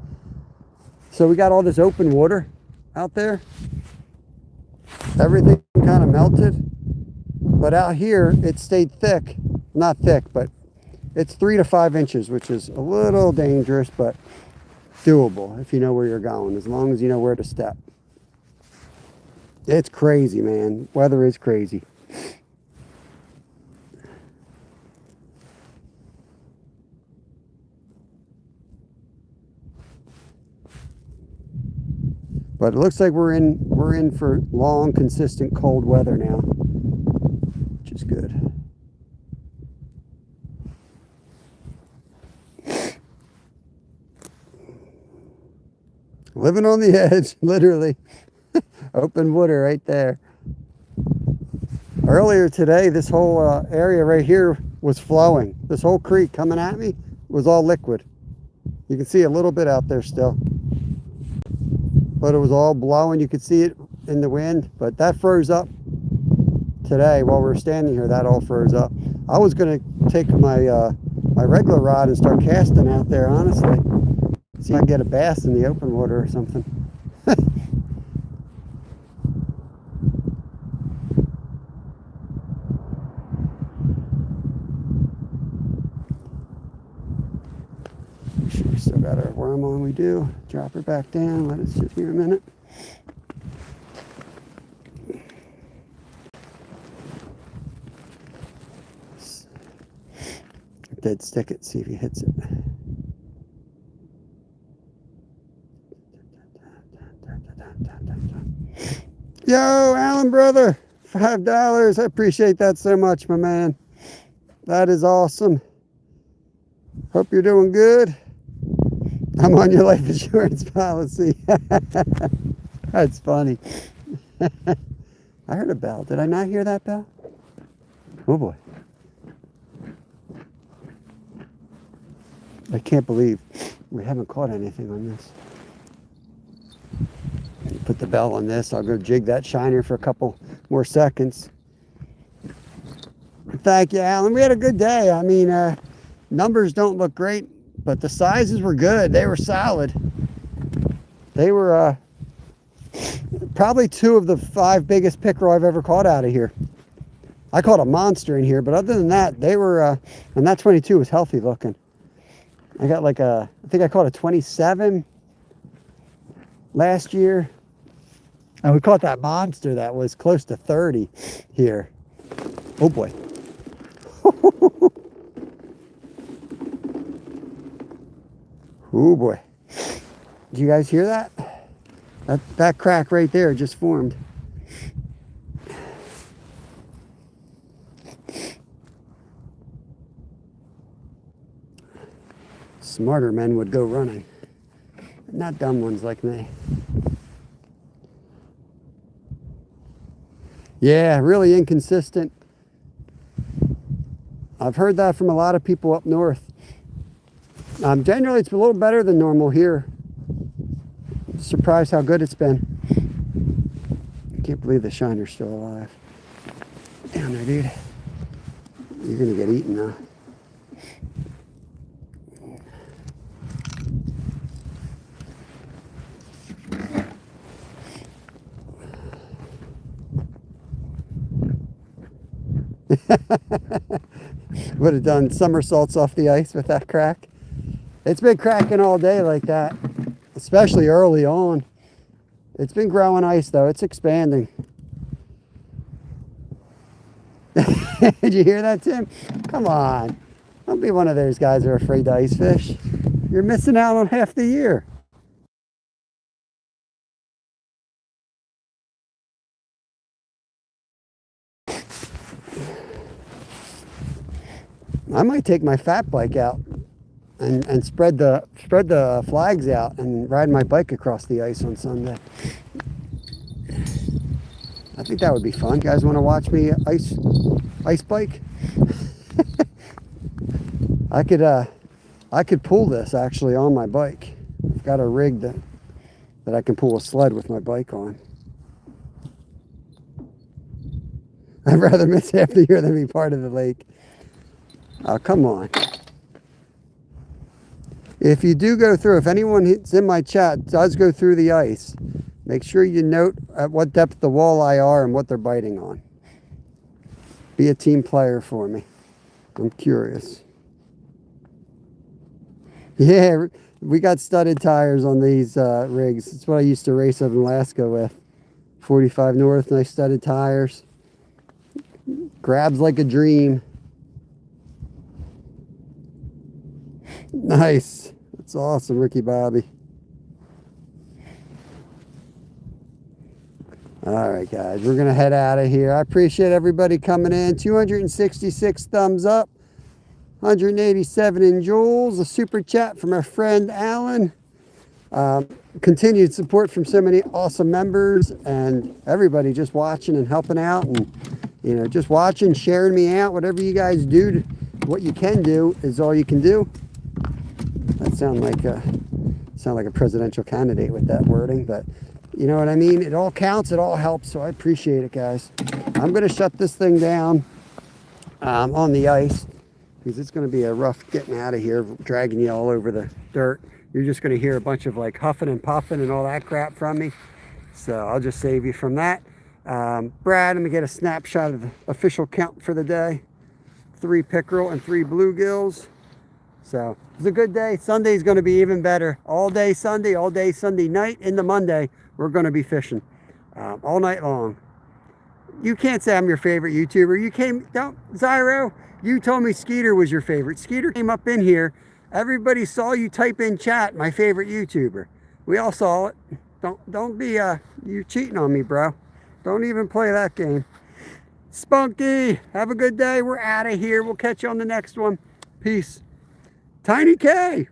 So we got all this open water out there. Everything kind of melted. But out here, it stayed thick. Not thick, but it's 3 to 5 inches, which is a little dangerous, but doable if you know where you're going, as long as you know where to step. It's crazy, man. Weather is crazy. But it looks like we're in for long, consistent cold weather now, which is good. Living on the edge, literally. Open water right there. Earlier today, this whole area right here was flowing. This whole creek coming at me was all liquid. You can see a little bit out there still. But it was all blowing. You could see it in the wind. But that froze up today while we were standing here. That all froze up. I was going to take my my regular rod and start casting out there, honestly. See if I can get a bass in the open water or something. We still got our worm on. We do. Drop her back down. Let it sit here a minute. Dead stick it. See if he hits it. Yo, Alan, brother, $5. I appreciate that so much, my man. That is awesome. Hope you're doing good. I'm on your life insurance policy. That's funny. I heard a bell. Did I not hear that bell? Oh boy. I can't believe we haven't caught anything on this. Put the bell on this. I'll go jig that shiner for a couple more seconds. Thank you, Alan. We had a good day. I mean, numbers don't look great, but the sizes were good. They were solid. They were probably 2 of the 5 biggest pickerel I've ever caught out of here. I caught a monster in here, but other than that, they were, and that 22 was healthy looking. I got like I think I caught a 27 last year. And we caught that monster that was close to 30 here. Oh boy. Oh boy. Did you guys hear that? That crack right there just formed. Smarter men would go running. Not dumb ones like me. Yeah, really inconsistent. I've heard that from a lot of people up north. Generally, it's a little better than normal here. Surprised how good it's been. I can't believe the shiner's still alive. Down there, dude. You're gonna get eaten now. Would have done somersaults off the ice with that crack. It's been cracking all day like that, especially early on. It's been growing ice though. It's expanding. Did you hear that, Tim? Come on. Don't be one of those guys who are afraid to ice fish. You're missing out on half the year. I might take my fat bike out and spread the flags out and ride my bike across the ice on Sunday. I think that would be fun. You guys want to watch me ice bike? I could pull this actually on my bike. I've got a rig that that I can pull a sled with my bike on. I'd rather miss half the year than be part of the lake. Oh, come on. If you do go through, if anyone that's in my chat does go through the ice, make sure you note at what depth the walleye are and what they're biting on. Be a team player for me. I'm curious. Yeah, we got studded tires on these rigs. It's what I used to race up in Alaska with. 45 North, nice studded tires. Grabs like a dream. Nice. That's awesome, Ricky Bobby. All right, guys, we're going to head out of here. I appreciate everybody coming in. 266 thumbs up. 187 in Jules. A super chat from our friend Alan. Continued support from so many awesome members and everybody just watching and helping out and, you know, just watching, sharing me out. Whatever you guys do, what you can do is all you can do. That sound like a presidential candidate with that wording, but you know what I mean? It all counts. It all helps. So I appreciate it, guys. I'm going to shut this thing down on the ice because it's going to be a rough getting out of here, dragging you all over the dirt. You're just going to hear a bunch of like huffing and puffing and all that crap from me. So I'll just save you from that. Brad, let me get a snapshot of the official count for the day. 3 pickerel and 3 bluegills. So it was a good day. Sunday's going to be even better. All day Sunday night into Monday. We're going to be fishing all night long. You can't say I'm your favorite YouTuber. Zyro, you told me Skeeter was your favorite. Skeeter came up in here. Everybody saw you type in chat, my favorite YouTuber. We all saw it. Don't be, you're cheating on me, bro. Don't even play that game. Spunky, have a good day. We're out of here. We'll catch you on the next one. Peace. Tiny K.